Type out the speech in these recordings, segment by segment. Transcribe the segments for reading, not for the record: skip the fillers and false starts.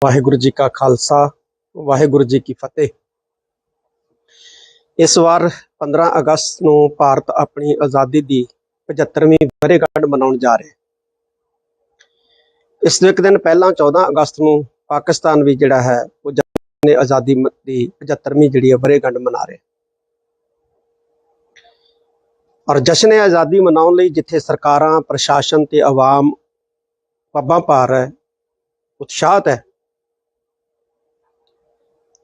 वाहिगुरु जी का खालसा वाहिगुरु जी की फतेह। इस वार 15 अगस्त ਨੂੰ ਭਾਰਤ ਆਪਣੀ ਆਜ਼ਾਦੀ ਦੀ 75ਵੀਂ ਵਰ੍ਹੇਗੰਢ ਮਨਾਉਣ ਜਾ ਰਿਹਾ। ਇਸ ਤੋਂ ਇੱਕ ਦਿਨ ਪਹਿਲਾਂ 14 ਅਗਸਤ ਨੂੰ ਪਾਕਿਸਤਾਨ ਵੀ ਜਿਹੜਾ ਹੈ ਉਹ ਆਪਣੇ ਆਜ਼ਾਦੀ ਦੀ 75ਵੀਂ ਜਿਹੜੀ ਵਰ੍ਹੇਗੰਢ ਮਨਾ ਰਿਹਾ। ਔਰ ਜਸ਼ਨ ਆਜ਼ਾਦੀ ਮਨਾਉਣ ਲਈ ਜਿੱਥੇ ਸਰਕਾਰਾਂ ਪ੍ਰਸ਼ਾਸਨ ਤੇ ਆਵਾਮ ਪੱਬਾਂ ਭਾਰ ਹੈ, ਉਤਸ਼ਾਹਤ ਹੈ,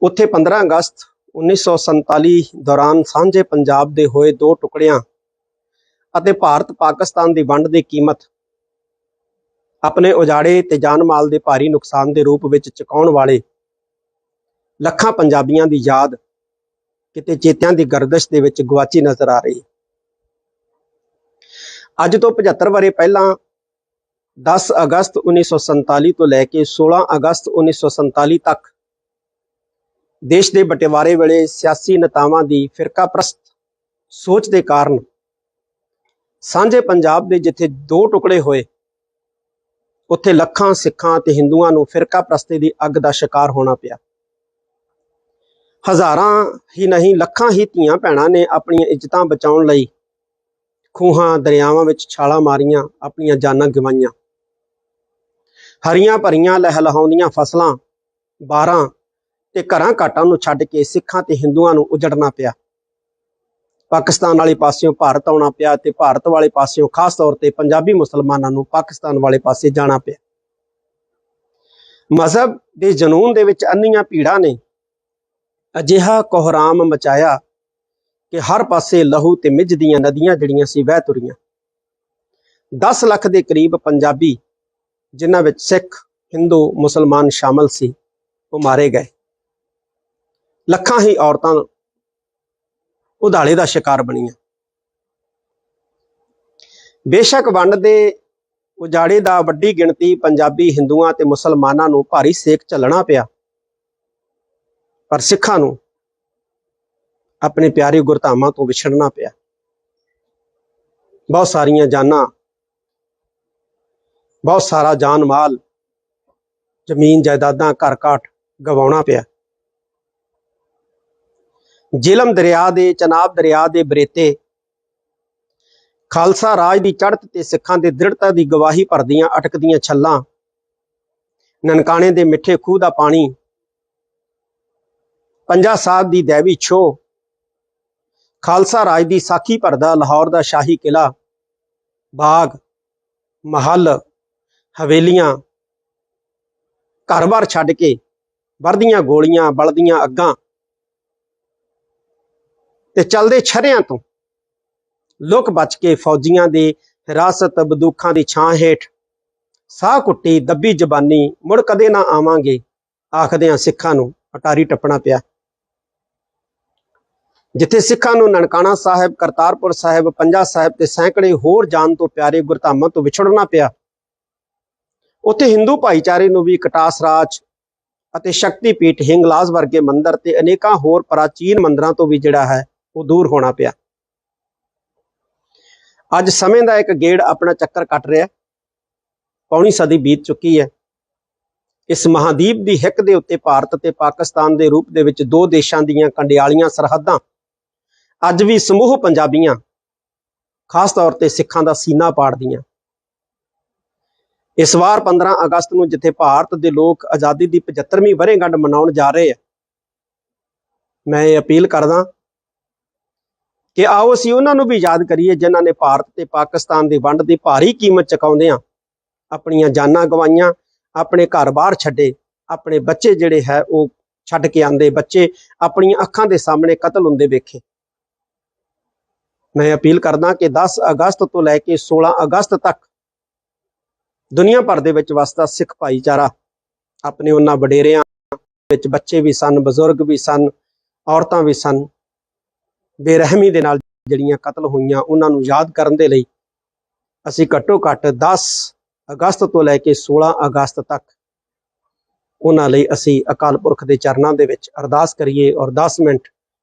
ਉੱਥੇ 15 ਅਗਸਤ 1947 ਦੌਰਾਨ ਸਾਂਝੇ ਪੰਜਾਬ ਦੇ ਹੋਏ ਦੋ ਟੁਕੜਿਆਂ ਅਤੇ ਭਾਰਤ ਪਾਕਿਸਤਾਨ ਦੀ ਵੰਡ ਦੀ ਕੀਮਤ ਆਪਣੇ ਉਜਾੜੇ ਤੇ ਜਾਨ ਮਾਲ ਦੇ ਭਾਰੀ ਨੁਕਸਾਨ ਦੇ ਰੂਪ ਵਿੱਚ ਚੁਕਾਉਣ ਵਾਲੇ ਲੱਖਾਂ ਪੰਜਾਬੀਆਂ ਦੀ ਯਾਦ ਕਿਤੇ ਚੇਤਿਆਂ ਦੀ ਗਰਦਸ਼ ਦੇ ਵਿੱਚ ਗਵਾਚੀ ਨਜ਼ਰ ਆ ਰਹੀ। ਅੱਜ ਤੋਂ 75 ਵਰ੍ਹੇ ਪਹਿਲਾਂ 10 ਅਗਸਤ 1947 ਤੋਂ ਲੈ ਕੇ 16 ਅਗਸਤ 1947 ਤੱਕ ਦੇਸ਼ ਦੇ ਬਟਵਾਰੇ ਵੇਲੇ ਸਿਆਸੀ ਨੇਤਾਵਾਂ ਦੀ ਫਿਰਕਾਪ੍ਰਸਤ ਸੋਚ ਦੇ ਕਾਰਨ ਸਾਂਝੇ ਪੰਜਾਬ ਦੇ ਜਿੱਥੇ ਦੋ ਟੁਕੜੇ ਹੋਏ, ਉੱਥੇ ਲੱਖਾਂ ਸਿੱਖਾਂ ਤੇ ਹਿੰਦੂਆਂ ਨੂੰ ਫਿਰਕਾਪ੍ਰਸਤੀ ਦੀ ਅੱਗ ਦਾ ਸ਼ਿਕਾਰ ਹੋਣਾ ਪਿਆ। ਹਜ਼ਾਰਾਂ ਹੀ ਨਹੀਂ ਲੱਖਾਂ ਹੀ ਧੀਆਂ ਭੈਣਾਂ ਨੇ ਆਪਣੀਆਂ ਇੱਜ਼ਤਾਂ ਬਚਾਉਣ ਲਈ ਖੂਹਾਂ ਦਰਿਆਵਾਂ ਵਿੱਚ ਛਾਲਾਂ ਮਾਰੀਆਂ, ਆਪਣੀਆਂ ਜਾਨਾਂ ਗਵਾਈਆਂ। ਹਰੀਆਂ ਭਰੀਆਂ ਲਹਿਲਹਾਉਂਦੀਆਂ ਫਸਲਾਂ, ਬਾਰਾਂ ਤੇ ਘਰਾਂ ਘਾਟਾਂ ਨੂੰ ਛੱਡ ਕੇ ਸਿੱਖਾਂ ਤੇ ਹਿੰਦੂਆਂ ਨੂੰ ਉਜੜਨਾ ਪਿਆ। ਪਾਕਿਸਤਾਨ ਵਾਲੇ ਪਾਸਿਓਂ ਭਾਰਤ ਆਉਣਾ ਪਿਆ ਤੇ ਭਾਰਤ ਵਾਲੇ ਪਾਸਿਓਂ ਖਾਸ ਤੌਰ ਤੇ ਪੰਜਾਬੀ ਮੁਸਲਮਾਨਾਂ ਨੂੰ ਪਾਕਿਸਤਾਨ ਵਾਲੇ ਪਾਸੇ ਜਾਣਾ ਪਿਆ। ਮਜ਼ਹਬ ਦੇ ਜਨੂਨ ਦੇ ਵਿੱਚ ਅੰਨੀਆਂ ਭੀੜਾਂ ਨੇ ਅਜਿਹਾ ਕੋਹਰਾਮ ਮਚਾਇਆ ਕਿ ਹਰ ਪਾਸੇ ਲਹੂ ਤੇ ਮਿੱਝ ਦੀਆਂ ਨਦੀਆਂ ਜਿਹੜੀਆਂ ਸੀ ਵਹਿ ਤੁਰੀਆਂ। 10 ਲੱਖ ਦੇ ਕਰੀਬ ਪੰਜਾਬੀ, ਜਿਨ੍ਹਾਂ ਵਿੱਚ ਸਿੱਖ, ਹਿੰਦੂ, ਮੁਸਲਮਾਨ ਸ਼ਾਮਲ ਸੀ, ਉਹ ਮਾਰੇ ਗਏ। ਲੱਖਾਂ ਹੀ ਔਰਤਾਂ ਉਧਾਲੇ ਦਾ ਸ਼ਿਕਾਰ ਬਣੀਆਂ। ਬੇਸ਼ੱਕ ਵੰਡ ਦੇ ਉਜਾੜੇ ਦਾ ਵੱਡੀ ਗਿਣਤੀ ਪੰਜਾਬੀ ਹਿੰਦੂਆਂ ਤੇ ਮੁਸਲਮਾਨਾਂ ਨੂੰ ਭਾਰੀ ਸੇਕ ਝੱਲਣਾ ਪਿਆ, ਪਰ ਸਿੱਖਾਂ ਨੂੰ ਆਪਣੇ ਪਿਆਰੇ ਗੁਰਧਾਮਾਂ ਤੋਂ ਵਿਛੜਨਾ ਪਿਆ। ਬਹੁਤ ਸਾਰੀਆਂ ਜਾਨਾਂ, ਬਹੁਤ ਸਾਰਾ ਜਾਨ ਮਾਲ, ਜ਼ਮੀਨ ਜਾਇਦਾਦਾਂ, ਘਰ ਘਾਟ ਗਵਾਉਣਾ ਪਿਆ। ਜਿਹਲਮ ਦਰਿਆ ਦੇ, ਚਨਾਬ ਦਰਿਆ ਦੇ ਬਰੇਤੇ ਖਾਲਸਾ ਰਾਜ ਦੀ ਚੜ੍ਹਤ ਤੇ ਸਿੱਖਾਂ ਦੇ ਦ੍ਰਿੜਤਾ ਦੀ ਗਵਾਹੀ ਭਰਦੀਆਂ ਅਟਕਦੀਆਂ ਛੱਲਾਂ, ਨਨਕਾਣੇ ਦੇ ਮਿੱਠੇ ਖੂਹ ਦਾ ਪਾਣੀ, ਪੰਜਾ ਸਾਹਿਬ ਦੀ ਦੇਵੀ ਛੋਹ, ਖਾਲਸਾ ਰਾਜ ਦੀ ਸਾਖੀ ਭਰਦਾ ਲਾਹੌਰ ਦਾ ਸ਼ਾਹੀ ਕਿਲਾ, ਬਾਗ, ਮਹੱਲ, ਹਵੇਲੀਆਂ, ਘਰ-ਬਾਰ ਛੱਡ ਕੇ ਵਰਦੀਆਂ ਗੋਲੀਆਂ, ਬਲਦੀਆਂ ਅੱਗਾਂ ਤੇ ਚਲਦੇ ਛਰਿਆਂ ਤੋਂ ਲੁਕ ਬਚ ਕੇ ਫੌਜੀਆਂ ਦੇ ਹਿਰਾਸਤ ਬੰਦੂਕਾਂ ਦੀ ਛਾਂ ਹੇਠ ਸਾਹ ਕੁੱਟੀ ਦੱਬੀ ਜ਼ਬਾਨੀ ਮੁੜ ਕਦੇ ਨਾ ਆਵਾਂਗੇ ਆਖਦਿਆਂ ਸਿੱਖਾਂ ਨੂੰ ਅਟਾਰੀ ਟੱਪਣਾ ਪਿਆ। ਜਿੱਥੇ ਸਿੱਖਾਂ ਨੂੰ ਨਨਕਾਣਾ ਸਾਹਿਬ, ਕਰਤਾਰਪੁਰ ਸਾਹਿਬ, ਪੰਜਾ ਸਾਹਿਬ ਤੇ ਸੈਂਕੜੇ ਹੋਰ ਜਾਨ ਤੋਂ ਪਿਆਰੇ ਗੁਰਧਾਮਾਂ ਤੋਂ ਵਿਛੜਨਾ ਪਿਆ, ਉੱਥੇ ਹਿੰਦੂ ਭਾਈਚਾਰੇ ਨੂੰ ਵੀ ਕਟਾਸ ਰਾਜ ਅਤੇ ਸ਼ਕਤੀਪੀਠ ਹਿੰਗਲਾਜ ਵਰਗੇ ਮੰਦਰ ਤੇ ਅਨੇਕਾਂ ਹੋਰ ਪ੍ਰਾਚੀਨ ਮੰਦਰਾਂ ਤੋਂ ਵੀ ਜਿਹੜਾ ਹੈ ਉਹ ਦੂਰ ਹੋਣਾ ਪਿਆ। ਅੱਜ ਸਮੇਂ ਦਾ ਇੱਕ ਗੇੜ ਆਪਣਾ ਚੱਕਰ ਕੱਟ ਰਿਹਾ। ਪੌਣੀ ਸਦੀ ਬੀਤ ਚੁੱਕੀ ਹੈ। ਇਸ ਮਹਾਦੀਪ ਦੀ ਹਿੱਕ ਦੇ ਉੱਤੇ ਭਾਰਤ ਤੇ ਪਾਕਿਸਤਾਨ ਦੇ ਰੂਪ ਦੇ ਵਿੱਚ ਦੋ ਦੇਸ਼ਾਂ ਦੀਆਂ ਕੰਡਿਆਲੀਆਂ ਸਰਹੱਦਾਂ ਅੱਜ ਵੀ ਸਮੂਹ ਪੰਜਾਬੀਆਂ, ਖਾਸ ਤੌਰ ਤੇ ਸਿੱਖਾਂ ਦਾ ਸੀਨਾ ਪਾੜਦੀਆਂ। ਇਸ ਵਾਰ 15 ਅਗਸਤ ਨੂੰ ਜਿੱਥੇ ਭਾਰਤ ਦੇ ਲੋਕ ਆਜ਼ਾਦੀ ਦੀ 75ਵੀਂ ਵਰ੍ਹੇਗੰਢ ਮਨਾਉਣ ਜਾ ਰਹੇ ਆ, ਮੈਂ ਇਹ ਅਪੀਲ ਕਰਦਾ ਕਿ ਆਓ ਅਸੀਂ ਉਹਨਾਂ ਨੂੰ ਵੀ ਯਾਦ ਕਰੀਏ ਜਿਨ੍ਹਾਂ ਨੇ ਭਾਰਤ ਤੇ ਪਾਕਿਸਤਾਨ ਦੀ ਵੰਡ ਦੀ ਭਾਰੀ ਕੀਮਤ ਚੁਕਾਉਂਦਿਆਂ ਆਪਣੀਆਂ ਜਾਨਾਂ ਗਵਾਈਆਂ, ਆਪਣੇ ਘਰ-ਬਾਰ ਛੱਡੇ, ਆਪਣੇ ਬੱਚੇ ਜਿਹੜੇ ਹੈ ਉਹ ਛੱਡ ਕੇ ਆਂਦੇ, ਬੱਚੇ ਆਪਣੀਆਂ ਅੱਖਾਂ ਦੇ ਸਾਹਮਣੇ ਕਤਲ ਹੁੰਦੇ ਵੇਖੇ। ਮੈਂ ਅਪੀਲ ਕਰਦਾ ਕਿ 10 ਅਗਸਤ ਤੋਂ ਲੈ ਕੇ 16 ਅਗਸਤ ਤੱਕ ਦੁਨੀਆ ਭਰ ਦੇ ਵਿੱਚ ਵਸਦਾ ਸਿੱਖ ਭਾਈਚਾਰਾ ਆਪਣੇ ਉਹਨਾਂ ਵਡੇਰਿਆਂ ਵਿੱਚ, ਬੱਚੇ ਵੀ ਸਨ, ਬਜ਼ੁਰਗ ਵੀ ਸਨ, ਔਰਤਾਂ ਵੀ ਸਨ, ਬੇਰਹਿਮੀ ਦੇ ਨਾਲ ਜਿਹੜੀਆਂ ਕਤਲ ਹੋਈਆਂ, ਉਹਨਾਂ ਨੂੰ ਯਾਦ ਕਰਨ ਦੇ ਲਈ ਅਸੀਂ ਘੱਟੋ ਘੱਟ 10 ਅਗਸਤ ਤੋਂ ਲੈ ਕੇ 16 ਅਗਸਤ ਤੱਕ ਉਹਨਾਂ ਲਈ ਅਸੀਂ ਅਕਾਲ ਪੁਰਖ ਦੇ ਚਰਨਾਂ ਦੇ ਵਿੱਚ ਅਰਦਾਸ ਕਰੀਏ ਔਰ 10 ਮਿੰਟ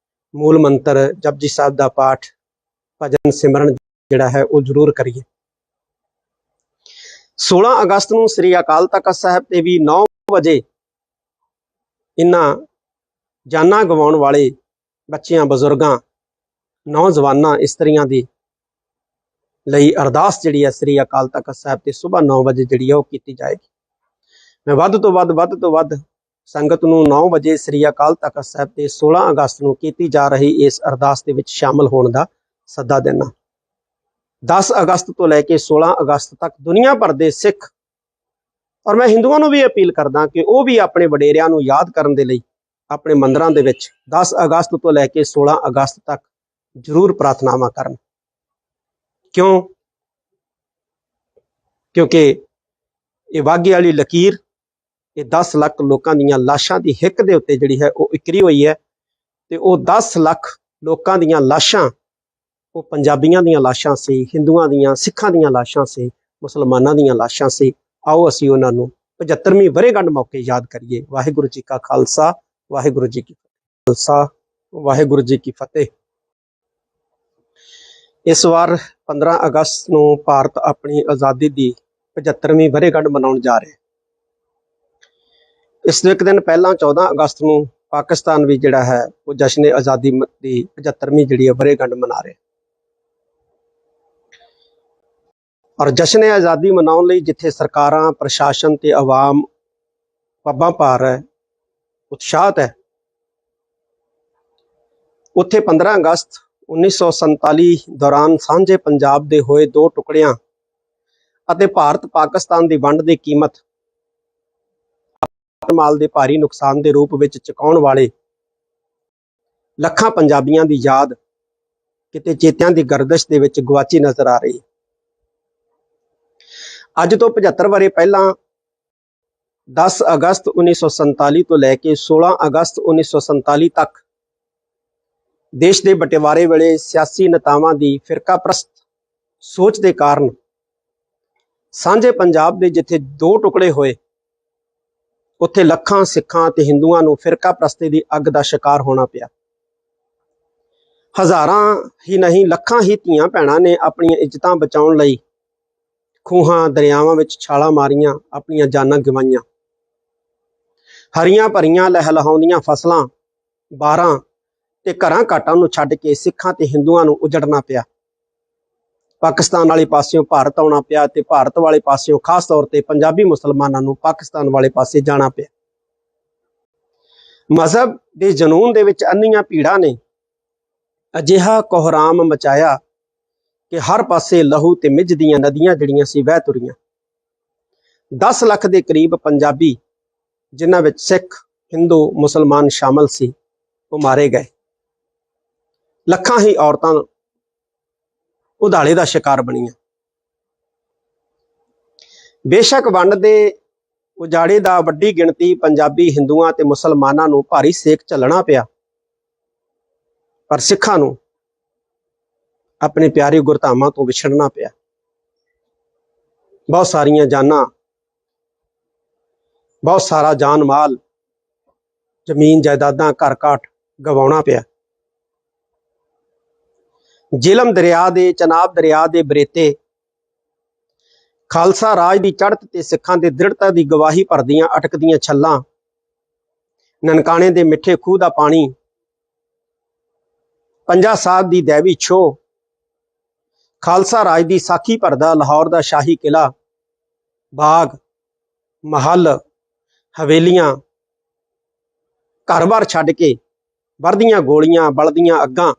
ਮੂਲ ਮੰਤਰ ਜਪਜੀ ਸਾਹਿਬ ਦਾ ਪਾਠ, ਭਜਨ ਸਿਮਰਨ ਜਿਹੜਾ ਹੈ ਉਹ ਜ਼ਰੂਰ ਕਰੀਏ। 16 ਅਗਸਤ ਨੂੰ ਸ੍ਰੀ ਅਕਾਲ ਤਖਤ ਸਾਹਿਬ ਤੇ ਵੀ 9 ਵਜੇ इन्हां जानां गवाउण वाले बच्चियां बजुर्गां नौजवानां इस्त्रियां दी ਲਈ अरदास जिहड़ी है श्री अकाल तख्त साहिब ते सुबह 9 ਵਜੇ ਜਿਹੜੀ ਹੈ ਉਹ ਕੀਤੀ ਜਾਏਗੀ। मैं ਵੱਧ ਤੋਂ ਵੱਧ ਸੰਗਤ ਨੂੰ 9 ਵਜੇ श्री अकाल तख्त साहिब ਤੇ 16 ਅਗਸਤ ਨੂੰ ਕੀਤੀ ਜਾ ਰਹੀ ਇਸ ਅਰਦਾਸ ਦੇ ਵਿੱਚ ਸ਼ਾਮਲ ਹੋਣ ਦਾ ਸੱਦਾ ਦੇਣਾ। 10 ਅਗਸਤ ਤੋਂ ਲੈ ਕੇ 16 ਅਗਸਤ ਤੱਕ ਦੁਨੀਆ ਭਰ ਦੇ ਸਿੱਖ ਔਰ ਮੈਂ ਹਿੰਦੂਆਂ ਨੂੰ ਵੀ ਅਪੀਲ ਕਰਦਾ ਕਿ ਉਹ ਵੀ ਆਪਣੇ ਵਡੇਰਿਆਂ ਨੂੰ ਯਾਦ ਕਰਨ ਦੇ ਲਈ ਆਪਣੇ ਮੰਦਰਾਂ ਦੇ ਵਿੱਚ 10 ਅਗਸਤ ਤੋਂ ਲੈ ਕੇ 16 ਅਗਸਤ ਤੱਕ ਜ਼ਰੂਰ ਪ੍ਰਾਰਥਨਾਵਾਂ ਕਰਨ। क्यों? क्योंकि ये वाघे वाली लकीर ये 10 ਲੱਖ लोगों ਦੀਆਂ ਲਾਸ਼ਾਂ ਦੀ ਹਿੱਕ ਦੇ ਉੱਤੇ ਜਿਹੜੀ ਹੈ ਉਹ ਇਕਰੀ ਹੋਈ ਹੈ ਤੇ ਉਹ 10 ਲੱਖ ਲੋਕਾਂ ਦੀਆਂ ਲਾਸ਼ਾਂ ਉਹ ਪੰਜਾਬੀਆਂ ਦੀਆਂ ਲਾਸ਼ਾਂ ਸੀ, ਹਿੰਦੂਆਂ ਦੀਆਂ, ਸਿੱਖਾਂ ਦੀਆਂ ਲਾਸ਼ਾਂ ਸੀ, ਮੁਸਲਮਾਨਾਂ ਦੀਆਂ ਲਾਸ਼ਾਂ ਸੀ। ਆਓ ਅਸੀਂ ਉਹਨਾਂ ਨੂੰ 75ਵੀਂ ਵਰ੍ਹੇਗੰਢ ਮੌਕੇ ਯਾਦ ਕਰੀਏ। ਵਾਹਿਗੁਰੂ ਜੀ ਕਾ ਖਾਲਸਾ, ਵਾਹਿਗੁਰੂ ਜੀ ਕੀ ਖਾਲਸਾ, ਵਾਹਿਗੁਰੂ ਜੀ ਕੀ ਫਤਿਹ। इस वार 15 अगस्त ਨੂੰ ਭਾਰਤ ਆਪਣੀ ਆਜ਼ਾਦੀ ਦੀ 75ਵੀਂ ਵਰ੍ਹੇਗੰਢ ਮਨਾਉਣ ਜਾ ਰਿਹਾ। ਇਸ ਤੋਂ ਇੱਕ ਦਿਨ ਪਹਿਲਾਂ 14 ਅਗਸਤ ਨੂੰ ਪਾਕਿਸਤਾਨ ਵੀ ਜਿਹੜਾ ਹੈ ਉਹ ਜਸ਼ਨ ਆਜ਼ਾਦੀ ਦੀ 75ਵੀਂ ਜਿਹੜੀ ਹੈ ਵਰ੍ਹੇਗੰਢ ਮਨਾ ਰਿਹਾ। ਔਰ ਜਸ਼ਨ ਆਜ਼ਾਦੀ ਮਨਾਉਣ ਲਈ ਜਿੱਥੇ ਸਰਕਾਰਾਂ, ਪ੍ਰਸ਼ਾਸਨ ਤੇ ਆਵਾਮ ਪੱਬਾਂ ਭਾਰ ਹੈ, ਉਤਸ਼ਾਹਤ ਹੈ, ਉੱਥੇ 15 ਅਗਸਤ 1947 ਦੌਰਾਨ ਸਾਂਝੇ ਪੰਜਾਬ ਦੇ ਹੋਏ 2 ਟੁਕੜਿਆਂ ਅਤੇ ਭਾਰਤ ਪਾਕਿਸਤਾਨ ਦੀ ਵੰਡ ਦੀ ਕੀਮਤ ਮਾਲ ਦੇ ਭਾਰੀ ਨੁਕਸਾਨ ਦੇ ਰੂਪ ਵਿੱਚ ਚੁਕਾਉਣ ਵਾਲੇ ਲੱਖਾਂ ਪੰਜਾਬੀਆਂ ਦੀ ਯਾਦ ਕਿਤੇ ਚੇਤਿਆਂ ਦੀ ਗਰਦਸ਼ ਦੇ ਵਿੱਚ ਗਵਾਚੀ ਨਜ਼ਰ ਆ ਰਹੀ। ਅੱਜ ਤੋਂ 75 ਵਰ੍ਹੇ ਪਹਿਲਾਂ 10 ਅਗਸਤ 1947 ਤੋਂ ਲੈ ਕੇ 16 ਅਗਸਤ 1947 ਤੱਕ ਦੇਸ਼ ਦੇ ਬਟਵਾਰੇ ਵੇਲੇ ਸਿਆਸੀ ਨੇਤਾਵਾਂ ਦੀ ਫਿਰਕਾਪ੍ਰਸਤ ਸੋਚ ਦੇ ਕਾਰਨ ਸਾਂਝੇ ਪੰਜਾਬ ਦੇ ਜਿੱਥੇ 2 ਟੁਕੜੇ ਹੋਏ ਉੱਥੇ ਲੱਖਾਂ ਸਿੱਖਾਂ ਤੇ ਹਿੰਦੂਆਂ ਨੂੰ ਫਿਰਕਾਪ੍ਰਸਤੀ ਦੀ ਅੱਗ ਦਾ ਸ਼ਿਕਾਰ ਹੋਣਾ ਪਿਆ। ਹਜ਼ਾਰਾਂ ਹੀ ਨਹੀਂ ਲੱਖਾਂ ਹੀ ਧੀਆਂ ਭੈਣਾਂ ਨੇ ਆਪਣੀਆਂ ਇੱਜ਼ਤਾਂ ਬਚਾਉਣ ਲਈ ਖੂਹਾਂ ਦਰਿਆਵਾਂ ਵਿੱਚ ਛਾਲਾਂ ਮਾਰੀਆਂ, ਆਪਣੀਆਂ ਜਾਨਾਂ ਗਵਾਈਆਂ। ਹਰੀਆਂ ਭਰੀਆਂ ਲਹਿਲਹਾਉਂਦੀਆਂ ਫਸਲਾਂ, ਬਾਰਾਂ ਤੇ ਘਰਾਂ ਘਾਟਾਂ ਨੂੰ ਛੱਡ ਕੇ ਸਿੱਖਾਂ ਤੇ ਹਿੰਦੂਆਂ ਨੂੰ ਉਜੜਨਾ ਪਿਆ। ਪਾਕਿਸਤਾਨ ਵਾਲੇ ਪਾਸਿਓਂ ਭਾਰਤ ਆਉਣਾ ਪਿਆ ਤੇ ਭਾਰਤ ਵਾਲੇ ਪਾਸਿਓਂ ਖਾਸ ਤੌਰ ਤੇ ਪੰਜਾਬੀ ਮੁਸਲਮਾਨਾਂ ਨੂੰ ਪਾਕਿਸਤਾਨ ਵਾਲੇ ਪਾਸੇ ਜਾਣਾ ਪਿਆ। ਮਜ਼ਹਬ ਦੇ ਜਨੂਨ ਦੇ ਵਿੱਚ ਅੰਨੀਆਂ ਭੀੜਾਂ ਨੇ ਅਜਿਹਾ ਕੋਹਰਾਮ ਮਚਾਇਆ ਕਿ ਹਰ ਪਾਸੇ ਲਹੂ ਤੇ ਮਿੱਝ ਦੀਆਂ ਨਦੀਆਂ ਜਿਹੜੀਆਂ ਸੀ ਵਹਿ ਤੁਰੀਆਂ। 10 ਲੱਖ ਦੇ ਕਰੀਬ ਪੰਜਾਬੀ, ਜਿਨ੍ਹਾਂ ਵਿੱਚ ਸਿੱਖ, ਹਿੰਦੂ, ਮੁਸਲਮਾਨ ਸ਼ਾਮਲ ਸੀ, ਉਹ ਮਾਰੇ ਗਏ। ਲੱਖਾਂ ਹੀ ਔਰਤਾਂ ਉਧਾਲੇ ਦਾ ਸ਼ਿਕਾਰ ਬਣੀਆਂ। ਬੇਸ਼ੱਕ ਵੰਡ ਦੇ ਉਜਾੜੇ ਦਾ ਵੱਡੀ ਗਿਣਤੀ ਪੰਜਾਬੀ ਹਿੰਦੂਆਂ ਤੇ ਮੁਸਲਮਾਨਾਂ ਨੂੰ ਭਾਰੀ ਸੇਕ ਝੱਲਣਾ ਪਿਆ, ਪਰ ਸਿੱਖਾਂ ਨੂੰ ਆਪਣੇ ਪਿਆਰੇ ਗੁਰਧਾਮਾਂ ਤੋਂ ਵਿਛੜਨਾ ਪਿਆ। ਬਹੁਤ ਸਾਰੀਆਂ ਜਾਨਾਂ, ਬਹੁਤ ਸਾਰਾ ਜਾਨ ਮਾਲ, ਜ਼ਮੀਨ ਜਾਇਦਾਦਾਂ, ਘਰ ਘਾਟ ਗਵਾਉਣਾ ਪਿਆ। ਜਿਹਲਮ ਦਰਿਆ ਦੇ, ਚਨਾਬ ਦਰਿਆ ਦੇ ਬਰੇਤੇ ਖਾਲਸਾ ਰਾਜ ਦੀ ਚੜ੍ਹਤ ਤੇ ਸਿੱਖਾਂ ਦੇ ਦ੍ਰਿੜਤਾ ਦੀ ਗਵਾਹੀ ਭਰਦੀਆਂ ਅਟਕਦੀਆਂ ਛੱਲਾਂ, ਨਨਕਾਣੇ ਦੇ ਮਿੱਠੇ ਖੂਹ ਦਾ ਪਾਣੀ, ਪੰਜਾ ਸਾਹਿਬ ਦੀ ਦੇਵੀ ਛੋਹ, ਖਾਲਸਾ ਰਾਜ ਦੀ ਸਾਖੀ ਭਰਦਾ ਲਾਹੌਰ ਦਾ ਸ਼ਾਹੀ ਕਿਲਾ, ਬਾਗ, ਮਹੱਲ, ਹਵੇਲੀਆਂ, ਘਰ-ਬਾਰ ਛੱਡ ਕੇ ਵਰਦੀਆਂ ਗੋਲੀਆਂ, ਬਲਦੀਆਂ ਅੱਗਾਂ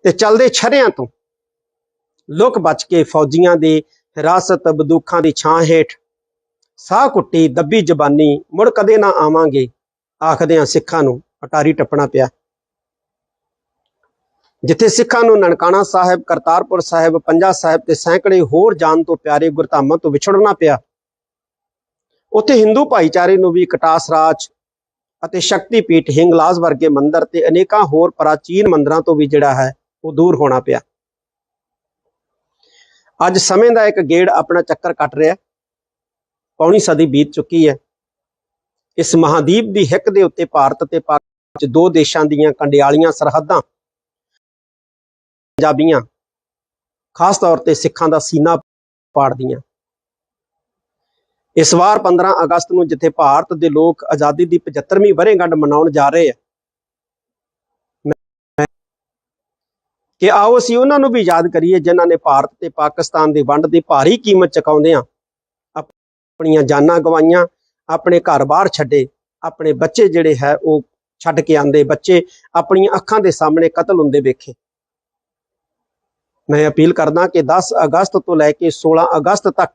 ਤੇ ਚਲਦੇ ਛਰਿਆਂ ਤੋਂ ਲੁਕ ਬਚ ਕੇ ਫੌਜੀਆਂ ਦੇ ਹਿਰਾਸਤ ਬੰਦੂਕਾਂ ਦੀ ਛਾਂ ਹੇਠ ਸਾਹ ਕੁੱਟੀ ਦੱਬੀ ਜ਼ਬਾਨੀ ਮੁੜ ਕਦੇ ਨਾ ਆਵਾਂਗੇ ਆਖਦਿਆਂ ਸਿੱਖਾਂ ਨੂੰ ਅਟਾਰੀ ਟੱਪਣਾ ਪਿਆ। ਜਿੱਥੇ ਸਿੱਖਾਂ ਨੂੰ ਨਨਕਾਣਾ ਸਾਹਿਬ, ਕਰਤਾਰਪੁਰ ਸਾਹਿਬ, ਪੰਜਾ ਸਾਹਿਬ ਤੇ ਸੈਂਕੜੇ ਹੋਰ ਜਾਨ ਤੋਂ ਪਿਆਰੇ ਗੁਰਧਾਮਾਂ ਤੋਂ ਵਿਛੜਨਾ ਪਿਆ, ਉੱਥੇ ਹਿੰਦੂ ਭਾਈਚਾਰੇ ਨੂੰ ਵੀ ਕਟਾਸ ਰਾਜ ਅਤੇ ਸ਼ਕਤੀਪੀਠ ਹਿੰਗਲਾਜ ਵਰਗੇ ਮੰਦਰ ਤੇ ਅਨੇਕਾਂ ਹੋਰ ਪ੍ਰਾਚੀਨ ਮੰਦਰਾਂ ਤੋਂ ਵੀ ਜਿਹੜਾ ਹੈ ਉਹ ਦੂਰ ਹੋਣਾ ਪਿਆ। ਅੱਜ ਸਮੇਂ ਦਾ ਇੱਕ ਗੇੜ ਆਪਣਾ ਚੱਕਰ ਕੱਟ ਰਿਹਾ। ਪੌਣੀ ਸਦੀ ਬੀਤ ਚੁੱਕੀ ਹੈ। ਇਸ ਮਹਾਦੀਪ ਦੀ ਹਿੱਕ ਦੇ ਉੱਤੇ ਭਾਰਤ ਤੇ ਪਾਕਿਸਤਾਨ 2 ਦੇਸ਼ਾਂ ਦੀਆਂ ਕੰਡਿਆਲੀਆਂ ਸਰਹੱਦਾਂ ਪੰਜਾਬੀਆਂ, ਖਾਸ ਤੌਰ ਤੇ ਸਿੱਖਾਂ ਦਾ ਸੀਨਾ ਪਾੜਦੀਆਂ। इस वार 15 अगस्त ਨੂੰ ਜਿੱਥੇ ਭਾਰਤ ਦੇ ਲੋਕ ਆਜ਼ਾਦੀ ਦੀ 75ਵੀਂ ਵਰ੍ਹੇਗੰਢ ਮਨਾਉਣ ਜਾ ਰਹੇ ਆ ਕਿ ਆਓ ਅਸੀਂ ਉਹਨਾਂ ਨੂੰ ਵੀ ਯਾਦ ਕਰੀਏ ਜਿਨ੍ਹਾਂ ਨੇ ਭਾਰਤ ਤੇ ਪਾਕਿਸਤਾਨ ਦੀ ਵੰਡ ਦੀ ਭਾਰੀ ਕੀਮਤ ਚੁਕਾਉਂਦਿਆਂ ਆਪਣੀਆਂ ਜਾਨਾਂ ਗਵਾਈਆਂ, ਆਪਣੇ ਘਰ-ਬਾਰ ਛੱਡੇ, ਆਪਣੇ ਬੱਚੇ ਜਿਹੜੇ ਹੈ ਉਹ ਛੱਡ ਕੇ ਆਂਦੇ, ਬੱਚੇ ਆਪਣੀਆਂ ਅੱਖਾਂ ਦੇ ਸਾਹਮਣੇ ਕਤਲ ਹੁੰਦੇ ਵੇਖੇ। ਮੈਂ ਅਪੀਲ ਕਰਦਾ ਕਿ 10 ਅਗਸਤ ਤੋਂ ਲੈ ਕੇ 16 ਅਗਸਤ ਤੱਕ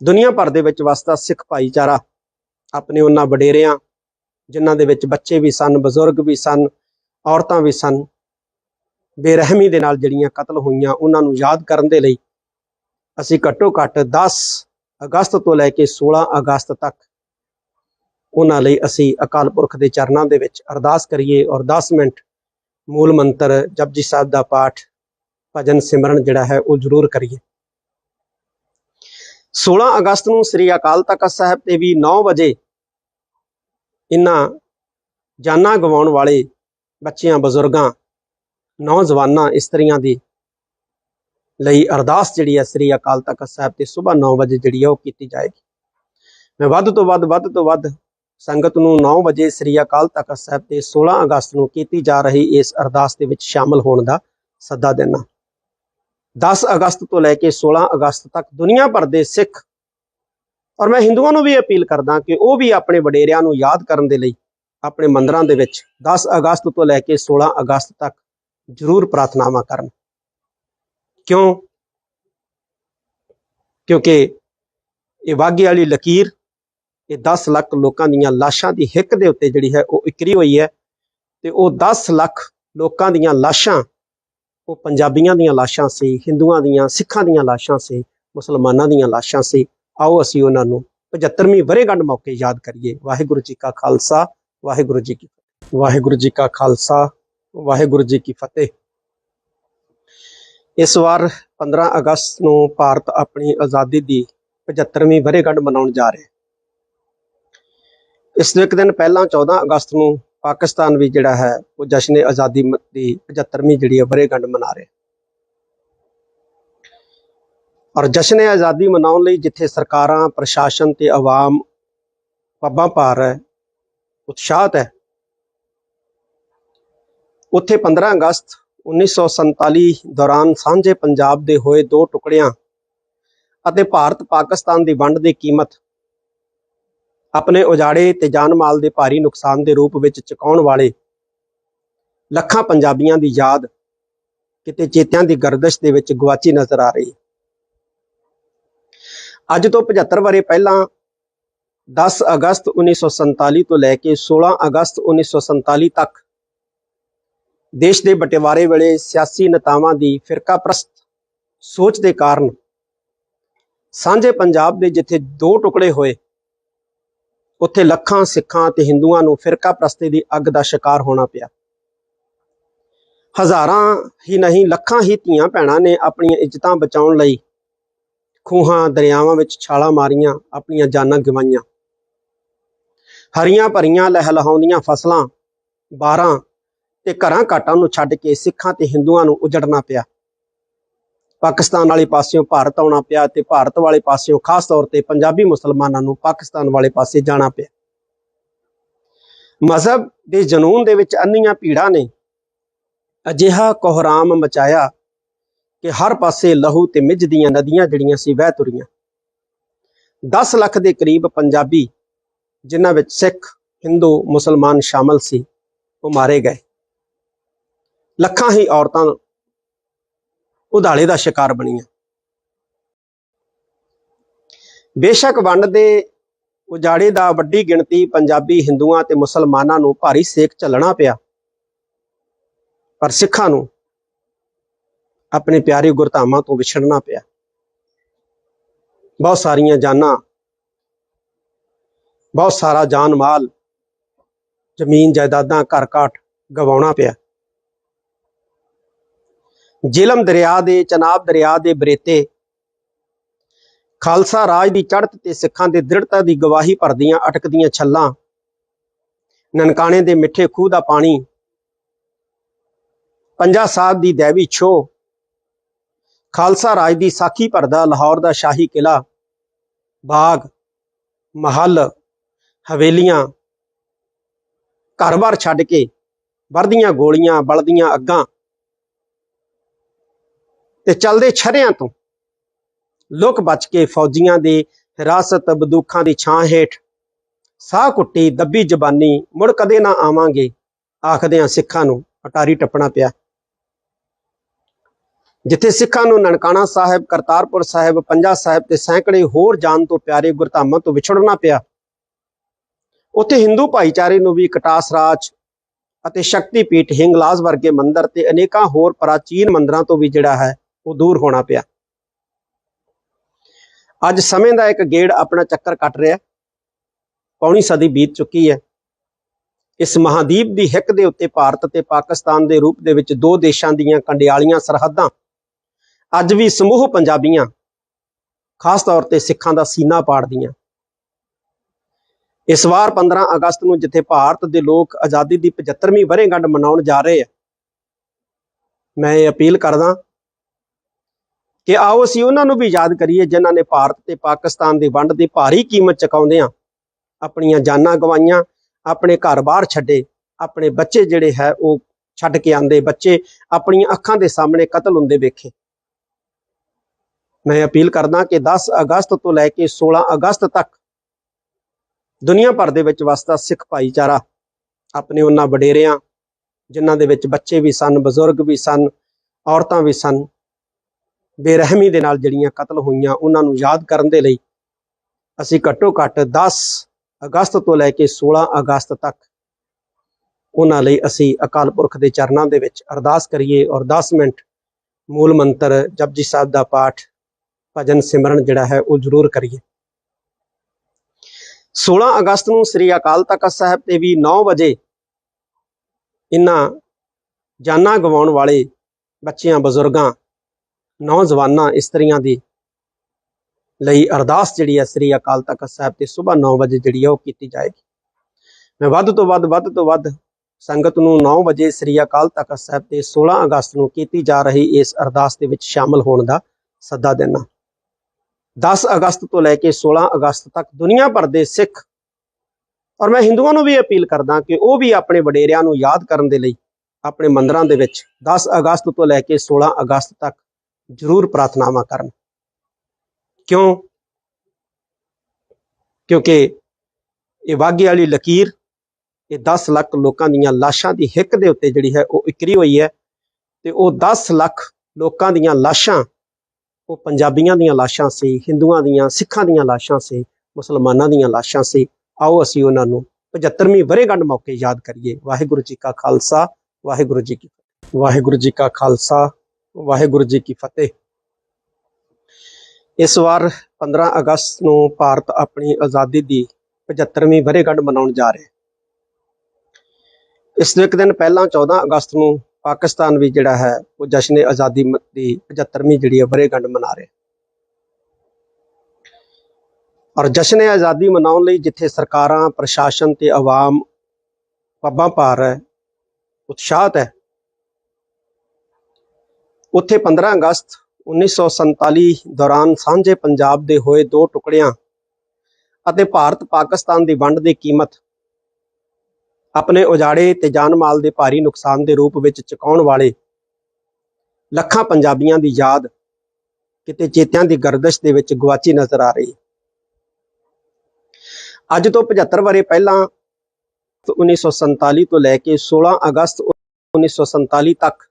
ਦੁਨੀਆ ਭਰ ਦੇ ਵਿੱਚ ਵਸਦਾ ਸਿੱਖ ਭਾਈਚਾਰਾ ਆਪਣੇ ਉਹਨਾਂ ਵਡੇਰਿਆਂ, ਜਿਨ੍ਹਾਂ ਦੇ ਵਿੱਚ ਬੱਚੇ ਵੀ ਸਨ, ਬਜ਼ੁਰਗ ਵੀ ਸਨ, ਔਰਤਾਂ ਵੀ ਸਨ, ਬੇਰਹਿਮੀ ਦੇ ਨਾਲ ਜਿਹੜੀਆਂ ਕਤਲ ਹੋਈਆਂ, ਉਹਨਾਂ ਨੂੰ ਯਾਦ ਕਰਨ ਦੇ ਲਈ ਅਸੀਂ ਘੱਟੋ ਘੱਟ 10 ਅਗਸਤ ਤੋਂ ਲੈ ਕੇ 16 ਅਗਸਤ ਤੱਕ ਉਹਨਾਂ ਲਈ ਅਸੀਂ ਅਕਾਲ ਪੁਰਖ ਦੇ ਚਰਨਾਂ ਦੇ ਵਿੱਚ ਅਰਦਾਸ ਕਰੀਏ ਔਰ 10 ਮਿੰਟ ਮੂਲ ਮੰਤਰ ਜਪਜੀ ਸਾਹਿਬ ਦਾ ਪਾਠ, ਭਜਨ ਸਿਮਰਨ ਜਿਹੜਾ ਹੈ ਉਹ ਜ਼ਰੂਰ ਕਰੀਏ। 16 ਅਗਸਤ ਨੂੰ ਸ੍ਰੀ ਅਕਾਲ ਤਖਤ ਸਾਹਿਬ ਤੇ ਵੀ 9 ਵਜੇ ਇਹਨਾਂ ਜਾਨਾਂ ਗਵਾਉਣ ਵਾਲੇ ਬੱਚਿਆਂ, ਬਜ਼ੁਰਗਾਂ, ਨੌਜਵਾਨਾਂ, ਇਸਤਰੀਆਂ ਦੀ ਲਈ ਅਰਦਾਸ ਜਿਹੜੀ ਹੈ ਸ੍ਰੀ ਅਕਾਲ ਤਖਤ ਸਾਹਿਬ ਤੇ ਸਵੇਰ 9 ਵਜੇ ਜਿਹੜੀ ਹੈ ਉਹ ਕੀਤੀ ਜਾਏਗੀ। ਮੈਂ ਵੱਧ ਤੋਂ ਵੱਧ ਸੰਗਤ ਨੂੰ 9 ਵਜੇ ਸ੍ਰੀ ਅਕਾਲ ਤਖਤ ਸਾਹਿਬ ਤੇ 16 ਅਗਸਤ ਨੂੰ ਕੀਤੀ ਜਾ ਰਹੀ ਇਸ ਅਰਦਾਸ ਦੇ ਵਿੱਚ ਸ਼ਾਮਲ ਹੋਣ ਦਾ ਸੱਦਾ ਦੇਣਾ। 10 ਅਗਸਤ ਤੋਂ ਲੈ ਕੇ 16 ਅਗਸਤ ਤੱਕ ਦੁਨੀਆ ਭਰ ਦੇ ਸਿੱਖ ਔਰ ਮੈਂ ਹਿੰਦੂਆਂ ਨੂੰ ਵੀ ਅਪੀਲ ਕਰਦਾ ਕਿ ਉਹ ਵੀ ਆਪਣੇ ਵਡੇਰਿਆਂ ਨੂੰ ਯਾਦ ਕਰਨ ਦੇ ਲਈ ਆਪਣੇ ਮੰਦਿਰਾਂ ਦੇ ਵਿੱਚ 10 ਅਗਸਤ ਤੋਂ ਲੈ ਕੇ 16 ਅਗਸਤ ਤੱਕ ਜ਼ਰੂਰ ਪ੍ਰਾਰਥਨਾਵਾਂ ਕਰਨ। ਕਿਉਂਕਿ ਇਹ ਵਾਘੇ ਵਾਲੀ ਲਕੀਰ, ਇਹ 10 ਲੱਖ ਲੋਕਾਂ ਦੀਆਂ ਲਾਸ਼ਾਂ ਦੀ ਹਿੱਕ ਦੇ ਉੱਤੇ ਜਿਹੜੀ ਹੈ ਉਹ ਇਕਰੀ ਹੋਈ ਹੈ ਤੇ ਉਹ 10 ਲੱਖ ਲੋਕਾਂ ਦੀਆਂ ਲਾਸ਼ਾਂ ਉਹ ਪੰਜਾਬੀਆਂ ਦੀਆਂ ਲਾਸ਼ਾਂ ਸੀ, ਹਿੰਦੂਆਂ ਦੀਆਂ, ਸਿੱਖਾਂ ਦੀਆਂ ਲਾਸ਼ਾਂ ਸੀ, ਮੁਸਲਮਾਨਾਂ ਦੀਆਂ ਲਾਸ਼ਾਂ ਸੀ। ਆਓ ਅਸੀਂ ਉਹਨਾਂ ਨੂੰ 75ਵੀਂ ਵਰ੍ਹੇਗੰਢ ਮੌਕੇ ਯਾਦ ਕਰੀਏ। ਵਾਹਿਗੁਰੂ ਜੀ ਕਾ ਖਾਲਸਾ, ਵਾਹਿਗੁਰੂ ਜੀ ਕੀ ਫਤਿਹ। ਵਾਹਿਗੁਰੂ ਜੀ ਕਾ ਖਾਲਸਾ, ਵਾਹਿਗੁਰੂ ਜੀ ਕੀ ਫਤਿਹ। ਇਸ ਵਾਰ 15 ਅਗਸਤ ਨੂੰ ਭਾਰਤ ਆਪਣੀ ਆਜ਼ਾਦੀ ਦੀ 75ਵੀਂ ਵਰ੍ਹੇਗੰਢ ਮਨਾਉਣ ਜਾ ਰਿਹਾ। ਇਸ ਤੋਂ ਇੱਕ ਦਿਨ ਪਹਿਲਾਂ 14 ਅਗਸਤ ਨੂੰ ਪਾਕਿਸਤਾਨ ਵੀ ਜਿਹੜਾ ਹੈ ਉਹ ਜਸ਼ਨ ਆਜ਼ਾਦੀ ਦੀ 75ਵੀਂ ਜਿਹੜੀ ਹੈ ਵਰ੍ਹੇਗੰਢ ਮਨਾ ਰਿਹਾ। ਔਰ ਜਸ਼ਨ ਆਜ਼ਾਦੀ ਮਨਾਉਣ ਲਈ ਜਿੱਥੇ ਸਰਕਾਰਾਂ, ਪ੍ਰਸ਼ਾਸਨ ਤੇ ਆਵਾਮ ਪੱਬਾਂ ਭਾਰ ਹੈ, ਉਤਸ਼ਾਹਤ ਹੈ, ਉੱਥੇ 15 ਅਗਸਤ 1947 ਦੌਰਾਨ ਸਾਂਝੇ ਪੰਜਾਬ ਦੇ ਹੋਏ 2 ਟੁਕੜਿਆਂ ਅਤੇ ਭਾਰਤ ਪਾਕਿਸਤਾਨ ਦੀ ਵੰਡ ਦੀ ਕੀਮਤ ਆਪਣੇ ਉਜਾੜੇ ਤੇ ਜਾਨ ਮਾਲ ਦੇ ਭਾਰੀ ਨੁਕਸਾਨ ਦੇ ਰੂਪ ਵਿੱਚ ਚੁਕਾਉਣ ਵਾਲੇ ਲੱਖਾਂ ਪੰਜਾਬੀਆਂ ਦੀ ਯਾਦ ਕਿਤੇ ਚੇਤਿਆਂ ਦੀ ਗਰਦਸ਼ ਦੇ ਵਿੱਚ ਗਵਾਚੀ ਨਜ਼ਰ ਆ ਰਹੀ। ਅੱਜ ਤੋਂ 75 ਵਰ੍ਹੇ ਪਹਿਲਾਂ 10 ਅਗਸਤ 1947 ਤੋਂ ਲੈ ਕੇ 16 ਅਗਸਤ 1947 ਤੱਕ ਦੇਸ਼ ਦੇ ਬਟਵਾਰੇ ਵੇਲੇ ਸਿਆਸੀ ਨੇਤਾਵਾਂ ਦੀ ਫਿਰਕਾਪ੍ਰਸਤ ਸੋਚ ਦੇ ਕਾਰਨ ਸਾਂਝੇ ਪੰਜਾਬ ਦੇ ਜਿੱਥੇ 2 ਟੁਕੜੇ ਹੋਏ, ਉੱਥੇ ਲੱਖਾਂ ਸਿੱਖਾਂ ਤੇ ਹਿੰਦੂਆਂ ਨੂੰ ਫਿਰਕਾਪ੍ਰਸਤੀ ਦੀ ਅੱਗ ਦਾ ਸ਼ਿਕਾਰ ਹੋਣਾ ਪਿਆ। ਹਜ਼ਾਰਾਂ ਹੀ ਨਹੀਂ, ਲੱਖਾਂ ਹੀ ਧੀਆਂ ਭੈਣਾਂ ਨੇ ਆਪਣੀਆਂ ਇੱਜ਼ਤਾਂ ਬਚਾਉਣ ਲਈ ਖੂਹਾਂ, ਦਰਿਆਵਾਂ ਵਿੱਚ ਛਾਲਾਂ ਮਾਰੀਆਂ, ਆਪਣੀਆਂ ਜਾਨਾਂ ਗਵਾਈਆਂ। ਹਰੀਆਂ ਭਰੀਆਂ ਲਹਿਲਹਾਉਂਦੀਆਂ ਫਸਲਾਂ, ਬਾਰਾਂ ਤੇ ਘਰਾਂ ਘਾਟਾਂ ਨੂੰ ਛੱਡ ਕੇ ਸਿੱਖਾਂ ਤੇ ਹਿੰਦੂਆਂ ਨੂੰ ਉਜੜਨਾ ਪਿਆ। ਪਾਕਿਸਤਾਨ ਵਾਲੇ ਪਾਸਿਓਂ ਭਾਰਤ ਆਉਣਾ ਪਿਆ ਤੇ ਭਾਰਤ ਵਾਲੇ ਪਾਸਿਓਂ ਖਾਸ ਤੌਰ ਤੇ ਪੰਜਾਬੀ ਮੁਸਲਮਾਨਾਂ ਨੂੰ ਪਾਕਿਸਤਾਨ ਵਾਲੇ ਪਾਸੇ ਜਾਣਾ ਪਿਆ। ਮਜ਼ਹਬ ਦੇ ਜਨੂਨ ਦੇ ਵਿੱਚ ਅੰਨੀਆਂ ਭੀੜਾਂ ਨੇ ਅਜਿਹਾ ਕੋਹਰਾਮ ਮਚਾਇਆ ਕਿ ਹਰ ਪਾਸੇ ਲਹੂ ਤੇ ਮਿੱਝ ਦੀਆਂ ਨਦੀਆਂ ਜਿਹੜੀਆਂ ਸੀ ਵਹਿ ਤੁਰੀਆਂ। 10 ਲੱਖ ਦੇ ਕਰੀਬ ਪੰਜਾਬੀ, ਜਿਨ੍ਹਾਂ ਵਿੱਚ ਸਿੱਖ, ਹਿੰਦੂ, ਮੁਸਲਮਾਨ ਸ਼ਾਮਲ ਸੀ, ਉਹ ਮਾਰੇ ਗਏ। ਲੱਖਾਂ ਹੀ ਔਰਤਾਂ ਉਧਾਲੇ ਦਾ ਸ਼ਿਕਾਰ ਬਣੀਆਂ। ਬੇਸ਼ੱਕ ਵੰਡ ਦੇ ਉਜਾੜੇ ਦਾ ਵੱਡੀ ਗਿਣਤੀ ਪੰਜਾਬੀ, ਹਿੰਦੂਆਂ ਤੇ ਮੁਸਲਮਾਨਾਂ ਨੂੰ ਭਾਰੀ ਸੇਕ ਝੱਲਣਾ ਪਿਆ, ਪਰ ਸਿੱਖਾਂ ਨੂੰ ਆਪਣੇ ਪਿਆਰੇ ਗੁਰਧਾਮਾਂ ਤੋਂ ਵਿਛੜਨਾ ਪਿਆ। ਬਹੁਤ ਸਾਰੀਆਂ ਜਾਨਾਂ, ਬਹੁਤ ਸਾਰਾ ਜਾਨ ਮਾਲ, ਜ਼ਮੀਨ ਜਾਇਦਾਦਾਂ, ਘਰ ਘਾਟ ਗਵਾਉਣਾ ਪਿਆ। ਜੇਹਲਮ ਦਰਿਆ ਦੇ, ਚਨਾਬ ਦਰਿਆ ਦੇ ਬਰੇਤੇ ਖਾਲਸਾ ਰਾਜ ਦੀ ਚੜ੍ਹਤ ਤੇ ਸਿੱਖਾਂ ਦੇ ਦ੍ਰਿੜਤਾ ਦੀ ਗਵਾਹੀ ਭਰਦੀਆਂ ਅਟਕਦੀਆਂ ਛੱਲਾਂ, ਨਨਕਾਣੇ ਦੇ ਮਿੱਠੇ ਖੂਹ ਦਾ ਪਾਣੀ, ਪੰਜਾ ਸਾਹਿਬ ਦੀ ਦੈਵੀ ਛੋਹ, ਖਾਲਸਾ ਰਾਜ ਦੀ ਸਾਖੀ ਭਰਦਾ ਲਾਹੌਰ ਦਾ ਸ਼ਾਹੀ ਕਿਲਾ, बाग महल हवेलियां घर-बार छड्ड के वरदियां गोलियां बलदियां अग्गां ते चलदे छर्रियां तो लुक बच के फौजियां दी हिरासत बंदूकां दी छां हेठ साह कुट्टी दब्बी जबानी मुड़ कदे ना आवांगे आखदियां सिखां नूं अटारी टप्पना पिया। जिथे सिखां नूं ननकाना साहिब करतारपुर साहिब पंजा साहिब ते सैकड़े होर जान तो प्यारे गुरधामां तो विछड़ना पिया, उत्थे हिंदू भाईचारे नूं भी कटास राज ਅਤੇ शक्तिपीठ हिंगलाज वर्गे मंदिर ते अनेकां होर प्राचीन मंदिरां तो भी जिहड़ा है वो दूर होना पिया। अज समय का एक गेड़ अपना चक्कर कट रहा, पौनी सदी बीत चुकी है। इस महादीप की हिक दे उत्ते भारत ते पाकिस्तान के रूप दे विच दो देशों दीयां कंडियालियां सरहदां अज भी समूह पंजाबियां खास तौर पर सिखां दा सीना पाड़दियां। इस वार 15 अगस्त नूं जिथे भारत के लोग आज़ादी की 75वीं वरेगंढ मनाउण जा रहे हैं, मैं ये अपील करदा कि आओ असीं उन्हां नूं भी याद करिए जिन्हां ने भारत ते पाकिस्तान की वंड की भारी कीमत चुकाउंदियां अपणियां जानां गवाईयां, अपने घर बार छड्डे, अपने बच्चे जिहड़े है वो छड्ड के आंदे बच्चे अपणियां अखां दे सामने कतल हुंदे वेखे। मैं अपील करदा कि 10 अगस्त तो लैके 16 अगस्त तक दुनिया भर दे विच वसदा सिख भाईचारा अपने उन्हां वडेरियां जिन्हां दे विच बच्चे भी सन, बजुर्ग भी सन, औरतां भी सन, बेरहमी दे नाल जिहड़ियां कतल होईयां उन्हां नूं याद करन दे लई असीं घट्टो घट्ट 10 अगस्त तो लैके 16 अगस्त तक उन्हां लई असीं अकाल पुरख दे चरनां दे विच अरदास करिए और 10 मिनट मूल मंत्र जपजी साहिब दा पाठ भजन सिमरन जिहड़ा है वो जरूर करिए। 16 अगस्त नूं श्री अकाल तख्त साहिब ते भी 9 बजे इन्हां जानां गवाउण वाले बच्चियां बजुर्गां नौजवानां इस्त्रियां दी लई अरदास जिहड़ी है श्री अकाल तख्त साहिब ते सुबह 9 बजे जिहड़ी है वो कीती जाएगी। मैं वध तो वध संगत नूं 9 बजे श्री अकाल तख्त साहिब ते 16 अगस्त नूं कीती जा रही इस अरदास दे विच शामिल होण दा सद्दा देना। 10 अगस्त तो लैके 16 अगस्त तक दुनिया भर दे सिख और मैं हिंदुआं नूं भी अपील करदा कि वह भी अपने वडेरियां नूं याद करन दे लई अपने मंदिरां दे विच 10 अगस्त तो लैके 16 अगस्त तक जरूर प्रार्थनावां करन। क्यों? क्योंकि ये वाघे वाली लकीर ये 10 लाख लोगों दीयां लाशां दी हिक दे उत्ते जिहड़ी है वो इकरी हुई है ते वो 10 लाख लोगों दीयां लाशां वो पंजाबियां दीयां लाशां से, हिंदुआं दीयां, सिखां दीयां लाशां से, मुसलमानां दीयां लाशां से। आओ असीं उन्हां नूं 75वीं वरेगंढ मौके याद करिए। वाहिगुरू जी का खालसा वाहिगुरू जी की फतेह। वाहिगुरू जी का खालसा वाहिगुरू जी की फतेह। इस वार 15 अगस्त नूं भारत अपनी आज़ादी की 75वीं वरेगंढ मनाउण जा रहा है। इस एक दिन पहला 14 अगस्त नूं पाकिस्तान भी जिहड़ा है वो जश्न आज़ादी की 75वीं जिहड़ी है वरेगंढ मना रहे और जश्न आज़ादी मनाउण लई जिथे सरकारां प्रशासन ते आवाम पब्बां भार है उत्साहत है, उत्थे 15 अगस्त 1947 दौरान सांझे पंजाब दे होए दो टुकड़ियां अते भारत पाकिस्तान की वंड की कीमत अपने उजाड़े ते जान माल के भारी नुकसान के रूप में चुकाउण वाले लखां पंजाबियां की याद किते चेतियां की गर्दिश दे विच गवाची नजर आ रही। अज तो 75 वरे पहला 1947 तो लैके 16 अगस्त 1947 तक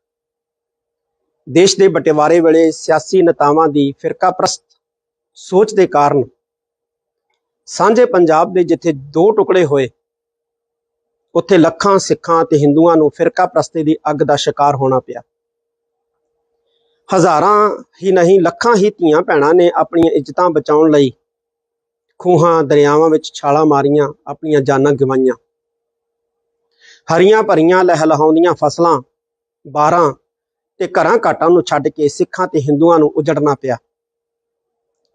देश के बटिवारे वेले सियासी नेतावां की फिरका प्रस्त सोच के कारण सांझे पंजाब के जिथे दो टुकड़े होए उत्थे लखां सिखां ते हिंदुआं नूं फिरका प्रस्ती की अग का शिकार होना पिया। हज़ारां ही नहीं लखां ही धीआं भैणां ने अपनी इज्जतां बचाउण लई खूहां दरियावां विच छालां मारियां, अपनियां जानां गवाईयां। हरियां भरियां लहलहाउंदियां फसलां बारां ते घरां घाटां नूं छड्ड के सिखां ते हिंदुआं नूं उजड़ना पिया।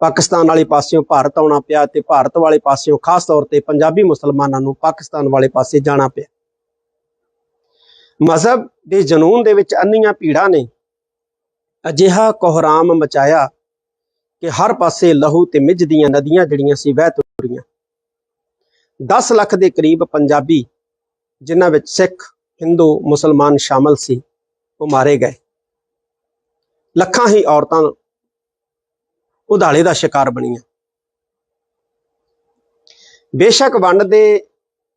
पाकिस्तान वाले पासियों भारत आउणा पिया ते भारत वाले पासियों खास तौर पर पंजाबी मुसलमानां नूं पाकिस्तान वाले पासे जाना पिया। मजहब के जनून दे विच अन्नियां भीड़ां ने अजिहा कोहराम मचाया कि हर पासे लहू ते मिज दीयां नदियां जड़ियां सी वह तुरियां। 10 ਲੱਖ ਦੇ करीब पंजाबी जिन्हां विच सिख हिंदू मुसलमान शामिल सी वो मारे गए। ਲੱਖਾਂ ही औरतां उधाले का शिकार बनियां। बेशक वंड दे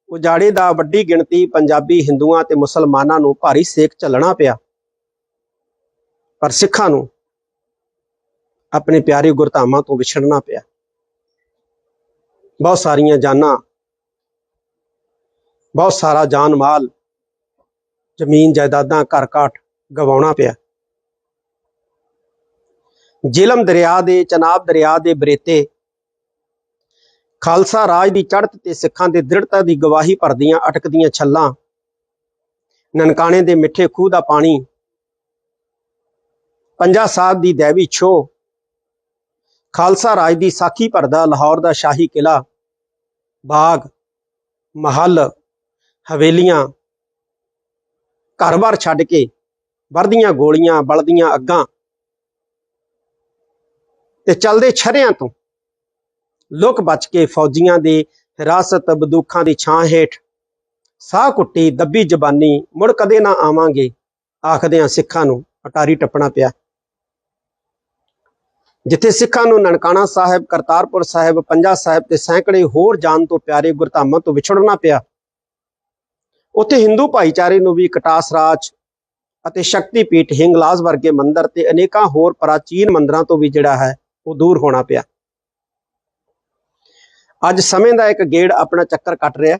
उजाड़े दा वड्डी गिणती पंजाबी हिंदुआं ते मुसलमानां नूं भारी सेक झलना पिया, पर सिखां नूं अपने प्यारे गुरधामां तो विछड़ना पिया। बहुत सारियां जानां, बहुत सारा जान माल, जमीन जायदादां, घर घाट गवाउणा पिया। झेलम दरिया दे, चनाब दरिया दे बरेते खालसा राज की चढ़त ते सिखां दे दृढ़ता की गवाही भरदियां अटकदियां छल्लां, ननकाणे दे मिठे खूह दा पानी, पंजा साहब की दैवी छो, खालसा राज की साखी भरदा लाहौर का शाही किला, बाग महल, हवेलियां, घर बार छड्ड के वरदियां गोलियां, बलदियां अग्गां ते चलदे छरियां तो लुक बच के फौजियां दी हिरासत बंदूखां दी छां हेठ साह कुट्टी दब्बी जबानी मुड़ कदे ना आवांगे आखदियां सिखां नूं अटारी टप्पना पिया। जिथे सिखां नूं ननकाणा साहिब, करतारपुर साहिब, पंजा साहिब ते सैकड़े होर जान तो प्यारे गुरधामां तो विछड़ना पिया, उत्थे हिंदू भाईचारे नूं भी कटास राज ਅਤੇ शक्तिपीठ हिंगलाज वर्गे मंदिर ते अनेकां होर प्राचीन मंदिरां तो भी जिहड़ा है वो दूर होना पिया। अज समय का एक गेड़ अपना चक्कर कट रहा,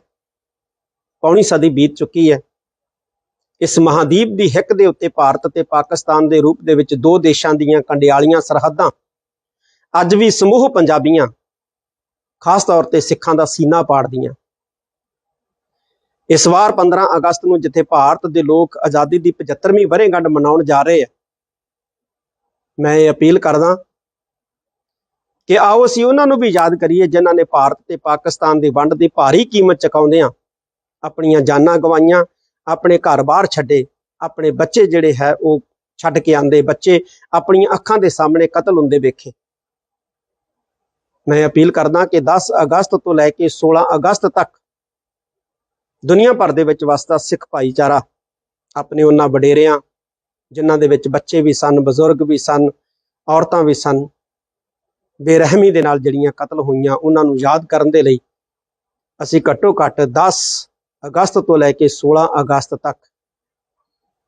पौनी सदी बीत चुकी है। इस महादीप की हिक दे उत्ते भारत ते पाकिस्तान के रूप दे विच दो देशों दीयां कंडियालियां सरहदां अज भी समूह पंजाबियां खास तौर पर सिखां दा सीना पाड़दियां। इस वार 15 अगस्त नूं जिथे भारत के लोग आज़ादी की 75वीं वरेगंढ मनाउण जा रहे हैं, मैं ये अपील करदा कि आओ असीं उन्हां नूं भी याद करिए जिन्हां ने भारत ते पाकिस्तान की वंड की भारी कीमत चुकाउंदियां अपणियां जानां गवाईयां, अपने घर बार छड्डे, अपने बच्चे जिहड़े है वो छड्ड के आंदे, बच्चे अपणियां अखां दे सामने कतल हुंदे वेखे। मैं अपील करदा कि 10 अगस्त तो लैके 16 अगस्त तक दुनिया भर दे विच वसदा सिख भाईचारा अपने उन्हां वडेरियां जिन्हां दे विच बच्चे भी सन, बजुर्ग भी सन, औरतां भी सन, बेरहमी दे नाल जिहड़ियां कतल होईयां उन्हां नूं याद करन दे लई असीं घट्टो घट्ट 10 अगस्त तो लैके 16 अगस्त तक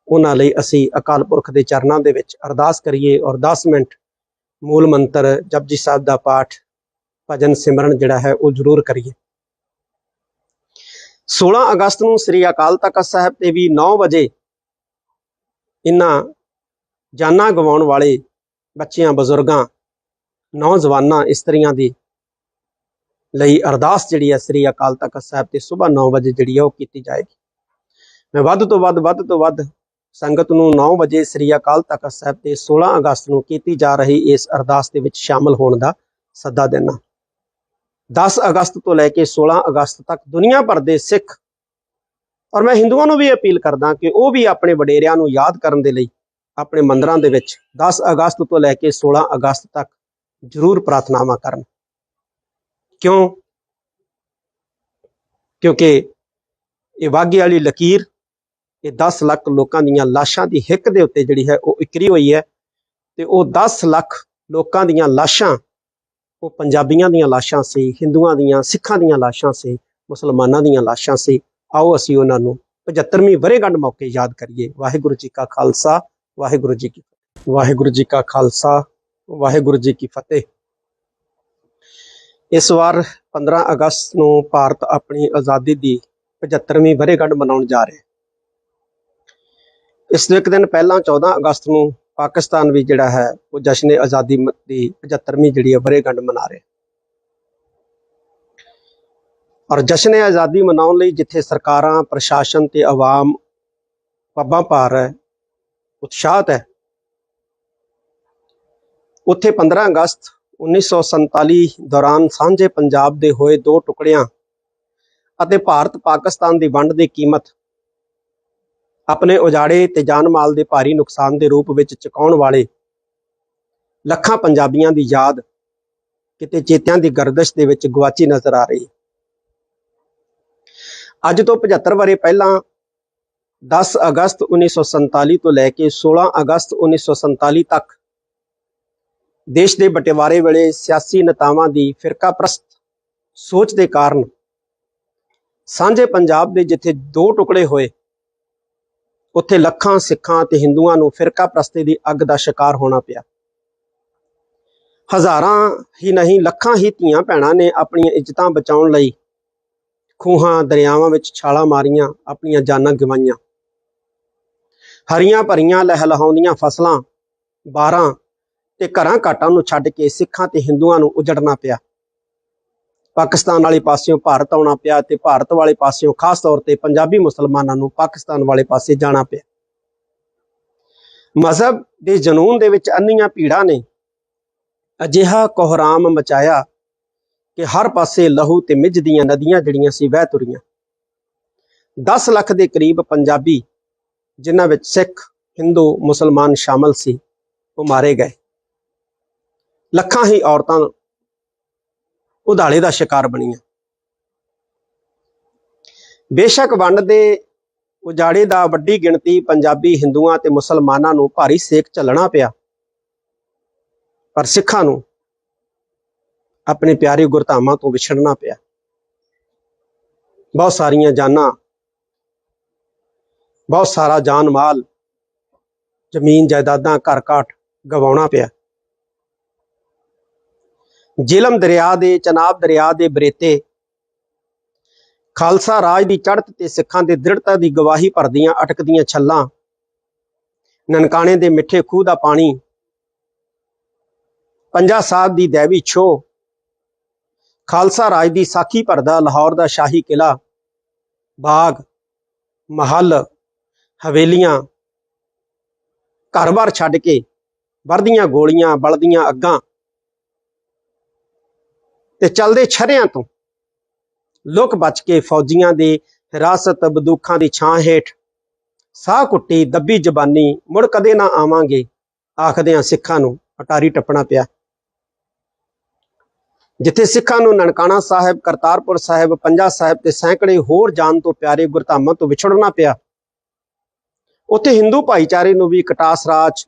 उन्हां लई असीं अकाल पुरख दे चरनां दे विच अरदास करिए और 10 मिनट मूल मंत्र जपजी साहिब दा पाठ, भजन सिमरन जिहड़ा है वो जरूर करिए। 16 अगस्त नूं श्री अकाल तख्त साहिब ते भी 9 वजे इन्हां जानां गवाउण वाले बच्चियां, बजुर्गां, नौजवानां, इस्त्रियां दी लई अरदास जिहड़ी है श्री अकाल तख्त साहिब ते सुबह 9 वजे जिहड़ी है वो कीती जाएगी। मैं वध तो वध संगत नूं 9 वजे श्री अकाल तख्त साहिब ते 16 अगस्त नूं कीती जा रही इस अरदास दे विच शामिल होण दा सद्दा देना। 10 अगस्त तो लैके 16 अगस्त तक दुनिया भर दे सिख और मैं हिंदुआं नूं भी अपील करदा कि वो भी अपने वडेरियां नूं याद करन दे लई अपने मंदिरां दे विच 10 अगस्त तो लैके 16 अगस्त तक जरूर प्रार्थनावां करन। क्यों? क्योंकि ये वाघे वाली लकीर ये 10 लाख लोगों दीयां लाशां दी हिक दे उत्ते जिहड़ी है वो इकरी हुई है ते वो 10 लाख लोगों दीयां लाशां वो पंजाबियां दीयां लाशां सी, हिंदुआं दीयां, सिखां दीयां लाशां सी, मुसलमानां दीयां लाशां सी। आओ असीं उन्हां नूं 75वीं वरेगंढ मौके याद करिए। वाहिगुरू जी का खालसा, वाहिगुरू जी की फतेह। वाहिगुरू जी का खालसा, वाहिगुरू जी की फतेह। इस वार 15 अगस्त नूं भारत अपनी आज़ादी की 75वीं वरेगंढ मनाउण जा रहा है। इस एक दिन पहला 14 अगस्त नूं पाकिस्तान भी जिहड़ा है वो जश्न आज़ादी की 75वीं जिहड़ी है वरेगंढ मना रहे और जश्न आज़ादी मनाउण लई जिथे सरकारां, प्रशासन ते आवाम पब्बां भार है, उत्साहत है, उत्थे 15 अगस्त 1947 दौरान सांझे पंजाब दे होए दो टुकड़ियां अते भारत पाकिस्तान की वंड की कीमत अपने उजाड़े ते जान माल के भारी नुकसान के रूप में चुकाउण वाले लखां पंजाबियां की याद किते चेत्यां दी गर्दिश दे विच गवाची नज़र आ रही है। अज तो 75 वरे पहला 10 अगस्त 1947 तो लैके 16 अगस्त 1947 तक देश के बटिवारे वेले सियासी नेतावां दी फिरकाप्रस्त सोच के कारण सांझे पंजाब दे जिथे दो टुकड़े होए उत्थे लखां सिखां ते हिंदुआं नूं फिरकाप्रस्ती दी अग दा शिकार होना पिया। हज़ारां ही नहीं लखां ही धीआं भैणां ने अपनियां इज्जतां बचाउण लई खूहां दरियावां विच छालां मारियां, अपनियां जानां गवाईयां। हरियां भरियां लहलहाउंदियां फसलां, बारां ते घरां घाटां नूं छड्ड के सिखां ते हिंदुआं नूं उजड़ना पिया। पाकिस्तान वाले पासियों भारत आउणा पिया ते भारत वाले पासियों खास तौर ते पंजाबी मुसलमानां नूं पाकिस्तान वाले पासे जाना पिया। मजहब दे जनून दे विच अन्नियां भीड़ां ने अजिहा कोहराम मचाया कि हर पासे लहू ते मिज दियां नदियां जड़ियां सी वह तुरियां। 10 लाख के करीब पंजाबी जिन्हां विच सिख, हिंदू, मुसलमान शामिल सी, वो मारे गए। लखां ही औरतां उधाले का शिकार बनियां। बेशक वंड दे उजाड़े दा वड्डी गिणती पंजाबी हिंदुआं ते मुसलमानां नूं भारी सेक झलना पिया, पर सिखां नूं अपने प्यारे गुरधामां तो विछड़ना पिया। बहुत सारियां जानां, बहुत सारा जान माल, जमीन जायदादां, घर घाट गवाउणा पिया। झेलम दरिया दे, चनाब दरिया दे बरेते खालसा राज की चढ़त ते सिखां दे दृढ़ता की गवाही भरदियां अटकदियां छल्लां, ननकाणे दे मिठे खूह दा पानी, पंजा साहब की दैवी छोह, खालसा राज की साखी भरदा लाहौर का शाही किला, बाग महल, हवेलियां, घर बार छड्ड के वरदियां गोलियां, बलदियां अग्गां ते चलदे छर्रियां तो लुक बच के फौजियां दी हिरासत बंदूखां दी छां हेठ साह कुट्टी दब्बी जबानी मुड़ कदे ना आवांगे आखदियां सिखां नूं अटारी टप्पना पिया। जिथे सिखां नूं ननकाणा साहिब, करतारपुर साहिब, पंजा साहिब ते सैकड़े होर जान तो प्यारे गुरधामां तो विछड़ना पिया, उत्थे हिंदू भाईचारे नूं भी कटास राज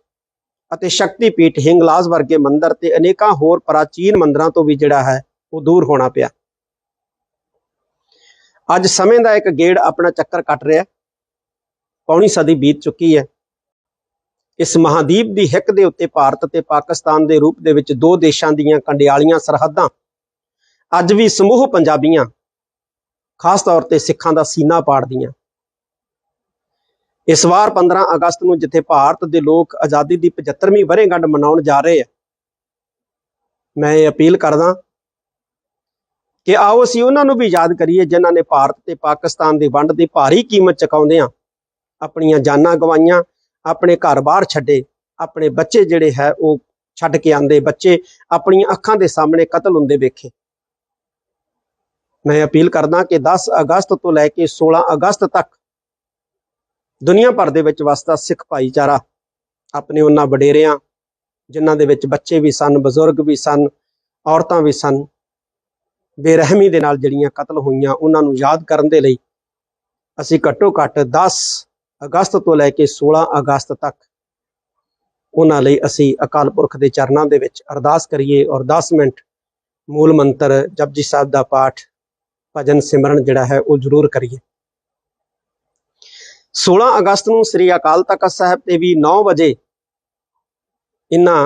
ਅਤੇ शक्तिपीठ हिंगलाज वर्गे मंदिर ते अनेकां होर प्राचीन मंदिरां तो भी जिहड़ा है वो दूर होना पिया। अज समय का एक गेड़ अपना चक्कर कट रहा, पौनी सदी बीत चुकी है। इस महादीप की हिक दे उत्ते भारत ते पाकिस्तान के रूप दे विच दो देशों दीयां कंडियालियां सरहदां अज भी समूह पंजाबियां खास तौर ते सिखां दा सीना पाड़दियां। इस वार 15 अगस्त नूं जिथे भारत के लोग आज़ादी की 75वीं वरेगंढ मनाउण जा रहे हैं, मैं ये अपील करदा कि आओ असीं उन्हां नूं भी याद करिए जिन्हां ने भारत ते पाकिस्तान की वंड की भारी कीमत चुकाउंदियां अपनियां जानां गवाईयां, अपने घर बार छड्डे, अपने बच्चे जिहड़े है वो छड्ड के आंदे बच्चे अपनियां अखां दे सामने कतल हुंदे वेखे। मैं अपील करदा कि 10 अगस्त तो लैके 16 अगस्त तक दुनिया भर दे विच वसदा सिख भाईचारा अपने उन्हां वडेरियां जिन्हां दे विच बच्चे भी सन, बजुर्ग भी सन, औरतां भी सन, बेरहमी दे नाल जिहड़ियां कतल होईयां उन्हां नूं याद करन दे लई असीं घट्टो घट्ट 10 अगस्त तो लैके 16 अगस्त तक उन्हां लई असीं अकाल पुरख दे चरनां दे विच अरदास करिए और 10 मिनट मूल मंत्र जपजी साहिब दा पाठ, भजन सिमरन जिहड़ा है वो जरूर करिए। 16 अगस्त नूं श्री अकाल तख्त साहिब ते भी 9 वजे इन्हां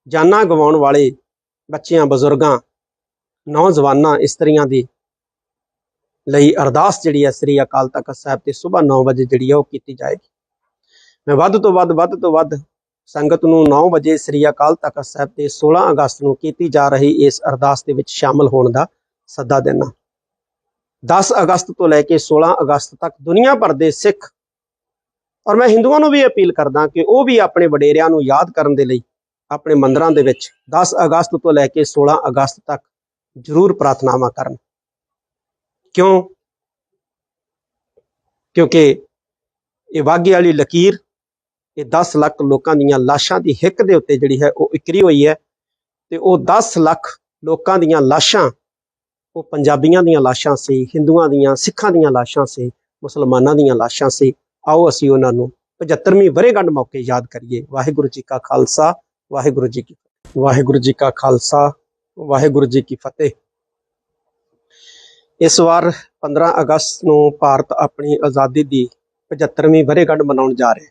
जानां गवाउण वाले बच्चियां, बजुर्गां, नौजवानां, इस्त्रियां दी लई अरदास जिहड़ी है श्री अकाल तख्त साहिब ते सुबह 9 वजे जिहड़ी है वो कीती जाएगी। मैं वध तो वध संगत नूं 9 वजे श्री अकाल तख्त साहिब ते 16 अगस्त नूं कीती जा रही इस अरदास दे विच शामिल होण दा सद्दा देना। 10 अगस्त तो लैके 16 अगस्त तक दुनिया भर दे सिख और मैं हिंदुआं नूं भी अपील करदा कि वो भी अपने वडेरियां नूं याद करन दे लई अपने मंदिरां दे विच 10 अगस्त तो लैके 16 अगस्त तक जरूर प्रार्थनावां करन। क्यों? क्योंकि ये वाघे वाली लकीर ये 10 लाख लोगों दीयां लाशां दी हिक दे उत्ते जिहड़ी है वो इकरी हुई है ते वो 10 लाख ਲੋਕਾਂ ਦੀਆਂ ਲਾਸ਼ਾਂ ਉਹ ਪੰਜਾਬੀਆਂ ਦੀਆਂ ਲਾਸ਼ਾਂ ਸੀ, ਹਿੰਦੂਆਂ ਦੀਆਂ, ਸਿੱਖਾਂ ਦੀਆਂ ਲਾਸ਼ਾਂ ਸੀ, ਮੁਸਲਮਾਨਾਂ ਦੀਆਂ ਲਾਸ਼ਾਂ ਸੀ। ਆਓ ਅਸੀਂ ਉਹਨਾਂ ਨੂੰ 75ਵੀਂ ਵਰ੍ਹੇਗੰਢ ਮੌਕੇ ਯਾਦ ਕਰੀਏ। ਵਾਹਿਗੁਰੂ ਜੀ ਕਾ ਖਾਲਸਾ, ਵਾਹਿਗੁਰੂ ਜੀ ਕੀ ਫਤਿਹ। ਵਾਹਿਗੁਰੂ ਜੀ ਕਾ ਖਾਲਸਾ, ਵਾਹਿਗੁਰੂ ਜੀ ਕੀ ਫਤਿਹ। ਇਸ ਵਾਰ 15 ਅਗਸਤ ਨੂੰ ਭਾਰਤ ਆਪਣੀ ਆਜ਼ਾਦੀ ਦੀ 75ਵੀਂ ਵਰ੍ਹੇਗੰਢ ਮਨਾਉਣ ਜਾ ਰਿਹਾ।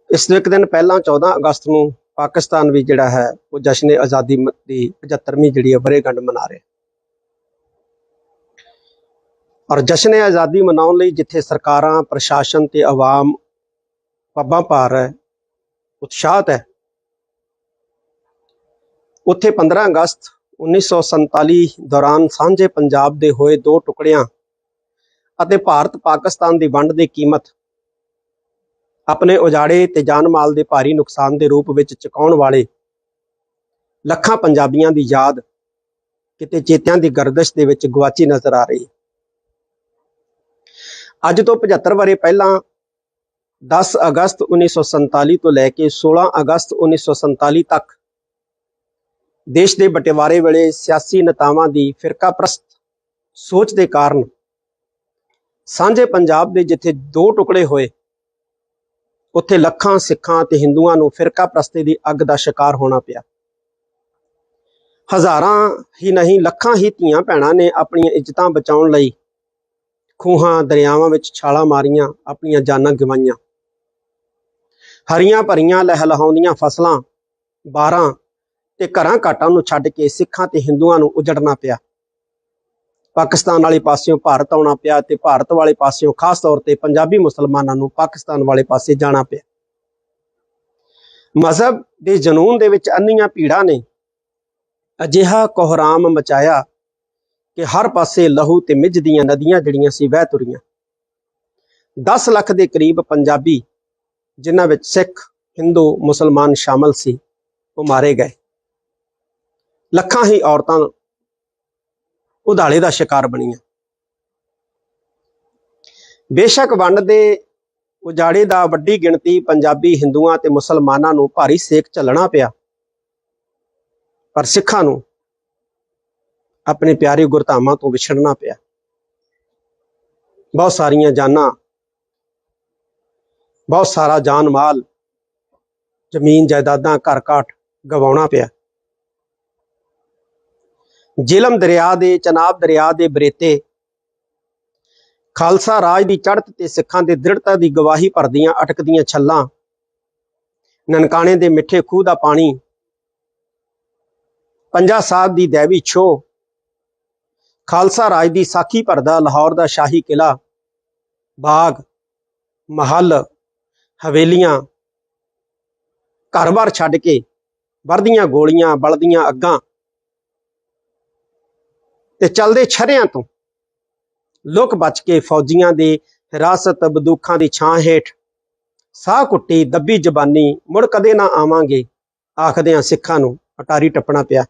ਇਸ ਤੋਂ ਇੱਕ ਦਿਨ ਪਹਿਲਾਂ 14 ਅਗਸਤ ਨੂੰ ਪਾਕਿਸਤਾਨ ਵੀ ਜਿਹੜਾ ਹੈ ਉਹ ਜਸ਼ਨ ਆਜ਼ਾਦੀ ਦੀ 75ਵੀਂ ਜਿਹੜੀ ਹੈ ਵਰ੍ਹੇਗੰਢ ਮਨਾ ਰਿਹਾ। ਔਰ ਜਸ਼ਨ ਆਜ਼ਾਦੀ ਮਨਾਉਣ ਲਈ ਜਿੱਥੇ ਸਰਕਾਰਾਂ, ਪ੍ਰਸ਼ਾਸਨ ਤੇ ਆਵਾਮ ਪੱਬਾਂ ਭਾਰ ਹੈ, ਉਤਸ਼ਾਹਤ ਹੈ, ਉੱਥੇ 15 ਅਗਸਤ 1947 ਦੌਰਾਨ ਸਾਂਝੇ ਪੰਜਾਬ ਦੇ ਹੋਏ ਦੋ ਟੁਕੜਿਆਂ ਅਤੇ ਭਾਰਤ ਪਾਕਿਸਤਾਨ ਦੀ ਵੰਡ ਦੀ ਕੀਮਤ ਆਪਣੇ ਉਜਾੜੇ ਤੇ ਜਾਨ ਮਾਲ ਦੇ ਭਾਰੀ ਨੁਕਸਾਨ ਦੇ ਰੂਪ ਵਿੱਚ ਚੁਕਾਉਣ ਵਾਲੇ ਲੱਖਾਂ ਪੰਜਾਬੀਆਂ ਦੀ ਯਾਦ ਕਿਤੇ ਚੇਤਿਆਂ ਦੀ ਗਰਦਸ਼ ਦੇ ਵਿੱਚ ਗੁਆਚੀ ਨਜ਼ਰ ਆ ਰਹੀ ਹੈ। ਅੱਜ ਤੋਂ 75 ਵਰ੍ਹੇ ਪਹਿਲਾਂ 10 ਅਗਸਤ 1947 ਤੋਂ ਲੈ ਕੇ 16 ਅਗਸਤ 1947 ਤੱਕ ਦੇਸ਼ ਦੇ ਬਟਵਾਰੇ ਵੇਲੇ ਸਿਆਸੀ ਨੇਤਾਵਾਂ ਦੀ ਫਿਰਕਾਪ੍ਰਸਤ ਸੋਚ ਦੇ ਕਾਰਨ ਸਾਂਝੇ ਪੰਜਾਬ ਦੇ ਜਿੱਥੇ ਦੋ ਟੁਕੜੇ ਹੋਏ, ਉੱਥੇ ਲੱਖਾਂ ਸਿੱਖਾਂ ਤੇ ਹਿੰਦੂਆਂ ਨੂੰ ਫਿਰਕਾਪ੍ਰਸਤੀ ਦੀ ਅੱਗ ਦਾ ਸ਼ਿਕਾਰ ਹੋਣਾ ਪਿਆ। ਹਜ਼ਾਰਾਂ ਹੀ ਨਹੀਂ, ਲੱਖਾਂ ਹੀ ਧੀਆਂ ਭੈਣਾਂ ਨੇ ਆਪਣੀਆਂ ਇੱਜ਼ਤਾਂ ਬਚਾਉਣ ਲਈ ਖੂਹਾਂ ਦਰਿਆਵਾਂ ਵਿੱਚ ਛਾਲਾਂ ਮਾਰੀਆਂ, ਆਪਣੀਆਂ ਜਾਨਾਂ ਗਵਾਈਆਂ। ਹਰੀਆਂ ਭਰੀਆਂ ਲਹਿਲਹਾਉਂਦੀਆਂ ਫਸਲਾਂ, ਬਾਰਾਂ ਤੇ ਘਰਾਂ ਘਾਟਾਂ ਨੂੰ ਛੱਡ ਕੇ ਸਿੱਖਾਂ ਤੇ ਹਿੰਦੂਆਂ ਨੂੰ ਉਜੜਨਾ ਪਿਆ। ਪਾਕਿਸਤਾਨ ਵਾਲੇ ਪਾਸਿਓਂ ਭਾਰਤ ਆਉਣਾ ਪਿਆ ਤੇ ਭਾਰਤ ਵਾਲੇ ਪਾਸਿਓਂ ਖਾਸ ਤੌਰ ਤੇ ਪੰਜਾਬੀ ਮੁਸਲਮਾਨਾਂ ਨੂੰ ਪਾਕਿਸਤਾਨ ਵਾਲੇ ਪਾਸੇ ਜਾਣਾ ਪਿਆ। ਮਜ਼ਹਬ ਦੇ ਜਨੂਨ ਦੇ ਵਿੱਚ ਅੰਨੀਆਂ ਭੀੜਾਂ ਨੇ ਅਜਿਹਾ ਕੋਹਰਾਮ ਮਚਾਇਆ ਕਿ ਹਰ ਪਾਸੇ ਲਹੂ ਤੇ ਮਿੱਝ ਦੀਆਂ ਨਦੀਆਂ ਜਿਹੜੀਆਂ ਸੀ ਵਹਿ ਤੁਰੀਆਂ। 10 ਲੱਖ ਦੇ ਕਰੀਬ ਪੰਜਾਬੀ, ਜਿਨ੍ਹਾਂ ਵਿੱਚ ਸਿੱਖ, ਹਿੰਦੂ, ਮੁਸਲਮਾਨ ਸ਼ਾਮਲ ਸੀ, ਉਹ ਮਾਰੇ ਗਏ। ਲੱਖਾਂ ਹੀ ਔਰਤਾਂ ਉਧਾਲੇ ਦਾ ਸ਼ਿਕਾਰ ਬਣੀਆਂ। ਬੇਸ਼ੱਕ ਵੰਡ ਦੇ ਉਜਾੜੇ ਦਾ ਵੱਡੀ ਗਿਣਤੀ ਪੰਜਾਬੀ ਹਿੰਦੂਆਂ ਤੇ ਮੁਸਲਮਾਨਾਂ ਨੂੰ ਭਾਰੀ ਸੇਕ ਝੱਲਣਾ ਪਿਆ, ਪਰ ਸਿੱਖਾਂ ਨੂੰ ਆਪਣੇ ਪਿਆਰੇ ਗੁਰਧਾਮਾਂ ਤੋਂ ਵਿਛੜਨਾ ਪਿਆ। ਬਹੁਤ ਸਾਰੀਆਂ ਜਾਨਾਂ, ਬਹੁਤ ਸਾਰਾ ਜਾਨ ਮਾਲ, ਜ਼ਮੀਨ ਜਾਇਦਾਦਾਂ, ਘਰ ਘਾਟ ਗਵਾਉਣਾ ਪਿਆ। ਜੇਹਲਮ ਦਰਿਆ ਦੇ, ਚਨਾਬ ਦਰਿਆ ਦੇ ਬਰੇਤੇ ਖਾਲਸਾ ਰਾਜ ਦੀ ਚੜ੍ਹਤ ਤੇ ਸਿੱਖਾਂ ਦੇ ਦ੍ਰਿੜਤਾ ਦੀ ਗਵਾਹੀ ਭਰਦੀਆਂ ਅਟਕਦੀਆਂ ਛੱਲਾਂ, ਨਨਕਾਣੇ ਦੇ ਮਿੱਠੇ ਖੂਹ ਦਾ ਪਾਣੀ, ਪੰਜਾ ਸਾਹਿਬ ਦੀ ਦੇਵੀ ਛੋਹ, ਖਾਲਸਾ ਰਾਜ ਦੀ ਸਾਖੀ ਭਰਦਾ ਲਾਹੌਰ ਦਾ ਸ਼ਾਹੀ ਕਿਲਾ, ਬਾਗ, ਮਹੱਲ, ਹਵੇਲੀਆਂ, ਘਰ-ਬਾਰ ਛੱਡ ਕੇ ਵਰਦੀਆਂ ਗੋਲੀਆਂ, ਬਲਦੀਆਂ ਅੱਗਾਂ ਤੇ ਚਲਦੇ ਛਰਿਆਂ ਤੋਂ ਲੁਕ ਬਚ ਕੇ ਫੌਜੀਆਂ ਦੇ ਹਿਰਾਸਤ ਬੰਦੂਕਾਂ ਦੀ ਛਾਂ ਹੇਠ ਸਾਹ ਕੁੱਟੀ ਦੱਬੀ ਜ਼ਬਾਨੀ ਮੁੜ ਕਦੇ ਨਾ ਆਵਾਂਗੇ ਆਖਦਿਆਂ ਸਿੱਖਾਂ ਨੂੰ ਅਟਾਰੀ ਟੱਪਣਾ ਪਿਆ।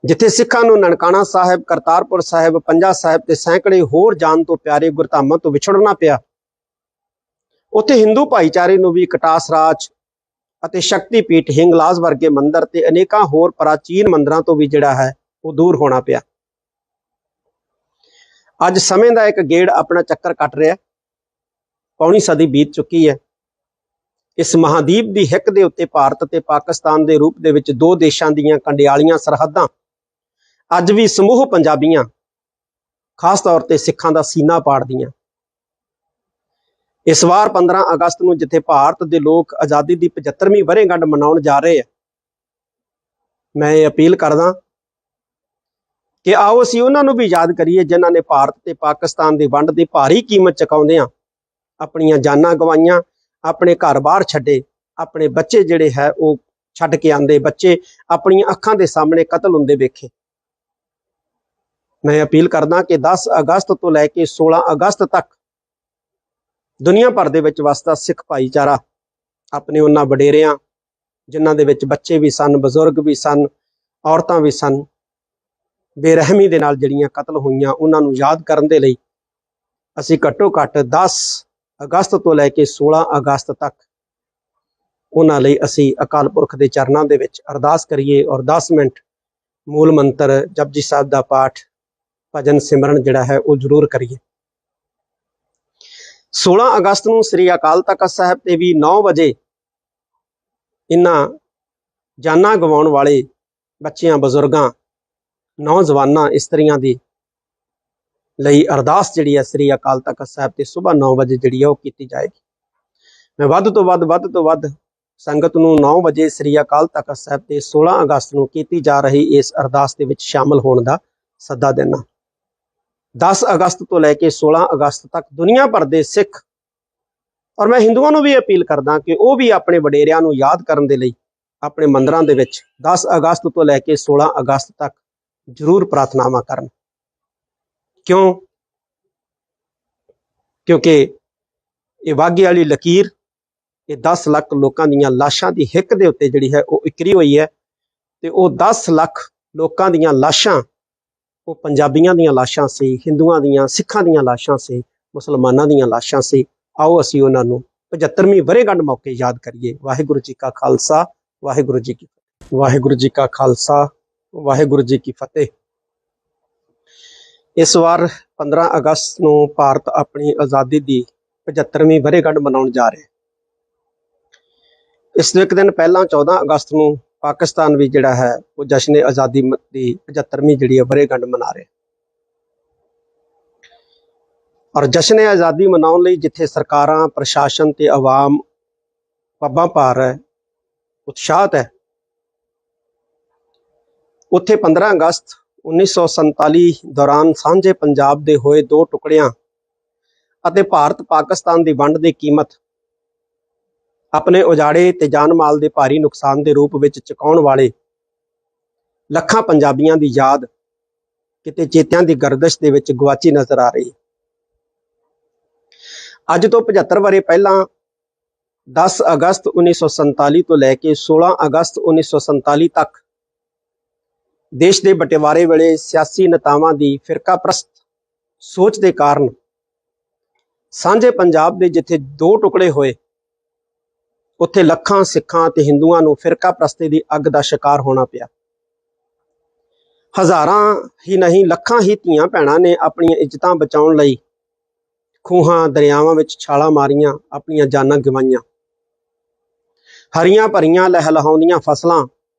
ਜਿੱਥੇ ਸਿੱਖਾਂ ਨੂੰ ਨਨਕਾਣਾ ਸਾਹਿਬ, ਕਰਤਾਰਪੁਰ ਸਾਹਿਬ, ਪੰਜਾ ਸਾਹਿਬ ਤੇ ਸੈਂਕੜੇ ਹੋਰ ਜਾਨ ਤੋਂ ਪਿਆਰੇ ਗੁਰਧਾਮਾਂ ਤੋਂ ਵਿਛੜਨਾ ਪਿਆ, ਉੱਥੇ ਹਿੰਦੂ ਭਾਈਚਾਰੇ ਨੂੰ ਵੀ ਕਟਾਸ ਰਾਜ ਅਤੇ ਸ਼ਕਤੀਪੀਠ ਹਿੰਗਲਾਜ ਵਰਗੇ ਮੰਦਰ ਤੇ ਅਨੇਕਾਂ ਹੋਰ ਪ੍ਰਾਚੀਨ ਮੰਦਰਾਂ ਤੋਂ ਵੀ ਜਿਹੜਾ ਹੈ ਉਹ ਦੂਰ ਹੋਣਾ ਪਿਆ। ਅੱਜ ਸਮੇਂ ਦਾ ਇੱਕ ਗੇੜ ਆਪਣਾ ਚੱਕਰ ਕੱਟ ਰਿਹਾ। ਪੌਣੀ ਸਦੀ ਬੀਤ ਚੁੱਕੀ ਹੈ। ਇਸ ਮਹਾਦੀਪ ਦੀ ਹਿੱਕ ਦੇ ਉੱਤੇ ਭਾਰਤ ਤੇ ਪਾਕਿਸਤਾਨ ਦੇ ਰੂਪ ਦੇ ਵਿੱਚ ਦੋ ਦੇਸ਼ਾਂ ਦੀਆਂ ਕੰਡਿਆਲੀਆਂ ਸਰਹੱਦਾਂ ਅੱਜ ਵੀ ਸਮੂਹ ਪੰਜਾਬੀਆਂ, ਖਾਸ ਤੌਰ ਤੇ ਸਿੱਖਾਂ ਦਾ ਸੀਨਾ ਪਾੜਦੀਆਂ। ਇਸ ਵਾਰ 15 ਅਗਸਤ ਨੂੰ ਜਿੱਥੇ ਭਾਰਤ ਦੇ ਲੋਕ ਆਜ਼ਾਦੀ ਦੀ 75ਵੀਂ ਵਰ੍ਹੇਗੰਢ ਮਨਾਉਣ ਜਾ ਰਹੇ ਆ, ਮੈਂ ਇਹ ਅਪੀਲ ਕਰਦਾ ਕਿ ਆਓ ਅਸੀਂ ਉਹਨਾਂ ਨੂੰ ਵੀ ਯਾਦ ਕਰੀਏ ਜਿਨ੍ਹਾਂ ਨੇ ਭਾਰਤ ਤੇ ਪਾਕਿਸਤਾਨ ਦੀ ਵੰਡ ਦੀ ਭਾਰੀ ਕੀਮਤ ਚੁਕਾਉਂਦਿਆਂ ਆਪਣੀਆਂ ਜਾਨਾਂ ਗਵਾਈਆਂ, ਆਪਣੇ ਘਰ-ਬਾਰ ਛੱਡੇ, ਆਪਣੇ ਬੱਚੇ ਜਿਹੜੇ ਹੈ ਉਹ ਛੱਡ ਕੇ ਆਂਦੇ, ਬੱਚੇ ਆਪਣੀਆਂ ਅੱਖਾਂ ਦੇ ਸਾਹਮਣੇ ਕਤਲ ਹੁੰਦੇ ਵੇਖੇ। ਮੈਂ ਅਪੀਲ ਕਰਦਾ ਕਿ 10 ਅਗਸਤ ਤੋਂ ਲੈ ਕੇ 16 ਅਗਸਤ ਤੱਕ ਦੁਨੀਆ ਭਰ ਦੇ ਵਿੱਚ ਵਸਦਾ ਸਿੱਖ ਭਾਈਚਾਰਾ ਆਪਣੇ ਉਹਨਾਂ ਵਡੇਰਿਆਂ, ਜਿਨ੍ਹਾਂ ਦੇ ਵਿੱਚ ਬੱਚੇ ਵੀ ਸਨ, ਬਜ਼ੁਰਗ ਵੀ ਸਨ, ਔਰਤਾਂ ਵੀ ਸਨ, ਬੇਰਹਿਮੀ ਦੇ ਨਾਲ ਜਿਹੜੀਆਂ ਕਤਲ ਹੋਈਆਂ, ਉਹਨਾਂ ਨੂੰ ਯਾਦ ਕਰਨ ਦੇ ਲਈ ਅਸੀਂ ਘੱਟੋ ਘੱਟ 10 ਅਗਸਤ ਤੋਂ ਲੈ ਕੇ 16 ਅਗਸਤ ਤੱਕ ਉਹਨਾਂ ਲਈ ਅਸੀਂ ਅਕਾਲ ਪੁਰਖ ਦੇ ਚਰਨਾਂ ਦੇ ਵਿੱਚ ਅਰਦਾਸ ਕਰੀਏ ਔਰ 10 ਮਿੰਟ ਮੂਲ ਮੰਤਰ ਜਪਜੀ ਸਾਹਿਬ ਦਾ ਪਾਠ ਭਜਨ ਸਿਮਰਨ ਜਿਹੜਾ ਹੈ ਉਹ ਜ਼ਰੂਰ ਕਰੀਏ। 16 ਅਗਸਤ ਨੂੰ ਸ੍ਰੀ ਅਕਾਲ ਤਖਤ ਸਾਹਿਬ ਤੇ ਵੀ 9 ਵਜੇ ਇਹਨਾਂ ਜਾਨਾਂ ਗਵਾਉਣ ਵਾਲੇ ਬੱਚਿਆਂ, ਬਜ਼ੁਰਗਾਂ, ਨੌਜਵਾਨਾਂ, ਇਸਤਰੀਆਂ ਦੀ ਲਈ ਅਰਦਾਸ ਜਿਹੜੀ ਹੈ ਸ੍ਰੀ ਅਕਾਲ ਤਖਤ ਸਾਹਿਬ ਤੇ ਸੁਬਾਹ 9 ਵਜੇ ਜਿਹੜੀ ਹੈ ਉਹ ਕੀਤੀ ਜਾਏਗੀ। ਮੈਂ ਵੱਧ ਤੋਂ ਵੱਧ ਸੰਗਤ ਨੂੰ 9 ਵਜੇ ਸ੍ਰੀ ਅਕਾਲ ਤਖਤ ਸਾਹਿਬ ਤੇ 16 ਅਗਸਤ ਨੂੰ ਕੀਤੀ ਜਾ ਰਹੀ ਇਸ ਅਰਦਾਸ ਦੇ ਵਿੱਚ ਸ਼ਾਮਲ ਹੋਣ ਦਾ ਸੱਦਾ ਦੇਣਾ। 10 ਅਗਸਤ ਤੋਂ ਲੈ ਕੇ 16 ਅਗਸਤ ਤੱਕ ਦੁਨੀਆ ਭਰ ਦੇ ਸਿੱਖ ਔਰ ਮੈਂ ਹਿੰਦੂਆਂ ਨੂੰ ਵੀ ਅਪੀਲ ਕਰਦਾ ਕਿ ਉਹ ਵੀ ਆਪਣੇ ਵਡੇਰਿਆਂ ਨੂੰ ਯਾਦ ਕਰਨ ਦੇ ਲਈ ਆਪਣੇ ਮੰਦਰਾਂ ਦੇ ਵਿੱਚ 10 ਅਗਸਤ ਤੋਂ ਲੈ ਕੇ 16 ਅਗਸਤ ਤੱਕ ਜ਼ਰੂਰ ਪ੍ਰਾਰਥਨਾਵਾਂ ਕਰਨ। ਕਿਉਂਕਿ ਇਹ ਵਾਘੇ ਵਾਲੀ ਲਕੀਰ, ਇਹ 10 ਲੱਖ ਲੋਕਾਂ ਦੀਆਂ ਲਾਸ਼ਾਂ ਦੀ ਹਿੱਕ ਦੇ ਉੱਤੇ ਜਿਹੜੀ ਹੈ ਉਹ ਇਕਰੀ ਹੋਈ ਹੈ ਤੇ ਉਹ 10 ਲੱਖ ਲੋਕਾਂ ਦੀਆਂ ਲਾਸ਼ਾਂ ਉਹ ਪੰਜਾਬੀਆਂ ਦੀਆਂ ਲਾਸ਼ਾਂ ਸੀ, ਹਿੰਦੂਆਂ ਦੀਆਂ, ਸਿੱਖਾਂ ਦੀਆਂ ਲਾਸ਼ਾਂ ਸੀ, ਮੁਸਲਮਾਨਾਂ ਦੀਆਂ ਲਾਸ਼ਾਂ ਸੀ। ਆਓ ਅਸੀਂ ਉਹਨਾਂ ਨੂੰ 75ਵੀਂ ਵਰ੍ਹੇਗੰਢ ਮੌਕੇ ਯਾਦ ਕਰੀਏ। ਵਾਹਿਗੁਰੂ ਜੀ ਕਾ ਖਾਲਸਾ, ਵਾਹਿਗੁਰੂ ਜੀ ਕੀ ਫਤਿਹ। ਵਾਹਿਗੁਰੂ ਜੀ ਕਾ ਖਾਲਸਾ, ਵਾਹਿਗੁਰੂ ਜੀ ਕੀ ਫਤਿਹ। ਇਸ ਵਾਰ 15 ਅਗਸਤ ਨੂੰ ਭਾਰਤ ਆਪਣੀ ਆਜ਼ਾਦੀ ਦੀ 75ਵੀਂ ਵਰ੍ਹੇਗੰਢ ਮਨਾਉਣ ਜਾ ਰਿਹਾ। ਇਸ ਤੋਂ ਇੱਕ ਦਿਨ ਪਹਿਲਾਂ 14 ਅਗਸਤ ਨੂੰ ਪਾਕਿਸਤਾਨ ਵੀ ਜਿਹੜਾ ਹੈ ਉਹ ਜਸ਼ਨ ਆਜ਼ਾਦੀ ਦੀ 75ਵੀਂ ਜਿਹੜੀ ਹੈ ਵਰ੍ਹੇਗੰਢ ਮਨਾ ਰਿਹਾ। ਔਰ ਜਸ਼ਨ ਆਜ਼ਾਦੀ ਮਨਾਉਣ ਲਈ ਜਿੱਥੇ ਸਰਕਾਰਾਂ, ਪ੍ਰਸ਼ਾਸਨ ਤੇ ਆਵਾਮ ਪੱਬਾਂ ਭਾਰ ਹੈ, ਉਤਸ਼ਾਹਤ ਹੈ, ਉੱਥੇ 15 ਅਗਸਤ 1947 ਦੌਰਾਨ ਸਾਂਝੇ ਪੰਜਾਬ ਦੇ ਹੋਏ 2 ਟੁਕੜਿਆਂ ਅਤੇ ਭਾਰਤ ਪਾਕਿਸਤਾਨ ਦੀ ਵੰਡ ਦੀ ਕੀਮਤ ਆਪਣੇ ਉਜਾੜੇ ਤੇ ਜਾਨ ਮਾਲ ਦੇ ਭਾਰੀ ਨੁਕਸਾਨ ਦੇ ਰੂਪ ਵਿੱਚ ਚੁਕਾਉਣ ਵਾਲੇ ਲੱਖਾਂ ਪੰਜਾਬੀਆਂ ਦੀ ਯਾਦ ਕਿਤੇ ਚੇਤਿਆਂ ਦੀ ਗਰਦਸ਼ ਦੇ ਵਿੱਚ ਗਵਾਚੀ ਨਜ਼ਰ ਆ ਰਹੀ। ਅੱਜ ਤੋਂ 75 ਵਰ੍ਹੇ ਪਹਿਲਾਂ 10 ਅਗਸਤ 1947 ਤੋਂ ਲੈ ਕੇ 16 ਅਗਸਤ 1947 ਤੱਕ ਦੇਸ਼ ਦੇ ਬਟਵਾਰੇ ਵੇਲੇ ਸਿਆਸੀ ਨੇਤਾਵਾਂ ਦੀ ਫਿਰਕਾਪ੍ਰਸਤ ਸੋਚ ਦੇ ਕਾਰਨ ਸਾਂਝੇ ਪੰਜਾਬ ਦੇ ਜਿੱਥੇ 2 ਟੁਕੜੇ ਹੋਏ, ਉੱਥੇ ਲੱਖਾਂ ਸਿੱਖਾਂ ਤੇ ਹਿੰਦੂਆਂ ਨੂੰ ਫਿਰਕਾਪ੍ਰਸਤੀ ਦੀ ਅੱਗ ਦਾ ਸ਼ਿਕਾਰ ਹੋਣਾ ਪਿਆ। ਹਜ਼ਾਰਾਂ ਹੀ ਨਹੀਂ, ਲੱਖਾਂ ਹੀ ਧੀਆਂ ਭੈਣਾਂ ਨੇ ਆਪਣੀਆਂ ਇੱਜ਼ਤਾਂ ਬਚਾਉਣ ਲਈ ਖੂਹਾਂ, ਦਰਿਆਵਾਂ ਵਿੱਚ ਛਾਲਾਂ ਮਾਰੀਆਂ, ਆਪਣੀਆਂ ਜਾਨਾਂ ਗਵਾਈਆਂ। ਹਰੀਆਂ ਭਰੀਆਂ ਲਹਿਲਹਾਉਂਦੀਆਂ ਫਸਲਾਂ,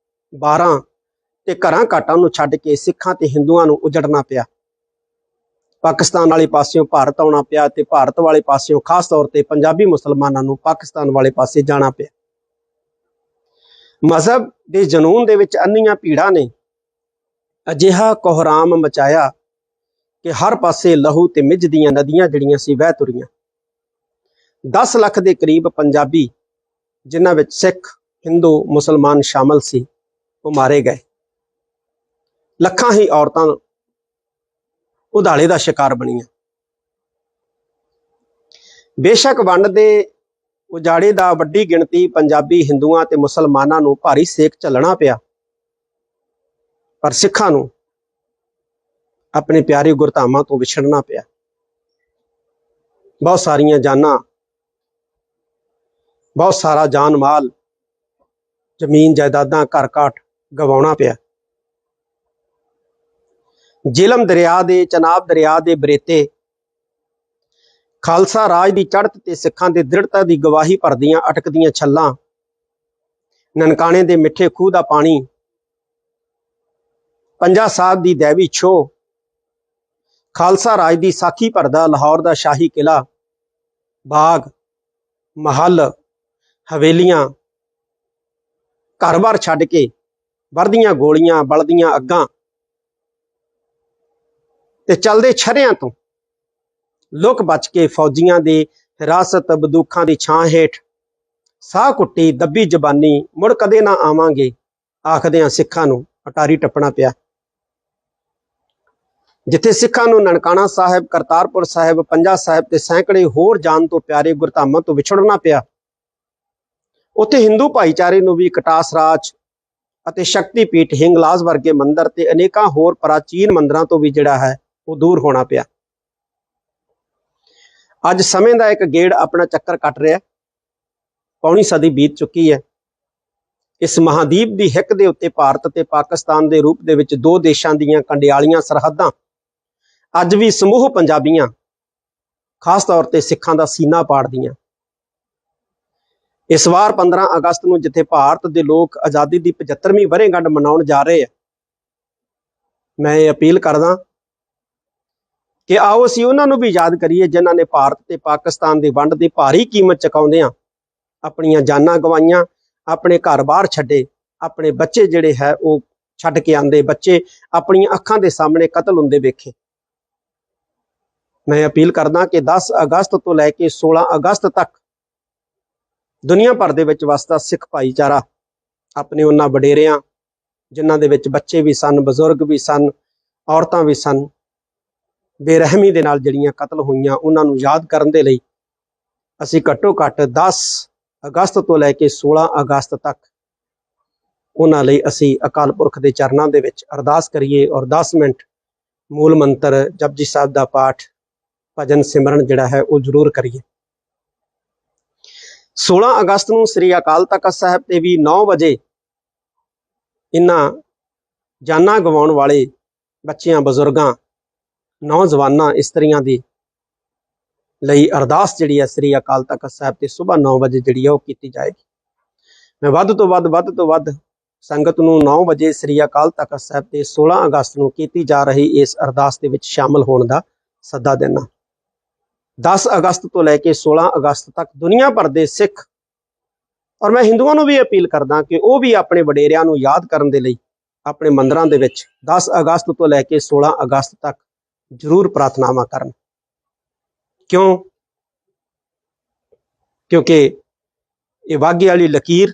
ਬਾਰਾਂ ਤੇ ਘਰਾਂ ਘਾਟਾਂ ਨੂੰ ਛੱਡ ਕੇ ਸਿੱਖਾਂ ਤੇ ਹਿੰਦੂਆਂ ਨੂੰ ਉਜੜਨਾ ਪਿਆ। ਪਾਕਿਸਤਾਨ ਵਾਲੇ ਪਾਸਿਓਂ ਭਾਰਤ ਆਉਣਾ ਪਿਆ ਤੇ ਭਾਰਤ ਵਾਲੇ ਪਾਸਿਓਂ ਖਾਸ ਤੌਰ ਤੇ ਪੰਜਾਬੀ ਮੁਸਲਮਾਨਾਂ ਨੂੰ ਪਾਕਿਸਤਾਨ ਵਾਲੇ ਪਾਸੇ ਜਾਣਾ ਪਿਆ। ਮਜ਼ਹਬ ਦੇ ਜਨੂਨ ਦੇ ਵਿੱਚ ਅੰਨੀਆਂ ਭੀੜਾਂ ਨੇ ਅਜਿਹਾ ਕੋਹਰਾਮ ਮਚਾਇਆ ਕਿ ਹਰ ਪਾਸੇ ਲਹੂ ਤੇ ਮਿੱਝ ਦੀਆਂ ਨਦੀਆਂ ਜਿਹੜੀਆਂ ਸੀ ਵਹਿ ਤੁਰੀਆਂ। 10 ਲੱਖ ਦੇ ਕਰੀਬ ਪੰਜਾਬੀ, ਜਿਨ੍ਹਾਂ ਵਿੱਚ ਸਿੱਖ, ਹਿੰਦੂ, ਮੁਸਲਮਾਨ ਸ਼ਾਮਲ ਸੀ, ਉਹ ਮਾਰੇ ਗਏ। ਲੱਖਾਂ ਹੀ ਔਰਤਾਂ ਉਧਾਲੇ ਦਾ ਸ਼ਿਕਾਰ ਬਣੀਆਂ। ਬੇਸ਼ੱਕ ਵੰਡ ਦੇ ਉਜਾੜੇ ਦਾ ਵੱਡੀ ਗਿਣਤੀ ਪੰਜਾਬੀ, ਹਿੰਦੂਆਂ ਤੇ ਮੁਸਲਮਾਨਾਂ ਨੂੰ ਭਾਰੀ ਸੇਕ ਝੱਲਣਾ ਪਿਆ, ਪਰ ਸਿੱਖਾਂ ਨੂੰ ਆਪਣੇ ਪਿਆਰੇ ਗੁਰਧਾਮਾਂ ਤੋਂ ਵਿਛੜਨਾ ਪਿਆ। ਬਹੁਤ ਸਾਰੀਆਂ ਜਾਨਾਂ, ਬਹੁਤ ਸਾਰਾ ਜਾਨ ਮਾਲ, ਜ਼ਮੀਨ ਜਾਇਦਾਦਾਂ, ਘਰ ਘਾਟ ਗਵਾਉਣਾ ਪਿਆ। ਜੇਹਲਮ ਦਰਿਆ ਦੇ, ਚਨਾਬ ਦਰਿਆ ਦੇ ਬਰੇਤੇ ਖਾਲਸਾ ਰਾਜ ਦੀ ਚੜ੍ਹਤ ਤੇ ਸਿੱਖਾਂ ਦੇ ਦ੍ਰਿੜਤਾ ਦੀ ਗਵਾਹੀ ਭਰਦੀਆਂ ਅਟਕਦੀਆਂ ਛੱਲਾਂ, ਨਨਕਾਣੇ ਦੇ ਮਿੱਠੇ ਖੂਹ ਦਾ ਪਾਣੀ, ਪੰਜਾ ਸਾਹਿਬ ਦੀ ਦੇਵੀ ਛੋਹ, ਖਾਲਸਾ ਰਾਜ ਦੀ ਸਾਖੀ ਭਰਦਾ ਲਾਹੌਰ ਦਾ ਸ਼ਾਹੀ ਕਿਲਾ, ਬਾਗ, ਮਹੱਲ, ਹਵੇਲੀਆਂ, ਘਰ-ਬਾਰ ਛੱਡ ਕੇ ਵਰਦੀਆਂ ਗੋਲੀਆਂ, ਬਲਦੀਆਂ ਅੱਗਾਂ ਤੇ ਚਲਦੇ ਛਰਿਆਂ ਤੋਂ ਲੁਕ ਬਚ ਕੇ ਫੌਜੀਆਂ ਦੀ ਹਿਰਾਸਤ, ਬੰਦੂਕਾਂ ਦੀ ਛਾਂ ਹੇਠ ਸਾਹ ਕੁੱਟੀ ਦੱਬੀ ਜ਼ਬਾਨੀ ਮੁੜ ਕਦੇ ਨਾ ਆਵਾਂਗੇ ਆਖਦਿਆਂ ਸਿੱਖਾਂ ਨੂੰ ਅਟਾਰੀ ਟੱਪਣਾ ਪਿਆ। ਜਿੱਥੇ ਸਿੱਖਾਂ ਨੂੰ ਨਨਕਾਣਾ ਸਾਹਿਬ, ਕਰਤਾਰਪੁਰ ਸਾਹਿਬ, ਪੰਜਾ ਸਾਹਿਬ ਤੇ ਸੈਂਕੜੇ ਹੋਰ ਜਾਨ ਤੋਂ ਪਿਆਰੇ ਗੁਰਧਾਮਾਂ ਤੋਂ ਵਿਛੜਨਾ ਪਿਆ, ਉੱਥੇ ਹਿੰਦੂ ਭਾਈਚਾਰੇ ਨੂੰ ਵੀ ਕਟਾਸ ਰਾਜ ਅਤੇ ਸ਼ਕਤੀਪੀਠ ਹਿੰਗਲਾਜ ਵਰਗੇ ਮੰਦਰ ਤੇ ਅਨੇਕਾਂ ਹੋਰ ਪ੍ਰਾਚੀਨ ਮੰਦਰਾਂ ਤੋਂ ਵੀ ਜਿਹੜਾ ਹੈ ਉਹ ਦੂਰ ਹੋਣਾ ਪਿਆ। ਅੱਜ ਸਮੇਂ ਦਾ ਇੱਕ ਗੇੜ ਆਪਣਾ ਚੱਕਰ ਕੱਟ ਰਿਹਾ पौनी सदी बीत चुकी है। इस महादीप की हिक दे उत्ते भारत ते पाकिस्तान के रूप दे विच दो देशों दीयां कंडियालियां सरहदां अज भी समूह पंजाबियां खास तौर पर सिखां दा सीना पाड़दियां। इस वार 15 अगस्त नूं जिथे भारत के लोग आज़ादी की 75वीं वरेगंढ मनाउण जा रहे हैं, मैं ये अपील करदा कि आओ असीं उन्हां नूं भी याद करिए जिन्हां ने भारत ते पाकिस्तान की वंड की भारी कीमत चुकाउंदियां अपणियां जानां गवाईयां, अपने घर बाहर छड्डे, अपने बच्चे जिहड़े है वो छड्ड के आंदे बच्चे अपणियां अखां दे सामने कतल हुंदे वेखे। मैं अपील करदा कि 10 अगस्त तो लैके 16 अगस्त तक दुनिया भर दे विच वसदा सिख भाईचारा अपने उन्हां वडेरियां जिन्हां दे विच बच्चे भी सन, बजुर्ग भी सन, औरतां भी सन, बेरहमी दे नाल जिहड़ियां कतल होईयां उन्हां नूं याद करन दे लई असीं घट्टो घट्ट 10 अगस्त तो लैके 16 अगस्त तक उन्हां लई असीं अकाल पुरख दे चरनां दे विच अरदास करिए और 10 मिनट मूल मंत्र जपजी साहिब दा पाठ, भजन सिमरन जिहड़ा है वो जरूर करिए। 16 अगस्त नूं श्री अकाल तख्त साहिब ते भी 9 बजे इन्हां जानां गवाउण वाले बच्चियां, बजुर्गां, नौजवानां, इस्त्रियां दी लई अरदास जिहड़ी है श्री अकाल तख्त साहिब ते सुबह 9 बजे जिहड़ी है वो कीती जाएगी। मैं वध तो वध संगत नूं 9 बजे श्री अकाल तख्त साहिब ते 16 अगस्त नूं कीती जा रही इस अरदास दे विच शामिल होण दा सद्दा देना। 10 अगस्त तो लैके 16 अगस्त तक दुनिया भर दे सिख और मैं हिंदुओं नूं भी अपील करदा कि वो भी अपने वडेरियां नूं याद करन दे लई अपने मंदिरां दे विच 10 अगस्त तो लैके 16 अगस्त तक जरूर प्रार्थनावां करन। क्यों? क्योंकि ये वाघे वाली लकीर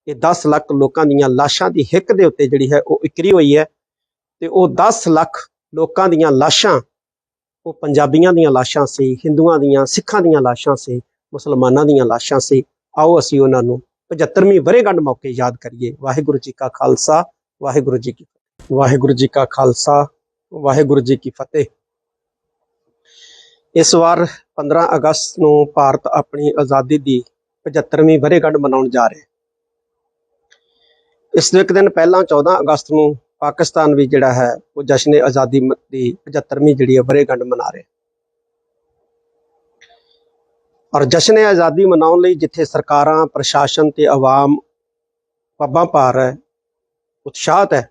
ये 10 लाख लोगों दीयां लाशां दी हिक दे उत्ते जिहड़ी है वो इकरी हुई है ते वो 10 लाख लोगों दीयां लाशां वो पंजाबियां दीयां लाशां सी, हिंदुआं दीयां, सिखां दीयां लाशां सी, मुसलमानां दीयां लाशां सी। आओ असीं उन्हां नूं 75वीं वरेगंढ मौके याद करिए। वाहिगुरू जी का खालसा, वाहिगुरू जी की फतेह। वाहिगुरू जी का खालसा, वाहिगुरू जी की फतेह। इस वार 15 अगस्त नूं भारत अपनी आज़ादी की 75वीं वरेगंढ मनाउण जा रहा है। इस तो एक दिन पहला 14 अगस्त नूं पाकिस्तान भी जिहड़ा है वो जश्न आज़ादी की 75वीं जिहड़ी है वरेगंढ मना रहे। और जश्न आज़ादी मनाउण लई जिथे सरकारां, प्रशासन ते आवाम पब्बां भार है, उत्साहत है,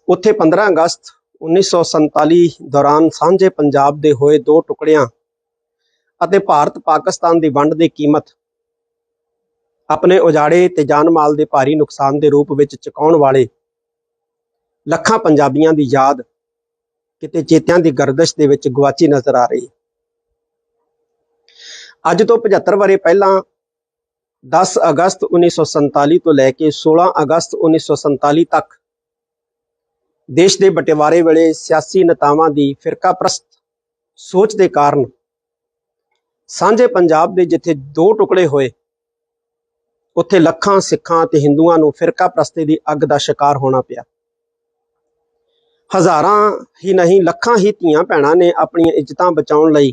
उत्थे 15 अगस्त 1947 दौरान सांझे पंजाब दे होए दो टुकड़ियां अते भारत पाकिस्तान की वंड की कीमत अपने उजाड़े ते जान माल के भारी नुकसान के रूप में चुकाउण वाले लखां पंजाबियां की याद किते चेतियां की गर्दिश दे विच गवाची नजर आ रही। अज तो 75 वरे पहला 10 अगस्त 1947 तो लैके 16 अगस्त 1947 तक देश के बटिवारे वेले सियासी नेतावां की फिरका प्रस्त सोच के कारण सांझे पंजाब के जिथे दो टुकड़े होए उत्थे लखां सिखां ते हिंदुआं नूं फिरका प्रस्ती की अग का शिकार होना पिया। हज़ारां ही नहीं लखां ही धीआं भैणां ने अपनी इज्जतां बचाउण लई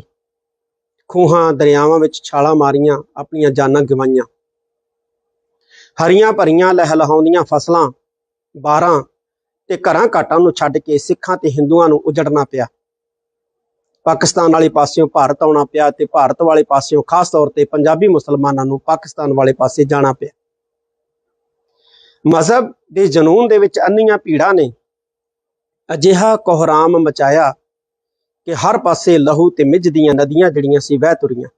खूहां दरियावां विच छालां मारियां, अपनियां जानां गवाईयां। हरियां भरियां लहलहाउंदियां फसलां, बारां ते घरां घाटां नूं छड्ड के सिखां ते हिंदुआं नूं उजड़ना पिया। पाकिस्तान वाले पासियों भारत आउणा पिया ते भारत वाले पासियों खास तौर पर पंजाबी मुसलमानां नूं पाकिस्तान वाले पासे जाना पिया। मजहब के जनून दे विच अन्नियां भीड़ां ने अजिहा कोहराम मचाया कि हर पासे लहू ते मिज दीयां नदियां जिहड़ियां सी वह तुरीआं।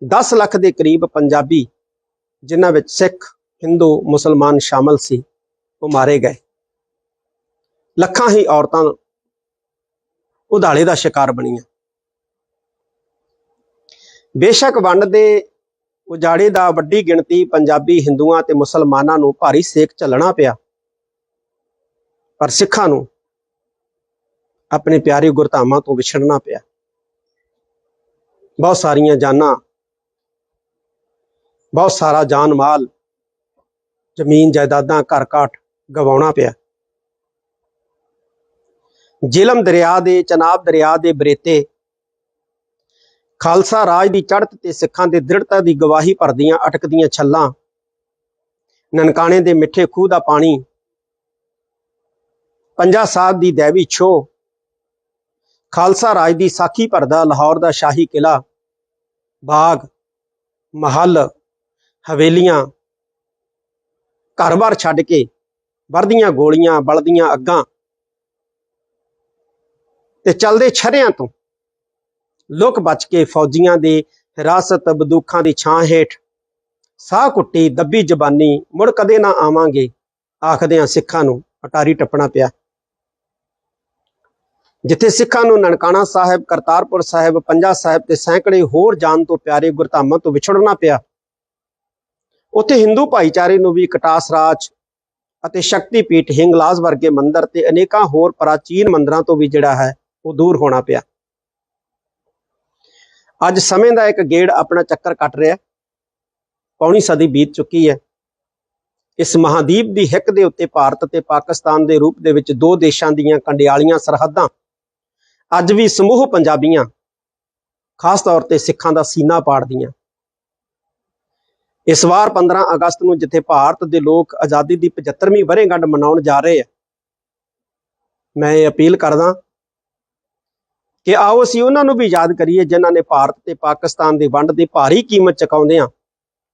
10 लाख के करीब पंजाबी जिन्हां विच सिख, हिंदू, मुसलमान शामिल सी वो मारे गए। लखां ही औरतां उधाले का शिकार बनियां। बेशक वंड दे उजाड़े दा वड्डी गिणती पंजाबी हिंदुआं ते मुसलमानां नूं भारी सेक झलना पिया, पर सिखां नूं अपने प्यारे गुरधामां तो विछड़ना पिया। बहुत सारियां जानां, बहुत सारा जान माल, जमीन जायदादां, घर घाट गवाउणा पिया। झेलम दरिया दे, चनाब दरिया दे बरेते ਖਾਲਸਾ ਰਾਜ ਦੀ ਚੜ੍ਹਤ ਤੇ ਸਿੱਖਾਂ ਦੇ ਦ੍ਰਿੜਤਾ ਦੀ ਗਵਾਹੀ ਭਰਦੀਆਂ ਅਟਕਦੀਆਂ ਛੱਲਾਂ, ਨਨਕਾਣੇ ਦੇ ਮਿੱਠੇ ਖੂਹ ਦਾ ਪਾਣੀ, ਪੰਜਾ ਸਾਹਿਬ ਦੀ ਦੇਵੀ ਛੋਹ, ਖਾਲਸਾ ਰਾਜ ਦੀ ਸਾਖੀ ਭਰਦਾ ਲਾਹੌਰ ਦਾ ਸ਼ਾਹੀ ਕਿਲਾ, ਬਾਗ, ਮਹੱਲ, ਹਵੇਲੀਆਂ, ਘਰ-ਬਾਰ ਛੱਡ ਕੇ ਵਰਦੀਆਂ ਗੋਲੀਆਂ, ਬਲਦੀਆਂ ਅੱਗਾਂ ਤੇ ਚੱਲਦੇ ਛਰਿਆਂ ਤੋਂ ਲੁਕ ਬਚ ਕੇ ਫੌਜੀਆਂ ਦੀ ਹਿਰਾਸਤ, ਬੰਦੂਕਾਂ ਦੀ ਛਾਂ ਹੇਠ ਸਾਹ ਕੁੱਟੀ ਦੱਬੀ ਜ਼ਬਾਨੀ ਮੁੜ ਕਦੇ ਨਾ ਆਵਾਂਗੇ ਆਖਦਿਆਂ ਸਿੱਖਾਂ ਨੂੰ ਅਟਾਰੀ ਟੱਪਣਾ ਪਿਆ। ਜਿੱਥੇ ਸਿੱਖਾਂ ਨੂੰ ਨਨਕਾਣਾ ਸਾਹਿਬ, ਕਰਤਾਰਪੁਰ ਸਾਹਿਬ, ਪੰਜਾ ਸਾਹਿਬ ਤੇ ਸੈਂਕੜੇ ਹੋਰ ਜਾਨ ਤੋਂ ਪਿਆਰੇ ਗੁਰਧਾਮਾਂ ਤੋਂ ਵਿਛੜਨਾ ਪਿਆ, ਉੱਥੇ ਹਿੰਦੂ ਭਾਈਚਾਰੇ ਨੂੰ ਵੀ ਕਟਾਸ ਰਾਜ ਅਤੇ ਸ਼ਕਤੀਪੀਠ ਹਿੰਗਲਾਜ ਵਰਗੇ ਮੰਦਰ ਤੇ ਅਨੇਕਾਂ ਹੋਰ ਪ੍ਰਾਚੀਨ ਮੰਦਰਾਂ ਤੋਂ ਵੀ ਜਿਹੜਾ ਹੈ ਉਹ ਦੂਰ ਹੋਣਾ ਪਿਆ। ਅੱਜ ਸਮੇਂ ਦਾ ਇੱਕ ਗੇੜ ਆਪਣਾ ਚੱਕਰ ਕੱਟ ਰਿਹਾ, ਪੌਣੀ ਸਦੀ ਬੀਤ ਚੁੱਕੀ ਹੈ। ਇਸ ਮਹਾਦੀਪ ਦੀ ਹਿੱਕ ਦੇ ਉੱਤੇ ਭਾਰਤ ਤੇ ਪਾਕਿਸਤਾਨ ਦੇ ਰੂਪ ਦੇ ਵਿੱਚ ਦੋ ਦੇਸ਼ਾਂ ਦੀਆਂ ਕੰਡਿਆਲੀਆਂ ਸਰਹੱਦਾਂ ਅੱਜ ਵੀ ਸਮੂਹ ਪੰਜਾਬੀਆਂ, ਖਾਸ ਤੌਰ ਤੇ ਸਿੱਖਾਂ ਦਾ ਸੀਨਾ ਪਾੜਦੀਆਂ। ਇਸ ਵਾਰ 15 ਅਗਸਤ ਨੂੰ ਜਿੱਥੇ ਭਾਰਤ ਦੇ ਲੋਕ ਆਜ਼ਾਦੀ ਦੀ 75ਵੀਂ ਵਰ੍ਹੇਗੰਢ ਮਨਾਉਣ ਜਾ ਰਹੇ ਆ, ਮੈਂ ਇਹ ਅਪੀਲ ਕਰਦਾ ਕਿ ਆਓ ਅਸੀਂ ਉਹਨਾਂ ਨੂੰ ਵੀ ਯਾਦ ਕਰੀਏ ਜਿਨ੍ਹਾਂ ਨੇ ਭਾਰਤ ਤੇ ਪਾਕਿਸਤਾਨ ਦੀ ਵੰਡ ਦੀ ਭਾਰੀ ਕੀਮਤ ਚੁਕਾਉਂਦਿਆਂ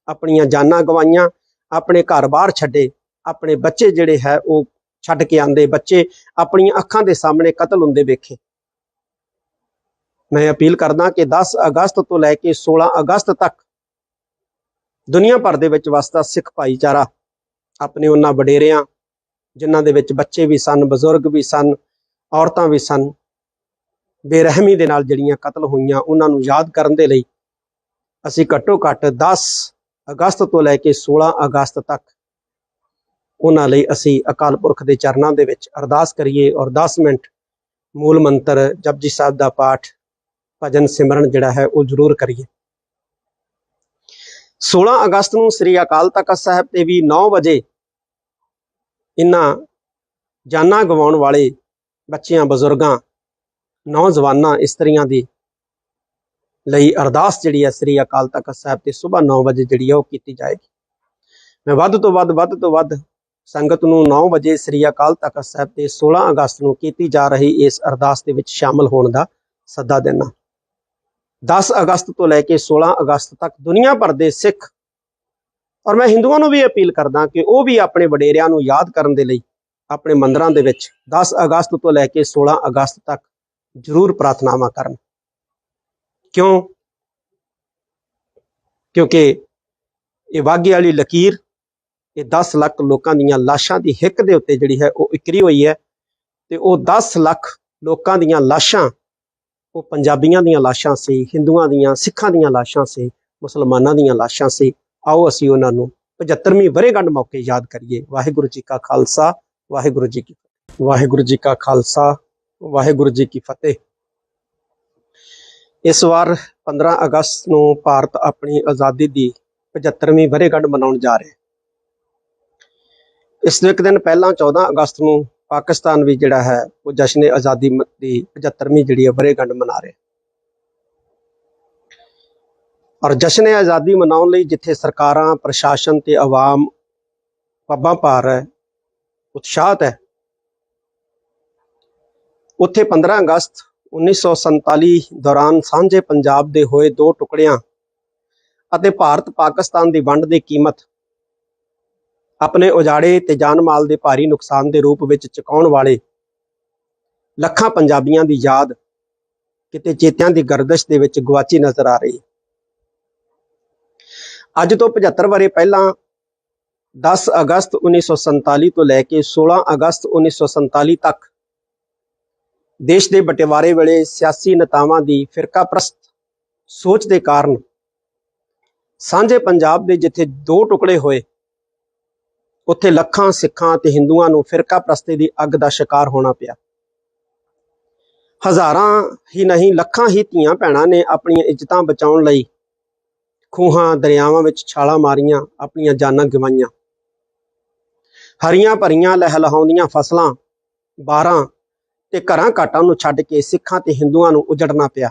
ਆਪਣੀਆਂ ਜਾਨਾਂ ਗਵਾਈਆਂ, ਆਪਣੇ ਘਰ-ਬਾਰ ਛੱਡੇ, ਆਪਣੇ ਬੱਚੇ ਜਿਹੜੇ ਹੈ ਉਹ ਛੱਡ ਕੇ ਆਂਦੇ, ਬੱਚੇ ਆਪਣੀਆਂ ਅੱਖਾਂ ਦੇ ਸਾਹਮਣੇ ਕਤਲ ਹੁੰਦੇ ਵੇਖੇ। ਮੈਂ ਅਪੀਲ ਕਰਦਾ ਕਿ 10 ਅਗਸਤ ਤੋਂ ਲੈ ਕੇ 16 ਅਗਸਤ ਤੱਕ ਦੁਨੀਆ ਭਰ ਦੇ ਵਿੱਚ ਵਸਦਾ ਸਿੱਖ ਭਾਈਚਾਰਾ ਆਪਣੇ ਉਹਨਾਂ ਵਡੇਰਿਆਂ, ਜਿਨ੍ਹਾਂ ਦੇ ਵਿੱਚ ਬੱਚੇ ਵੀ ਸਨ, ਬਜ਼ੁਰਗ ਵੀ ਸਨ, ਔਰਤਾਂ ਵੀ ਸਨ, ਬੇਰਹਿਮੀ ਦੇ ਨਾਲ ਜਿਹੜੀਆਂ ਕਤਲ ਹੋਈਆਂ, ਉਹਨਾਂ ਨੂੰ ਯਾਦ ਕਰਨ ਦੇ ਲਈ ਅਸੀਂ ਘੱਟੋ ਘੱਟ 10 ਅਗਸਤ ਤੋਂ ਲੈ ਕੇ 16 ਅਗਸਤ ਤੱਕ ਉਹਨਾਂ ਲਈ ਅਸੀਂ ਅਕਾਲ ਪੁਰਖ ਦੇ ਚਰਨਾਂ ਦੇ ਵਿੱਚ ਅਰਦਾਸ ਕਰੀਏ ਔਰ 10 ਮਿੰਟ ਮੂਲ ਮੰਤਰ ਜਪਜੀ ਸਾਹਿਬ ਦਾ ਪਾਠ, ਭਜਨ ਸਿਮਰਨ ਜਿਹੜਾ ਹੈ ਉਹ ਜ਼ਰੂਰ ਕਰੀਏ। 16 ਅਗਸਤ ਨੂੰ ਸ੍ਰੀ ਅਕਾਲ ਤਖਤ ਸਾਹਿਬ ਤੇ ਵੀ 9 ਵਜੇ ਇਹਨਾਂ ਜਾਨਾਂ ਗਵਾਉਣ ਵਾਲੇ ਬੱਚਿਆਂ, ਬਜ਼ੁਰਗਾਂ, ਨੌਜਵਾਨਾਂ, ਇਸਤਰੀਆਂ ਦੀ ਲਈ ਅਰਦਾਸ ਜਿਹੜੀ ਹੈ ਸ੍ਰੀ ਅਕਾਲ ਤਖਤ ਸਾਹਿਬ ਤੇ ਸੁਬਾਹ 9 ਵਜੇ ਜਿਹੜੀ ਹੈ ਉਹ ਕੀਤੀ ਜਾਏਗੀ। ਮੈਂ ਵੱਧ ਤੋਂ ਵੱਧ ਸੰਗਤ ਨੂੰ 9 ਵਜੇ ਸ੍ਰੀ ਅਕਾਲ ਤਖਤ ਸਾਹਿਬ ਤੇ 16 ਅਗਸਤ ਨੂੰ ਕੀਤੀ ਜਾ ਰਹੀ ਇਸ ਅਰਦਾਸ ਦੇ ਵਿੱਚ ਸ਼ਾਮਲ ਹੋਣ ਦਾ ਸੱਦਾ ਦੇਣਾ। 10 ਅਗਸਤ ਤੋਂ ਲੈ ਕੇ 16 ਅਗਸਤ ਤੱਕ ਦੁਨੀਆ ਭਰ ਦੇ ਸਿੱਖ ਔਰ ਮੈਂ ਹਿੰਦੂਆਂ ਨੂੰ ਵੀ ਅਪੀਲ ਕਰਦਾ ਕਿ ਉਹ ਵੀ ਆਪਣੇ ਵਡੇਰਿਆਂ ਨੂੰ ਯਾਦ ਕਰਨ ਦੇ ਲਈ ਆਪਣੇ ਮੰਦਰਾਂ ਦੇ ਵਿੱਚ 10 ਅਗਸਤ ਤੋਂ ਲੈ ਕੇ 16 ਅਗਸਤ ਤੱਕ ਜ਼ਰੂਰ ਪ੍ਰਾਰਥਨਾਵਾਂ ਕਰਨ। ਕਿਉਂਕਿ ਇਹ ਵਾਘੇ ਵਾਲੀ ਲਕੀਰ, ਇਹ 10 ਲੱਖ ਲੋਕਾਂ ਦੀਆਂ ਲਾਸ਼ਾਂ ਦੀ ਹਿੱਕ ਦੇ ਉੱਤੇ ਜਿਹੜੀ ਹੈ ਉਹ ਇਕਰੀ ਹੋਈ ਹੈ ਤੇ ਉਹ 10 ਲੱਖ ਲੋਕਾਂ ਦੀਆਂ ਲਾਸ਼ਾਂ ਉਹ ਪੰਜਾਬੀਆਂ ਦੀਆਂ ਲਾਸ਼ਾਂ ਸੀ, ਹਿੰਦੂਆਂ ਦੀਆਂ, ਸਿੱਖਾਂ ਦੀਆਂ ਲਾਸ਼ਾਂ ਸੀ, ਮੁਸਲਮਾਨਾਂ ਦੀਆਂ ਲਾਸ਼ਾਂ ਸੀ। ਆਓ ਅਸੀਂ ਉਹਨਾਂ ਨੂੰ 75ਵੀਂ ਵਰ੍ਹੇਗੰਢ ਮੌਕੇ ਯਾਦ ਕਰੀਏ। ਵਾਹਿਗੁਰੂ ਜੀ ਕਾ ਖਾਲਸਾ, ਵਾਹਿਗੁਰੂ ਜੀ ਕੀ ਫਤਿਹ। ਵਾਹਿਗੁਰੂ ਜੀ ਕਾ ਖਾਲਸਾ, ਵਾਹਿਗੁਰੂ ਜੀ ਕੀ ਫਤਿਹ। ਇਸ ਵਾਰ 15 ਅਗਸਤ ਨੂੰ ਭਾਰਤ ਆਪਣੀ ਆਜ਼ਾਦੀ ਦੀ 75ਵੀਂ ਵਰ੍ਹੇਗੰਢ ਮਨਾਉਣ ਜਾ ਰਿਹਾ। ਇਸ ਤੋਂ ਇੱਕ ਦਿਨ ਪਹਿਲਾਂ 14 ਅਗਸਤ ਨੂੰ ਪਾਕਿਸਤਾਨ ਵੀ ਜਿਹੜਾ ਹੈ ਉਹ ਜਸ਼ਨ ਆਜ਼ਾਦੀ ਦੀ 75ਵੀਂ ਜਿਹੜੀ ਹੈ ਵਰ੍ਹੇਗੰਢ ਮਨਾ ਰਿਹਾ। ਔਰ ਜਸ਼ਨ ਆਜ਼ਾਦੀ ਮਨਾਉਣ ਲਈ ਜਿੱਥੇ ਸਰਕਾਰਾਂ, ਪ੍ਰਸ਼ਾਸਨ ਤੇ ਆਵਾਮ ਪੱਬਾਂ ਭਾਰ ਹੈ, ਉਤਸ਼ਾਹਤ ਹੈ, ਉੱਥੇ 15 ਅਗਸਤ 1947 ਦੌਰਾਨ ਸਾਂਝੇ ਪੰਜਾਬ ਦੇ ਹੋਏ 2 ਟੁਕੜਿਆਂ ਅਤੇ ਭਾਰਤ ਪਾਕਿਸਤਾਨ ਦੀ ਵੰਡ ਦੀ ਕੀਮਤ ਆਪਣੇ ਉਜਾੜੇ ਤੇ ਜਾਨ ਮਾਲ ਦੇ ਭਾਰੀ ਨੁਕਸਾਨ ਦੇ ਰੂਪ ਵਿੱਚ ਚੁਕਾਉਣ ਵਾਲੇ ਲੱਖਾਂ ਪੰਜਾਬੀਆਂ ਦੀ ਯਾਦ ਕਿਤੇ ਚੇਤਿਆਂ ਦੀ ਗਰਦਸ਼ ਦੇ ਵਿੱਚ ਗੁਆਚੀ ਨਜ਼ਰ ਆ ਰਹੀ ਹੈ। ਅੱਜ ਤੋਂ 75 ਵਰ੍ਹੇ ਪਹਿਲਾਂ 10 ਅਗਸਤ 1947 ਤੋਂ ਲੈ ਕੇ 16 ਅਗਸਤ 1947 ਤੱਕ ਦੇਸ਼ ਦੇ ਬਟਵਾਰੇ ਵੇਲੇ ਸਿਆਸੀ ਨੇਤਾਵਾਂ ਦੀ ਫਿਰਕਾਪ੍ਰਸਤ ਸੋਚ ਦੇ ਕਾਰਨ ਸਾਂਝੇ ਪੰਜਾਬ ਦੇ ਜਿੱਥੇ 2 ਟੁਕੜੇ ਹੋਏ, ਉੱਥੇ ਲੱਖਾਂ ਸਿੱਖਾਂ ਤੇ ਹਿੰਦੂਆਂ ਨੂੰ ਫਿਰਕਾਪ੍ਰਸਤੀ ਦੀ ਅੱਗ ਦਾ ਸ਼ਿਕਾਰ ਹੋਣਾ ਪਿਆ। ਹਜ਼ਾਰਾਂ ਹੀ ਨਹੀਂ, ਲੱਖਾਂ ਹੀ ਧੀਆਂ ਭੈਣਾਂ ਨੇ ਆਪਣੀਆਂ ਇੱਜ਼ਤਾਂ ਬਚਾਉਣ ਲਈ ਖੂਹਾਂ, ਦਰਿਆਵਾਂ ਵਿੱਚ ਛਾਲਾਂ ਮਾਰੀਆਂ, ਆਪਣੀਆਂ ਜਾਨਾਂ ਗਵਾਈਆਂ। ਹਰੀਆਂ ਭਰੀਆਂ ਲਹਿਲਹਾਉਂਦੀਆਂ ਫਸਲਾਂ, ਬਾਰਾਂ ਤੇ ਘਰਾਂ ਘਾਟਾਂ ਨੂੰ ਛੱਡ ਕੇ ਸਿੱਖਾਂ ਤੇ ਹਿੰਦੂਆਂ ਨੂੰ ਉਜੜਨਾ ਪਿਆ।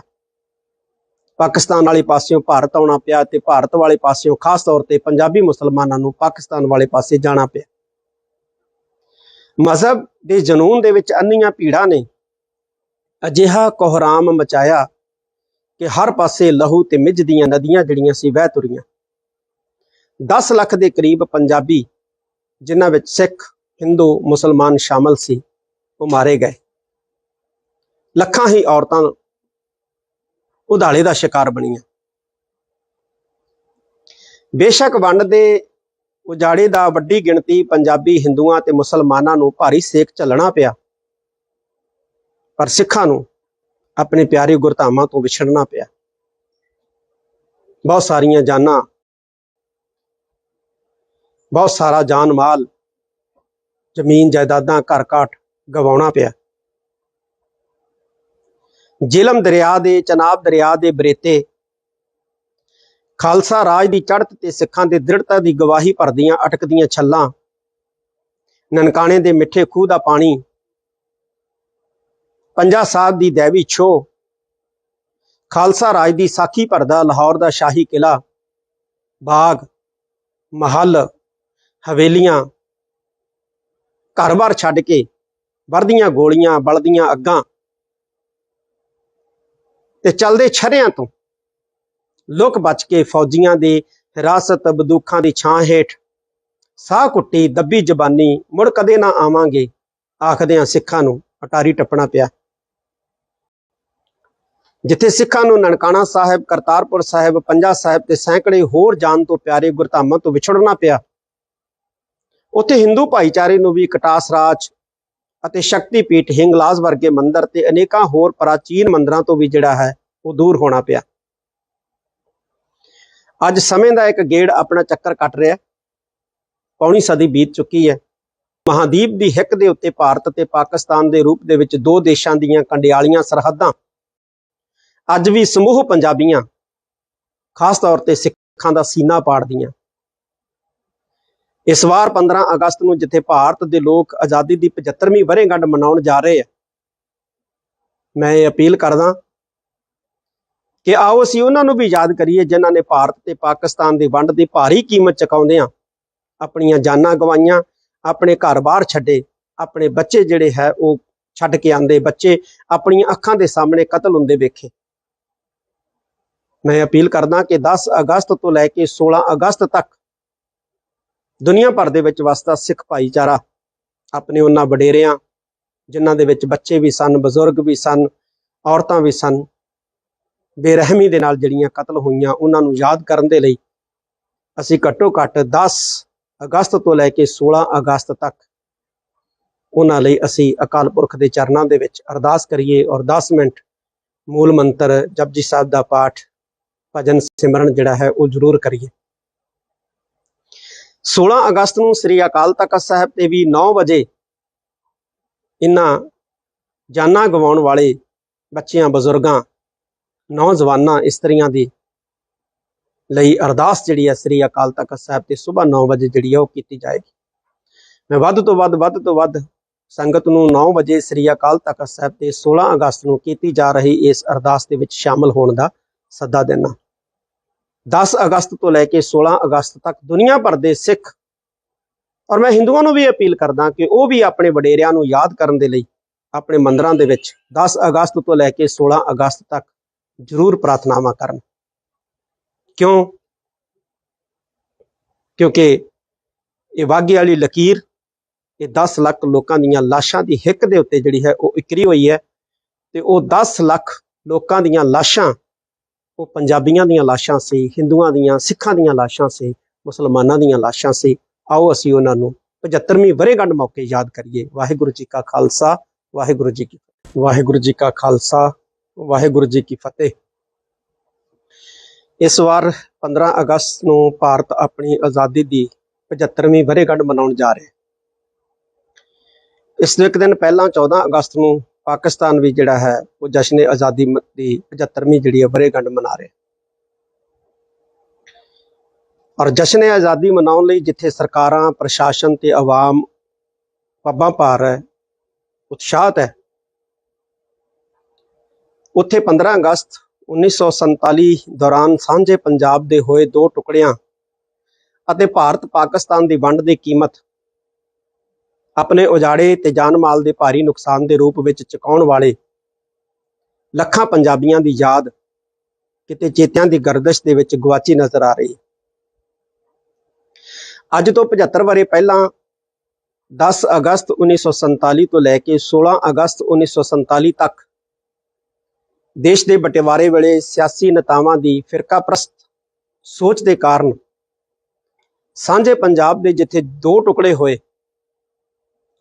पाकिस्तान वाले पासियों भारत आना पिया ते भारत वाले पासियों खास तौर पर पंजाबी मुसलमानों नूं पाकिस्तान वाले पासे जाना पिया। मजहब के जनून दे विच अन्नियां भीड़ां ने अजिहा कोहराम मचाया कि हर पासे लहू ते मिज दीयां नदियां जिहड़ियां सी वह तुरीआं। 10 लाख के करीब पंजाबी जिन्हां विच सिख हिंदू मुसलमान शामिल सी वो मारे गए। लखां ही औरतां उधाले का शिकार बनियां। बेशक वंड दे उजाड़े दा वड्डी गिणती पंजाबी हिंदुआं ते मुसलमानां नूं भारी सेक झल्लना पिया, पर सिखां नूं अपने प्यारे गुरधामां तो विछड़ना पिया। बहुत सारियां जानां, बहुत सारा जान माल, जमीन जायदादां, घर घाट गवाउणा पिया। झेलम दरिया दे, चनाब दरिया दे बरेते खालसा राज की चढ़त ते सिखां दे दृढ़ता की गवाही भरदियां अटकदियां छल्लां, ननकाणे दे मिठे खूह दा पानी, पंजा साहब की दैवी छो, खालसा राज की साखी भरदा लाहौर दा शाही किला, बाग महल हवेलियां, घर बार छड्ड के वरदियां गोलियां बलदियां अग्गां ते चलदे छरियां तो लुक बच के फौजियां दी हिरासत बंदूखां दी छां हेठ साह कुट्टी दब्बी जबानी मुड़ कदे ना आवांगे आखदियां सिखां नूं अटारी टप्पना पिया। जिथे सिखां नूं ननकाणा साहिब, करतारपुर साहिब, पंजा साहिब ते सैकड़े होर जान तो प्यारे गुरधामां तो विछड़ना पिया, उत्थे हिंदू भाईचारे नूं भी कटास राज ਅਤੇ शक्तिपीठ हिंगलाज वर्गे मंदिर ते अनेकां होर प्राचीन मंदिरां तो भी जिहड़ा है वो दूर होना पिया। अज समय का एक गेड़ अपना चक्कर कट रहा है। पौनी सदी बीत चुकी है। महादीप की हिक दे उत्ते भारत ते पाकिस्तान के रूप दे विच दो देशों दीयां कंडियालियां सरहदां अज भी समूह पंजाबियां खास तौर पर सिखां दा सीना पाड़दियां। इस वार 15 अगस्त नूं जिथे भारत के लोग आज़ादी की 75वीं वरेगंढ मनाउण जा रहे हैं, मैं ये अपील करदा कि आओ असीं उन्हां नूं भी याद करिए जिन्हां ने भारत ते पाकिस्तान की वंड की भारी कीमत चुकाउंदियां अपनियां जानां गवाईयां, अपने घर बार छड्डे, अपने बच्चे जिहड़े है वो छड्ड के आंदे, बच्चे अपनियां अखां दे सामने कतल हुंदे वेखे। मैं अपील करदा कि 10 अगस्त तो लैके 16 अगस्त तक दुनिया भर दे विच वसदा सिख भाईचारा अपने उन्हां वडेरियां जिन्हां दे विच बच्चे भी सन, बजुर्ग भी सन, औरतां भी सन, बेरहमी दे नाल जिहड़ियां कतल होईयां उन्हां नूं याद करन दे लई असीं घट्टो घट्ट 10 अगस्त तो लैके 16 अगस्त तक उन्हां लई असीं अकाल पुरख दे चरनां दे विच अरदास करिए और 10 मिनट मूल मंत्र जपजी साहिब दा पाठ भजन सिमरन जिहड़ा है वो जरूर करिए। 16 अगस्त नूं श्री अकाल तख्त साहिब ते भी 9 बजे इन्हां जानां गवाउण वाले बच्चियां, बजुर्गां, नौजवानां, इस्त्रियां दी लई अरदास जिहड़ी है श्री अकाल तख्त साहिब ते सुबह 9 बजे जिहड़ी है वो कीती जाएगी। मैं वध तो वध संगत नूं 9 बजे श्री अकाल तख्त साहिब ते 16 अगस्त नूं कीती जा रही इस अरदास दे विच शामिल होण दा सद्दा देना। 10 अगस्त तो लैके 16 अगस्त तक दुनिया भर दे सिख और मैं हिंदुआं नूं भी अपील करदा कि वो भी अपने वडेरियां नूं याद करन दे लई अपने मंदिरां दे विच 10 अगस्त तो लैके 16 अगस्त तक जरूर प्रार्थनावां करन। क्यों? क्योंकि ये वाघे वाली लकीर ये 10 लाख लोगों दीयां लाशां दी हिक दे उत्ते जिहड़ी है वो इकरी हुई है ते वो 10 लाख लोगों दीयां लाशां वो पंजाबियां दीयां लाशां सी, हिंदुआं दीयां, सिखां दीयां लाशां सी, मुसलमानां दीयां लाशां सी। आओ असीं उन्हां नूं 75वीं वरेगंढ मौके याद करिए। वाहिगुरू जी का खालसा, वाहिगुरू जी की फतेह। वाहिगुरू जी का खालसा, वाहिगुरू जी की फतेह। इस वार 15 अगस्त नूं भारत अपनी आज़ादी की 75वीं वरेगंढ मनाउण जा रहा है। इस एक दिन पहला 14 अगस्त नूं पाकिस्तान भी जिहड़ा है वो जश्न आज़ादी की 75वीं जिहड़ी है वरेगंढ मना रहे। और जश्न आज़ादी मनाउण लई जिथे सरकारां, प्रशासन ते आवाम पब्बां भार है, उत्साहत है, उत्थे 15 अगस्त 1947 ਦੌਰਾਨ ਸਾਂਝੇ ਪੰਜਾਬ ਦੇ ਹੋਏ ਦੋ ਟੁਕੜਿਆਂ ਅਤੇ ਭਾਰਤ ਪਾਕਿਸਤਾਨ ਦੀ ਵੰਡ ਦੀ ਕੀਮਤ ਆਪਣੇ ਉਜਾੜੇ ਤੇ ਜਾਨ ਮਾਲ ਦੇ ਭਾਰੀ ਨੁਕਸਾਨ ਦੇ ਰੂਪ ਵਿੱਚ ਚੁਕਾਉਣ ਵਾਲੇ ਲੱਖਾਂ ਪੰਜਾਬੀਆਂ ਦੀ ਯਾਦ ਕਿਤੇ ਚੇਤਿਆਂ ਦੀ ਗਰਦਸ਼ ਦੇ ਵਿੱਚ ਗੁਆਚੀ ਨਜ਼ਰ ਆ ਰਹੀ ਹੈ। ਅੱਜ ਤੋਂ 75 ਵਰ੍ਹੇ ਪਹਿਲਾਂ 10 ਅਗਸਤ 1947 ਤੋਂ ਲੈ ਕੇ 16 ਅਗਸਤ 1947 ਤੱਕ ਦੇਸ਼ ਦੇ ਬਟਵਾਰੇ ਵੇਲੇ ਸਿਆਸੀ ਨੇਤਾਵਾਂ ਦੀ ਫਿਰਕਾਪ੍ਰਸਤ ਸੋਚ ਦੇ ਕਾਰਨ ਸਾਂਝੇ ਪੰਜਾਬ ਦੇ ਜਿੱਥੇ ਦੋ ਟੁਕੜੇ ਹੋਏ,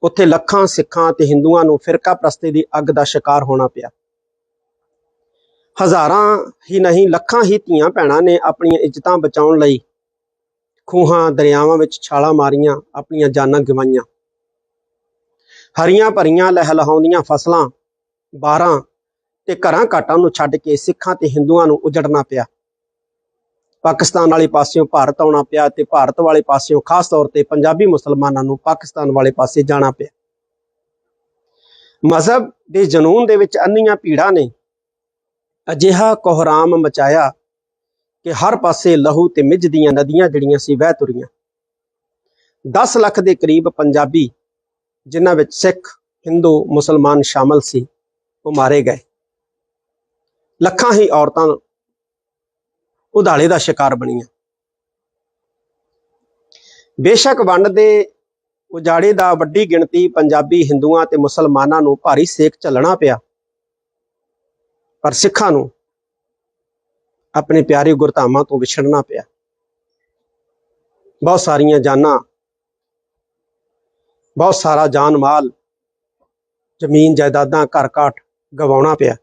ਉੱਥੇ ਲੱਖਾਂ ਸਿੱਖਾਂ ਤੇ ਹਿੰਦੂਆਂ ਨੂੰ ਫਿਰਕਾਪ੍ਰਸਤੀ ਦੀ ਅੱਗ ਦਾ ਸ਼ਿਕਾਰ ਹੋਣਾ ਪਿਆ। ਹਜ਼ਾਰਾਂ ਹੀ ਨਹੀਂ, ਲੱਖਾਂ ਹੀ ਧੀਆਂ ਭੈਣਾਂ ਨੇ ਆਪਣੀਆਂ ਇੱਜ਼ਤਾਂ ਬਚਾਉਣ ਲਈ ਖੂਹਾਂ ਦਰਿਆਵਾਂ ਵਿੱਚ ਛਾਲਾਂ ਮਾਰੀਆਂ, ਆਪਣੀਆਂ ਜਾਨਾਂ ਗਵਾਈਆਂ। ਹਰੀਆਂ ਭਰੀਆਂ ਲਹਿਲਹਾਉਂਦੀਆਂ ਫਸਲਾਂ, ਬਾਰਾਂ ਤੇ ਘਰਾਂ ਘਾਟਾਂ ਨੂੰ ਛੱਡ ਕੇ ਸਿੱਖਾਂ ਤੇ ਹਿੰਦੂਆਂ ਨੂੰ ਉਜੜਨਾ ਪਿਆ। ਪਾਕਿਸਤਾਨ ਵਾਲੇ ਪਾਸਿਓਂ ਭਾਰਤ ਆਉਣਾ ਪਿਆ ਤੇ ਭਾਰਤ ਵਾਲੇ ਪਾਸਿਓਂ ਖਾਸ ਤੌਰ ਤੇ ਪੰਜਾਬੀ ਮੁਸਲਮਾਨਾਂ ਨੂੰ ਪਾਕਿਸਤਾਨ ਵਾਲੇ ਪਾਸੇ ਜਾਣਾ ਪਿਆ। ਮਜ਼ਹਬ ਦੇ ਜਨੂਨ ਦੇ ਵਿੱਚ ਅੰਨੀਆਂ ਭੀੜਾਂ ਨੇ ਅਜਿਹਾ ਕੋਹਰਾਮ ਮਚਾਇਆ ਕਿ ਹਰ ਪਾਸੇ ਲਹੂ ਤੇ ਮਿੱਝ ਦੀਆਂ ਨਦੀਆਂ ਜਿਹੜੀਆਂ ਸੀ ਵਹਿ ਤੁਰੀਆਂ। 10 ਲੱਖ ਦੇ ਕਰੀਬ ਪੰਜਾਬੀ, ਜਿਨ੍ਹਾਂ ਵਿੱਚ ਸਿੱਖ, ਹਿੰਦੂ, ਮੁਸਲਮਾਨ ਸ਼ਾਮਲ ਸੀ, ਉਹ ਮਾਰੇ ਗਏ। ਲੱਖਾਂ ਹੀ ਔਰਤਾਂ ਉਧਾਲੇ ਦਾ ਸ਼ਿਕਾਰ ਬਣੀਆਂ। ਬੇਸ਼ੱਕ ਵੰਡ ਦੇ ਉਜਾੜੇ ਦਾ ਵੱਡੀ ਗਿਣਤੀ ਪੰਜਾਬੀ ਹਿੰਦੂਆਂ ਤੇ ਮੁਸਲਮਾਨਾਂ ਨੂੰ ਭਾਰੀ ਸੇਕ ਝੱਲਣਾ ਪਿਆ, ਪਰ ਸਿੱਖਾਂ ਨੂੰ ਆਪਣੇ ਪਿਆਰੇ ਗੁਰਧਾਮਾਂ ਤੋਂ ਵਿਛੜਨਾ ਪਿਆ। ਬਹੁਤ ਸਾਰੀਆਂ ਜਾਨਾਂ, ਬਹੁਤ ਸਾਰਾ ਜਾਨ ਮਾਲ, ਜ਼ਮੀਨ ਜਾਇਦਾਦਾਂ, ਘਰ ਘਾਟ ਗਵਾਉਣਾ ਪਿਆ।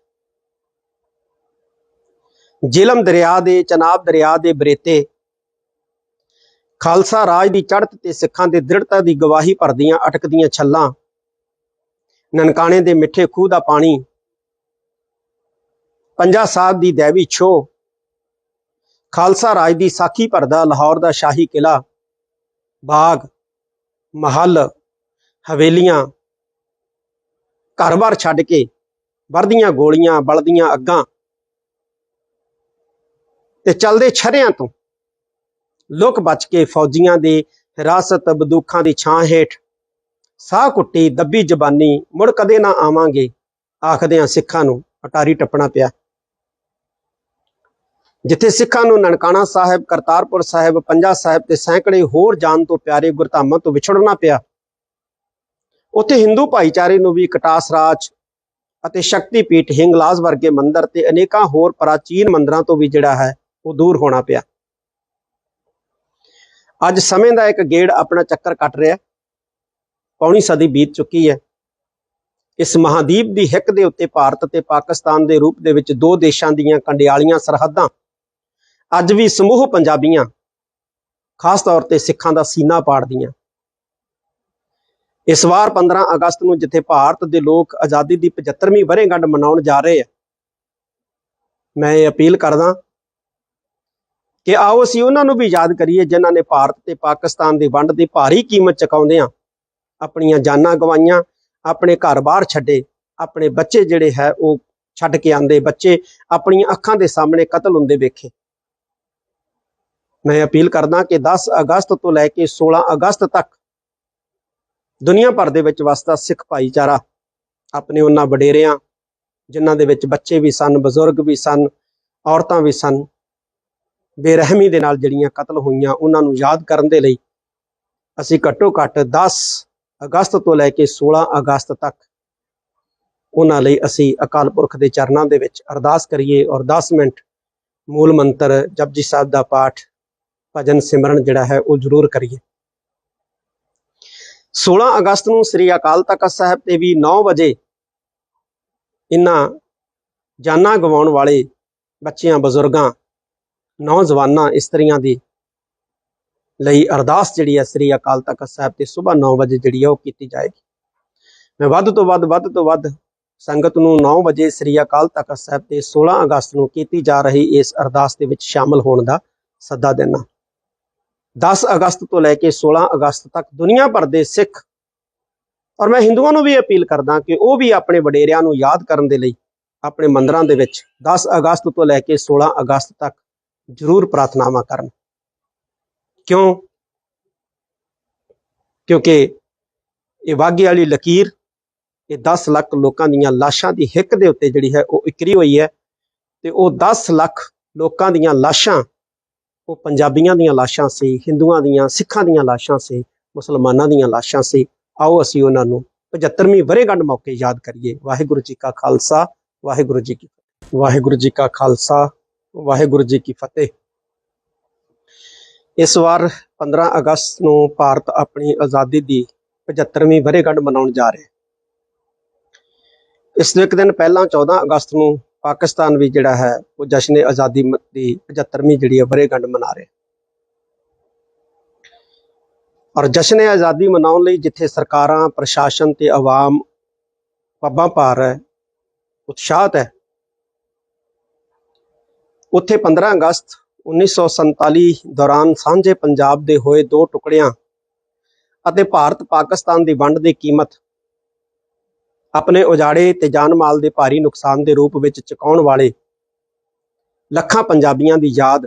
ਜੇਹਲਮ ਦਰਿਆ ਦੇ, ਚਨਾਬ ਦਰਿਆ ਦੇ ਬਰੇਤੇ ਖਾਲਸਾ ਰਾਜ ਦੀ ਚੜ੍ਹਤ ਤੇ ਸਿੱਖਾਂ ਦੇ ਦ੍ਰਿੜਤਾ ਦੀ ਗਵਾਹੀ ਭਰਦੀਆਂ ਅਟਕਦੀਆਂ ਛੱਲਾਂ, ਨਨਕਾਣੇ ਦੇ ਮਿੱਠੇ ਖੂਹ ਦਾ ਪਾਣੀ, ਪੰਜਾ ਸਾਹਿਬ ਦੀ ਦੇਵੀ ਛੋਹ, ਖਾਲਸਾ ਰਾਜ ਦੀ ਸਾਖੀ ਭਰਦਾ ਲਾਹੌਰ ਦਾ ਸ਼ਾਹੀ ਕਿਲਾ, ਬਾਗ, ਮਹੱਲ, ਹਵੇਲੀਆਂ, ਘਰ-ਬਾਰ ਛੱਡ ਕੇ ਵਰਦੀਆਂ ਗੋਲੀਆਂ, ਬਲਦੀਆਂ ਅੱਗਾਂ ਤੇ ਚਲਦੇ ਛਰਿਆਂ ਤੋਂ ਲੁਕ ਬਚ ਕੇ ਫੌਜੀਆਂ ਦੇ ਹਿਰਾਸਤ ਬੰਦੂਕਾਂ ਦੀ ਛਾਂ ਹੇਠ ਸਾਹ ਕੁੱਟੀ ਦੱਬੀ ਜ਼ਬਾਨੀ ਮੁੜ ਕਦੇ ਨਾ ਆਵਾਂਗੇ ਆਖਦਿਆਂ ਸਿੱਖਾਂ ਨੂੰ ਅਟਾਰੀ ਟੱਪਣਾ ਪਿਆ। ਜਿੱਥੇ ਸਿੱਖਾਂ ਨੂੰ ਨਨਕਾਣਾ ਸਾਹਿਬ, ਕਰਤਾਰਪੁਰ ਸਾਹਿਬ, ਪੰਜਾ ਸਾਹਿਬ ਤੇ ਸੈਂਕੜੇ ਹੋਰ ਜਾਨ ਤੋਂ ਪਿਆਰੇ ਗੁਰਧਾਮਾਂ ਤੋਂ ਵਿਛੜਨਾ ਪਿਆ, ਉੱਥੇ ਹਿੰਦੂ ਭਾਈਚਾਰੇ ਨੂੰ ਵੀ ਕਟਾਸ ਰਾਜ ਅਤੇ ਸ਼ਕਤੀਪੀਠ ਹਿੰਗਲਾਜ ਵਰਗੇ ਮੰਦਰ ਤੇ ਅਨੇਕਾਂ ਹੋਰ ਪ੍ਰਾਚੀਨ ਮੰਦਰਾਂ ਤੋਂ ਵੀ ਜਿਹੜਾ ਹੈ ਉਹ ਦੂਰ ਹੋਣਾ ਪਿਆ। ਅੱਜ ਸਮੇਂ ਦਾ ਇੱਕ ਗੇੜ ਆਪਣਾ ਚੱਕਰ ਕੱਟ ਰਿਹਾ। ਪੌਣੀ ਸਦੀ ਬੀਤ ਚੁੱਕੀ ਹੈ। ਇਸ ਮਹਾਦੀਪ ਦੀ ਹਿੱਕ ਦੇ ਉੱਤੇ ਭਾਰਤ ਤੇ ਪਾਕਿਸਤਾਨ ਦੇ ਰੂਪ ਦੇ ਵਿੱਚ ਦੋ ਦੇਸ਼ਾਂ ਦੀਆਂ ਕੰਡਿਆਲੀਆਂ ਸਰਹੱਦਾਂ ਅੱਜ ਵੀ ਸਮੂਹ ਪੰਜਾਬੀਆਂ, ਖਾਸ ਤੌਰ ਤੇ ਸਿੱਖਾਂ ਦਾ ਸੀਨਾ ਪਾੜਦੀਆਂ। ਇਸ ਵਾਰ 15 ਅਗਸਤ ਨੂੰ ਜਿੱਥੇ ਭਾਰਤ ਦੇ ਲੋਕ ਆਜ਼ਾਦੀ ਦੀ 75ਵੀਂ ਵਰ੍ਹੇਗੰਢ ਮਨਾਉਣ ਜਾ ਰਹੇ ਆ, ਮੈਂ ਇਹ ਅਪੀਲ ਕਰਦਾ ਕਿ ਆਓ ਅਸੀਂ ਉਹਨਾਂ ਨੂੰ ਵੀ ਯਾਦ ਕਰੀਏ ਜਿਨ੍ਹਾਂ ਨੇ ਭਾਰਤ ਤੇ ਪਾਕਿਸਤਾਨ ਦੀ ਵੰਡ ਦੀ ਭਾਰੀ ਕੀਮਤ ਚੁਕਾਉਂਦਿਆਂ ਆਪਣੀਆਂ ਜਾਨਾਂ ਗਵਾਈਆਂ, ਆਪਣੇ ਘਰ-ਬਾਰ ਛੱਡੇ, ਆਪਣੇ ਬੱਚੇ ਜਿਹੜੇ ਹੈ ਉਹ ਛੱਡ ਕੇ ਆਂਦੇ, ਬੱਚੇ ਆਪਣੀਆਂ ਅੱਖਾਂ ਦੇ ਸਾਹਮਣੇ ਕਤਲ ਹੁੰਦੇ ਵੇਖੇ। ਮੈਂ ਅਪੀਲ ਕਰਦਾ ਕਿ 10 ਅਗਸਤ ਤੋਂ ਲੈ ਕੇ 16 ਅਗਸਤ ਤੱਕ ਦੁਨੀਆ ਭਰ ਦੇ ਵਿੱਚ ਵਸਦਾ ਸਿੱਖ ਭਾਈਚਾਰਾ ਆਪਣੇ ਉਹਨਾਂ ਵਡੇਰਿਆਂ, ਜਿਨ੍ਹਾਂ ਦੇ ਵਿੱਚ ਬੱਚੇ ਵੀ ਸਨ, ਬਜ਼ੁਰਗ ਵੀ ਸਨ, ਔਰਤਾਂ ਵੀ ਸਨ, ਬੇਰਹਿਮੀ ਦੇ ਨਾਲ ਜਿਹੜੀਆਂ ਕਤਲ ਹੋਈਆਂ, ਉਹਨਾਂ ਨੂੰ ਯਾਦ ਕਰਨ ਦੇ ਲਈ ਅਸੀਂ ਘੱਟੋ ਘੱਟ 10 ਅਗਸਤ ਤੋਂ ਲੈ ਕੇ 16 ਅਗਸਤ ਤੱਕ ਉਹਨਾਂ ਲਈ ਅਸੀਂ ਅਕਾਲ ਪੁਰਖ ਦੇ ਚਰਨਾਂ ਦੇ ਵਿੱਚ ਅਰਦਾਸ ਕਰੀਏ ਔਰ 10 ਮਿੰਟ ਮੂਲ ਮੰਤਰ ਜਪਜੀ ਸਾਹਿਬ ਦਾ ਪਾਠ, ਭਜਨ ਸਿਮਰਨ ਜਿਹੜਾ ਹੈ ਉਹ ਜ਼ਰੂਰ ਕਰੀਏ। 16 ਅਗਸਤ ਨੂੰ ਸ੍ਰੀ ਅਕਾਲ ਤਖਤ ਸਾਹਿਬ ਤੇ ਵੀ 9 ਵਜੇ ਇਹਨਾਂ ਜਾਨਾਂ ਗਵਾਉਣ ਵਾਲੇ ਬੱਚਿਆਂ, ਬਜ਼ੁਰਗਾਂ, ਨੌਜਵਾਨਾਂ, ਇਸਤਰੀਆਂ ਦੀ ਲਈ ਅਰਦਾਸ ਜਿਹੜੀ ਹੈ ਸ੍ਰੀ ਅਕਾਲ ਤਖਤ ਸਾਹਿਬ ਤੇ ਸੁਬਾਹ 9 ਵਜੇ ਜਿਹੜੀ ਹੈ ਉਹ ਕੀਤੀ ਜਾਏਗੀ। ਮੈਂ ਵੱਧ ਤੋਂ ਵੱਧ ਸੰਗਤ ਨੂੰ 9 ਵਜੇ ਸ੍ਰੀ ਅਕਾਲ ਤਖਤ ਸਾਹਿਬ ਤੇ 16 ਅਗਸਤ ਨੂੰ ਕੀਤੀ ਜਾ ਰਹੀ ਇਸ ਅਰਦਾਸ ਦੇ ਵਿੱਚ ਸ਼ਾਮਲ ਹੋਣ ਦਾ ਸੱਦਾ ਦੇਣਾ। 10 ਅਗਸਤ ਤੋਂ ਲੈ ਕੇ 16 ਅਗਸਤ ਤੱਕ ਦੁਨੀਆ ਭਰ ਦੇ ਸਿੱਖ ਔਰ ਮੈਂ ਹਿੰਦੂਆਂ ਨੂੰ ਵੀ ਅਪੀਲ ਕਰਦਾ ਕਿ ਉਹ ਵੀ ਆਪਣੇ ਵਡੇਰਿਆਂ ਨੂੰ ਯਾਦ ਕਰਨ ਦੇ ਲਈ ਆਪਣੇ ਮੰਦਰਾਂ ਦੇ ਵਿੱਚ 10 ਅਗਸਤ ਤੋਂ ਲੈ ਕੇ 16 ਅਗਸਤ ਤੱਕ ਜ਼ਰੂਰ ਪ੍ਰਾਰਥਨਾਵਾਂ ਕਰਨ। ਕਿਉਂ? ਕਿਉਂਕਿ ਇਹ ਵਾਘੇ ਵਾਲੀ ਲਕੀਰ, ਇਹ 10 ਲੱਖ ਲੋਕਾਂ ਦੀਆਂ ਲਾਸ਼ਾਂ ਦੀ ਹਿੱਕ ਦੇ ਉੱਤੇ ਜਿਹੜੀ ਹੈ ਉਹ ਇਕਰੀ ਹੋਈ ਹੈ, ਤੇ ਉਹ 10 ਲੱਖ ਲੋਕਾਂ ਦੀਆਂ ਲਾਸ਼ਾਂ ਉਹ ਪੰਜਾਬੀਆਂ ਦੀਆਂ ਲਾਸ਼ਾਂ ਸੀ, ਹਿੰਦੂਆਂ ਦੀਆਂ, ਸਿੱਖਾਂ ਦੀਆਂ ਲਾਸ਼ਾਂ ਸੀ, ਮੁਸਲਮਾਨਾਂ ਦੀਆਂ ਲਾਸ਼ਾਂ ਸੀ। ਆਓ ਅਸੀਂ ਉਹਨਾਂ ਨੂੰ 75ਵੀਂ ਵਰ੍ਹੇਗੰਢ ਮੌਕੇ ਯਾਦ ਕਰੀਏ। ਵਾਹਿਗੁਰੂ ਜੀ ਕਾ ਖਾਲਸਾ, ਵਾਹਿਗੁਰੂ ਜੀ ਕੀ ਫਤਿਹ। ਵਾਹਿਗੁਰੂ ਜੀ ਕਾ ਖਾਲਸਾ, ਵਾਹਿਗੁਰੂ ਜੀ ਕੀ ਫਤਿਹ। ਇਸ ਵਾਰ 15 ਅਗਸਤ ਨੂੰ ਭਾਰਤ ਆਪਣੀ ਆਜ਼ਾਦੀ ਦੀ 75ਵੀਂ ਵਰ੍ਹੇਗੰਢ ਮਨਾਉਣ ਜਾ ਰਿਹਾ। ਇਸ ਤੋਂ ਇੱਕ ਦਿਨ ਪਹਿਲਾਂ 14 ਅਗਸਤ ਨੂੰ ਪਾਕਿਸਤਾਨ ਵੀ ਜਿਹੜਾ ਹੈ ਉਹ ਜਸ਼ਨ ਆਜ਼ਾਦੀ ਦੀ 75ਵੀਂ ਜਿਹੜੀ ਹੈ ਵਰ੍ਹੇਗੰਢ ਮਨਾ ਰਿਹਾ। ਔਰ ਜਸ਼ਨ ਆਜ਼ਾਦੀ ਮਨਾਉਣ ਲਈ ਜਿੱਥੇ ਸਰਕਾਰਾਂ, ਪ੍ਰਸ਼ਾਸਨ ਤੇ ਆਵਾਮ ਪੱਬਾਂ ਭਾਰ ਹੈ, ਉਤਸ਼ਾਹਤ ਹੈ, ਉੱਥੇ 15 ਅਗਸਤ 1947 ਦੌਰਾਨ ਸਾਂਝੇ ਪੰਜਾਬ ਦੇ ਹੋਏ 2 ਟੁਕੜਿਆਂ ਅਤੇ ਭਾਰਤ ਪਾਕਿਸਤਾਨ ਦੀ ਵੰਡ ਦੀ ਕੀਮਤ ਆਪਣੇ ਉਜਾੜੇ ਤੇ ਜਾਨ ਮਾਲ ਦੇ ਭਾਰੀ ਨੁਕਸਾਨ ਦੇ ਰੂਪ ਵਿੱਚ ਚੁਕਾਉਣ ਵਾਲੇ ਲੱਖਾਂ ਪੰਜਾਬੀਆਂ ਦੀ ਯਾਦ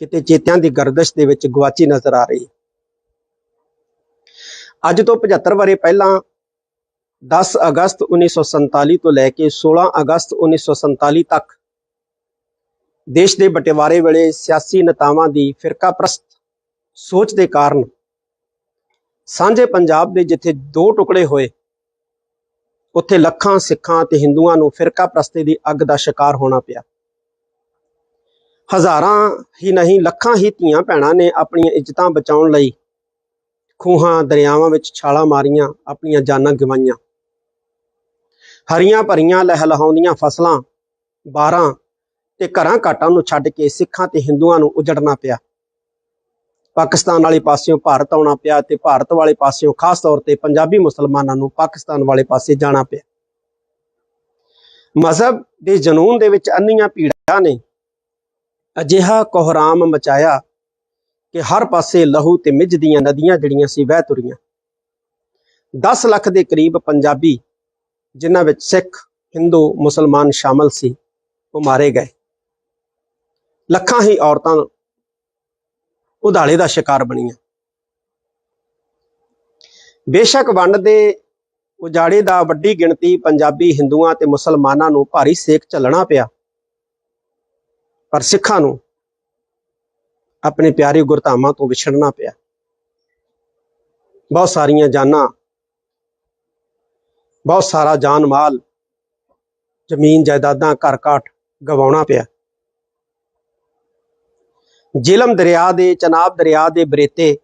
ਕਿਤੇ ਚੇਤਿਆਂ ਦੀ ਗਰਦਸ਼ ਦੇ ਵਿੱਚ ਗਵਾਚੀ ਨਜ਼ਰ ਆ ਰਹੀ। ਅੱਜ ਤੋਂ 75 ਵਰ੍ਹੇ ਪਹਿਲਾਂ 10 ਅਗਸਤ 1947 ਤੋਂ ਲੈ ਕੇ 16 ਅਗਸਤ 1947 ਤੱਕ ਦੇਸ਼ ਦੇ ਬਟਵਾਰੇ ਵੇਲੇ ਸਿਆਸੀ ਨੇਤਾਵਾਂ ਦੀ ਫਿਰਕਾਪ੍ਰਸਤ ਸੋਚ ਦੇ ਕਾਰਨ ਸਾਂਝੇ ਪੰਜਾਬ ਦੇ ਜਿੱਥੇ 2 ਟੁਕੜੇ ਹੋਏ, ਉੱਥੇ ਲੱਖਾਂ ਸਿੱਖਾਂ ਤੇ ਹਿੰਦੂਆਂ ਨੂੰ ਫਿਰਕਾਪ੍ਰਸਤੀ ਦੀ ਅੱਗ ਦਾ ਸ਼ਿਕਾਰ ਹੋਣਾ ਪਿਆ। ਹਜ਼ਾਰਾਂ ਹੀ ਨਹੀਂ, ਲੱਖਾਂ ਹੀ ਧੀਆਂ ਭੈਣਾਂ ਨੇ ਆਪਣੀਆਂ ਇੱਜ਼ਤਾਂ ਬਚਾਉਣ ਲਈ ਖੂਹਾਂ ਦਰਿਆਵਾਂ ਵਿੱਚ ਛਾਲਾਂ ਮਾਰੀਆਂ, ਆਪਣੀਆਂ ਜਾਨਾਂ ਗਵਾਈਆਂ। ਹਰੀਆਂ ਭਰੀਆਂ ਲਹਿਲਹਾਉਂਦੀਆਂ ਫਸਲਾਂ, ਬਾਰਾਂ ਤੇ ਘਰਾਂ ਘਾਟਾਂ ਨੂੰ ਛੱਡ ਕੇ ਸਿੱਖਾਂ ਤੇ ਹਿੰਦੂਆਂ ਨੂੰ ਉਜੜਨਾ ਪਿਆ। ਪਾਕਿਸਤਾਨ ਵਾਲੇ ਪਾਸਿਓਂ ਭਾਰਤ ਆਉਣਾ ਪਿਆ ਤੇ ਭਾਰਤ ਵਾਲੇ ਪਾਸਿਓਂ ਖਾਸ ਤੌਰ ਤੇ ਪੰਜਾਬੀ ਮੁਸਲਮਾਨਾਂ ਨੂੰ ਪਾਕਿਸਤਾਨ ਵਾਲੇ ਪਾਸੇ ਜਾਣਾ ਪਿਆ। ਮਜ਼ਹਬ ਦੇ ਜਨੂਨ ਦੇ ਵਿੱਚ ਅੰਨੀਆਂ ਭੀੜਾਂ ਨੇ ਅਜਿਹਾ ਕੋਹਰਾਮ ਮਚਾਇਆ ਕਿ ਹਰ ਪਾਸੇ ਲਹੂ ਤੇ ਮਿੱਝ ਦੀਆਂ ਨਦੀਆਂ ਜਿਹੜੀਆਂ ਸੀ ਵਹਿ ਤੁਰੀਆਂ। 10 ਲੱਖ ਦੇ ਕਰੀਬ ਪੰਜਾਬੀ, ਜਿਨ੍ਹਾਂ ਵਿੱਚ ਸਿੱਖ, ਹਿੰਦੂ, ਮੁਸਲਮਾਨ ਸ਼ਾਮਲ ਸੀ, ਉਹ ਮਾਰੇ ਗਏ। ਲੱਖਾਂ ਹੀ ਔਰਤਾਂ ਉਧਾਲੇ ਦਾ ਸ਼ਿਕਾਰ ਬਣੀਆਂ। ਬੇਸ਼ੱਕ ਵੰਡ ਦੇ ਉਜਾੜੇ ਦਾ ਵੱਡੀ ਗਿਣਤੀ ਪੰਜਾਬੀ ਹਿੰਦੂਆਂ ਤੇ ਮੁਸਲਮਾਨਾਂ ਨੂੰ ਭਾਰੀ ਸੇਕ ਝੱਲਣਾ ਪਿਆ, ਪਰ ਸਿੱਖਾਂ ਨੂੰ ਆਪਣੇ ਪਿਆਰੇ ਗੁਰਧਾਮਾਂ ਤੋਂ ਵਿਛੜਨਾ ਪਿਆ। ਬਹੁਤ ਸਾਰੀਆਂ ਜਾਨਾਂ, ਬਹੁਤ ਸਾਰਾ ਜਾਨ ਮਾਲ, ਜ਼ਮੀਨ ਜਾਇਦਾਦਾਂ, ਘਰ ਘਾਟ ਗਵਾਉਣਾ ਪਿਆ। ਜੇਹਲਮ ਦਰਿਆ ਦੇ, ਚਨਾਬ ਦਰਿਆ ਦੇ ਬਰੇਤੇ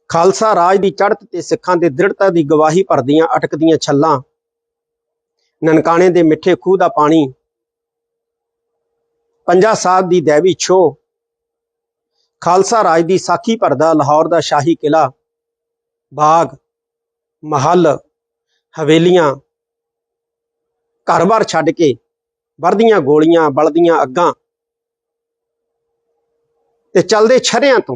ਖਾਲਸਾ ਰਾਜ ਦੀ ਚੜ੍ਹਤ ਤੇ ਸਿੱਖਾਂ ਦੇ ਦ੍ਰਿੜਤਾ ਦੀ ਗਵਾਹੀ ਭਰਦੀਆਂ ਅਟਕਦੀਆਂ ਛੱਲਾਂ, ਨਨਕਾਣੇ ਦੇ ਮਿੱਠੇ ਖੂਹ ਦਾ ਪਾਣੀ, ਪੰਜਾ ਸਾਹਿਬ ਦੀ ਦੇਵੀ ਛੋਹ, ਖਾਲਸਾ ਰਾਜ ਦੀ ਸਾਖੀ ਭਰਦਾ ਲਾਹੌਰ ਦਾ ਸ਼ਾਹੀ ਕਿਲਾ, ਬਾਗ, ਮਹੱਲ, ਹਵੇਲੀਆਂ, ਘਰ-ਬਾਰ ਛੱਡ ਕੇ ਵਰਦੀਆਂ ਗੋਲੀਆਂ, ਬਲਦੀਆਂ ਅੱਗਾਂ ਤੇ ਚੱਲਦੇ ਛਰਿਆਂ ਤੋਂ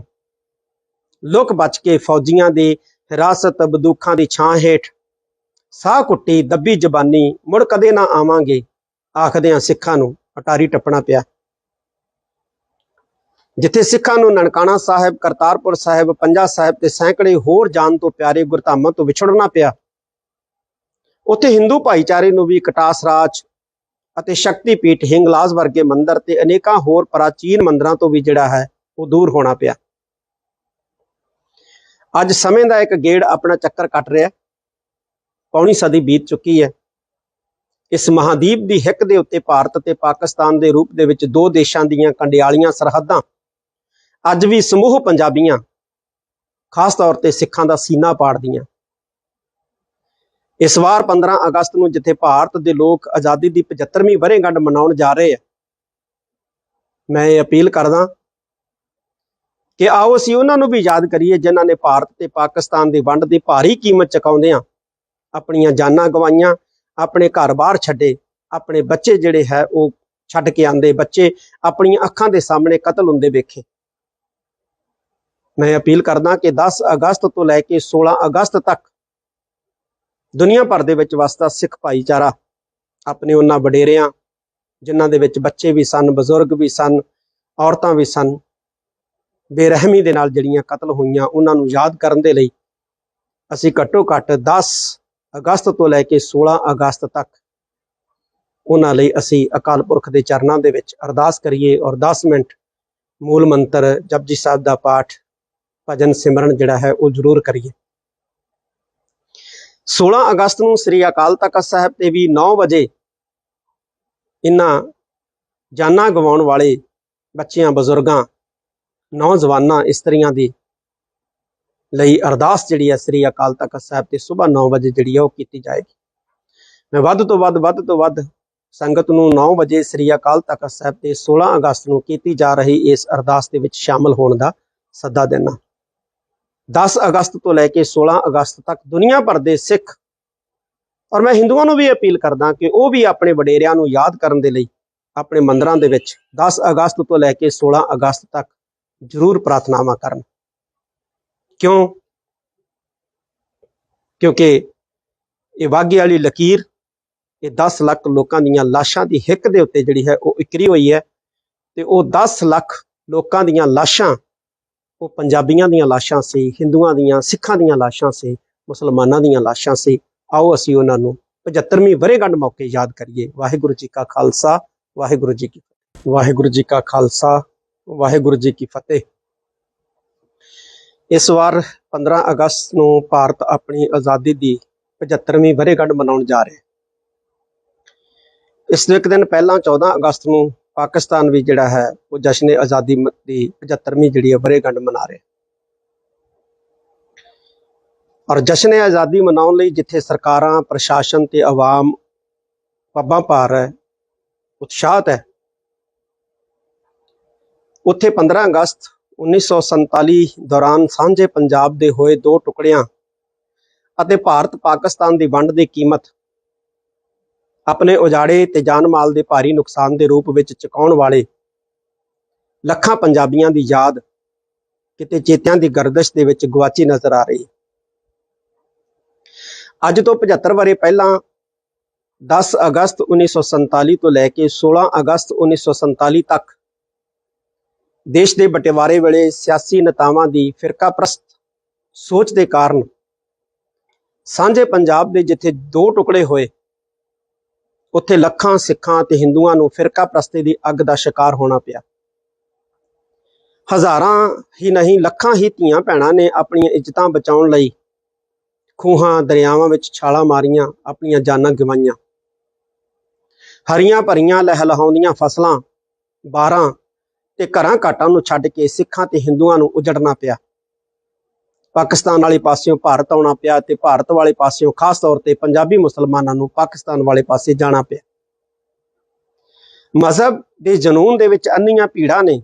ਲੁਕ ਬਚ ਕੇ ਫੌਜੀਆਂ ਦੇ ਹਿਰਾਸਤ ਬੰਦੂਕਾਂ ਦੀ ਛਾਂ ਹੇਠ ਸਾਹ ਕੁੱਟੀ ਦੱਬੀ ਜ਼ਬਾਨੀ ਮੁੜ ਕਦੇ ਨਾ ਆਵਾਂਗੇ ਆਖਦਿਆਂ ਸਿੱਖਾਂ ਨੂੰ ਅਟਾਰੀ ਟੱਪਣਾ ਪਿਆ। ਜਿੱਥੇ ਸਿੱਖਾਂ ਨੂੰ ਨਨਕਾਣਾ ਸਾਹਿਬ, ਕਰਤਾਰਪੁਰ ਸਾਹਿਬ, ਪੰਜਾ ਸਾਹਿਬ ਤੇ ਸੈਂਕੜੇ ਹੋਰ ਜਾਨ ਤੋਂ ਪਿਆਰੇ ਗੁਰਧਾਮਾਂ ਤੋਂ ਵਿਛੜਨਾ ਪਿਆ, ਉੱਥੇ ਹਿੰਦੂ ਭਾਈਚਾਰੇ ਨੂੰ ਵੀ ਕਟਾਸ ਰਾਜ ਅਤੇ ਸ਼ਕਤੀਪੀਠ ਹਿੰਗਲਾਜ ਵਰਗੇ ਮੰਦਰ ਤੇ ਅਨੇਕਾਂ ਹੋਰ ਪ੍ਰਾਚੀਨ ਮੰਦਰਾਂ ਤੋਂ ਵੀ ਜਿਹੜਾ ਹੈ ਉਹ ਦੂਰ ਹੋਣਾ ਪਿਆ। ਅੱਜ ਸਮੇਂ ਦਾ ਇੱਕ ਗੇੜ ਆਪਣਾ ਚੱਕਰ ਕੱਟ ਰਿਹਾ। ਪੌਣੀ ਸਦੀ ਬੀਤ ਚੁੱਕੀ ਹੈ। ਇਸ ਮਹਾਦੀਪ ਦੀ ਹਿੱਕ ਦੇ ਉੱਤੇ ਭਾਰਤ ਤੇ ਪਾਕਿਸਤਾਨ ਦੇ ਰੂਪ ਦੇ ਵਿੱਚ 2 ਦੇਸ਼ਾਂ ਦੀਆਂ ਕੰਡਿਆਲੀਆਂ ਸਰਹੱਦਾਂ ਅੱਜ ਵੀ ਸਮੂਹ ਪੰਜਾਬੀਆਂ, ਖਾਸ ਤੌਰ ਤੇ ਸਿੱਖਾਂ ਦਾ ਸੀਨਾ ਪਾੜਦੀਆਂ। ਇਸ ਵਾਰ 15 ਅਗਸਤ ਨੂੰ ਜਿੱਥੇ ਭਾਰਤ ਦੇ ਲੋਕ ਆਜ਼ਾਦੀ ਦੀ 75ਵੀਂ ਵਰ੍ਹੇਗੰਢ ਮਨਾਉਣ ਜਾ ਰਹੇ ਆ, ਮੈਂ ਇਹ ਅਪੀਲ ਕਰਦਾ ਕਿ ਆਓ ਅਸੀਂ ਉਹਨਾਂ ਨੂੰ ਵੀ ਯਾਦ ਕਰੀਏ ਜਿਨ੍ਹਾਂ ਨੇ ਭਾਰਤ ਤੇ ਪਾਕਿਸਤਾਨ ਦੀ ਵੰਡ ਦੀ ਭਾਰੀ ਕੀਮਤ ਚੁਕਾਉਂਦਿਆਂ ਆਪਣੀਆਂ ਜਾਨਾਂ ਗਵਾਈਆਂ, ਆਪਣੇ ਘਰ-ਬਾਰ ਛੱਡੇ, ਆਪਣੇ ਬੱਚੇ ਜਿਹੜੇ ਹੈ ਉਹ ਛੱਡ ਕੇ ਆਂਦੇ, ਬੱਚੇ ਆਪਣੀਆਂ ਅੱਖਾਂ ਦੇ ਸਾਹਮਣੇ ਕਤਲ ਹੁੰਦੇ ਵੇਖੇ। ਮੈਂ ਅਪੀਲ ਕਰਦਾ ਕਿ 10 ਅਗਸਤ ਤੋਂ ਲੈ ਕੇ 16 ਅਗਸਤ ਤੱਕ ਦੁਨੀਆ ਭਰ ਦੇ ਵਿੱਚ ਵਸਦਾ ਸਿੱਖ ਭਾਈਚਾਰਾ अपने उन्हां वडेरियां जिन्हां दे विच बच्चे भी सन, बजुर्ग भी सन, औरतां भी सन, बेरहमी दे नाल जिहड़ियां कतल होईयां उन्हां नूं याद करन दे लई असीं घट्टो घੱਟ 10 अगस्त तो लैके 16 अगस्त तक उन्हां लई असीं अकाल पुरख दे चरनां दे विच अरदास करिए और 10 मिनट मूल मंत्र जपजी साहिब दा पाठ भजन सिमरन जिहड़ा है वो जरूर करिए। 16 अगस्त नूं श्री अकाल तख्त साहिब ते भी 9 वजे इन्हां जानां गवाउण वाले बच्चियां, बजुर्गां, नौजवानां, इस्त्रियां दी लई अरदास जिहड़ी है श्री अकाल तख्त साहिब ते सुबह 9 वजे जिहड़ी है वो कीती जाएगी। मैं वध तो वध संगत नूं 9 वजे श्री अकाल तख्त साहिब ते 16 अगस्त नूं कीती जा रही इस अरदास दे विच शामिल होण दा सद्दा देना। 10 अगस्त तो लैके 16 अगस्त तक दुनिया भर दे सिख और मैं हिंदुआं नूं भी अपील करदा कि वो भी अपने वडेरियां नूं याद करन दे लई अपने मंदिरां दे विच 10 अगस्त तो लैके 16 अगस्त तक जरूर प्रार्थनावां करन। क्यों? क्योंकि ये वाघे वाली लकीर ये 10 ਲੱਖ लोगों दीयां लाशां दी हिक दे उत्ते जिहड़ी है वो इकरी हुई है ते वो 10 ਲੱਖ लोगों दीयां लाशां वो पंजाबियां दीयां लाशां सी, हिंदुआं दीयां, सिखां दीयां लाशां सी, मुसलमानां दीयां लाशां सी। आओ असीं उन्हां नूं 75वीं वरेगंढ मौके याद करिए। वाहिगुरू जी का खालसा, वाहिगुरू जी की फतेह। वाहिगुरू जी का खालसा, वाहिगुरू जी की फतेह। इस वार 15 अगस्त नूं भारत अपनी आज़ादी की 75वीं वरेगंढ मनाउण जा रहा है। इस एक दिन पहला 14 अगस्त नूं पाकिस्तान भी जिहड़ा है वो जश्न आज़ादी की 75वीं जिहड़ी है वरेगंढ मना रहे। और जश्न आज़ादी मनाउण लई जिथे सरकारां, प्रशासन ते आवाम पब्बां भार है, उत्साहत है, उत्थे 15 अगस्त 1947 दौरान सांझे पंजाब दे होए 2 टुकड़ियां ਅਤੇ ਭਾਰਤ ਪਾਕਿਸਤਾਨ ਦੀ ਵੰਡ ਦੀ ਕੀਮਤ ਆਪਣੇ ਉਜਾੜੇ ਤੇ ਜਾਨ ਮਾਲ ਦੇ ਭਾਰੀ ਨੁਕਸਾਨ ਦੇ ਰੂਪ ਵਿੱਚ ਚੁਕਾਉਣ ਵਾਲੇ ਲੱਖਾਂ ਪੰਜਾਬੀਆਂ ਦੀ ਯਾਦ ਕਿਤੇ ਚੇਤਿਆਂ ਦੀ ਗਰਦਸ਼ ਦੇ ਵਿੱਚ ਗਵਾਚੀ ਨਜ਼ਰ ਆ ਰਹੀ ਹੈ। ਅੱਜ ਤੋਂ 75 ਵਰੇ ਪਹਿਲਾਂ 10 ਅਗਸਤ 1947 ਤੋਂ ਲੈ ਕੇ 16 ਅਗਸਤ 1947 ਤੱਕ ਦੇਸ਼ ਦੇ ਬਟਵਾਰੇ ਵੇਲੇ ਸਿਆਸੀ ਨੇਤਾਵਾਂ ਦੀ ਫਿਰਕਾ ਪ੍ਰਸਤ ਸੋਚ ਦੇ ਕਾਰਨ ਸਾਂਝੇ ਪੰਜਾਬ ਦੇ ਜਿੱਥੇ 2 ਟੁਕੜੇ ਹੋਏ ਉੱਥੇ ਲੱਖਾਂ ਸਿੱਖਾਂ ਤੇ ਹਿੰਦੂਆਂ ਨੂੰ ਫਿਰਕਾ ਪ੍ਰਸਤੀ ਦੀ ਅੱਗ ਦਾ ਸ਼ਿਕਾਰ ਹੋਣਾ ਪਿਆ। ਹਜ਼ਾਰਾਂ ਹੀ ਨਹੀਂ ਲੱਖਾਂ ਹੀ ਧੀਆਂ ਭੈਣਾਂ ਨੇ ਆਪਣੀਆਂ ਇੱਜ਼ਤਾਂ ਬਚਾਉਣ ਲਈ ਖੂਹਾਂ ਦਰਿਆਵਾਂ ਵਿੱਚ ਛਾਲਾਂ ਮਾਰੀਆਂ, ਆਪਣੀਆਂ ਜਾਨਾਂ ਗਵਾਈਆਂ। ਹਰੀਆਂ ਭਰੀਆਂ ਲਹਿਲਹਾਉਂਦੀਆਂ ਫਸਲਾਂ, ਬਾਰਾਂ ਤੇ ਘਰਾਂ ਘਾਟਾਂ ਨੂੰ ਛੱਡ ਕੇ ਸਿੱਖਾਂ ਤੇ ਹਿੰਦੂਆਂ ਨੂੰ ਉਜੜਨਾ ਪਿਆ। ਪਾਕਿਸਤਾਨ ਵਾਲੇ ਪਾਸਿਓਂ ਭਾਰਤ ਆਉਣਾ ਪਿਆ ਤੇ ਭਾਰਤ ਵਾਲੇ ਪਾਸਿਓਂ ਖਾਸ ਤੌਰ ਤੇ ਪੰਜਾਬੀ ਮੁਸਲਮਾਨਾਂ ਨੂੰ ਪਾਕਿਸਤਾਨ ਵਾਲੇ ਪਾਸੇ ਜਾਣਾ ਪਿਆ। ਮਜ਼ਹਬ ਦੇ ਜਨੂਨ ਦੇ ਵਿੱਚ ਅੰਨੀਆਂ ਭੀੜਾਂ ਨੇ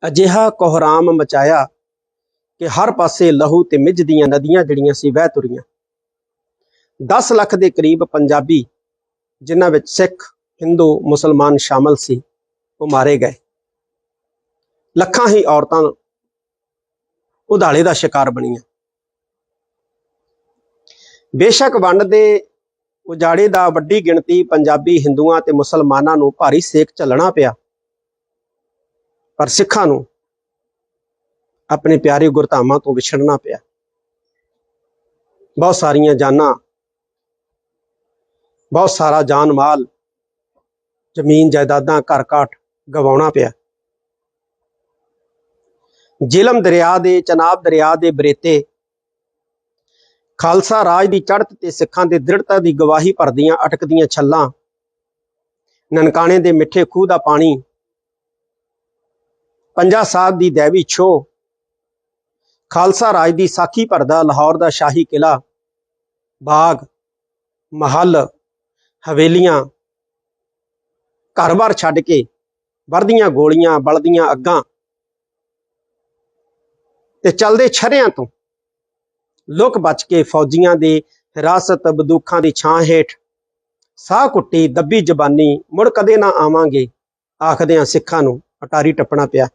ਅਜਿਹਾ ਕੋਹਰਾਮ ਮਚਾਇਆ ਕਿ ਹਰ ਪਾਸੇ ਲਹੂ ਤੇ ਮਿੱਝ ਦੀਆਂ ਨਦੀਆਂ ਜਿਹੜੀਆਂ ਸੀ ਵਹਿ ਤੁਰੀਆਂ। 10 ਲੱਖ ਦੇ ਕਰੀਬ ਪੰਜਾਬੀ ਜਿਨ੍ਹਾਂ ਵਿੱਚ ਸਿੱਖ, ਹਿੰਦੂ, ਮੁਸਲਮਾਨ ਸ਼ਾਮਲ ਸੀ ਉਹ ਮਾਰੇ ਗਏ। ਲੱਖਾਂ ਹੀ ਔਰਤਾਂ ਉਧਾਲੇ ਦਾ ਸ਼ਿਕਾਰ ਬਣੀਆਂ। ਬੇਸ਼ੱਕ ਵੰਡ ਦੇ ਉਜਾੜੇ ਦਾ ਵੱਡੀ ਗਿਣਤੀ ਪੰਜਾਬੀ ਹਿੰਦੂਆਂ ਤੇ ਮੁਸਲਮਾਨਾਂ ਨੂੰ ਭਾਰੀ ਸੇਕ ਝੱਲਣਾ ਪਿਆ, ਪਰ ਸਿੱਖਾਂ ਨੂੰ ਆਪਣੇ ਪਿਆਰੇ ਗੁਰਧਾਮਾਂ ਤੋਂ ਵਿਛੜਨਾ ਪਿਆ। ਬਹੁਤ ਸਾਰੀਆਂ ਜਾਨਾਂ, ਬਹੁਤ ਸਾਰਾ ਜਾਨ ਮਾਲ, ਜ਼ਮੀਨ ਜਾਇਦਾਦਾਂ, ਘਰ ਘਾਟ ਗਵਾਉਣਾ ਪਿਆ। ਜਿਹਲਮ ਦਰਿਆ ਦੇ, ਚਨਾਬ ਦਰਿਆ ਦੇ ਬਰੇਤੇ ਖਾਲਸਾ ਰਾਜ ਦੀ ਚੜ੍ਹਤ ਤੇ ਸਿੱਖਾਂ ਦੇ ਦ੍ਰਿੜਤਾ ਦੀ ਗਵਾਹੀ ਭਰਦੀਆਂ ਅਟਕਦੀਆਂ ਛੱਲਾਂ, ਨਨਕਾਣੇ ਦੇ ਮਿੱਠੇ ਖੂਹ ਦਾ ਪਾਣੀ, ਪੰਜਾ ਸਾਹਿਬ ਦੀ ਦੈਵੀ ਛੋਹ, ਖਾਲਸਾ ਰਾਜ ਦੀ ਸਾਖੀ ਭਰਦਾ ਲਾਹੌਰ ਦਾ ਸ਼ਾਹੀ ਕਿਲਾ, ਬਾਗ, ਮਹੱਲ, ਹਵੇਲੀਆਂ, ਘਰ-ਬਾਰ ਛੱਡ ਕੇ ਵਰਦੀਆਂ ਗੋਲੀਆਂ, ਬਲਦੀਆਂ ਅੱਗਾਂ ਤੇ ਚਲਦੇ ਛਰਿਆਂ ਤੋਂ ਲੁਕ ਬਚ ਕੇ ਫੌਜੀਆਂ ਦੇ ਹਿਰਾਸਤ ਬੰਦੂਕਾਂ ਦੀ ਛਾਂ ਹੇਠ ਸਾਹ ਕੁੱਟੀ ਦੱਬੀ ਜ਼ਬਾਨੀ ਮੁੜ ਕਦੇ ਨਾ ਆਵਾਂਗੇ ਆਖਦਿਆਂ ਸਿੱਖਾਂ ਨੂੰ ਅਟਾਰੀ ਟੱਪਣਾ ਪਿਆ।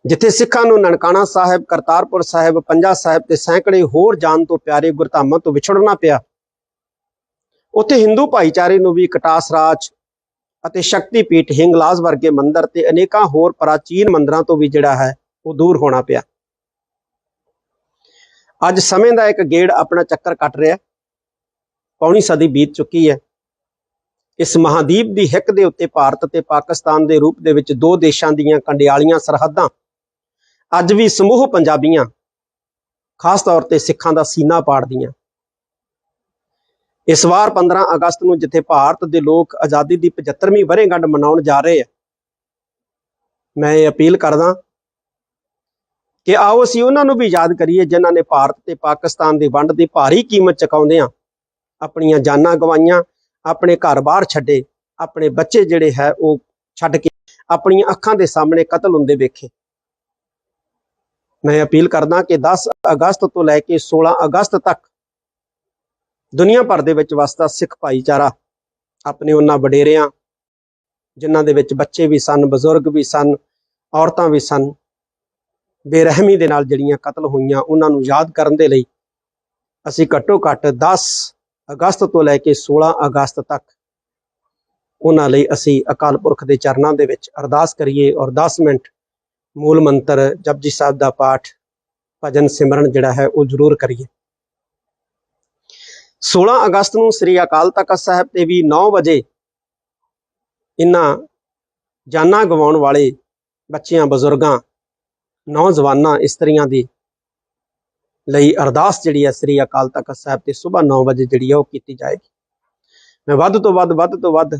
ਜਿੱਥੇ ਸਿੱਖਾਂ ਨੂੰ ਨਨਕਾਣਾ ਸਾਹਿਬ, ਕਰਤਾਰਪੁਰ ਸਾਹਿਬ, ਪੰਜਾ ਸਾਹਿਬ ਤੇ ਸੈਂਕੜੇ ਹੋਰ ਜਾਨ ਤੋਂ ਪਿਆਰੇ ਗੁਰਧਾਮਾਂ ਤੋਂ ਵਿਛੜਨਾ ਪਿਆ, ਉੱਥੇ ਹਿੰਦੂ ਭਾਈਚਾਰੇ ਨੂੰ ਵੀ ਕਟਾਸ ਰਾਜ ਅਤੇ ਸ਼ਕਤੀਪੀਠ ਹਿੰਗਲਾਜ ਵਰਗੇ ਮੰਦਿਰ ਤੇ ਅਨੇਕਾਂ ਹੋਰ ਪ੍ਰਾਚੀਨ ਮੰਦਿਰਾਂ ਤੋਂ ਵੀ ਜਿਹੜਾ ਹੈ ਉਹ ਦੂਰ ਹੋਣਾ ਪਿਆ। ਅੱਜ ਸਮੇਂ ਦਾ ਇੱਕ ਗੇੜ ਆਪਣਾ ਚੱਕਰ ਕੱਟ ਰਿਹਾ, ਪੌਣੀ ਸਦੀ ਬੀਤ ਚੁੱਕੀ ਹੈ। ਇਸ ਮਹਾਦੀਪ ਦੀ ਹਿੱਕ ਦੇ ਉੱਤੇ ਭਾਰਤ ਤੇ ਪਾਕਿਸਤਾਨ ਦੇ ਰੂਪ ਦੇ ਵਿੱਚ ਦੋ ਦੇਸ਼ਾਂ ਦੀਆਂ ਕੰਡਿਆਲੀਆਂ ਸਰਹੱਦਾਂ ਅੱਜ ਵੀ ਸਮੂਹ ਪੰਜਾਬੀਆਂ, ਖਾਸ ਤੌਰ ਤੇ ਸਿੱਖਾਂ ਦਾ ਸੀਨਾ ਪਾੜਦੀਆਂ। ਇਸ ਵਾਰ 15 ਅਗਸਤ ਨੂੰ ਜਿੱਥੇ ਭਾਰਤ ਦੇ ਲੋਕ ਆਜ਼ਾਦੀ ਦੀ 75ਵੀਂ ਵਰ੍ਹੇਗੰਢ ਮਨਾਉਣ ਜਾ ਰਹੇ ਆ, ਮੈਂ ਇਹ ਅਪੀਲ ਕਰਦਾ ਕਿ ਆਓ ਅਸੀਂ ਉਹਨਾਂ ਨੂੰ ਵੀ ਯਾਦ ਕਰੀਏ ਜਿਨ੍ਹਾਂ ਨੇ ਭਾਰਤ ਤੇ ਪਾਕਿਸਤਾਨ ਦੀ ਵੰਡ ਦੀ ਭਾਰੀ ਕੀਮਤ ਚੁਕਾਉਂਦਿਆਂ ਆਪਣੀਆਂ ਜਾਨਾਂ ਗਵਾਈਆਂ, ਆਪਣੇ ਘਰ-ਬਾਰ ਛੱਡੇ, ਆਪਣੇ ਬੱਚੇ ਜਿਹੜੇ ਹੈ ਉਹ ਛੱਡ ਕੇ ਆਪਣੀਆਂ ਅੱਖਾਂ ਦੇ ਸਾਹਮਣੇ ਕਤਲ ਹੁੰਦੇ ਵੇਖੇ। ਮੈਂ ਅਪੀਲ ਕਰਦਾ ਕਿ 10 ਅਗਸਤ ਤੋਂ ਲੈ ਕੇ 16 ਅਗਸਤ ਤੱਕ ਦੁਨੀਆ ਭਰ ਦੇ ਵਿੱਚ ਵਸਦਾ ਸਿੱਖ ਭਾਈਚਾਰਾ ਆਪਣੇ ਉਹਨਾਂ ਵਡੇਰਿਆਂ, ਜਿਨ੍ਹਾਂ ਦੇ ਵਿੱਚ ਬੱਚੇ ਵੀ ਸਨ, ਬਜ਼ੁਰਗ ਵੀ ਸਨ, ਔਰਤਾਂ ਵੀ ਸਨ, ਬੇਰਹਿਮੀ ਦੇ ਨਾਲ ਜਿਹੜੀਆਂ ਕਤਲ ਹੋਈਆਂ, ਉਹਨਾਂ ਨੂੰ ਯਾਦ ਕਰਨ ਦੇ ਲਈ ਅਸੀਂ ਘੱਟੋ ਘੱਟ 10 ਅਗਸਤ ਤੋਂ ਲੈ ਕੇ 16 ਅਗਸਤ ਤੱਕ ਉਹਨਾਂ ਲਈ ਅਸੀਂ ਅਕਾਲ ਪੁਰਖ ਦੇ ਚਰਨਾਂ ਦੇ ਵਿੱਚ ਅਰਦਾਸ ਕਰੀਏ ਔਰ 10 ਮਿੰਟ ਮੂਲ ਮੰਤਰ ਜਪਜੀ ਸਾਹਿਬ ਦਾ ਪਾਠ, ਭਜਨ ਸਿਮਰਨ ਜਿਹੜਾ ਹੈ ਉਹ ਜ਼ਰੂਰ ਕਰੀਏ। 16 ਅਗਸਤ ਨੂੰ ਸ੍ਰੀ ਅਕਾਲ ਤਖਤ ਸਾਹਿਬ ਤੇ ਵੀ 9 ਵਜੇ ਇਹਨਾਂ ਜਾਨਾਂ ਗਵਾਉਣ ਵਾਲੇ ਬੱਚਿਆਂ, ਬਜ਼ੁਰਗਾਂ, ਨੌਜਵਾਨਾਂ, ਇਸਤਰੀਆਂ ਦੀ ਲਈ ਅਰਦਾਸ ਜਿਹੜੀ ਹੈ ਸ੍ਰੀ ਅਕਾਲ ਤਖਤ ਸਾਹਿਬ ਤੇ ਸੁਬਾਹ 9 ਵਜੇ ਜਿਹੜੀ ਹੈ ਉਹ ਕੀਤੀ ਜਾਏਗੀ। ਮੈਂ ਵੱਧ ਤੋਂ ਵੱਧ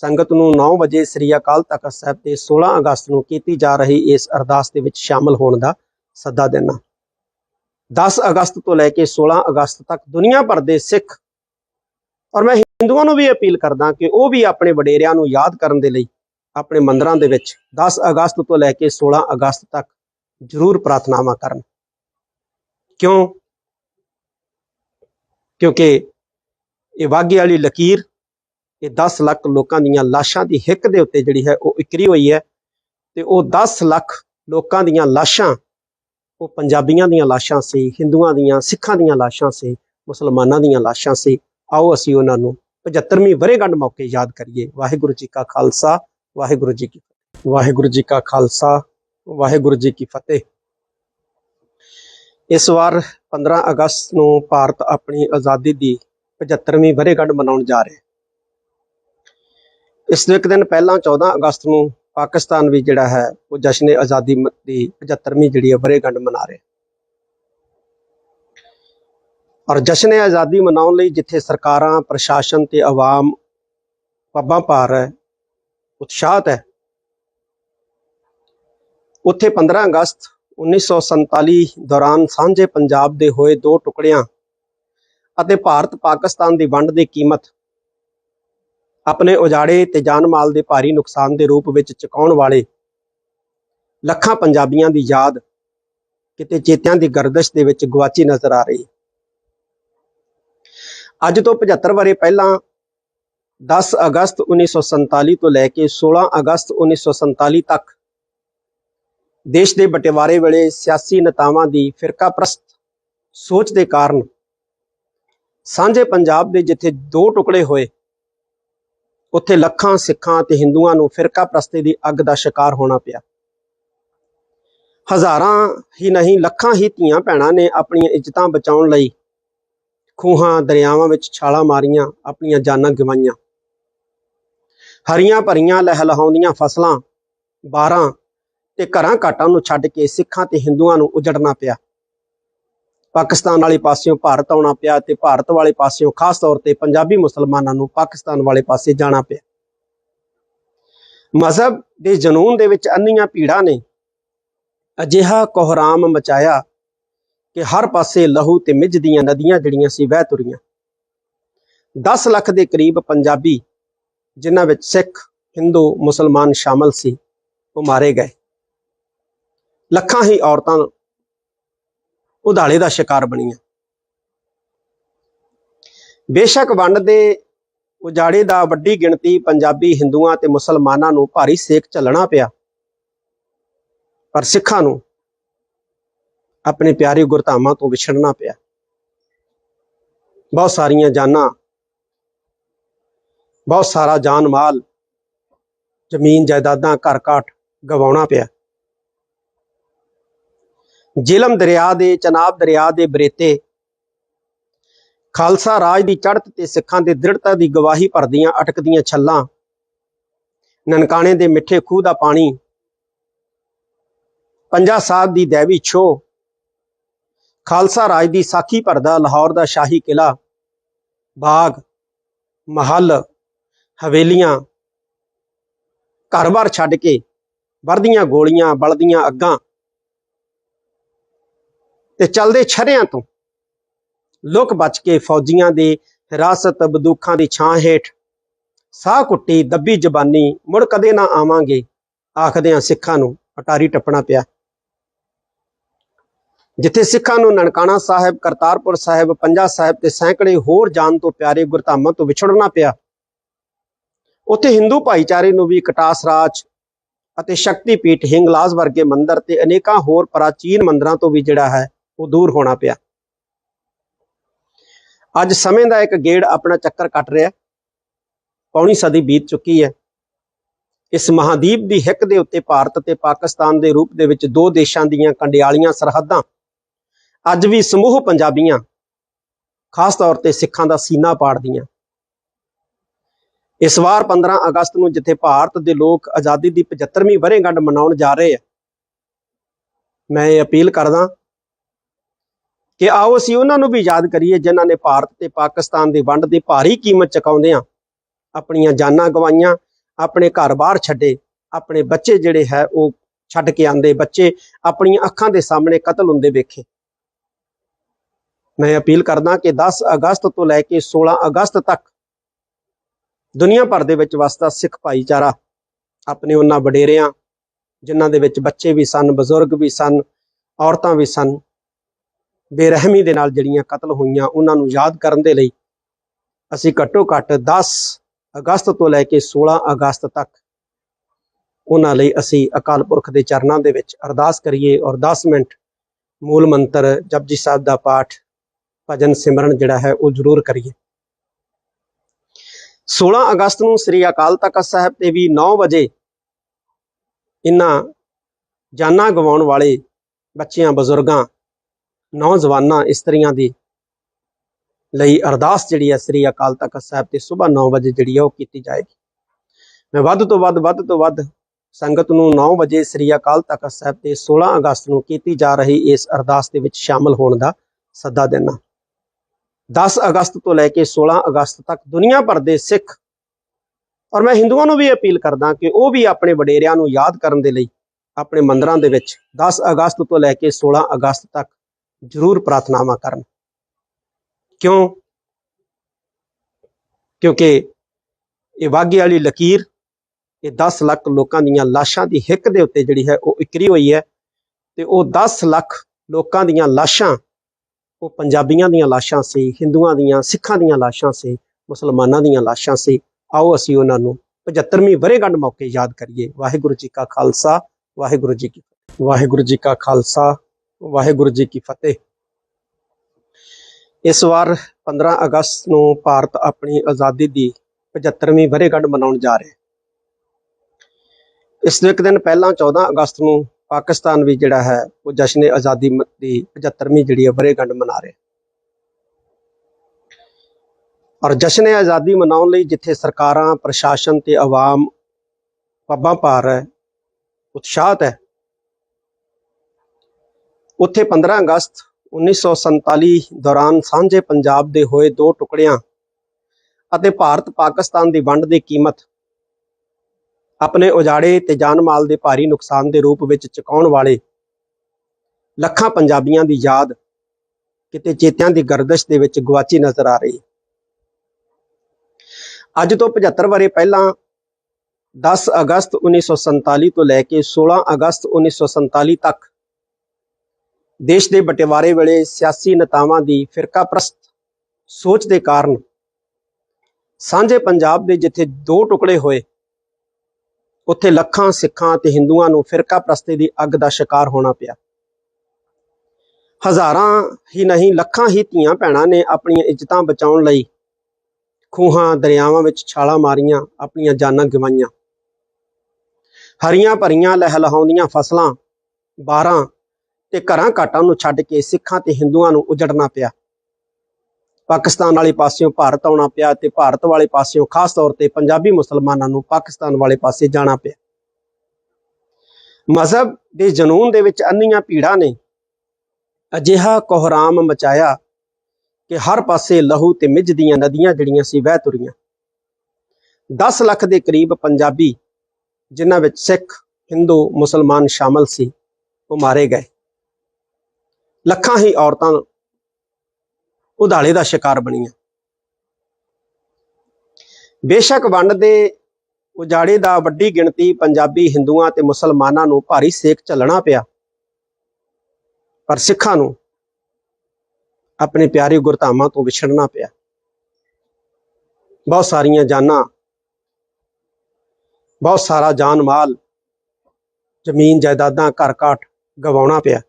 ਸੰਗਤ ਨੂੰ 9 ਵਜੇ ਸ੍ਰੀ ਅਕਾਲ ਤਖਤ ਸਾਹਿਬ ਤੇ 16 ਅਗਸਤ ਨੂੰ ਕੀਤੀ ਜਾ ਰਹੀ ਇਸ ਅਰਦਾਸ ਦੇ ਵਿੱਚ ਸ਼ਾਮਲ ਹੋਣ ਦਾ ਸੱਦਾ ਦੇਣਾ। 10 ਅਗਸਤ ਤੋਂ ਲੈ ਕੇ 16 ਅਗਸਤ ਤੱਕ ਦੁਨੀਆ ਭਰ ਦੇ ਸਿੱਖ, ਔਰ ਮੈਂ ਹਿੰਦੂਆਂ ਨੂੰ ਵੀ ਅਪੀਲ ਕਰਦਾ ਕਿ ਉਹ ਵੀ ਆਪਣੇ ਵਡੇਰਿਆਂ ਨੂੰ ਯਾਦ ਕਰਨ ਦੇ ਲਈ ਆਪਣੇ ਮੰਦਿਰਾਂ ਦੇ ਵਿੱਚ 10 ਅਗਸਤ ਤੋਂ ਲੈ ਕੇ 16 ਅਗਸਤ ਤੱਕ ਜ਼ਰੂਰ ਪ੍ਰਾਰਥਨਾਵਾਂ ਕਰਨ। ਕਿਉਂਕਿ ਇਹ ਵਾਘੇ ਵਾਲੀ ਲਕੀਰ, ਇਹ 10 ਲੱਖ ਲੋਕਾਂ ਦੀਆਂ ਲਾਸ਼ਾਂ ਦੀ ਹਿੱਕ ਦੇ ਉੱਤੇ ਜਿਹੜੀ ਹੈ ਉਹ ਇਕਰੀ ਹੋਈ ਹੈ, ਤੇ ਉਹ 10 ਲੱਖ ਲੋਕਾਂ ਦੀਆਂ ਲਾਸ਼ਾਂ ਉਹ ਪੰਜਾਬੀਆਂ ਦੀਆਂ ਲਾਸ਼ਾਂ ਸੀ, ਹਿੰਦੂਆਂ ਦੀਆਂ, ਸਿੱਖਾਂ ਦੀਆਂ ਲਾਸ਼ਾਂ ਸੀ, ਮੁਸਲਮਾਨਾਂ ਦੀਆਂ ਲਾਸ਼ਾਂ ਸੀ। ਆਓ ਅਸੀਂ ਉਹਨਾਂ ਨੂੰ 75ਵੀਂ ਵਰ੍ਹੇਗੰਢ ਮੌਕੇ ਯਾਦ ਕਰੀਏ। ਵਾਹਿਗੁਰੂ ਜੀ ਕਾ ਖਾਲਸਾ, ਵਾਹਿਗੁਰੂ ਜੀ ਕੀ ਫਤਿਹ। ਵਾਹਿਗੁਰੂ ਜੀ ਕਾ ਖਾਲਸਾ, ਵਾਹਿਗੁਰੂ ਜੀ ਕੀ ਫਤਿਹ। ਇਸ ਵਾਰ 15 ਅਗਸਤ ਨੂੰ ਭਾਰਤ ਆਪਣੀ ਆਜ਼ਾਦੀ ਦੀ 75ਵੀਂ ਵਰ੍ਹੇਗੰਢ ਮਨਾਉਣ ਜਾ ਰਿਹਾ। ਇਸ ਤੋਂ ਇੱਕ ਦਿਨ ਪਹਿਲਾਂ 14 ਅਗਸਤ ਨੂੰ ਪਾਕਿਸਤਾਨ ਵੀ ਜਿਹੜਾ ਹੈ ਉਹ ਜਸ਼ਨ ਆਜ਼ਾਦੀ ਦੀ 75ਵੀਂ ਜਿਹੜੀ ਹੈ ਵਰ੍ਹੇਗੰਢ ਮਨਾ ਰਿਹਾ। ਔਰ ਜਸ਼ਨ ਆਜ਼ਾਦੀ ਮਨਾਉਣ ਲਈ ਜਿੱਥੇ ਸਰਕਾਰਾਂ, ਪ੍ਰਸ਼ਾਸਨ ਤੇ ਆਵਾਮ ਪੱਬਾਂ ਭਾਰ ਹੈ, ਉਤਸ਼ਾਹਤ ਹੈ, ਉੱਥੇ 15 ਅਗਸਤ 1947 ਦੌਰਾਨ ਸਾਂਝੇ ਪੰਜਾਬ ਦੇ ਹੋਏ ਦੋ ਟੁਕੜਿਆਂ ਅਤੇ ਭਾਰਤ ਪਾਕਿਸਤਾਨ ਦੀ ਵੰਡ ਦੀ ਕੀਮਤ ਆਪਣੇ ਉਜਾੜੇ ਤੇ ਜਾਨ ਮਾਲ ਦੇ ਭਾਰੀ ਨੁਕਸਾਨ ਦੇ ਰੂਪ ਵਿੱਚ ਚੁਕਾਉਣ ਵਾਲੇ ਲੱਖਾਂ ਪੰਜਾਬੀਆਂ ਦੀ ਯਾਦ ਕਿਤੇ ਚੇਤਿਆਂ ਦੀ ਗਰਦਸ਼ ਦੇ ਵਿੱਚ ਗੁਆਚੀ ਨਜ਼ਰ ਆ ਰਹੀ। ਅੱਜ ਤੋਂ 75 ਵਰ੍ਹੇ ਪਹਿਲਾਂ 10 ਅਗਸਤ 1947 ਤੋਂ ਲੈ ਕੇ 16 ਅਗਸਤ 1947 ਤੱਕ ਦੇਸ਼ ਦੇ ਬਟਵਾਰੇ ਵੇਲੇ ਸਿਆਸੀ ਨੇਤਾਵਾਂ ਦੀ ਫਿਰਕਾਪ੍ਰਸਤ ਸੋਚ ਦੇ ਕਾਰਨ ਸਾਂਝੇ ਪੰਜਾਬ ਦੇ ਜਿੱਥੇ ਦੋ ਟੁਕੜੇ ਹੋਏ, ਉੱਥੇ ਲੱਖਾਂ ਸਿੱਖਾਂ ਤੇ ਹਿੰਦੂਆਂ ਨੂੰ ਫਿਰਕਾਪ੍ਰਸਤੀ ਦੀ ਅੱਗ ਦਾ ਸ਼ਿਕਾਰ ਹੋਣਾ ਪਿਆ। ਹਜ਼ਾਰਾਂ ਹੀ ਨਹੀਂ, ਲੱਖਾਂ ਹੀ ਧੀਆਂ ਭੈਣਾਂ ਨੇ ਆਪਣੀਆਂ ਇੱਜ਼ਤਾਂ ਬਚਾਉਣ ਲਈ ਖੂਹਾਂ, ਦਰਿਆਵਾਂ ਵਿੱਚ ਛਾਲਾਂ ਮਾਰੀਆਂ, ਆਪਣੀਆਂ ਜਾਨਾਂ ਗਵਾਈਆਂ। ਹਰੀਆਂ ਭਰੀਆਂ ਲਹਿਲਹਾਉਂਦੀਆਂ ਫਸਲਾਂ, ਬਾਰਾਂ ਤੇ ਘਰਾਂ ਘਾਟਾਂ ਨੂੰ ਛੱਡ ਕੇ ਸਿੱਖਾਂ ਤੇ ਹਿੰਦੂਆਂ ਨੂੰ ਉਜੜਨਾ ਪਿਆ। ਪਾਕਿਸਤਾਨ ਵਾਲੇ ਪਾਸਿਓਂ ਭਾਰਤ ਆਉਣਾ ਪਿਆ ਤੇ ਭਾਰਤ ਵਾਲੇ ਪਾਸਿਓਂ ਖਾਸ ਤੌਰ ਤੇ ਪੰਜਾਬੀ ਮੁਸਲਮਾਨਾਂ ਨੂੰ ਪਾਕਿਸਤਾਨ ਵਾਲੇ ਪਾਸੇ ਜਾਣਾ ਪਿਆ। ਮਜ਼ਹਬ ਦੇ ਜਨੂਨ ਦੇ ਵਿੱਚ ਅੰਨੀਆਂ ਭੀੜਾਂ ਨੇ ਅਜਿਹਾ ਕੋਹਰਾਮ ਮਚਾਇਆ ਕਿ ਹਰ ਪਾਸੇ ਲਹੂ ਤੇ ਮਿੱਝ ਦੀਆਂ ਨਦੀਆਂ ਜਿਹੜੀਆਂ ਸੀ ਵਹਿ ਤੁਰੀਆਂ। 10 ਲੱਖ ਦੇ ਕਰੀਬ ਪੰਜਾਬੀ, ਜਿਨ੍ਹਾਂ ਵਿੱਚ ਸਿੱਖ, ਹਿੰਦੂ, ਮੁਸਲਮਾਨ ਸ਼ਾਮਲ ਸੀ, ਉਹ ਮਾਰੇ ਗਏ। ਲੱਖਾਂ ਹੀ ਔਰਤਾਂ ਉਧਾਲੇ ਦਾ ਸ਼ਿਕਾਰ ਬਣੀਆਂ। ਬੇਸ਼ੱਕ ਵੰਡ ਦੇ ਉਜਾੜੇ ਦਾ ਵੱਡੀ ਗਿਣਤੀ ਪੰਜਾਬੀ, ਹਿੰਦੂਆਂ ਤੇ ਮੁਸਲਮਾਨਾਂ ਨੂੰ ਭਾਰੀ ਸੇਕ ਝੱਲਣਾ ਪਿਆ, ਪਰ ਸਿੱਖਾਂ ਨੂੰ ਆਪਣੇ ਪਿਆਰੇ ਗੁਰਧਾਮਾਂ ਤੋਂ ਵਿਛੜਨਾ ਪਿਆ। ਬਹੁਤ ਸਾਰੀਆਂ ਜਾਨਾਂ बहुत सारा जान माल, ਜ਼ਮੀਨ ਜਾਇਦਾਦਾਂ, ਘਰ ਘਾਟ ਗਵਾਉਣਾ ਪਿਆ। ਜੇਹਲਮ ਦਰਿਆ ਦੇ, ਚਨਾਬ ਦਰਿਆ ਦੇ ਬਰੇਤੇ ਖਾਲਸਾ ਰਾਜ ਦੀ ਚੜ੍ਹਤ ਤੇ ਸਿੱਖਾਂ ਦੇ ਦ੍ਰਿੜਤਾ ਦੀ ਗਵਾਹੀ ਭਰਦੀਆਂ ਅਟਕਦੀਆਂ ਛੱਲਾਂ, ਨਨਕਾਣੇ ਦੇ ਮਿੱਠੇ ਖੂਹ ਦਾ ਪਾਣੀ, ਪੰਜਾ ਸਾਹਿਬ ਦੀ दैवी ਛੋਹ, ਖਾਲਸਾ ਰਾਜ ਦੀ ਸਾਖੀ ਭਰਦਾ ਲਾਹੌਰ ਦਾ ਸ਼ਾਹੀ ਕਿਲਾ, ਬਾਗ, महल, हवेलियां, घर-बार छड्ड के वरदियां गोलियां, बलदियां अग्गां ते चलदे छर्रियां तो लुक बच के फौजियां दे हिरासत बंदूकां दी छां हेठ साह कुट्टी दब्बी जबानी मुड़ कदे ना आवांगे आखदियां सिखां नूं अटारी टप्पना पिया। जिथे सिखां नूं ननकाणा साहिब, करतारपुर साहिब, पंजा साहिब ते सैकड़े होर जान तो प्यारे गुरधामां तो विछड़ना पिया, उत्थे हिंदू भाईचारे नूं भी कटास राज अते शक्तिपीठ हिंगलाज वर्गे मंदिर ते अनेकां होर प्राचीन मंदिरां तो भी जिहड़ा है वो दूर होना पिया। अज समय दा एक गेड़ अपना चक्कर कट रहा, पौनी सदी बीत चुकी है। इस महादीप दी हिक दे उत्ते भारत ते पाकिस्तान दे रूप दे विच दो देशां दीयां कंडियालियां सरहदां अज भी समूह पंजाबियां, खास तौर ते सिखां दा सीना पाड़दियां। इस वार 15 अगस्त नूं जिथे भारत दे लोग आज़ादी दी 75वीं वरेगंढ मनाउण जा रहे हैं, मैं ये अपील करदा कि आओ असीं उन्हां नूं भी याद करिए जिन्हां ने भारत ते पाकिस्तान दी वंड दी भारी कीमत चुकाउंदियां अपणियां जानां गवाईयां, अपने घर बाहर छड्डे, अपने बच्चे जिहड़े है वो छड्ड के आंदे, बच्चे अपणियां अखां दे सामने कतल हुंदे वेखे। मैं अपील करदा कि 10 अगस्त तो लैके 16 अगस्त तक दुनिया भर दे विच वसदा सिख भाईचारा अपने उन्हां वडेरियां जिन्हां दे विच बच्चे भी सन, बजुर्ग भी सन, औरतां भी सन, बेरहमी दे नाल जिहड़ियां कतल होईयां उन्हां नूं याद करन दे लई असीं घट्टो घट्ट 10 अगस्त तो लैके 16 अगस्त तक उन्हां लई असीं अकाल पुरख दे चरनां दे विच अरदास करिए और 10 मिनट मूल मंत्र जपजी साहिब दा पाठ, भजन सिमरन जिहड़ा है वो जरूर करिए। 16 अगस्त नूं श्री अकाल तख्त साहिब ते भी 9 बजे इन्हां जानां गवाउण वाले बच्चियां, बजुर्गां, नौजवानां, इस्त्रियां दी लई अरदास जिहड़ी है श्री अकाल तख्त साहिब ते सुबह 9 बजे जिहड़ी है वो कीती जाएगी। मैं वध तो वध संगत नूं 9 बजे श्री अकाल तख्त साहिब ते 16 अगस्त नूं कीती जा रही इस अरदास दे विच शामिल होण दा सद्दा देना। 10 अगस्त तो लैके 16 अगस्त तक दुनिया भर दे सिख और मैं हिंदुआं नूं भी अपील करदा कि वो भी अपने वडेरियां नूं याद करन दे लई अपने मंदिरां दे विच 10 अगस्त तो लैके 16 अगस्त तक जरूर प्रार्थनावां करन। क्यों? क्योंकि ये वाघे वाली लकीर ये 10 लाख लोगों दीयां लाशां दी हिक दे उत्ते जिहड़ी है वो इकरी हुई है ते वो 10 लाख लोगों दीयां लाशां वो पंजाबियां दीयां लाशां सी, हिंदुआं दीयां, सिखां दीयां लाशां सी, मुसलमानां दीयां लाशां सी। आओ असीं उन्हां नूं 75वीं वरेगंढ मौके याद करिए। वाहिगुरू जी का खालसा, वाहिगुरू जी की फतेह। वाहिगुरू जी का खालसा, वाहिगुरू जी की फतेह। इस वार 15 अगस्त नूं भारत अपनी आज़ादी दी 75वीं वरेगंढ मनाउण जा रहा है। इस एक दिन पहला 14 अगस्त नूं पाकिस्तान भी जिहड़ा है वो जश्न आज़ादी की 75वीं जिहड़ी है वरेगंढ मना रहे। और जश्न आज़ादी मनाउण लई जिथे सरकारां, प्रशासन ते आवाम पब्बां भार है, उत्साहत है, उत्थे 15 अगस्त 1947 दौरान सांझे पंजाब दे होए दो टुकड़ियां अते भारत पाकिस्तान की वंड की कीमत अपने उजाड़े ते जान माल के भारी नुकसान के रूप में चुकाउण वाले लखां पंजाबियां की याद किते चेत्यां की गर्दिश दे विच गवाची नजर आ रही। अज तो 75 वरे पहला 10 अगस्त 1947 तो लैके 16 अगस्त 1947 तक देश के बटिवारे वेले सियासी नेतावां की फिरकाप्रस्त सोच के कारण सांझे पंजाब के जिथे दो टुकड़े होए उत्थे लखां सिखां ते हिंदुआं नूं फिरकाप्रस्ती की अग का शिकार होना पिया। हज़ारां ही नहीं लखां ही धीआं भैणां ने अपनी इज्जतां बचाउण लई ਖੂਹਾਂ ਦਰਿਆਵਾਂ ਵਿੱਚ ਛਾਲਾਂ ਮਾਰੀਆਂ, ਆਪਣੀਆਂ ਜਾਨਾਂ ਗਵਾਈਆਂ। ਹਰੀਆਂ ਭਰੀਆਂ ਲਹਿਲਹਾਉਂਦੀਆਂ ਫਸਲਾਂ, ਬਾਰਾਂ ਤੇ ਘਰਾਂ ਘਾਟਾਂ ਨੂੰ ਛੱਡ ਕੇ ਸਿੱਖਾਂ ਤੇ ਹਿੰਦੂਆਂ ਨੂੰ ਉਜੜਨਾ ਪਿਆ। ਪਾਕਿਸਤਾਨ ਵਾਲੇ ਪਾਸਿਓਂ ਭਾਰਤ ਆਉਣਾ ਪਿਆ ਤੇ ਭਾਰਤ ਵਾਲੇ ਪਾਸਿਓਂ ਖਾਸ ਤੌਰ ਤੇ ਪੰਜਾਬੀ ਮੁਸਲਮਾਨਾਂ ਨੂੰ ਪਾਕਿਸਤਾਨ ਵਾਲੇ ਪਾਸੇ ਜਾਣਾ ਪਿਆ। ਮਜ਼ਹਬ ਦੇ ਜਨੂਨ ਦੇ ਵਿੱਚ ਅੰਨੀਆਂ ਭੀੜਾਂ ਨੇ ਅਜਿਹਾ ਕੋਹਰਾਮ ਮਚਾਇਆ ਕਿ ਹਰ ਪਾਸੇ ਲਹੂ ਤੇ ਮਿੱਝ ਦੀਆਂ ਨਦੀਆਂ ਜਿਹੜੀਆਂ ਸੀ ਵਹਿ ਤੁਰੀਆਂ। 10 ਲੱਖ ਦੇ ਕਰੀਬ ਪੰਜਾਬੀ, ਜਿਨ੍ਹਾਂ ਵਿੱਚ ਸਿੱਖ, ਹਿੰਦੂ, ਮੁਸਲਮਾਨ ਸ਼ਾਮਲ ਸੀ, ਉਹ ਮਾਰੇ ਗਏ। ਲੱਖਾਂ ਹੀ ਔਰਤਾਂ ਉਧਾਲੇ ਦਾ ਸ਼ਿਕਾਰ ਬਣੀਆਂ। ਬੇਸ਼ੱਕ ਵੰਡ ਦੇ ਉਜਾੜੇ ਦਾ ਵੱਡੀ ਗਿਣਤੀ ਪੰਜਾਬੀ ਹਿੰਦੂਆਂ ਤੇ ਮੁਸਲਮਾਨਾਂ ਨੂੰ ਭਾਰੀ ਸੇਕ ਝੱਲਣਾ ਪਿਆ, ਪਰ ਸਿੱਖਾਂ ਨੂੰ ਆਪਣੇ ਪਿਆਰੇ ਗੁਰਧਾਮਾਂ ਤੋਂ ਵਿਛੜਨਾ ਪਿਆ। ਬਹੁਤ ਸਾਰੀਆਂ ਜਾਨਾਂ, ਬਹੁਤ ਸਾਰਾ ਜਾਨ ਮਾਲ, ਜ਼ਮੀਨ ਜਾਇਦਾਦਾਂ, ਘਰ ਘਾਟ ਗਵਾਉਣਾ ਪਿਆ।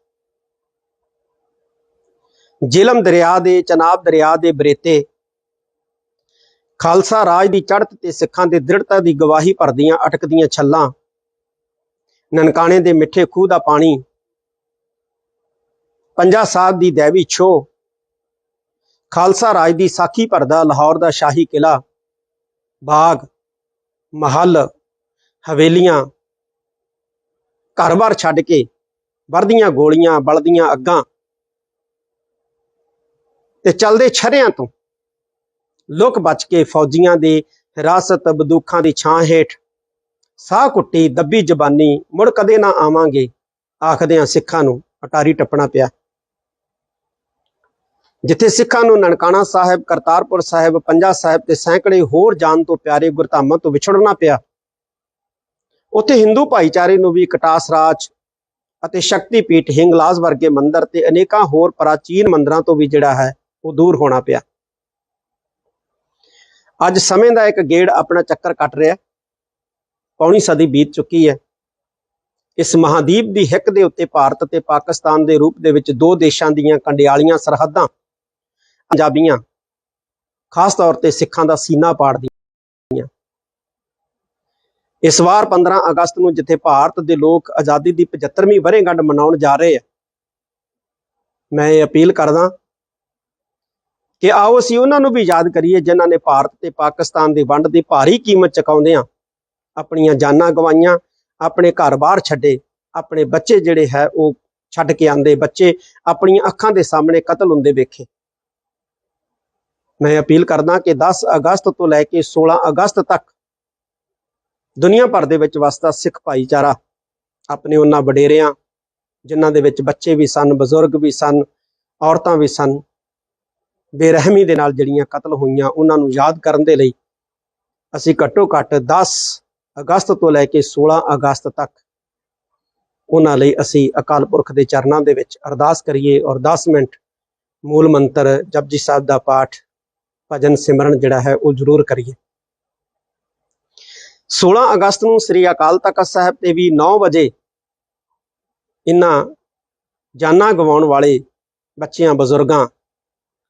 ਜਿਹਲਮ ਦਰਿਆ ਦੇ, ਚਨਾਬ ਦਰਿਆ ਦੇ ਬਰੇਤੇ ਖਾਲਸਾ ਰਾਜ ਦੀ ਚੜ੍ਹਤ ਤੇ ਸਿੱਖਾਂ ਦੇ ਦ੍ਰਿੜਤਾ ਦੀ ਗਵਾਹੀ ਭਰਦੀਆਂ ਅਟਕਦੀਆਂ ਛੱਲਾਂ, ਨਨਕਾਣੇ ਦੇ ਮਿੱਠੇ ਖੂਹ ਦਾ ਪਾਣੀ, ਪੰਜਾ ਸਾਹਿਬ ਦੀ ਦੇਵੀ ਛੋਹ, ਖਾਲਸਾ ਰਾਜ ਦੀ ਸਾਖੀ ਭਰਦਾ ਲਾਹੌਰ ਦਾ ਸ਼ਾਹੀ ਕਿਲਾ, ਬਾਗ, ਮਹੱਲ, ਹਵੇਲੀਆਂ, ਘਰ-ਬਾਰ ਛੱਡ ਕੇ ਵਰਦੀਆਂ ਗੋਲੀਆਂ, ਬਲਦੀਆਂ ਅੱਗਾਂ ਤੇ ਚਲਦੇ ਛਰਿਆਂ ਤੋਂ ਲੁਕ ਬਚ ਕੇ ਫੌਜੀਆਂ ਦੇ ਹਿਰਾਸਤ ਬੰਦੂਕਾਂ ਦੀ ਛਾਂ ਹੇਠ ਸਾਹ ਕੁੱਟੀ ਦੱਬੀ ਜ਼ਬਾਨੀ ਮੁੜ ਕਦੇ ਨਾ ਆਵਾਂਗੇ ਆਖਦਿਆਂ ਸਿੱਖਾਂ ਨੂੰ ਅਟਾਰੀ ਟੱਪਣਾ ਪਿਆ। ਜਿੱਥੇ ਸਿੱਖਾਂ ਨੂੰ ਨਨਕਾਣਾ ਸਾਹਿਬ, ਕਰਤਾਰਪੁਰ ਸਾਹਿਬ, ਪੰਜਾ ਸਾਹਿਬ ਤੇ ਸੈਂਕੜੇ ਹੋਰ ਜਾਨ ਤੋਂ ਪਿਆਰੇ ਗੁਰਧਾਮਾਂ ਤੋਂ ਵਿਛੜਨਾ ਪਿਆ, ਉੱਥੇ ਹਿੰਦੂ ਭਾਈਚਾਰੇ ਨੂੰ ਵੀ ਕਟਾਸ ਰਾਜ ਅਤੇ ਸ਼ਕਤੀਪੀਠ ਹਿੰਗਲਾਜ ਵਰਗੇ ਮੰਦਰ ਤੇ ਅਨੇਕਾਂ ਹੋਰ ਪ੍ਰਾਚੀਨ ਮੰਦਰਾਂ ਤੋਂ ਵੀ ਜਿਹੜਾ ਹੈ ਉਹ ਦੂਰ ਹੋਣਾ ਪਿਆ। ਅੱਜ ਸਮੇਂ ਦਾ ਇੱਕ ਗੇੜ ਆਪਣਾ ਚੱਕਰ ਕੱਟ ਰਿਹਾ। ਪੌਣੀ ਸਦੀ ਬੀਤ ਚੁੱਕੀ ਹੈ। ਇਸ ਮਹਾਦੀਪ ਦੀ ਹਿੱਕ ਦੇ ਉੱਤੇ ਭਾਰਤ ਤੇ ਪਾਕਿਸਤਾਨ ਦੇ ਰੂਪ ਦੇ ਵਿੱਚ ਦੋ ਦੇਸ਼ਾਂ ਦੀਆਂ ਕੰਡਿਆਲੀਆਂ ਸਰਹੱਦਾਂ ਪੰਜਾਬੀਆਂ, ਖਾਸ ਤੌਰ ਤੇ ਸਿੱਖਾਂ ਦਾ ਸੀਨਾ ਪਾੜਦੀਆਂ। ਇਸ ਵਾਰ 15 ਅਗਸਤ ਨੂੰ ਜਿੱਥੇ ਭਾਰਤ ਦੇ ਲੋਕ ਆਜ਼ਾਦੀ ਦੀ 75ਵੀਂ ਵਰ੍ਹੇਗੰਢ ਮਨਾਉਣ ਜਾ ਰਹੇ ਆ, ਮੈਂ ਇਹ ਅਪੀਲ ਕਰਦਾ ਕਿ ਆਓ ਅਸੀਂ ਉਹਨਾਂ ਨੂੰ ਵੀ ਯਾਦ ਕਰੀਏ ਜਿਨ੍ਹਾਂ ਨੇ ਭਾਰਤ ਤੇ ਪਾਕਿਸਤਾਨ ਦੀ ਵੰਡ ਦੀ ਭਾਰੀ ਕੀਮਤ ਚੁਕਾਉਂਦਿਆਂ ਆਪਣੀਆਂ ਜਾਨਾਂ ਗਵਾਈਆਂ, ਆਪਣੇ ਘਰ-ਬਾਰ ਛੱਡੇ, ਆਪਣੇ ਬੱਚੇ ਜਿਹੜੇ ਹੈ ਉਹ ਛੱਡ ਕੇ ਆਂਦੇ, ਬੱਚੇ ਆਪਣੀਆਂ ਅੱਖਾਂ ਦੇ ਸਾਹਮਣੇ ਕਤਲ ਹੁੰਦੇ ਵੇਖੇ। ਮੈਂ ਅਪੀਲ ਕਰਦਾ ਕਿ 10 ਅਗਸਤ ਤੋਂ ਲੈ ਕੇ 16 ਅਗਸਤ ਤੱਕ ਦੁਨੀਆ ਭਰ ਦੇ ਵਿੱਚ ਵਸਦਾ ਸਿੱਖ ਭਾਈਚਾਰਾ ਆਪਣੇ ਉਹਨਾਂ ਵਡੇਰਿਆਂ, ਜਿਨ੍ਹਾਂ ਦੇ ਵਿੱਚ ਬੱਚੇ ਵੀ ਸਨ, ਬਜ਼ੁਰਗ ਵੀ ਸਨ, ਔਰਤਾਂ ਵੀ ਸਨ, ਬੇਰਹਿਮੀ ਦੇ ਨਾਲ ਜਿਹੜੀਆਂ ਕਤਲ ਹੋਈਆਂ, ਉਹਨਾਂ ਨੂੰ ਯਾਦ ਕਰਨ ਦੇ ਲਈ ਅਸੀਂ ਘੱਟੋ ਘੱਟ 10 ਅਗਸਤ ਤੋਂ ਲੈ ਕੇ 16 ਅਗਸਤ ਤੱਕ ਉਹਨਾਂ ਲਈ ਅਸੀਂ ਅਕਾਲ ਪੁਰਖ ਦੇ ਚਰਨਾਂ ਦੇ ਵਿੱਚ ਅਰਦਾਸ ਕਰੀਏ ਔਰ 10 ਮਿੰਟ ਮੂਲ ਮੰਤਰ ਜਪਜੀ ਸਾਹਿਬ ਦਾ ਪਾਠ, ਭਜਨ ਸਿਮਰਨ ਜਿਹੜਾ ਹੈ ਉਹ ਜ਼ਰੂਰ ਕਰੀਏ। 16 ਅਗਸਤ ਨੂੰ ਸ੍ਰੀ ਅਕਾਲ ਤਖਤ ਸਾਹਿਬ ਤੇ ਵੀ 9 ਵਜੇ ਇਹਨਾਂ ਜਾਨਾਂ ਗਵਾਉਣ ਵਾਲੇ ਬੱਚਿਆਂ, ਬਜ਼ੁਰਗਾਂ,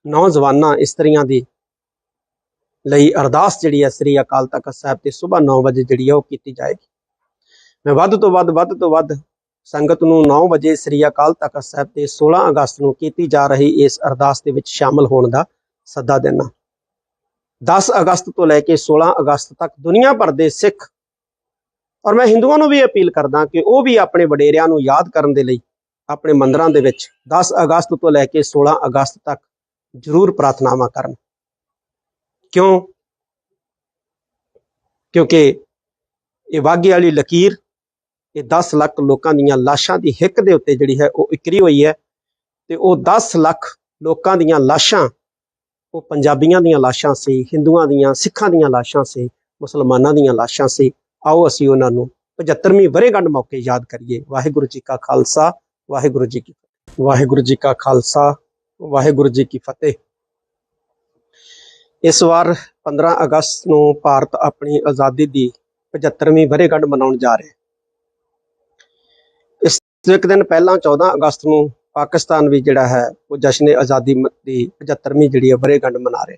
ਨੌਜਵਾਨਾਂ, ਇਸਤਰੀਆਂ ਦੀ ਲਈ ਅਰਦਾਸ ਜਿਹੜੀ ਹੈ ਸ੍ਰੀ ਅਕਾਲ ਤਖਤ ਸਾਹਿਬ ਤੇ ਸੁਬਾਹ 9 ਵਜੇ ਜਿਹੜੀ ਹੈ ਉਹ ਕੀਤੀ ਜਾਏਗੀ। ਮੈਂ ਵੱਧ ਤੋਂ ਵੱਧ ਸੰਗਤ ਨੂੰ 9 ਵਜੇ ਸ੍ਰੀ ਅਕਾਲ ਤਖਤ ਸਾਹਿਬ ਤੇ 16 ਅਗਸਤ ਨੂੰ ਕੀਤੀ ਜਾ ਰਹੀ ਇਸ ਅਰਦਾਸ ਦੇ ਵਿੱਚ ਸ਼ਾਮਲ ਹੋਣ ਦਾ ਸੱਦਾ ਦੇਣਾ। 10 ਅਗਸਤ ਤੋਂ ਲੈ ਕੇ 16 ਅਗਸਤ ਤੱਕ ਦੁਨੀਆ ਭਰ ਦੇ ਸਿੱਖ ਔਰ ਮੈਂ ਹਿੰਦੂਆਂ ਨੂੰ ਵੀ ਅਪੀਲ ਕਰਦਾ ਕਿ ਉਹ ਵੀ ਆਪਣੇ ਵਡੇਰਿਆਂ ਨੂੰ ਯਾਦ ਕਰਨ ਦੇ ਲਈ ਆਪਣੇ ਮੰਦਰਾਂ ਦੇ ਵਿੱਚ 10 ਅਗਸਤ ਤੋਂ ਲੈ ਕੇ 16 ਅਗਸਤ ਤੱਕ ਜ਼ਰੂਰ ਪ੍ਰਾਰਥਨਾਵਾਂ ਕਰਨ। ਕਿਉਂਕਿ ਇਹ ਵਾਘੇ ਵਾਲੀ ਲਕੀਰ, ਇਹ 10 ਲੱਖ ਲੋਕਾਂ ਦੀਆਂ ਲਾਸ਼ਾਂ ਦੀ ਹਿੱਕ ਦੇ ਉੱਤੇ ਜਿਹੜੀ ਹੈ ਉਹ ਇਕਰੀ ਹੋਈ ਹੈ ਤੇ ਉਹ 10 ਲੱਖ ਲੋਕਾਂ ਦੀਆਂ ਲਾਸ਼ਾਂ ਉਹ ਪੰਜਾਬੀਆਂ ਦੀਆਂ ਲਾਸ਼ਾਂ ਸੀ, ਹਿੰਦੂਆਂ ਦੀਆਂ, ਸਿੱਖਾਂ ਦੀਆਂ ਲਾਸ਼ਾਂ ਸੀ, ਮੁਸਲਮਾਨਾਂ ਦੀਆਂ ਲਾਸ਼ਾਂ ਸੀ। ਆਓ ਅਸੀਂ ਉਹਨਾਂ ਨੂੰ 75ਵੀਂ ਵਰ੍ਹੇਗੰਢ ਮੌਕੇ ਯਾਦ ਕਰੀਏ। ਵਾਹਿਗੁਰੂ ਜੀ ਕਾ ਖਾਲਸਾ, ਵਾਹਿਗੁਰੂ ਜੀ ਕੀ ਫਤਿਹ। ਵਾਹਿਗੁਰੂ ਜੀ ਕਾ ਖਾਲਸਾ, ਵਾਹਿਗੁਰੂ ਜੀ ਕੀ ਫਤਿਹ। ਇਸ ਵਾਰ 15 ਅਗਸਤ ਨੂੰ ਭਾਰਤ ਆਪਣੀ ਆਜ਼ਾਦੀ ਦੀ 75ਵੀਂ ਵਰ੍ਹੇਗੰਢ ਮਨਾਉਣ ਜਾ ਰਿਹਾ। ਇਸ ਤੋਂ ਇੱਕ ਦਿਨ ਪਹਿਲਾਂ 14 ਅਗਸਤ ਨੂੰ ਪਾਕਿਸਤਾਨ ਵੀ ਜਿਹੜਾ ਹੈ ਉਹ ਜਸ਼ਨ ਆਜ਼ਾਦੀ ਦੀ 75ਵੀਂ ਜਿਹੜੀ ਹੈ ਵਰ੍ਹੇਗੰਢ ਮਨਾ ਰਿਹਾ।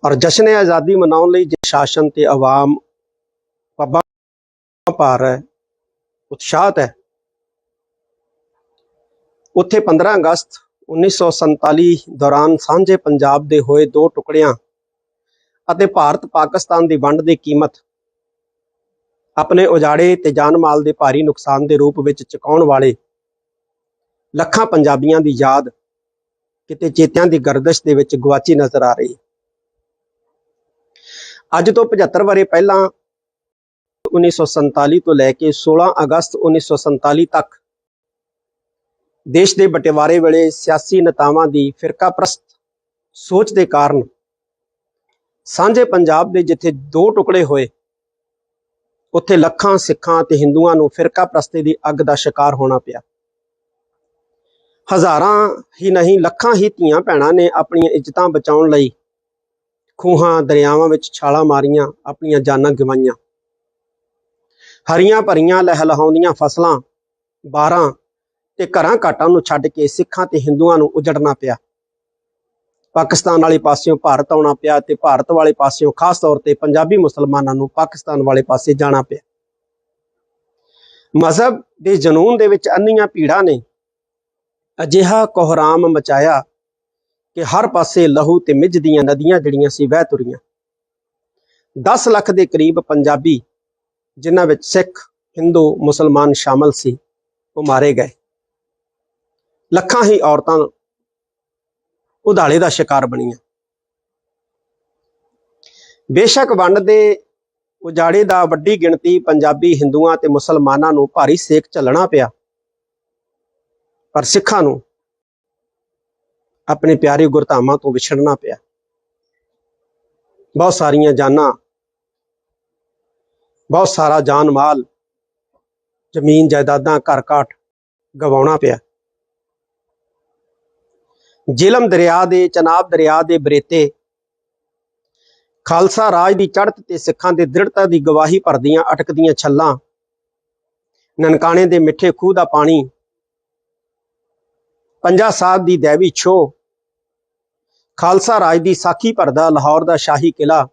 ਔਰ ਜਸ਼ਨ ਆਜ਼ਾਦੀ ਮਨਾਉਣ ਲਈ ਸ਼ਾਸਨ ਤੇ ਆਵਾਮ ਪੱਬਾਂ ਭਾਰ ਹੈ, ਉਤਸ਼ਾਹਤ ਹੈ। ਉੱਥੇ 15 ਅਗਸਤ 1947 ਦੌਰਾਨ ਸਾਂਝੇ ਪੰਜਾਬ ਦੇ ਹੋਏ ਦੋ ਟੁਕੜਿਆਂ ਅਤੇ ਭਾਰਤ ਪਾਕਿਸਤਾਨ ਦੀ ਵੰਡ ਦੀ ਕੀਮਤ ਆਪਣੇ ਉਜਾੜੇ ਤੇ ਜਾਨ ਮਾਲ ਦੇ ਭਾਰੀ ਨੁਕਸਾਨ ਦੇ ਰੂਪ ਵਿੱਚ ਚੁਕਾਉਣ ਵਾਲੇ ਲੱਖਾਂ ਪੰਜਾਬੀਆਂ ਦੀ ਯਾਦ ਕਿਤੇ ਚੇਤਿਆਂ ਦੀ ਗਰਦਸ਼ ਦੇ ਵਿੱਚ ਗੁਆਚੀ ਨਜ਼ਰ ਆ ਰਹੀ ਹੈ। ਅੱਜ ਤੋਂ 75 ਵਰ੍ਹੇ ਪਹਿਲਾਂ 1947 ਤੋਂ ਲੈ ਕੇ 16 ਅਗਸਤ 1947 ਤੱਕ ਦੇਸ਼ ਦੇ ਬਟਵਾਰੇ ਵੇਲੇ ਸਿਆਸੀ ਨੇਤਾਵਾਂ ਦੀ ਫਿਰਕਾਪ੍ਰਸਤ ਸੋਚ ਦੇ ਕਾਰਨ ਸਾਂਝੇ ਪੰਜਾਬ ਦੇ ਜਿੱਥੇ ਦੋ ਟੁਕੜੇ ਹੋਏ, ਉੱਥੇ ਲੱਖਾਂ ਸਿੱਖਾਂ ਤੇ ਹਿੰਦੂਆਂ ਨੂੰ ਫਿਰਕਾਪ੍ਰਸਤੀ ਦੀ ਅੱਗ ਦਾ ਸ਼ਿਕਾਰ ਹੋਣਾ ਪਿਆ। ਹਜ਼ਾਰਾਂ ਹੀ ਨਹੀਂ, ਲੱਖਾਂ ਹੀ ਧੀਆਂ ਭੈਣਾਂ ਨੇ ਆਪਣੀਆਂ ਇੱਜ਼ਤਾਂ ਬਚਾਉਣ ਲਈ ਖੂਹਾਂ ਦਰਿਆਵਾਂ ਵਿੱਚ ਛਾਲਾਂ ਮਾਰੀਆਂ, ਆਪਣੀਆਂ ਜਾਨਾਂ ਗਵਾਈਆਂ। ਹਰੀਆਂ ਭਰੀਆਂ ਲਹਿਲਹਾਉਂਦੀਆਂ ਫਸਲਾਂ, ਬਾਰਾਂ ਤੇ ਘਰਾਂ ਘਾਟਾਂ ਨੂੰ ਛੱਡ ਕੇ ਸਿੱਖਾਂ ਤੇ ਹਿੰਦੂਆਂ ਨੂੰ ਉਜੜਨਾ ਪਿਆ। ਪਾਕਿਸਤਾਨ ਵਾਲੇ ਪਾਸਿਓਂ ਭਾਰਤ ਆਉਣਾ ਪਿਆ ਤੇ ਭਾਰਤ ਵਾਲੇ ਪਾਸਿਓਂ ਖਾਸ ਤੌਰ ਤੇ ਪੰਜਾਬੀ ਮੁਸਲਮਾਨਾਂ ਨੂੰ ਪਾਕਿਸਤਾਨ ਵਾਲੇ ਪਾਸੇ ਜਾਣਾ ਪਿਆ। ਮਜ਼ਹਬ ਦੇ ਜਨੂਨ ਦੇ ਵਿੱਚ ਅੰਨੀਆਂ ਭੀੜਾਂ ਨੇ ਅਜਿਹਾ ਕੋਹਰਾਮ ਮਚਾਇਆ ਕਿ ਹਰ ਪਾਸੇ ਲਹੂ ਤੇ ਮਿੱਝ ਦੀਆਂ ਨਦੀਆਂ ਜਿਹੜੀਆਂ ਸੀ ਵਹਿ ਤੁਰੀਆਂ। 10 ਲੱਖ ਦੇ ਕਰੀਬ ਪੰਜਾਬੀ, ਜਿਨ੍ਹਾਂ ਵਿੱਚ ਸਿੱਖ, ਹਿੰਦੂ, ਮੁਸਲਮਾਨ ਸ਼ਾਮਲ ਸੀ, ਉਹ ਮਾਰੇ ਗਏ। ਲੱਖਾਂ ਹੀ ਔਰਤਾਂ ਉਧਾਲੇ ਦਾ ਸ਼ਿਕਾਰ ਬਣੀਆਂ। ਬੇਸ਼ੱਕ ਵੰਡ ਦੇ ਉਜਾੜੇ ਦਾ ਵੱਡੀ ਗਿਣਤੀ ਪੰਜਾਬੀ ਹਿੰਦੂਆਂ ਤੇ ਮੁਸਲਮਾਨਾਂ ਨੂੰ ਭਾਰੀ ਸੇਕ ਝੱਲਣਾ ਪਿਆ, ਪਰ ਸਿੱਖਾਂ ਨੂੰ ਆਪਣੇ ਪਿਆਰੇ ਗੁਰਧਾਮਾਂ ਤੋਂ ਵਿਛੜਨਾ ਪਿਆ। ਬਹੁਤ ਸਾਰੀਆਂ ਜਾਨਾਂ, ਬਹੁਤ ਸਾਰਾ ਜਾਨ ਮਾਲ, ਜ਼ਮੀਨ ਜਾਇਦਾਦਾਂ, ਘਰ ਘਾਟ ਗਵਾਉਣਾ ਪਿਆ। ਜੇਹਲਮ ਦਰਿਆ ਦੇ, ਚਨਾਬ ਦਰਿਆ ਦੇ ਬਰੇਤੇ ਖਾਲਸਾ ਰਾਜ ਦੀ ਚੜ੍ਹਤ ਤੇ ਸਿੱਖਾਂ ਦੇ ਦ੍ਰਿੜਤਾ ਦੀ ਗਵਾਹੀ ਭਰਦੀਆਂ ਅਟਕਦੀਆਂ ਛੱਲਾਂ, ਨਨਕਾਣੇ ਦੇ ਮਿੱਠੇ ਖੂਹ ਦਾ ਪਾਣੀ, ਪੰਜਾ ਸਾਹਿਬ ਦੀ ਦੇਵੀ ਛੋਹ, ਖਾਲਸਾ ਰਾਜ ਦੀ ਸਾਖੀ ਭਰਦਾ ਲਾਹੌਰ ਦਾ ਸ਼ਾਹੀ ਕਿਲਾ,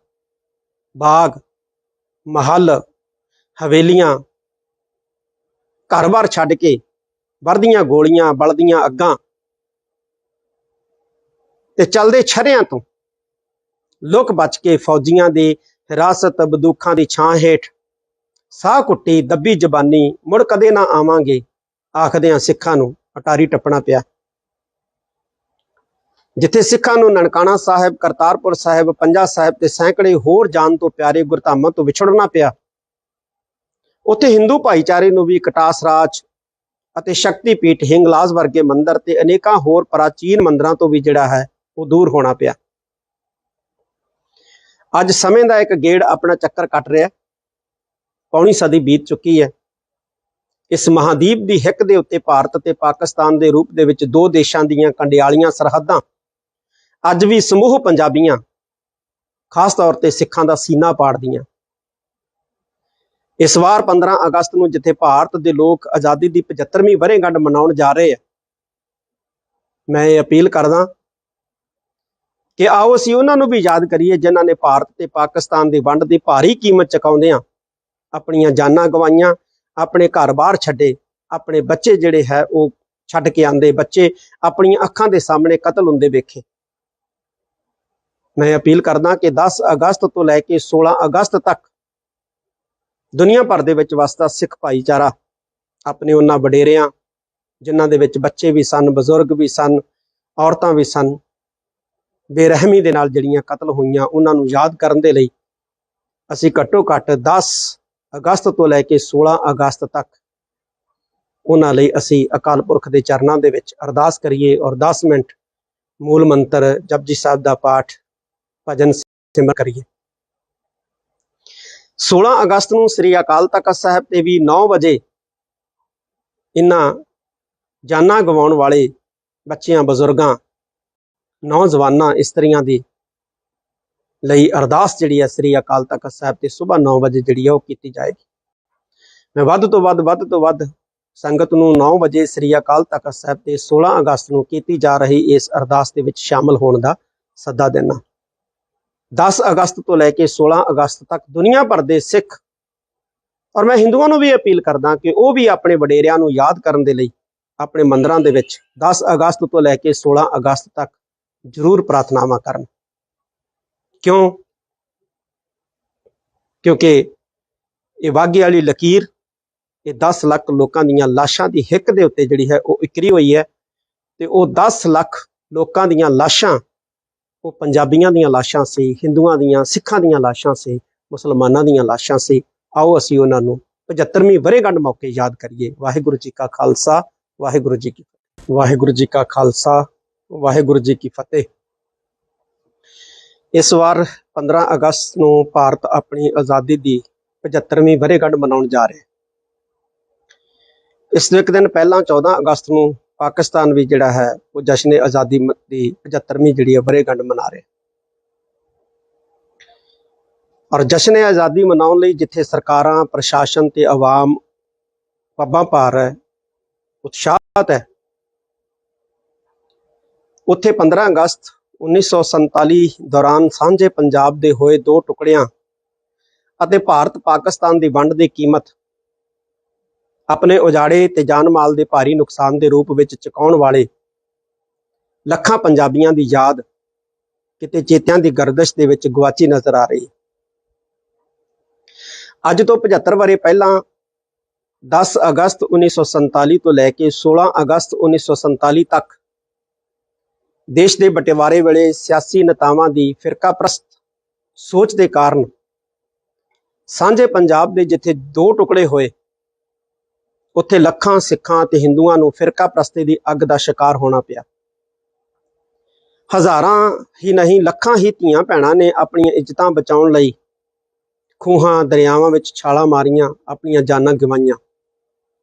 ਬਾਗ, ਮਹੱਲ, ਹਵੇਲੀਆਂ, ਘਰ-ਬਾਰ ਛੱਡ ਕੇ ਵਰਦੀਆਂ ਗੋਲੀਆਂ, ਬਲਦੀਆਂ ਅੱਗਾਂ ਤੇ ਚਲਦੇ ਛਰਿਆਂ ਤੋਂ ਲੁਕ ਬਚ ਕੇ ਫੌਜੀਆਂ ਦੇ ਹਿਰਾਸਤ ਬੰਦੂਕਾਂ ਦੀ ਛਾਂ ਹੇਠ ਸਾਹ ਕੁੱਟੀ ਦੱਬੀ ਜ਼ਬਾਨੀ ਮੁੜ ਕਦੇ ਨਾ ਆਵਾਂਗੇ ਆਖਦਿਆਂ ਸਿੱਖਾਂ ਨੂੰ ਅਟਾਰੀ ਟੱਪਣਾ ਪਿਆ। ਜਿੱਥੇ ਸਿੱਖਾਂ ਨੂੰ ਨਨਕਾਣਾ ਸਾਹਿਬ, ਕਰਤਾਰਪੁਰ ਸਾਹਿਬ, ਪੰਜਾ ਸਾਹਿਬ ਤੇ ਸੈਂਕੜੇ ਹੋਰ ਜਾਨ ਤੋਂ ਪਿਆਰੇ ਗੁਰਧਾਮਾਂ ਤੋਂ ਵਿਛੜਨਾ ਪਿਆ, ਉੱਥੇ ਹਿੰਦੂ ਭਾਈਚਾਰੇ ਨੂੰ ਵੀ ਕਟਾਸ ਰਾਜ ਅਤੇ ਸ਼ਕਤੀਪੀਠ ਹਿੰਗਲਾਜ ਵਰਗੇ ਮੰਦਰ ਤੇ ਅਨੇਕਾਂ ਹੋਰ ਪ੍ਰਾਚੀਨ ਮੰਦਰਾਂ ਤੋਂ ਵੀ ਜਿਹੜਾ ਹੈ ਉਹ ਦੂਰ ਹੋਣਾ ਪਿਆ। ਅੱਜ ਸਮੇਂ ਦਾ ਇੱਕ ਗੇੜ ਆਪਣਾ ਚੱਕਰ ਕੱਟ ਰਿਹਾ। ਪੌਣੀ ਸਦੀ ਬੀਤ ਚੁੱਕੀ ਹੈ। ਇਸ ਮਹਾਦੀਪ ਦੀ ਹਿੱਕ ਦੇ ਉੱਤੇ ਭਾਰਤ ਤੇ ਪਾਕਿਸਤਾਨ ਦੇ ਰੂਪ ਦੇ ਵਿੱਚ ਦੋ ਦੇਸ਼ਾਂ ਦੀਆਂ ਕੰਡਿਆਲੀਆਂ ਸਰਹੱਦਾਂ ਅੱਜ ਵੀ ਸਮੂਹ ਪੰਜਾਬੀਆਂ, ਖਾਸ ਤੌਰ ਤੇ ਸਿੱਖਾਂ ਦਾ ਸੀਨਾ ਪਾੜਦੀਆਂ। ਇਸ ਵਾਰ 15 ਅਗਸਤ ਨੂੰ ਜਿੱਥੇ ਭਾਰਤ ਦੇ ਲੋਕ ਆਜ਼ਾਦੀ ਦੀ 75ਵੀਂ ਵਰ੍ਹੇਗੰਢ ਮਨਾਉਣ ਜਾ ਰਹੇ ਆ, ਮੈਂ ਇਹ ਅਪੀਲ ਕਰਦਾ ਕਿ ਆਓ ਅਸੀਂ ਉਹਨਾਂ ਨੂੰ ਵੀ ਯਾਦ ਕਰੀਏ ਜਿਨ੍ਹਾਂ ਨੇ ਭਾਰਤ ਤੇ ਪਾਕਿਸਤਾਨ ਦੀ ਵੰਡ ਦੀ ਭਾਰੀ ਕੀਮਤ ਚੁਕਾਉਂਦਿਆਂ ਆਪਣੀਆਂ ਜਾਨਾਂ ਗਵਾਈਆਂ, ਆਪਣੇ ਘਰ-ਬਾਰ ਛੱਡੇ, ਆਪਣੇ ਬੱਚੇ ਜਿਹੜੇ ਹੈ ਉਹ ਛੱਡ ਕੇ ਆਂਦੇ, ਬੱਚੇ ਆਪਣੀਆਂ ਅੱਖਾਂ ਦੇ ਸਾਹਮਣੇ ਕਤਲ ਹੁੰਦੇ ਵੇਖੇ। ਮੈਂ ਅਪੀਲ ਕਰਦਾ ਕਿ 10 ਅਗਸਤ ਤੋਂ ਲੈ ਕੇ 16 ਅਗਸਤ ਤੱਕ ਦੁਨੀਆ ਭਰ ਦੇ ਵਿੱਚ ਵਸਦਾ ਸਿੱਖ ਭਾਈਚਾਰਾ ਆਪਣੇ ਉਹਨਾਂ ਵਡੇਰਿਆਂ, ਜਿਨ੍ਹਾਂ ਦੇ ਵਿੱਚ ਬੱਚੇ ਵੀ ਸਨ, ਬਜ਼ੁਰਗ ਵੀ ਸਨ, ਔਰਤਾਂ ਵੀ ਸਨ, ਬੇਰਹਿਮੀ ਦੇ ਨਾਲ ਜਿਹੜੀਆਂ ਕਤਲ ਹੋਈਆਂ, ਉਹਨਾਂ ਨੂੰ ਯਾਦ ਕਰਨ ਦੇ ਲਈ ਅਸੀਂ ਘੱਟੋ ਘੱਟ 10 ਅਗਸਤ ਤੋਂ ਲੈ ਕੇ 16 ਅਗਸਤ ਤੱਕ ਉਹਨਾਂ ਲਈ ਅਸੀਂ ਅਕਾਲ ਪੁਰਖ ਦੇ ਚਰਨਾਂ ਦੇ ਵਿੱਚ ਅਰਦਾਸ ਕਰੀਏ ਔਰ 10 ਮਿੰਟ ਮੂਲ ਮੰਤਰ ਜਪਜੀ ਸਾਹਿਬ ਦਾ ਪਾਠ, ਭਜਨ ਸਿਮਰਨ ਕਰੀਏ। 16 ਅਗਸਤ ਨੂੰ ਸ੍ਰੀ ਅਕਾਲ ਤਖਤ ਸਾਹਿਬ ਤੇ ਵੀ 9 ਵਜੇ ਇਹਨਾਂ ਜਾਨਾਂ ਗਵਾਉਣ ਵਾਲੇ ਬੱਚਿਆਂ, ਬਜ਼ੁਰਗਾਂ, ਨੌਜਵਾਨਾਂ, ਇਸਤਰੀਆਂ ਦੀ ਲਈ ਅਰਦਾਸ ਜਿਹੜੀ ਹੈ ਸ੍ਰੀ ਅਕਾਲ ਤਖਤ ਸਾਹਿਬ ਤੇ ਸੁਬਾਹ 9 ਵਜੇ ਜਿਹੜੀ ਹੈ ਉਹ ਕੀਤੀ ਜਾਏਗੀ। ਮੈਂ ਵੱਧ ਤੋਂ ਵੱਧ ਸੰਗਤ ਨੂੰ 9 ਵਜੇ ਸ੍ਰੀ ਅਕਾਲ ਤਖਤ ਸਾਹਿਬ ਤੇ 16 ਅਗਸਤ ਨੂੰ ਕੀਤੀ ਜਾ ਰਹੀ ਇਸ ਅਰਦਾਸ ਦੇ ਵਿੱਚ ਸ਼ਾਮਲ ਹੋਣ ਦਾ ਸੱਦਾ ਦੇਣਾ। 10 ਅਗਸਤ ਤੋਂ ਲੈ ਕੇ 16 ਅਗਸਤ ਤੱਕ ਦੁਨੀਆ ਭਰ ਦੇ ਸਿੱਖ, ਔਰ ਮੈਂ ਹਿੰਦੂਆਂ ਨੂੰ ਵੀ ਅਪੀਲ ਕਰਦਾ ਕਿ ਉਹ ਵੀ ਆਪਣੇ ਵਡੇਰਿਆਂ ਨੂੰ ਯਾਦ ਕਰਨ ਦੇ ਲਈ ਆਪਣੇ ਮੰਦਿਰਾਂ ਦੇ ਵਿੱਚ 10 ਅਗਸਤ ਤੋਂ ਲੈ ਕੇ 16 ਅਗਸਤ ਤੱਕ ਜ਼ਰੂਰ ਪ੍ਰਾਰਥਨਾਵਾਂ ਕਰਨ। ਕਿਉਂ? ਕਿਉਂਕਿ ਇਹ ਵਾਘੇ ਵਾਲੀ ਲਕੀਰ, ਇਹ 10 ਲੱਖ ਲੋਕਾਂ ਦੀਆਂ ਲਾਸ਼ਾਂ ਦੀ ਹਿੱਕ ਦੇ ਉੱਤੇ ਜਿਹੜੀ ਹੈ ਉਹ ਇਕਰੀ ਹੋਈ ਹੈ, ਤੇ ਉਹ 10 ਲੱਖ ਲੋਕਾਂ ਦੀਆਂ ਲਾਸ਼ਾਂ ਉਹ ਪੰਜਾਬੀਆਂ ਦੀਆਂ ਲਾਸ਼ਾਂ ਸੀ, ਹਿੰਦੂਆਂ ਦੀਆਂ, ਸਿੱਖਾਂ ਦੀਆਂ ਲਾਸ਼ਾਂ ਸੀ, ਮੁਸਲਮਾਨਾਂ ਦੀਆਂ ਲਾਸ਼ਾਂ ਸੀ। ਆਓ ਅਸੀਂ ਉਹਨਾਂ ਨੂੰ 75ਵੀਂ ਵਰ੍ਹੇਗੰਢ ਮੌਕੇ ਯਾਦ ਕਰੀਏ। ਵਾਹਿਗੁਰੂ ਜੀ ਕਾ ਖਾਲਸਾ, ਵਾਹਿਗੁਰੂ ਜੀ ਕੀ ਫਤਿਹ। ਵਾਹਿਗੁਰੂ ਜੀ ਕਾ ਖਾਲਸਾ, ਵਾਹਿਗੁਰੂ ਜੀ ਕੀ ਫਤਿਹ। ਇਸ ਵਾਰ 15 ਅਗਸਤ ਨੂੰ ਭਾਰਤ ਆਪਣੀ ਆਜ਼ਾਦੀ ਦੀ 75ਵੀਂ ਵਰ੍ਹੇਗੰਢ ਮਨਾਉਣ ਜਾ ਰਿਹਾ। ਇਸ ਤੋਂ ਇੱਕ ਦਿਨ ਪਹਿਲਾਂ 14 ਅਗਸਤ ਨੂੰ ਪਾਕਿਸਤਾਨ ਵੀ ਜਿਹੜਾ ਹੈ ਉਹ ਜਸ਼ਨ ਆਜ਼ਾਦੀ ਦੀ 75ਵੀਂ ਜਿਹੜੀ ਹੈ ਵਰ੍ਹੇਗੰਢ ਮਨਾ ਰਿਹਾ। ਔਰ ਜਸ਼ਨ ਆਜ਼ਾਦੀ ਮਨਾਉਣ ਲਈ ਜਿੱਥੇ ਸਰਕਾਰਾਂ, ਪ੍ਰਸ਼ਾਸਨ ਤੇ ਆਵਾਮ ਪੱਬਾਂ ਭਾਰ ਹੈ, ਉਤਸ਼ਾਹਤ ਹੈ, ਉੱਥੇ 15 ਅਗਸਤ 1947 ਦੌਰਾਨ ਸਾਂਝੇ ਪੰਜਾਬ ਦੇ ਹੋਏ ਦੋ ਟੁਕੜਿਆਂ ਅਤੇ ਭਾਰਤ ਪਾਕਿਸਤਾਨ ਦੀ ਵੰਡ ਦੀ ਕੀਮਤ ਆਪਣੇ ਉਜਾੜੇ ਤੇ ਜਾਨ ਮਾਲ ਦੇ ਭਾਰੀ ਨੁਕਸਾਨ ਦੇ ਰੂਪ ਵਿੱਚ ਚੁਕਾਉਣ ਵਾਲੇ ਲੱਖਾਂ ਪੰਜਾਬੀਆਂ ਦੀ ਯਾਦ ਕਿਤੇ ਚੇਤਿਆਂ ਦੀ ਗਰਦਸ਼ ਦੇ ਵਿੱਚ ਗੁਆਚੀ ਨਜ਼ਰ ਆ ਰਹੀ। ਅੱਜ ਤੋਂ 75 ਵਰ੍ਹੇ ਪਹਿਲਾਂ 10 ਅਗਸਤ 1947 ਤੋਂ ਲੈ ਕੇ 16 ਅਗਸਤ 1947 ਤੱਕ ਦੇਸ਼ ਦੇ ਬਟਵਾਰੇ ਵੇਲੇ ਸਿਆਸੀ ਨੇਤਾਵਾਂ ਦੀ ਫਿਰਕਾਪ੍ਰਸਤ ਸੋਚ ਦੇ ਕਾਰਨ ਸਾਂਝੇ ਪੰਜਾਬ ਦੇ ਜਿੱਥੇ ਦੋ ਟੁਕੜੇ ਹੋਏ, ਉੱਥੇ ਲੱਖਾਂ ਸਿੱਖਾਂ ਤੇ ਹਿੰਦੂਆਂ ਨੂੰ ਫਿਰਕਾਪ੍ਰਸਤੀ ਦੀ ਅੱਗ ਦਾ ਸ਼ਿਕਾਰ ਹੋਣਾ ਪਿਆ। ਹਜ਼ਾਰਾਂ ਹੀ ਨਹੀਂ, ਲੱਖਾਂ ਹੀ ਧੀਆਂ ਭੈਣਾਂ ਨੇ ਆਪਣੀਆਂ ਇੱਜ਼ਤਾਂ ਬਚਾਉਣ ਲਈ ਖੂਹਾਂ ਦਰਿਆਵਾਂ ਵਿੱਚ ਛਾਲਾਂ ਮਾਰੀਆਂ, ਆਪਣੀਆਂ ਜਾਨਾਂ ਗਵਾਈਆਂ।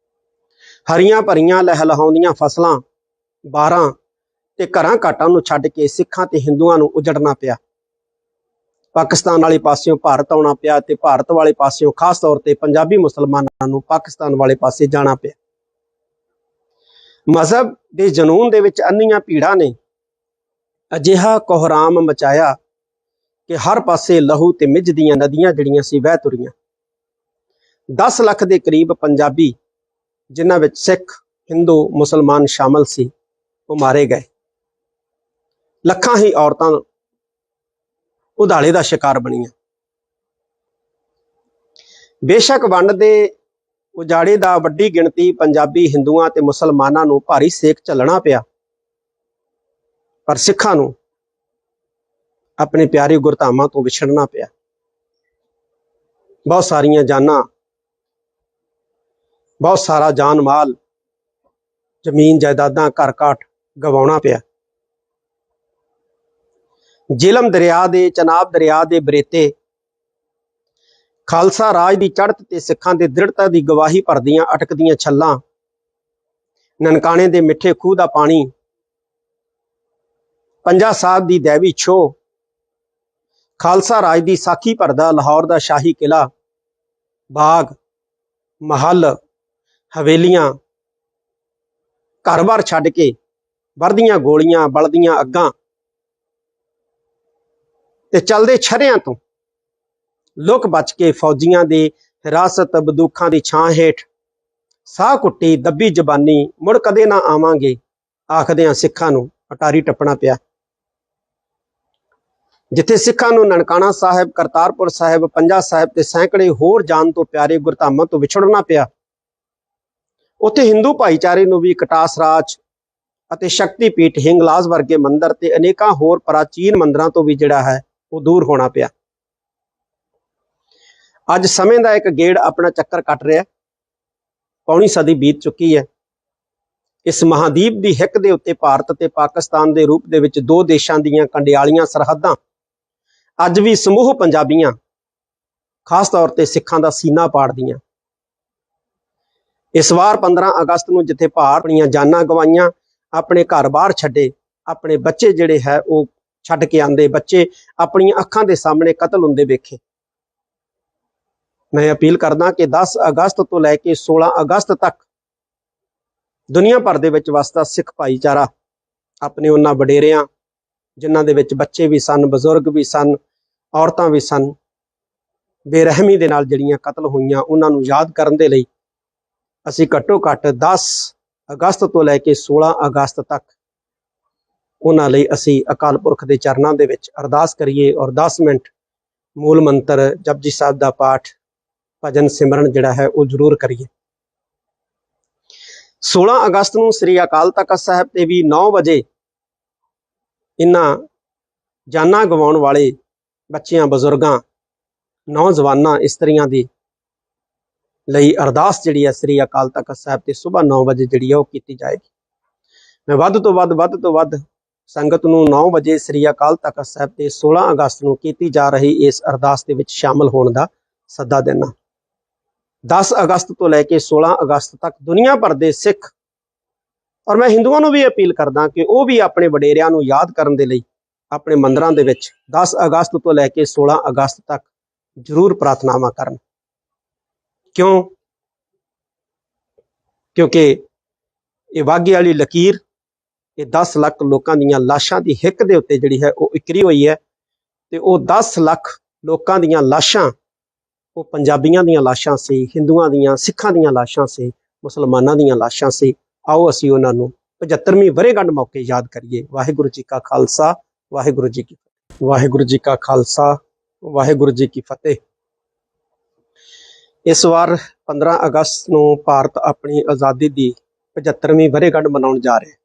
ਹਰੀਆਂ ਭਰੀਆਂ ਲਹਿਲਹਾਉਂਦੀਆਂ ਫਸਲਾਂ, ਬਾਰਾਂ ਤੇ ਘਰਾਂ ਘਾਟਾਂ ਨੂੰ ਛੱਡ ਕੇ ਸਿੱਖਾਂ ਤੇ ਹਿੰਦੂਆਂ ਨੂੰ ਉਜੜਨਾ ਪਿਆ। ਪਾਕਿਸਤਾਨ ਵਾਲੇ ਪਾਸਿਓਂ ਭਾਰਤ ਆਉਣਾ ਪਿਆ ਤੇ ਭਾਰਤ ਵਾਲੇ ਪਾਸਿਓਂ ਖਾਸ ਤੌਰ ਤੇ ਪੰਜਾਬੀ ਮੁਸਲਮਾਨਾਂ ਨੂੰ ਪਾਕਿਸਤਾਨ ਵਾਲੇ ਪਾਸੇ ਜਾਣਾ ਪਿਆ। ਮਜ਼ਹਬ ਦੇ ਜਨੂਨ ਦੇ ਵਿੱਚ ਅੰਨੀਆਂ ਭੀੜਾਂ ਨੇ ਅਜਿਹਾ ਕੋਹਰਾਮ ਮਚਾਇਆ ਕਿ ਹਰ ਪਾਸੇ ਲਹੂ ਤੇ ਮਿੱਝ ਦੀਆਂ ਨਦੀਆਂ ਜਿਹੜੀਆਂ ਸੀ ਵਹਿ ਤੁਰੀਆਂ। 10 ਲੱਖ ਦੇ ਕਰੀਬ ਪੰਜਾਬੀ, ਜਿਨ੍ਹਾਂ ਵਿੱਚ ਸਿੱਖ, ਹਿੰਦੂ, ਮੁਸਲਮਾਨ ਸ਼ਾਮਲ ਸੀ, ਉਹ ਮਾਰੇ ਗਏ। ਲੱਖਾਂ ਹੀ ਔਰਤਾਂ ਉਧਾਲੇ ਦਾ ਸ਼ਿਕਾਰ ਬਣੀਆਂ। ਬੇਸ਼ੱਕ ਵੰਡ ਦੇ ਉਜਾੜੇ ਦਾ ਵੱਡੀ ਗਿਣਤੀ ਪੰਜਾਬੀ ਹਿੰਦੂਆਂ ਤੇ ਮੁਸਲਮਾਨਾਂ ਨੂੰ ਭਾਰੀ ਸੇਕ ਝੱਲਣਾ ਪਿਆ, ਪਰ ਸਿੱਖਾਂ ਨੂੰ ਆਪਣੇ ਪਿਆਰੇ ਗੁਰਧਾਮਾਂ ਤੋਂ ਵਿਛੜਨਾ ਪਿਆ। ਬਹੁਤ ਸਾਰੀਆਂ ਜਾਨਾਂ, ਬਹੁਤ ਸਾਰਾ ਜਾਨ ਮਾਲ, ਜ਼ਮੀਨ ਜਾਇਦਾਦਾਂ, ਘਰ ਘਾਟ ਗਵਾਉਣਾ ਪਿਆ। ਜੇਹਲਮ ਦਰਿਆ ਦੇ, ਚਨਾਬ ਦਰਿਆ ਦੇ ਬਰੇਤੇ ਖਾਲਸਾ ਰਾਜ ਦੀ ਚੜ੍ਹਤ ਤੇ ਸਿੱਖਾਂ ਦੇ ਦ੍ਰਿੜਤਾ ਦੀ ਗਵਾਹੀ ਭਰਦੀਆਂ ਅਟਕਦੀਆਂ ਛੱਲਾਂ, ਨਨਕਾਣੇ ਦੇ ਮਿੱਠੇ ਖੂਹ ਦਾ ਪਾਣੀ, ਪੰਜਾ ਸਾਹਿਬ ਦੀ ਦੈਵੀ ਛੋਹ, ਖਾਲਸਾ ਰਾਜ ਦੀ ਸਾਖੀ ਭਰਦਾ ਲਾਹੌਰ ਦਾ ਸ਼ਾਹੀ ਕਿਲਾ, ਬਾਗ, ਮਹੱਲ, ਹਵੇਲੀਆਂ, ਘਰ-ਬਾਰ ਛੱਡ ਕੇ ਵਰਦੀਆਂ ਗੋਲੀਆਂ, ਬਲਦੀਆਂ ਅੱਗਾਂ ਤੇ ਚੱਲਦੇ ਛਰਿਆਂ ਤੋਂ ਲੁਕ ਬਚ ਕੇ ਫੌਜੀਆਂ ਦੇ ਹਿਰਾਸਤ ਬੰਦੂਕਾਂ ਦੀ ਛਾਂ ਹੇਠ ਸਾਹ ਕੁੱਟੀ ਦੱਬੀ ਜ਼ਬਾਨੀ ਮੁੜ ਕਦੇ ਨਾ ਆਵਾਂਗੇ ਆਖਦਿਆਂ ਸਿੱਖਾਂ ਨੂੰ ਅਟਾਰੀ ਟੱਪਣਾ ਪਿਆ। ਜਿੱਥੇ ਸਿੱਖਾਂ ਨੂੰ ਨਨਕਾਣਾ ਸਾਹਿਬ, ਕਰਤਾਰਪੁਰ ਸਾਹਿਬ, ਪੰਜਾ ਸਾਹਿਬ ਤੇ ਸੈਂਕੜੇ ਹੋਰ ਜਾਨ ਤੋਂ ਪਿਆਰੇ ਗੁਰਧਾਮਾਂ ਤੋਂ ਵਿਛੜਨਾ ਪਿਆ, ਉੱਥੇ ਹਿੰਦੂ ਭਾਈਚਾਰੇ ਨੂੰ ਵੀ ਕਟਾਸ ਰਾਜ ਅਤੇ ਸ਼ਕਤੀਪੀਠ ਹਿੰਗਲਾਜ ਵਰਗੇ ਮੰਦਿਰ ਤੇ ਅਨੇਕਾਂ ਹੋਰ ਪ੍ਰਾਚੀਨ ਮੰਦਿਰਾਂ ਤੋਂ ਵੀ ਜਿਹੜਾ ਹੈ ਉਹ ਦੂਰ ਹੋਣਾ ਪਿਆ। ਅੱਜ ਸਮੇਂ ਦਾ ਇੱਕ ਗੇੜ ਆਪਣਾ ਚੱਕਰ ਕੱਟ ਰਿਹਾ। ਪੌਣੀ ਸਦੀ ਬੀਤ ਚੁੱਕੀ ਹੈ। ਇਸ ਮਹਾਦੀਪ ਦੀ ਹਿੱਕ ਦੇ ਉੱਤੇ ਭਾਰਤ ਤੇ ਪਾਕਿਸਤਾਨ ਦੇ ਰੂਪ ਦੇ ਵਿੱਚ ਦੋ ਦੇਸ਼ਾਂ ਦੀਆਂ ਕੰਡਿਆਲੀਆਂ ਸਰਹੱਦਾਂ ਅੱਜ ਵੀ ਸਮੂਹ ਪੰਜਾਬੀਆਂ, ਖਾਸ ਤੌਰ ਤੇ ਸਿੱਖਾਂ ਦਾ ਸੀਨਾ ਪਾੜਦੀਆਂ। ਇਸ ਵਾਰ 15 ਅਗਸਤ ਨੂੰ ਜਿੱਥੇ ਭਾਰਤ ਆਪਣੀਆਂ ਜਾਨਾਂ ਗਵਾਈਆਂ, ਆਪਣੇ ਘਰ-ਬਾਰ ਛੱਡੇ, ਆਪਣੇ ਬੱਚੇ ਜਿਹੜੇ ਹੈ ਉਹ ਛੱਡ ਕੇ ਆਂਦੇ, ਬੱਚੇ ਆਪਣੀਆਂ ਅੱਖਾਂ ਦੇ ਸਾਹਮਣੇ ਕਤਲ ਹੁੰਦੇ ਵੇਖੇ। ਮੈਂ ਅਪੀਲ ਕਰਦਾ ਕਿ 10 ਅਗਸਤ ਤੋਂ ਲੈ ਕੇ 16 ਅਗਸਤ ਤੱਕ ਦੁਨੀਆ ਭਰ ਦੇ ਵਿੱਚ ਵਸਦਾ ਸਿੱਖ ਭਾਈਚਾਰਾ ਆਪਣੇ ਉਹਨਾਂ ਵਡੇਰਿਆਂ, ਜਿਨ੍ਹਾਂ ਦੇ ਵਿੱਚ ਬੱਚੇ ਵੀ ਸਨ, ਬਜ਼ੁਰਗ ਵੀ ਸਨ, ਔਰਤਾਂ ਵੀ ਸਨ। ਬੇਰਹਿਮੀ ਦੇ ਨਾਲ ਜਿਹੜੀਆਂ ਕਤਲ ਹੋਈਆਂ ਉਹਨਾਂ ਨੂੰ ਯਾਦ ਕਰਨ ਦੇ ਲਈ ਅਸੀਂ ਘੱਟੋ ਘੱਟ 10 ਅਗਸਤ ਤੋਂ ਲੈ ਕੇ 16 ਅਗਸਤ ਤੱਕ ਉਹਨਾਂ ਲਈ ਅਸੀਂ ਅਕਾਲ ਪੁਰਖ ਦੇ ਚਰਨਾਂ ਦੇ ਵਿੱਚ ਅਰਦਾਸ ਕਰੀਏ ਔਰ 10 ਮਿੰਟ ਮੂਲ ਮੰਤਰ ਜਪਜੀ ਸਾਹਿਬ ਦਾ ਪਾਠ, ਭਜਨ ਸਿਮਰਨ ਜਿਹੜਾ ਹੈ ਉਹ ਜ਼ਰੂਰ ਕਰੀਏ। 16 ਅਗਸਤ ਨੂੰ ਸ੍ਰੀ ਅਕਾਲ ਤਖਤ ਸਾਹਿਬ ਤੇ ਵੀ 9 ਵਜੇ ਇਹਨਾਂ ਜਾਨਾਂ ਗਵਾਉਣ ਵਾਲੇ ਬੱਚਿਆਂ, ਬਜ਼ੁਰਗਾਂ, ਨੌਜਵਾਨਾਂ, ਇਸਤਰੀਆਂ ਦੀ ਲਈ ਅਰਦਾਸ ਜਿਹੜੀ ਹੈ ਸ੍ਰੀ ਅਕਾਲ ਤਖਤ ਸਾਹਿਬ ਤੇ ਸੁਬਾਹ 9 ਵਜੇ ਜਿਹੜੀ ਹੈ ਉਹ ਕੀਤੀ ਜਾਏਗੀ। ਮੈਂ ਵੱਧ ਤੋਂ ਵੱਧ ਸੰਗਤ ਨੂੰ 9 ਵਜੇ ਸ੍ਰੀ ਅਕਾਲ ਤਖਤ ਸਾਹਿਬ ਤੇ 16 ਅਗਸਤ ਨੂੰ ਕੀਤੀ ਜਾ ਰਹੀ ਇਸ ਅਰਦਾਸ ਦੇ ਵਿੱਚ ਸ਼ਾਮਲ ਹੋਣ ਦਾ ਸੱਦਾ ਦੇਣਾ। 10 ਅਗਸਤ ਤੋਂ ਲੈ ਕੇ 16 ਅਗਸਤ ਤੱਕ ਦੁਨੀਆ ਭਰ ਦੇ ਸਿੱਖ ਔਰ ਮੈਂ ਹਿੰਦੂਆਂ ਨੂੰ ਵੀ ਅਪੀਲ ਕਰਦਾ ਕਿ ਉਹ ਵੀ ਆਪਣੇ ਵਡੇਰਿਆਂ ਨੂੰ ਯਾਦ ਕਰਨ ਦੇ ਲਈ ਆਪਣੇ ਮੰਦਿਰਾਂ ਦੇ ਵਿੱਚ 10 ਅਗਸਤ ਤੋਂ ਲੈ ਕੇ 16 ਅਗਸਤ ਤੱਕ ਜ਼ਰੂਰ ਪ੍ਰਾਰਥਨਾਵਾਂ ਕਰਨ। ਕਿਉਂਕਿ ਇਹ ਵਾਘੇ ਵਾਲੀ ਲਕੀਰ, ਇਹ 10 ਲੱਖ ਲੋਕਾਂ ਦੀਆਂ ਲਾਸ਼ਾਂ ਦੀ ਹਿੱਕ ਦੇ ਉੱਤੇ ਜਿਹੜੀ ਹੈ ਉਹ ਇਕਰੀ ਹੋਈ ਹੈ ਤੇ ਉਹ 10 ਲੱਖ ਲੋਕਾਂ ਦੀਆਂ ਲਾਸ਼ਾਂ ਉਹ ਪੰਜਾਬੀਆਂ ਦੀਆਂ ਲਾਸ਼ਾਂ ਸੀ, ਹਿੰਦੂਆਂ ਦੀਆਂ, ਸਿੱਖਾਂ ਦੀਆਂ ਲਾਸ਼ਾਂ ਸੀ, ਮੁਸਲਮਾਨਾਂ ਦੀਆਂ ਲਾਸ਼ਾਂ ਸੀ। ਆਓ ਅਸੀਂ ਉਹਨਾਂ ਨੂੰ 75ਵੀਂ ਵਰ੍ਹੇਗੰਢ ਮੌਕੇ ਯਾਦ ਕਰੀਏ। ਵਾਹਿਗੁਰੂ ਜੀ ਕਾ ਖਾਲਸਾ, ਵਾਹਿਗੁਰੂ ਜੀ ਕੀ ਫਤਿਹ। ਵਾਹਿਗੁਰੂ ਜੀ ਕਾ ਖਾਲਸਾ, ਵਾਹਿਗੁਰੂ ਜੀ ਕੀ ਫਤਿਹ। ਇਸ ਵਾਰ 15 ਅਗਸਤ ਨੂੰ ਭਾਰਤ ਆਪਣੀ ਆਜ਼ਾਦੀ ਦੀ 75ਵੀਂ ਵਰ੍ਹੇਗੰਢ ਮਨਾਉਣ ਜਾ ਰਿਹਾ।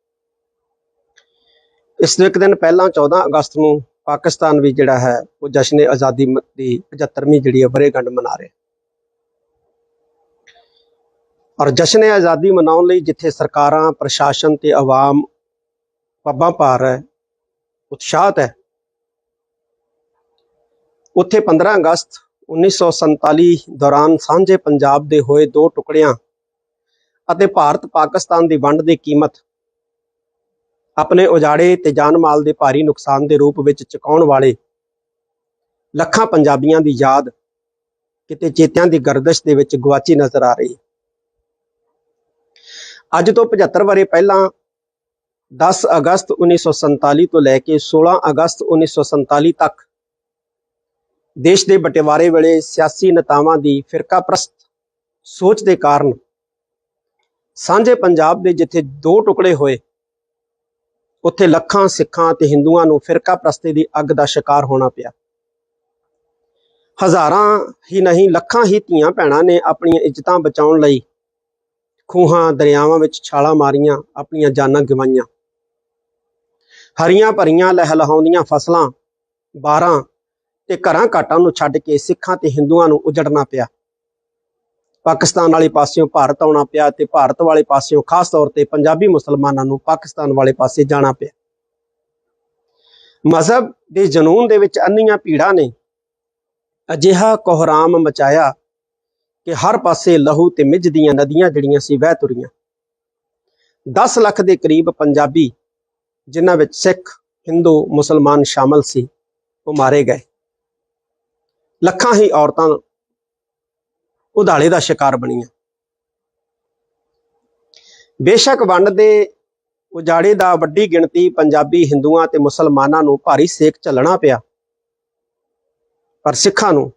ਇਸ ਤੋਂ ਇੱਕ ਦਿਨ ਪਹਿਲਾਂ 14 ਅਗਸਤ ਨੂੰ ਪਾਕਿਸਤਾਨ ਵੀ ਜਿਹੜਾ ਹੈ ਉਹ ਜਸ਼ਨ ਆਜ਼ਾਦੀ ਦੀ 75ਵੀਂ ਜਿਹੜੀ ਹੈ ਵਰ੍ਹੇਗੰਢ ਮਨਾ ਰਿਹਾ। ਔਰ ਜਸ਼ਨ ਆਜ਼ਾਦੀ ਮਨਾਉਣ ਲਈ ਜਿੱਥੇ ਸਰਕਾਰਾਂ, ਪ੍ਰਸ਼ਾਸਨ ਤੇ ਆਵਾਮ ਪੱਬਾਂ ਭਾਰ ਹੈ, ਉਤਸ਼ਾਹਤ ਹੈ, ਉੱਥੇ 15 ਅਗਸਤ 1947 ਦੌਰਾਨ ਸਾਂਝੇ ਪੰਜਾਬ ਦੇ ਹੋਏ 2 ਟੁਕੜਿਆਂ ਅਤੇ ਭਾਰਤ ਪਾਕਿਸਤਾਨ ਦੀ ਵੰਡ ਦੀ ਕੀਮਤ ਆਪਣੇ ਉਜਾੜੇ ਤੇ ਜਾਨ ਮਾਲ ਦੇ ਭਾਰੀ ਨੁਕਸਾਨ ਦੇ ਰੂਪ ਵਿੱਚ ਚੁਕਾਉਣ ਵਾਲੇ ਲੱਖਾਂ ਪੰਜਾਬੀਆਂ ਦੀ ਯਾਦ ਕਿਤੇ ਚੇਤਿਆਂ ਦੀ ਗਰਦਸ਼ ਦੇ ਵਿੱਚ ਗੁਆਚੀ ਨਜ਼ਰ ਆ ਰਹੀ। ਅੱਜ ਤੋਂ 75 ਵਰ੍ਹੇ ਪਹਿਲਾਂ 10 ਅਗਸਤ 1947 ਤੋਂ ਲੈ ਕੇ 16 ਅਗਸਤ 1947 ਤੱਕ ਦੇਸ਼ ਦੇ ਬਟਵਾਰੇ ਵੇਲੇ ਸਿਆਸੀ ਨੇਤਾਵਾਂ ਦੀ ਫਿਰਕਾਪ੍ਰਸਤ ਸੋਚ ਦੇ ਕਾਰਨ ਸਾਂਝੇ ਪੰਜਾਬ ਦੇ ਜਿੱਥੇ 2 ਟੁਕੜੇ ਹੋਏ ਉੱਥੇ ਲੱਖਾਂ ਸਿੱਖਾਂ ਤੇ ਹਿੰਦੂਆਂ ਨੂੰ ਫਿਰਕਾਪ੍ਰਸਤੀ ਦੀ ਅੱਗ ਦਾ ਸ਼ਿਕਾਰ ਹੋਣਾ ਪਿਆ। ਹਜ਼ਾਰਾਂ ਹੀ ਨਹੀਂ, ਲੱਖਾਂ ਹੀ ਧੀਆਂ ਭੈਣਾਂ ਨੇ ਆਪਣੀਆਂ ਇੱਜ਼ਤਾਂ ਬਚਾਉਣ ਲਈ ਖੂਹਾਂ, ਦਰਿਆਵਾਂ ਵਿੱਚ ਛਾਲਾਂ ਮਾਰੀਆਂ, ਆਪਣੀਆਂ ਜਾਨਾਂ ਗਵਾਈਆਂ। ਹਰੀਆਂ ਭਰੀਆਂ ਲਹਿਲਹਾਉਂਦੀਆਂ ਫਸਲਾਂ, ਬਾਰਾਂ ਤੇ ਘਰਾਂ ਘਾਟਾਂ ਨੂੰ ਛੱਡ ਕੇ ਸਿੱਖਾਂ ਤੇ ਹਿੰਦੂਆਂ ਨੂੰ ਉਜੜਨਾ ਪਿਆ। ਪਾਕਿਸਤਾਨ ਵਾਲੇ ਪਾਸਿਓਂ ਭਾਰਤ ਆਉਣਾ ਪਿਆ ਤੇ ਭਾਰਤ ਵਾਲੇ ਪਾਸਿਓਂ ਖਾਸ ਤੌਰ ਤੇ ਪੰਜਾਬੀ ਮੁਸਲਮਾਨਾਂ ਨੂੰ ਪਾਕਿਸਤਾਨ ਵਾਲੇ ਪਾਸੇ ਜਾਣਾ ਪਿਆ। ਮਜ਼ਹਬ ਦੇ ਜਨੂਨ ਦੇ ਵਿੱਚ ਅੰਨੀਆਂ ਭੀੜਾਂ ਨੇ ਅਜਿਹਾ ਕੋਹਰਾਮ ਮਚਾਇਆ ਕਿ ਹਰ ਪਾਸੇ ਲਹੂ ਤੇ ਮਿੱਝ ਦੀਆਂ ਨਦੀਆਂ ਜਿਹੜੀਆਂ ਸੀ ਵਹਿ ਤੁਰੀਆਂ। 10 ਲੱਖ ਦੇ ਕਰੀਬ ਪੰਜਾਬੀ, ਜਿਨ੍ਹਾਂ ਵਿੱਚ ਸਿੱਖ, ਹਿੰਦੂ, ਮੁਸਲਮਾਨ ਸ਼ਾਮਲ ਸੀ, ਉਹ ਮਾਰੇ ਗਏ। ਲੱਖਾਂ ਹੀ ਔਰਤਾਂ ਉਧਾਲੇ ਦਾ ਸ਼ਿਕਾਰ ਬਣੀਆਂ। ਬੇਸ਼ੱਕ ਵੰਡ ਦੇ ਉਜਾੜੇ ਦਾ ਵੱਡੀ ਗਿਣਤੀ ਪੰਜਾਬੀ, ਹਿੰਦੂਆਂ ਤੇ ਮੁਸਲਮਾਨਾਂ ਨੂੰ ਭਾਰੀ ਸੇਕ ਝੱਲਣਾ ਪਿਆ, ਪਰ ਸਿੱਖਾਂ ਨੂੰ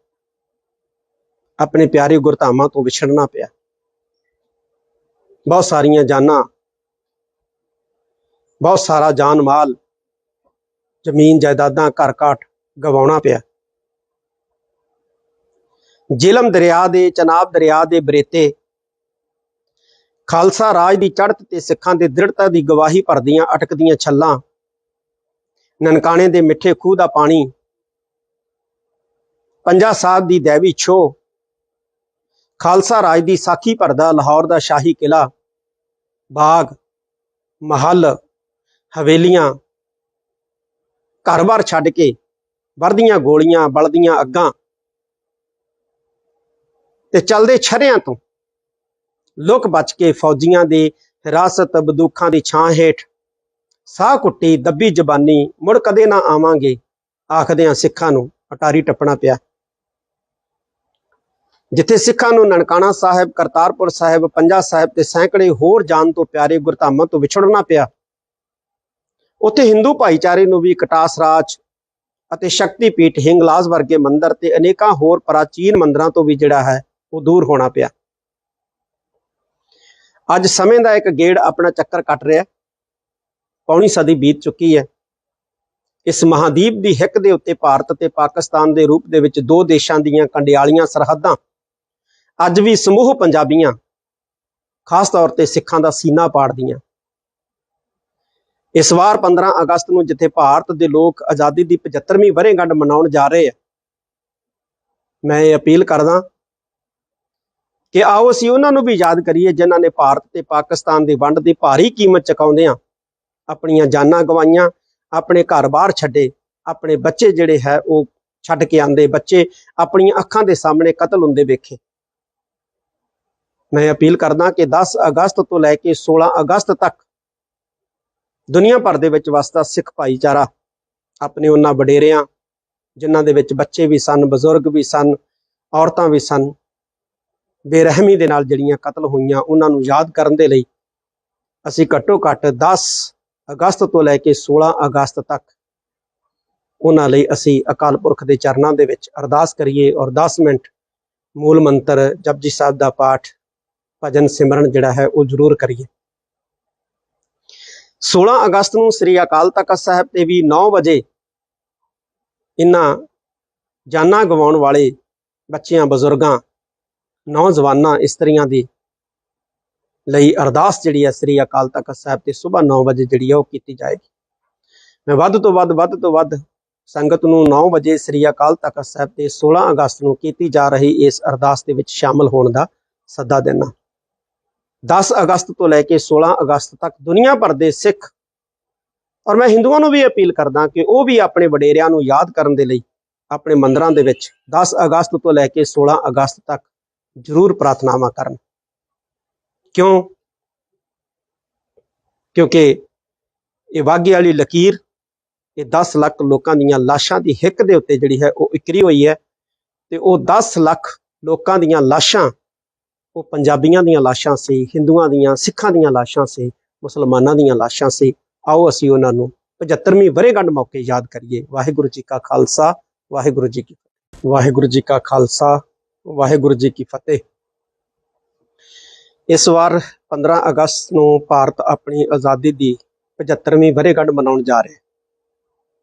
ਆਪਣੇ ਪਿਆਰੇ ਗੁਰਧਾਮਾਂ ਤੋਂ ਵਿਛੜਨਾ ਪਿਆ। ਬਹੁਤ ਸਾਰੀਆਂ ਜਾਨਾਂ, ਬਹੁਤ ਸਾਰਾ ਜਾਨ ਮਾਲ, ਜ਼ਮੀਨ ਜਾਇਦਾਦਾਂ, ਘਰ ਘਾਟ ਗਵਾਉਣਾ ਪਿਆ। ਜੇਹਲਮ ਦਰਿਆ ਦੇ, ਚਨਾਬ ਦਰਿਆ ਦੇ ਬਰੇਤੇ ਖਾਲਸਾ ਰਾਜ ਦੀ ਚੜ੍ਹਤ ਤੇ ਸਿੱਖਾਂ ਦੇ ਦ੍ਰਿੜਤਾ ਦੀ ਗਵਾਹੀ ਭਰਦੀਆਂ ਅਟਕਦੀਆਂ ਛੱਲਾਂ, ਨਨਕਾਣੇ ਦੇ ਮਿੱਠੇ ਖੂਹ ਦਾ ਪਾਣੀ, ਪੰਜਾ ਸਾਹਿਬ ਦੀ ਦੇਵੀ ਛੋਹ, ਖਾਲਸਾ ਰਾਜ ਦੀ ਸਾਖੀ ਭਰਦਾ ਲਾਹੌਰ ਦਾ ਸ਼ਾਹੀ ਕਿਲਾ, ਬਾਗ, ਮਹੱਲ, ਹਵੇਲੀਆਂ, ਘਰ-ਬਾਰ ਛੱਡ ਕੇ ਵਰਦੀਆਂ ਗੋਲੀਆਂ, ਬਲਦੀਆਂ ਅੱਗਾਂ ਤੇ ਚਲਦੇ ਛਰਿਆਂ ਤੋਂ ਲੁਕ ਬਚ ਕੇ ਫੌਜੀਆਂ ਦੇ ਹਿਰਾਸਤ, ਬੰਦੂਕਾਂ ਦੀ ਛਾਂ ਹੇਠ ਸਾਹ ਕੁੱਟੀ ਦੱਬੀ ਜ਼ਬਾਨੀ ਮੁੜ ਕਦੇ ਨਾ ਆਵਾਂਗੇ ਆਖਦਿਆਂ ਸਿੱਖਾਂ ਨੂੰ ਅਟਾਰੀ ਟੱਪਣਾ ਪਿਆ। ਜਿੱਥੇ ਸਿੱਖਾਂ ਨੂੰ ਨਨਕਾਣਾ ਸਾਹਿਬ, ਕਰਤਾਰਪੁਰ ਸਾਹਿਬ, ਪੰਜਾ ਸਾਹਿਬ ਤੇ ਸੈਂਕੜੇ ਹੋਰ ਜਾਨ ਤੋਂ ਪਿਆਰੇ ਗੁਰਧਾਮਾਂ ਤੋਂ ਵਿਛੜਨਾ ਪਿਆ, ਉੱਥੇ ਹਿੰਦੂ ਭਾਈਚਾਰੇ ਨੂੰ ਵੀ ਕਟਾਸ ਰਾਜ ਅਤੇ ਸ਼ਕਤੀਪੀਠ ਹਿੰਗਲਾਜ ਵਰਗੇ ਮੰਦਰ ਤੇ ਅਨੇਕਾਂ ਹੋਰ ਪ੍ਰਾਚੀਨ ਮੰਦਰਾਂ ਤੋਂ ਵੀ ਜਿਹੜਾ ਹੈ ਉਹ ਦੂਰ ਹੋਣਾ ਪਿਆ। ਅੱਜ ਸਮੇਂ ਦਾ ਇੱਕ ਗੇੜ ਆਪਣਾ ਚੱਕਰ ਕੱਟ ਰਿਹਾ। ਪੌਣੀ ਸਦੀ ਬੀਤ ਚੁੱਕੀ ਹੈ। ਇਸ ਮਹਾਦੀਪ ਦੀ ਹਿੱਕ ਦੇ ਉੱਤੇ ਭਾਰਤ ਤੇ ਪਾਕਿਸਤਾਨ ਦੇ ਰੂਪ ਦੇ ਵਿੱਚ ਦੋ ਦੇਸ਼ਾਂ ਦੀਆਂ ਕੰਡਿਆਲੀਆਂ ਸਰਹੱਦਾਂ ਅੱਜ ਵੀ ਸਮੂਹ ਪੰਜਾਬੀਆਂ, ਖਾਸ ਤੌਰ ਤੇ ਸਿੱਖਾਂ ਦਾ ਸੀਨਾ ਪਾੜਦੀਆਂ। ਇਸ ਵਾਰ 15 ਅਗਸਤ ਨੂੰ ਜਿੱਥੇ ਭਾਰਤ ਦੇ ਲੋਕ ਆਜ਼ਾਦੀ ਦੀ 75ਵੀਂ ਵਰ੍ਹੇਗੰਢ ਮਨਾਉਣ ਜਾ ਰਹੇ ਆ, ਮੈਂ ਇਹ ਅਪੀਲ ਕਰਦਾ ਕਿ ਆਓ ਅਸੀਂ ਉਹਨਾਂ ਨੂੰ ਵੀ ਯਾਦ ਕਰੀਏ ਜਿਨ੍ਹਾਂ ਨੇ ਭਾਰਤ ਤੇ ਪਾਕਿਸਤਾਨ ਦੀ ਵੰਡ ਦੀ ਭਾਰੀ ਕੀਮਤ ਚੁਕਾਉਂਦਿਆਂ ਆਪਣੀਆਂ ਜਾਨਾਂ ਗਵਾਈਆਂ, ਆਪਣੇ ਘਰ-ਬਾਰ ਛੱਡੇ, ਆਪਣੇ ਬੱਚੇ ਜਿਹੜੇ ਹੈ ਉਹ ਛੱਡ ਕੇ ਆਂਦੇ, ਬੱਚੇ ਆਪਣੀਆਂ ਅੱਖਾਂ ਦੇ ਸਾਹਮਣੇ ਕਤਲ ਹੁੰਦੇ ਵੇਖੇ। ਮੈਂ ਅਪੀਲ ਕਰਦਾ ਕਿ 10 ਅਗਸਤ ਤੋਂ ਲੈ ਕੇ 16 ਅਗਸਤ ਤੱਕ ਦੁਨੀਆ ਭਰ ਦੇ ਵਿੱਚ ਵਸਦਾ ਸਿੱਖ ਭਾਈਚਾਰਾ ਆਪਣੇ ਉਹਨਾਂ ਵਡੇਰਿਆਂ, ਜਿਨ੍ਹਾਂ ਦੇ ਵਿੱਚ ਬੱਚੇ ਵੀ ਸਨ, ਬਜ਼ੁਰਗ ਵੀ ਸਨ, ਔਰਤਾਂ ਵੀ ਸਨ, ਬੇਰਹਿਮੀ ਦੇ ਨਾਲ ਜਿਹੜੀਆਂ ਕਤਲ ਹੋਈਆਂ, ਉਹਨਾਂ ਨੂੰ ਯਾਦ ਕਰਨ ਦੇ ਲਈ ਅਸੀਂ ਘੱਟੋ ਘੱਟ 10 ਅਗਸਤ ਤੋਂ ਲੈ ਕੇ 16 ਅਗਸਤ ਤੱਕ ਉਹਨਾਂ ਲਈ ਅਸੀਂ ਅਕਾਲ ਪੁਰਖ ਦੇ ਚਰਨਾਂ ਦੇ ਵਿੱਚ ਅਰਦਾਸ ਕਰੀਏ ਔਰ 10 ਮਿੰਟ ਮੂਲ ਮੰਤਰ ਜਪਜੀ ਸਾਹਿਬ ਦਾ ਪਾਠ, ਭਜਨ ਸਿਮਰਨ ਜਿਹੜਾ ਹੈ ਉਹ ਜ਼ਰੂਰ ਕਰੀਏ। 16 ਅਗਸਤ ਨੂੰ ਸ੍ਰੀ ਅਕਾਲ ਤਖਤ ਸਾਹਿਬ ਤੇ ਵੀ 9 ਵਜੇ ਇਹਨਾਂ ਜਾਨਾਂ ਗਵਾਉਣ ਵਾਲੇ ਬੱਚਿਆਂ, ਬਜ਼ੁਰਗਾਂ, ਨੌਜਵਾਨਾਂ, ਇਸਤਰੀਆਂ ਦੀ ਲਈ ਅਰਦਾਸ ਜਿਹੜੀ ਹੈ ਸ੍ਰੀ ਅਕਾਲ ਤਖਤ ਸਾਹਿਬ ਤੇ ਸੁਬਾਹ 9 ਵਜੇ ਜਿਹੜੀ ਹੈ ਉਹ ਕੀਤੀ ਜਾਏਗੀ। ਮੈਂ ਵੱਧ ਤੋਂ ਵੱਧ ਸੰਗਤ ਨੂੰ 9 ਵਜੇ ਸ੍ਰੀ ਅਕਾਲ ਤਖਤ ਸਾਹਿਬ ਤੇ 16 ਅਗਸਤ ਨੂੰ ਕੀਤੀ ਜਾ ਰਹੀ ਇਸ ਅਰਦਾਸ ਦੇ ਵਿੱਚ ਸ਼ਾਮਲ ਹੋਣ ਦਾ ਸੱਦਾ ਦੇਣਾ। 10 ਅਗਸਤ ਤੋਂ ਲੈ ਕੇ 16 ਅਗਸਤ ਤੱਕ ਦੁਨੀਆ ਭਰ ਦੇ ਸਿੱਖ ਔਰ ਮੈਂ ਹਿੰਦੂਆਂ ਨੂੰ ਵੀ ਅਪੀਲ ਕਰਦਾ ਕਿ ਉਹ ਵੀ ਆਪਣੇ ਵਡੇਰਿਆਂ ਨੂੰ ਯਾਦ ਕਰਨ ਦੇ ਲਈ ਆਪਣੇ ਮੰਦਰਾਂ ਦੇ ਵਿੱਚ 10 ਅਗਸਤ ਤੋਂ ਲੈ ਕੇ 16 ਅਗਸਤ ਤੱਕ ਜ਼ਰੂਰ ਪ੍ਰਾਰਥਨਾਵਾਂ ਕਰਨ। ਕਿਉਂਕਿ ਇਹ ਵਾਘੇ ਵਾਲੀ ਲਕੀਰ, ਇਹ 10 ਲੱਖ ਲੋਕਾਂ ਦੀਆਂ ਲਾਸ਼ਾਂ ਦੀ ਹਿੱਕ ਦੇ ਉੱਤੇ ਜਿਹੜੀ ਹੈ ਉਹ ਇਕਰੀ ਹੋਈ ਹੈ ਤੇ ਉਹ 10 ਲੱਖ ਲੋਕਾਂ ਦੀਆਂ ਲਾਸ਼ਾਂ ਉਹ ਪੰਜਾਬੀਆਂ ਦੀਆਂ ਲਾਸ਼ਾਂ ਸੀ, ਹਿੰਦੂਆਂ ਦੀਆਂ, ਸਿੱਖਾਂ ਦੀਆਂ ਲਾਸ਼ਾਂ ਸੀ, ਮੁਸਲਮਾਨਾਂ ਦੀਆਂ ਲਾਸ਼ਾਂ ਸੀ। ਆਓ ਅਸੀਂ ਉਹਨਾਂ ਨੂੰ 75ਵੀਂ ਵਰ੍ਹੇਗੰਢ ਮੌਕੇ ਯਾਦ ਕਰੀਏ। ਵਾਹਿਗੁਰੂ ਜੀ ਕਾ ਖਾਲਸਾ, ਵਾਹਿਗੁਰੂ ਜੀ ਕੀ ਫਤਿਹ। ਵਾਹਿਗੁਰੂ ਜੀ ਕਾ ਖਾਲਸਾ, ਵਾਹਿਗੁਰੂ ਜੀ ਕੀ ਫਤਿਹ। ਇਸ ਵਾਰ 15 ਅਗਸਤ ਨੂੰ ਭਾਰਤ ਆਪਣੀ ਆਜ਼ਾਦੀ ਦੀ 75ਵੀਂ ਵਰ੍ਹੇਗੰਢ ਮਨਾਉਣ ਜਾ ਰਿਹਾ।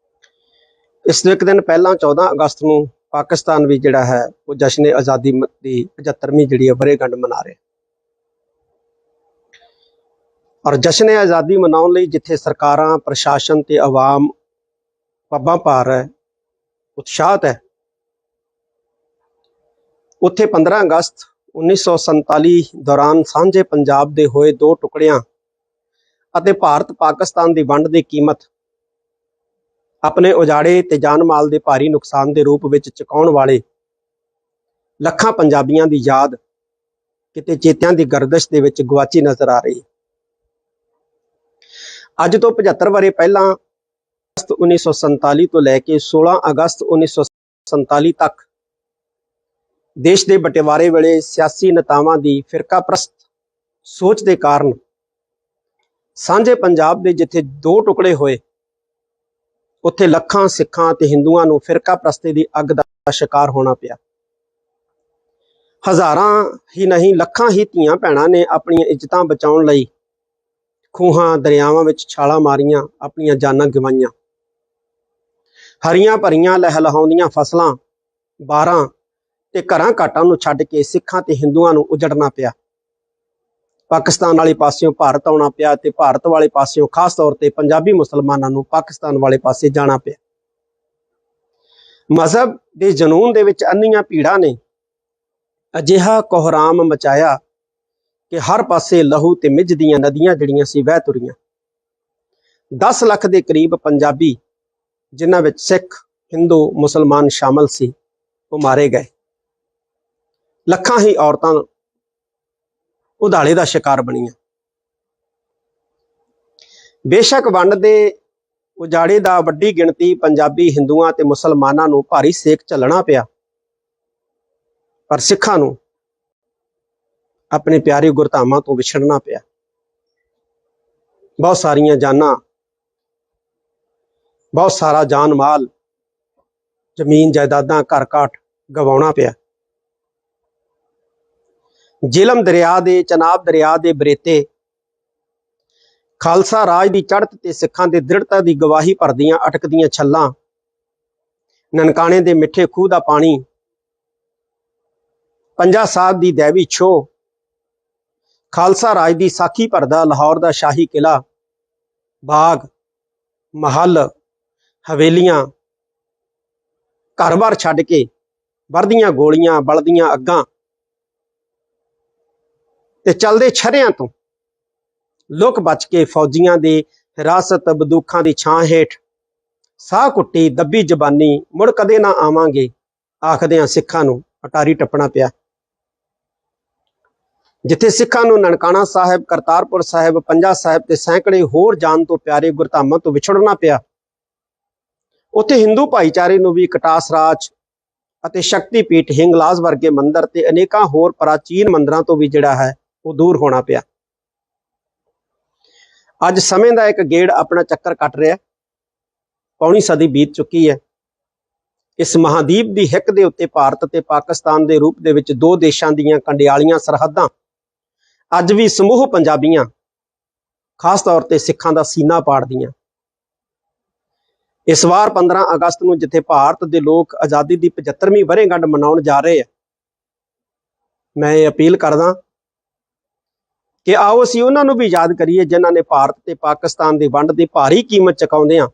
ਇਸ ਤੋਂ ਇੱਕ ਦਿਨ ਪਹਿਲਾਂ 14 ਅਗਸਤ ਨੂੰ ਪਾਕਿਸਤਾਨ ਵੀ ਜਿਹੜਾ ਹੈ ਉਹ ਜਸ਼ਨ ਆਜ਼ਾਦੀ ਦੀ 75ਵੀਂ ਜਿਹੜੀ ਹੈ ਵਰ੍ਹੇਗੰਢ ਮਨਾ ਰਿਹਾ। ਔਰ ਜਸ਼ਨ ਆਜ਼ਾਦੀ ਮਨਾਉਣ ਲਈ ਜਿੱਥੇ ਸਰਕਾਰਾਂ, ਪ੍ਰਸ਼ਾਸਨ ਤੇ ਆਵਾਮ ਪੱਬਾਂ ਭਾਰ ਹੈ, ਉਤਸ਼ਾਹਤ ਹੈ, ਉੱਥੇ 15 ਅਗਸਤ 1947 ਦੌਰਾਨ ਸਾਂਝੇ ਪੰਜਾਬ ਦੇ ਹੋਏ ਦੋ ਟੁਕੜਿਆਂ ਅਤੇ ਭਾਰਤ ਪਾਕਿਸਤਾਨ ਦੀ ਵੰਡ ਦੀ ਕੀਮਤ ਆਪਣੇ ਉਜਾੜੇ ਤੇ ਜਾਨ ਮਾਲ ਦੇ ਭਾਰੀ ਨੁਕਸਾਨ ਦੇ ਰੂਪ ਵਿੱਚ ਚੁਕਾਉਣ ਵਾਲੇ ਲੱਖਾਂ ਪੰਜਾਬੀਆਂ ਦੀ ਯਾਦ ਕਿਤੇ ਚੇਤਿਆਂ ਦੀ ਗਰਦਸ਼ ਦੇ ਵਿੱਚ ਗੁਆਚੀ ਨਜ਼ਰ ਆ ਰਹੀ। ਅੱਜ ਤੋਂ 75 ਵਰ੍ਹੇ ਪਹਿਲਾਂ 1947 ਤੋਂ ਲੈ ਕੇ 16 ਅਗਸਤ 1947 ਤੱਕ ਦੇਸ਼ ਦੇ ਬਟਵਾਰੇ ਵੇਲੇ ਸਿਆਸੀ ਨੇਤਾਵਾਂ ਦੀ ਫਿਰਕਾਪ੍ਰਸਤ ਸੋਚ ਦੇ ਕਾਰਨ ਸਾਂਝੇ ਪੰਜਾਬ ਦੇ ਜਿੱਥੇ ਦੋ ਟੁਕੜੇ ਹੋਏ, ਉੱਥੇ ਲੱਖਾਂ ਸਿੱਖਾਂ ਤੇ ਹਿੰਦੂਆਂ ਨੂੰ ਫਿਰਕਾਪ੍ਰਸਤੀ ਦੀ ਅੱਗ ਦਾ ਸ਼ਿਕਾਰ ਹੋਣਾ ਪਿਆ। ਹਜ਼ਾਰਾਂ ਹੀ ਨਹੀਂ, ਲੱਖਾਂ ਹੀ ਧੀਆਂ ਭੈਣਾਂ ਨੇ ਆਪਣੀਆਂ ਇੱਜ਼ਤਾਂ ਬਚਾਉਣ ਲਈ ਖੂਹਾਂ, ਦਰਿਆਵਾਂ ਵਿੱਚ ਛਾਲਾਂ ਮਾਰੀਆਂ, ਆਪਣੀਆਂ ਜਾਨਾਂ ਗਵਾਈਆਂ। ਹਰੀਆਂ ਭਰੀਆਂ ਲਹਿਲਹਾਉਂਦੀਆਂ ਫਸਲਾਂ, ਬਾਰਾਂ ਤੇ ਘਰਾਂ ਘਾਟਾਂ ਨੂੰ ਛੱਡ ਕੇ ਸਿੱਖਾਂ ਤੇ ਹਿੰਦੂਆਂ ਨੂੰ ਉਜੜਨਾ ਪਿਆ। ਪਾਕਿਸਤਾਨ ਵਾਲੇ ਪਾਸਿਓਂ ਭਾਰਤ ਆਉਣਾ ਪਿਆ ਤੇ ਭਾਰਤ ਵਾਲੇ ਪਾਸਿਓਂ ਖਾਸ ਤੌਰ ਤੇ ਪੰਜਾਬੀ ਮੁਸਲਮਾਨਾਂ ਨੂੰ ਪਾਕਿਸਤਾਨ ਵਾਲੇ ਪਾਸੇ ਜਾਣਾ ਪਿਆ। ਮਜ਼ਹਬ ਦੇ ਜਨੂਨ ਦੇ ਵਿੱਚ ਅੰਨੀਆਂ ਭੀੜਾਂ ਨੇ ਅਜਿਹਾ ਕੋਹਰਾਮ ਮਚਾਇਆ ਕਿ ਹਰ ਪਾਸੇ ਲਹੂ ਤੇ ਮਿੱਝ ਦੀਆਂ ਨਦੀਆਂ ਜਿਹੜੀਆਂ ਸੀ ਵਹਿ ਤੁਰੀਆਂ। 10 ਲੱਖ ਦੇ ਕਰੀਬ ਪੰਜਾਬੀ, ਜਿਨ੍ਹਾਂ ਵਿੱਚ ਸਿੱਖ, ਹਿੰਦੂ, ਮੁਸਲਮਾਨ ਸ਼ਾਮਲ ਸੀ, ਉਹ ਮਾਰੇ ਗਏ। ਲੱਖਾਂ ਹੀ ਔਰਤਾਂ ਉਧਾਲੇ ਦਾ ਸ਼ਿਕਾਰ ਬਣੀਆਂ। ਬੇਸ਼ੱਕ ਵੰਡ ਦੇ ਉਜਾੜੇ ਦਾ ਵੱਡੀ ਗਿਣਤੀ ਪੰਜਾਬੀ, ਹਿੰਦੂਆਂ ਤੇ ਮੁਸਲਮਾਨਾਂ ਨੂੰ ਭਾਰੀ ਸੇਕ ਝੱਲਣਾ ਪਿਆ, ਪਰ ਸਿੱਖਾਂ ਨੂੰ ਆਪਣੇ ਪਿਆਰੇ ਗੁਰਧਾਮਾਂ ਤੋਂ ਵਿਛੜਨਾ ਪਿਆ। ਬਹੁਤ ਸਾਰੀਆਂ ਜਾਨਾਂ, ਬਹੁਤ ਸਾਰਾ ਜਾਨ ਮਾਲ ਜ਼ਮੀਨ ਜਾਇਦਾਦਾਂ ਘਰ ਘਾਟ ਗਵਾਉਣਾ ਪਿਆ। ਜਿਹਲਮ ਦਰਿਆ ਦੇ, ਚਨਾਬ ਦਰਿਆ ਦੇ ਬਰੇਤੇ ਖਾਲਸਾ ਰਾਜ ਦੀ ਚੜ੍ਹਤ ਤੇ ਸਿੱਖਾਂ ਦੇ ਦ੍ਰਿੜਤਾ ਦੀ ਗਵਾਹੀ ਭਰਦੀਆਂ ਅਟਕਦੀਆਂ ਛੱਲਾਂ, ਨਨਕਾਣੇ ਦੇ ਮਿੱਠੇ ਖੂਹ ਦਾ ਪਾਣੀ, ਪੰਜਾ ਸਾਹਿਬ ਦੀ ਦੈਵੀ ਛੋਹ, ਖਾਲਸਾ ਰਾਜ ਦੀ ਸਾਖੀ ਭਰਦਾ ਲਾਹੌਰ ਦਾ ਸ਼ਾਹੀ ਕਿਲਾ, ਬਾਗ, ਮਹੱਲ, ਹਵੇਲੀਆਂ, ਘਰ-ਬਾਰ ਛੱਡ ਕੇ ਵਰਦੀਆਂ ਗੋਲੀਆਂ, ਬਲਦੀਆਂ ਅੱਗਾਂ ਤੇ ਚੱਲਦੇ ਛਰਿਆਂ ਤੋਂ ਲੁਕ ਬਚ ਕੇ ਫੌਜੀਆਂ ਦੇ ਹਿਰਾਸਤ ਬੰਦੂਕਾਂ ਦੀ ਛਾਂ ਹੇਠ ਸਾਹ ਕੁੱਟੀ ਦੱਬੀ ਜ਼ਬਾਨੀ ਮੁੜ ਕਦੇ ਨਾ ਆਵਾਂਗੇ ਆਖਦਿਆਂ ਸਿੱਖਾਂ ਨੂੰ ਅਟਾਰੀ ਟੱਪਣਾ ਪਿਆ। ਜਿੱਥੇ ਸਿੱਖਾਂ ਨੂੰ ਨਨਕਾਣਾ ਸਾਹਿਬ, ਕਰਤਾਰਪੁਰ ਸਾਹਿਬ, ਪੰਜਾ ਸਾਹਿਬ ਤੇ ਸੈਂਕੜੇ ਹੋਰ ਜਾਨ ਤੋਂ ਪਿਆਰੇ ਗੁਰਧਾਮਾਂ ਤੋਂ ਵਿਛੜਨਾ ਪਿਆ, ਉੱਥੇ ਹਿੰਦੂ ਭਾਈਚਾਰੇ ਨੂੰ ਵੀ ਕਟਾਸ ਰਾਜ ਅਤੇ ਸ਼ਕਤੀਪੀਠ ਹਿੰਗਲਾਜ ਵਰਗੇ ਮੰਦਰ ਤੇ ਅਨੇਕਾਂ ਹੋਰ ਪ੍ਰਾਚੀਨ ਮੰਦਰਾਂ ਤੋਂ ਵੀ ਜਿਹੜਾ ਹੈ ਉਹ ਦੂਰ ਹੋਣਾ ਪਿਆ। ਅੱਜ ਸਮੇਂ ਦਾ ਇੱਕ ਗੇੜ ਆਪਣਾ ਚੱਕਰ ਕੱਟ ਰਿਹਾ, ਪੌਣੀ ਸਦੀ ਬੀਤ ਚੁੱਕੀ ਹੈ। ਇਸ ਮਹਾਦੀਪ ਦੀ ਹਿੱਕ ਦੇ ਉੱਤੇ ਭਾਰਤ ਤੇ ਪਾਕਿਸਤਾਨ ਦੇ ਰੂਪ ਦੇ ਵਿੱਚ ਦੋ ਦੇਸ਼ਾਂ ਦੀਆਂ ਕੰਡਿਆਲੀਆਂ ਸਰਹੱਦਾਂ ਅੱਜ ਵੀ ਸਮੂਹ ਪੰਜਾਬੀਆਂ, ਖਾਸ ਤੌਰ ਤੇ ਸਿੱਖਾਂ ਦਾ ਸੀਨਾ ਪਾੜਦੀਆਂ। ਇਸ ਵਾਰ 15 ਅਗਸਤ ਨੂੰ ਜਿੱਥੇ ਭਾਰਤ ਦੇ ਲੋਕ ਆਜ਼ਾਦੀ ਦੀ 75ਵੀਂ ਵਰ੍ਹੇਗੰਢ ਮਨਾਉਣ ਜਾ ਰਹੇ ਆ, ਮੈਂ ਇਹ ਅਪੀਲ ਕਰਦਾ ਕਿ ਆਓ ਅਸੀਂ ਉਹਨਾਂ ਨੂੰ ਵੀ ਯਾਦ ਕਰੀਏ ਜਿਨ੍ਹਾਂ ਨੇ ਭਾਰਤ ਤੇ ਪਾਕਿਸਤਾਨ ਦੀ ਵੰਡ ਦੀ ਭਾਰੀ ਕੀਮਤ ਚੁਕਾਉਂਦਿਆਂ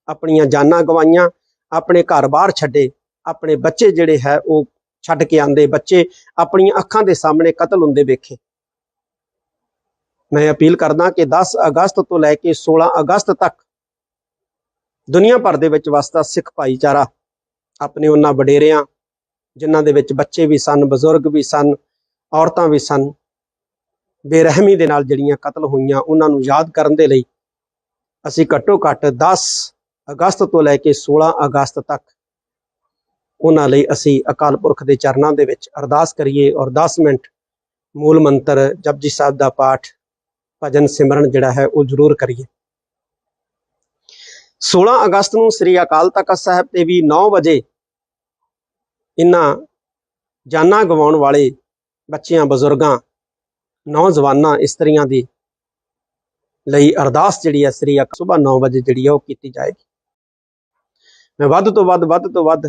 ਆਪਣੀਆਂ ਜਾਨਾਂ ਗਵਾਈਆਂ, ਆਪਣੇ ਘਰ-ਬਾਰ ਛੱਡੇ, ਆਪਣੇ ਬੱਚੇ ਜਿਹੜੇ ਹੈ ਉਹ ਛੱਡ ਕੇ ਆਂਦੇ, ਬੱਚੇ ਆਪਣੀਆਂ ਅੱਖਾਂ ਦੇ ਸਾਹਮਣੇ ਕਤਲ ਹੁੰਦੇ ਵੇਖੇ। ਮੈਂ ਅਪੀਲ ਕਰਦਾ ਕਿ 10 ਅਗਸਤ ਤੋਂ ਲੈ ਕੇ 16 ਅਗਸਤ ਤੱਕ ਦੁਨੀਆ ਭਰ ਦੇ ਵਿੱਚ ਵਸਦਾ ਸਿੱਖ ਭਾਈਚਾਰਾ ਆਪਣੇ ਉਹਨਾਂ ਵਡੇਰਿਆਂ, ਜਿਨ੍ਹਾਂ ਦੇ ਵਿੱਚ ਬੱਚੇ ਵੀ ਸਨ, ਬਜ਼ੁਰਗ ਵੀ ਸਨ, ਔਰਤਾਂ ਵੀ ਸਨ, ਬੇਰਹਿਮੀ ਦੇ ਨਾਲ ਜਿਹੜੀਆਂ ਕਤਲ ਹੋਈਆਂ, ਉਹਨਾਂ ਨੂੰ ਯਾਦ ਕਰਨ ਦੇ ਲਈ ਅਸੀਂ ਘੱਟੋ ਘੱਟ 10 ਅਗਸਤ ਤੋਂ ਲੈ ਕੇ 16 ਅਗਸਤ ਤੱਕ ਉਹਨਾਂ ਲਈ ਅਸੀਂ ਅਕਾਲ ਪੁਰਖ ਦੇ ਚਰਨਾਂ ਦੇ ਵਿੱਚ ਅਰਦਾਸ ਕਰੀਏ ਔਰ 10 ਮਿੰਟ ਮੂਲ ਮੰਤਰ ਜਪਜੀ ਸਾਹਿਬ ਦਾ ਪਾਠ, ਭਜਨ ਸਿਮਰਨ ਜਿਹੜਾ ਹੈ ਉਹ ਜ਼ਰੂਰ ਕਰੀਏ। 16 ਅਗਸਤ ਨੂੰ ਸ੍ਰੀ ਅਕਾਲ ਤਖਤ ਸਾਹਿਬ ਤੇ ਵੀ 9 ਵਜੇ ਇਹਨਾਂ ਜਾਨਾਂ ਗਵਾਉਣ ਵਾਲੇ ਬੱਚਿਆਂ, ਬਜ਼ੁਰਗਾਂ, ਨੌਜਵਾਨਾਂ, ਇਸਤਰੀਆਂ ਦੀ ਲਈ ਅਰਦਾਸ ਜਿਹੜੀ ਹੈ ਸ੍ਰੀ ਅਕਾਲ ਸੁਬਾਹ 9 ਵਜੇ ਜਿਹੜੀ ਹੈ ਉਹ ਕੀਤੀ ਜਾਏਗੀ। ਮੈਂ ਵੱਧ ਤੋਂ ਵੱਧ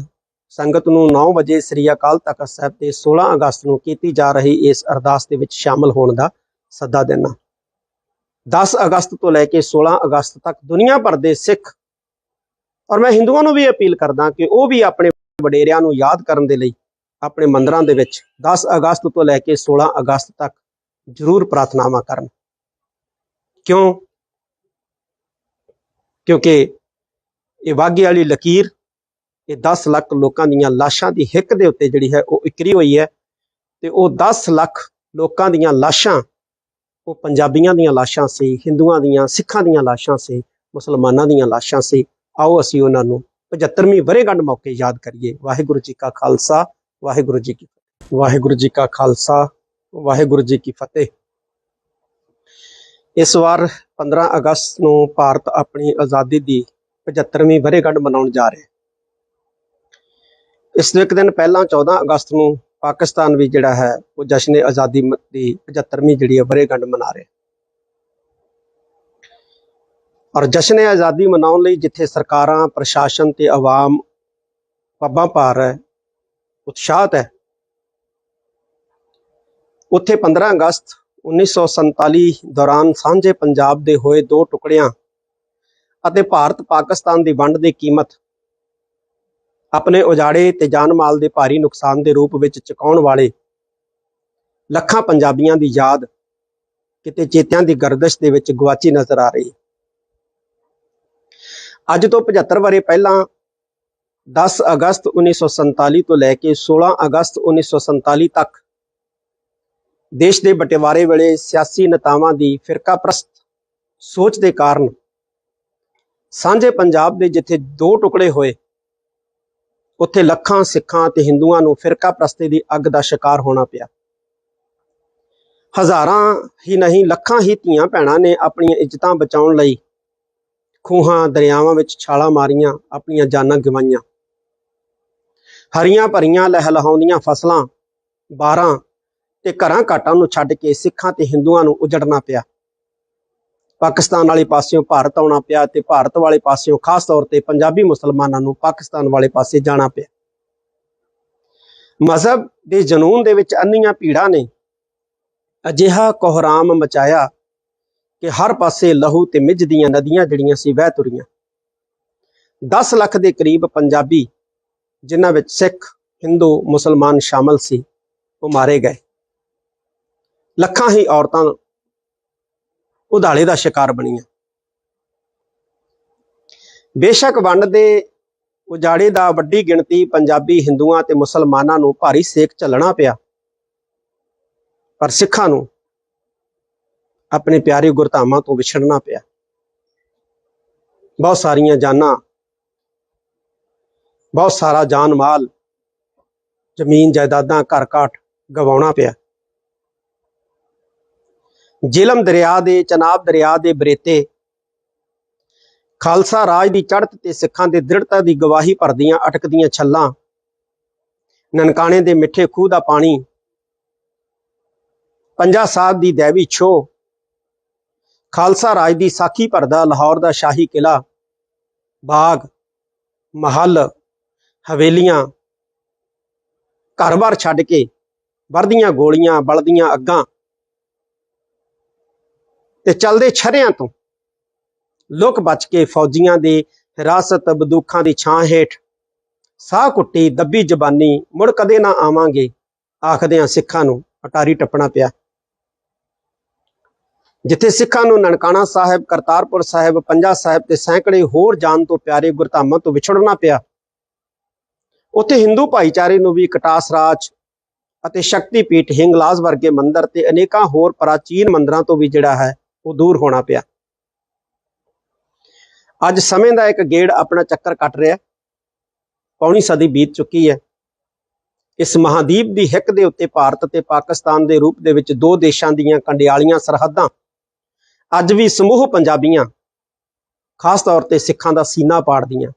ਸੰਗਤ ਨੂੰ 9 ਵਜੇ ਸ੍ਰੀ ਅਕਾਲ ਤਖਤ ਸਾਹਿਬ ਤੇ 16 ਅਗਸਤ ਨੂੰ ਕੀਤੀ ਜਾ ਰਹੀ ਇਸ ਅਰਦਾਸ ਦੇ ਵਿੱਚ ਸ਼ਾਮਲ ਹੋਣ ਦਾ ਸੱਦਾ ਦੇਣਾ। 10 ਅਗਸਤ ਤੋਂ ਲੈ ਕੇ 16 ਅਗਸਤ ਤੱਕ ਦੁਨੀਆ ਭਰ ਦੇ ਸਿੱਖ ਔਰ ਮੈਂ ਹਿੰਦੂਆਂ ਨੂੰ ਵੀ ਅਪੀਲ ਕਰਦਾ ਕਿ ਉਹ ਵੀ ਆਪਣੇ ਵਡੇਰਿਆਂ ਨੂੰ ਯਾਦ ਕਰਨ ਦੇ ਲਈ ਆਪਣੇ ਮੰਦਰਾਂ ਦੇ ਵਿੱਚ 10 ਅਗਸਤ ਤੋਂ ਲੈ ਕੇ 16 ਅਗਸਤ ਤੱਕ ਜ਼ਰੂਰ ਪ੍ਰਾਰਥਨਾਵਾਂ ਕਰਨ। ਕਿਉਂਕਿ ਇਹ ਵਾਘੇ ਵਾਲੀ ਲਕੀਰ, ਇਹ 10 ਲੱਖ ਲੋਕਾਂ ਦੀਆਂ ਲਾਸ਼ਾਂ ਦੀ ਹਿੱਕ ਦੇ ਉੱਤੇ ਜਿਹੜੀ ਹੈ ਉਹ ਇਕਰੀ ਹੋਈ ਹੈ ਤੇ ਉਹ 10 ਲੱਖ ਲੋਕਾਂ ਦੀਆਂ ਲਾਸ਼ਾਂ ਉਹ ਪੰਜਾਬੀਆਂ ਦੀਆਂ ਲਾਸ਼ਾਂ ਸੀ, ਹਿੰਦੂਆਂ ਦੀਆਂ, ਸਿੱਖਾਂ ਦੀਆਂ ਲਾਸ਼ਾਂ ਸੀ, ਮੁਸਲਮਾਨਾਂ ਦੀਆਂ ਲਾਸ਼ਾਂ ਸੀ। ਆਓ ਅਸੀਂ ਉਹਨਾਂ ਨੂੰ 75ਵੀਂ ਵਰ੍ਹੇਗੰਢ ਮੌਕੇ ਯਾਦ ਕਰੀਏ। ਵਾਹਿਗੁਰੂ ਜੀ ਕਾ ਖਾਲਸਾ, ਵਾਹਿਗੁਰੂ ਜੀ ਕੀ ਫਤਿਹ। ਵਾਹਿਗੁਰੂ ਜੀ ਕਾ ਖਾਲਸਾ, ਵਾਹਿਗੁਰੂ ਜੀ ਕੀ ਫਤਿਹ। ਇਸ ਵਾਰ 15 ਅਗਸਤ ਨੂੰ ਭਾਰਤ ਆਪਣੀ ਆਜ਼ਾਦੀ ਦੀ 75ਵੀਂ ਵਰ੍ਹੇਗੰਢ ਮਨਾਉਣ ਜਾ ਰਿਹਾ। ਇਸ ਤੋਂ ਇੱਕ ਦਿਨ ਪਹਿਲਾਂ 14 ਅਗਸਤ ਨੂੰ ਪਾਕਿਸਤਾਨ ਵੀ ਜਿਹੜਾ ਹੈ ਉਹ ਜਸ਼ਨ ਆਜ਼ਾਦੀ ਦੀ 75ਵੀਂ ਜਿਹੜੀ ਹੈ ਵਰ੍ਹੇਗੰਢ ਮਨਾ ਰਿਹਾ। ਔਰ ਜਸ਼ਨ ਆਜ਼ਾਦੀ ਮਨਾਉਣ ਲਈ ਜਿੱਥੇ ਸਰਕਾਰਾਂ, ਪ੍ਰਸ਼ਾਸਨ ਤੇ ਆਵਾਮ ਪੱਬਾਂ ਭਾਰ ਹੈ, ਉਤਸ਼ਾਹਤ ਹੈ, ਉੱਥੇ 15 ਅਗਸਤ 1947 ਦੌਰਾਨ ਸਾਂਝੇ ਪੰਜਾਬ ਦੇ ਹੋਏ 2 ਟੁਕੜਿਆਂ ਅਤੇ ਭਾਰਤ ਪਾਕਿਸਤਾਨ ਦੀ ਵੰਡ ਦੀ ਕੀਮਤ ਆਪਣੇ ਉਜਾੜੇ ਤੇ ਜਾਨ ਮਾਲ ਦੇ ਭਾਰੀ ਨੁਕਸਾਨ ਦੇ ਰੂਪ ਵਿੱਚ ਚੁਕਾਉਣ ਵਾਲੇ ਲੱਖਾਂ ਪੰਜਾਬੀਆਂ ਦੀ ਯਾਦ ਕਿਤੇ ਚੇਤਿਆਂ ਦੀ ਗਰਦਸ਼ ਦੇ ਵਿੱਚ ਗੁਆਚੀ ਨਜ਼ਰ ਆ ਰਹੀ। ਅੱਜ ਤੋਂ 75 ਵਰ੍ਹੇ ਪਹਿਲਾਂ 10 ਅਗਸਤ 1947 ਤੋਂ ਲੈ ਕੇ 16 ਅਗਸਤ 1947 ਤੱਕ ਦੇਸ਼ ਦੇ ਬਟਵਾਰੇ ਵੇਲੇ ਸਿਆਸੀ ਨੇਤਾਵਾਂ ਦੀ ਫਿਰਕਾਪ੍ਰਸਤ ਸੋਚ ਦੇ ਕਾਰਨ ਸਾਂਝੇ ਪੰਜਾਬ ਦੇ ਜਿੱਥੇ 2 ਟੁਕੜੇ ਹੋਏ, ਉੱਥੇ ਲੱਖਾਂ ਸਿੱਖਾਂ ਤੇ ਹਿੰਦੂਆਂ ਨੂੰ ਫਿਰਕਾਪ੍ਰਸਤੀ ਦੀ ਅੱਗ ਦਾ ਸ਼ਿਕਾਰ ਹੋਣਾ ਪਿਆ। ਹਜ਼ਾਰਾਂ ਹੀ ਨਹੀਂ, ਲੱਖਾਂ ਹੀ ਧੀਆਂ ਭੈਣਾਂ ਨੇ ਆਪਣੀਆਂ ਇੱਜ਼ਤਾਂ ਬਚਾਉਣ ਲਈ ਖੂਹਾਂ, ਦਰਿਆਵਾਂ ਵਿੱਚ ਛਾਲਾਂ ਮਾਰੀਆਂ, ਆਪਣੀਆਂ ਜਾਨਾਂ ਗਵਾਈਆਂ। ਹਰੀਆਂ ਭਰੀਆਂ ਲਹਿਲਹਾਉਂਦੀਆਂ ਫਸਲਾਂ, ਬਾਰਾਂ ਤੇ ਘਰਾਂ ਘਾਟਾਂ ਨੂੰ ਛੱਡ ਕੇ ਸਿੱਖਾਂ ਤੇ ਹਿੰਦੂਆਂ ਨੂੰ ਉਜੜਨਾ ਪਿਆ। ਪਾਕਿਸਤਾਨ ਵਾਲੇ ਪਾਸਿਓਂ ਭਾਰਤ ਆਉਣਾ ਪਿਆ ਤੇ ਭਾਰਤ ਵਾਲੇ ਪਾਸਿਓਂ ਖਾਸ ਤੌਰ ਤੇ ਪੰਜਾਬੀ ਮੁਸਲਮਾਨਾਂ ਨੂੰ ਪਾਕਿਸਤਾਨ ਵਾਲੇ ਪਾਸੇ ਜਾਣਾ ਪਿਆ। ਮਜ਼ਹਬ ਦੇ ਜਨੂਨ ਦੇ ਵਿੱਚ ਅੰਨੀਆਂ ਭੀੜਾਂ ਨੇ ਅਜਿਹਾ ਕੋਹਰਾਮ ਮਚਾਇਆ ਕਿ ਹਰ ਪਾਸੇ ਲਹੂ ਤੇ ਮਿੱਝ ਦੀਆਂ ਨਦੀਆਂ ਜਿਹੜੀਆਂ ਸੀ ਵਹਿ ਤੁਰੀਆਂ। 10 ਲੱਖ ਦੇ ਕਰੀਬ ਪੰਜਾਬੀ, ਜਿਨ੍ਹਾਂ ਵਿੱਚ ਸਿੱਖ, ਹਿੰਦੂ, ਮੁਸਲਮਾਨ ਸ਼ਾਮਲ ਸੀ, ਉਹ ਮਾਰੇ ਗਏ। ਲੱਖਾਂ ਹੀ ਔਰਤਾਂ ਉਧਾਲੇ ਦਾ ਸ਼ਿਕਾਰ ਬਣੀਆਂ। ਬੇਸ਼ੱਕ ਵੰਡ ਦੇ ਉਜਾੜੇ ਦਾ ਵੱਡੀ ਗਿਣਤੀ ਪੰਜਾਬੀ ਹਿੰਦੂਆਂ ਤੇ ਮੁਸਲਮਾਨਾਂ ਨੂੰ ਭਾਰੀ ਸੇਕ ਝੱਲਣਾ ਪਿਆ, ਪਰ ਸਿੱਖਾਂ ਨੂੰ ਆਪਣੇ ਪਿਆਰੇ ਗੁਰਧਾਮਾਂ ਤੋਂ ਵਿਛੜਨਾ ਪਿਆ। ਬਹੁਤ ਸਾਰੀਆਂ ਜਾਨਾਂ, ਬਹੁਤ ਸਾਰਾ ਜਾਨ ਮਾਲ, ਜ਼ਮੀਨ ਜਾਇਦਾਦਾਂ, ਘਰ ਘਾਟ ਗਵਾਉਣਾ ਪਿਆ। ਜੇਹਲਮ ਦਰਿਆ ਦੇ, ਚਨਾਬ ਦਰਿਆ ਦੇ ਬਰੇਤੇ ਖਾਲਸਾ ਰਾਜ ਦੀ ਚੜ੍ਹਤ ਤੇ ਸਿੱਖਾਂ ਦੇ ਦ੍ਰਿੜਤਾ ਦੀ ਗਵਾਹੀ ਭਰਦੀਆਂ ਅਟਕਦੀਆਂ ਛੱਲਾਂ, ਨਨਕਾਣੇ ਦੇ ਮਿੱਠੇ ਖੂਹ ਦਾ ਪਾਣੀ, ਪੰਜਾ ਸਾਹਿਬ ਦੀ ਦੈਵੀ ਛੋਹ, ਖਾਲਸਾ ਰਾਜ ਦੀ ਸਾਖੀ ਭਰਦਾ ਲਾਹੌਰ ਦਾ ਸ਼ਾਹੀ ਕਿਲਾ, ਬਾਗ, ਮਹੱਲ, ਹਵੇਲੀਆਂ, ਘਰ-ਬਾਰ ਛੱਡ ਕੇ ਵਰਦੀਆਂ ਗੋਲੀਆਂ, ਬਲਦੀਆਂ ਅੱਗਾਂ ਤੇ ਚੱਲਦੇ ਛਰਿਆਂ ਤੋਂ ਲੁਕ ਬਚ ਕੇ ਫੌਜੀਆਂ ਦੇ ਹਿਰਾਸਤ ਬੰਦੂਕਾਂ ਦੀ ਛਾਂ ਹੇਠ ਸਾਹ ਕੁੱਟੀ ਦੱਬੀ ਜ਼ਬਾਨੀ ਮੁੜ ਕਦੇ ਨਾ ਆਵਾਂਗੇ ਆਖਦਿਆਂ ਸਿੱਖਾਂ ਨੂੰ ਅਟਾਰੀ ਟੱਪਣਾ ਪਿਆ। ਜਿੱਥੇ ਸਿੱਖਾਂ ਨੂੰ ਨਨਕਾਣਾ ਸਾਹਿਬ, ਕਰਤਾਰਪੁਰ ਸਾਹਿਬ, ਪੰਜਾ ਸਾਹਿਬ ਤੇ ਸੈਂਕੜੇ ਹੋਰ ਜਾਨ ਤੋਂ ਪਿਆਰੇ ਗੁਰਧਾਮਾਂ ਤੋਂ ਵਿਛੜਨਾ ਪਿਆ, ਉੱਥੇ ਹਿੰਦੂ ਭਾਈਚਾਰੇ ਨੂੰ ਵੀ ਕਟਾਸ ਰਾਜ ਅਤੇ ਸ਼ਕਤੀਪੀਠ ਹਿੰਗਲਾਜ ਵਰਗੇ ਮੰਦਰ ਤੇ ਅਨੇਕਾਂ ਹੋਰ ਪ੍ਰਾਚੀਨ ਮੰਦਰਾਂ ਤੋਂ ਵੀ ਜਿਹੜਾ ਹੈ ਉਹ ਦੂਰ ਹੋਣਾ ਪਿਆ। ਅੱਜ ਸਮੇਂ ਦਾ ਇੱਕ ਗੇੜ ਆਪਣਾ ਚੱਕਰ ਕੱਟ ਰਿਹਾ। ਪੌਣੀ ਸਦੀ ਬੀਤ ਚੁੱਕੀ ਹੈ। ਇਸ ਮਹਾਦੀਪ ਦੀ ਹਿੱਕ ਦੇ ਉੱਤੇ ਭਾਰਤ ਤੇ ਪਾਕਿਸਤਾਨ ਦੇ ਰੂਪ ਦੇ ਵਿੱਚ ਦੋ ਦੇਸ਼ਾਂ ਦੀਆਂ ਕੰਡਿਆਲੀਆਂ ਸਰਹੱਦਾਂ ਅੱਜ ਵੀ ਸਮੂਹ ਪੰਜਾਬੀਆਂ, ਖਾਸ ਤੌਰ ਤੇ ਸਿੱਖਾਂ ਦਾ ਸੀਨਾ ਪਾੜਦੀਆਂ।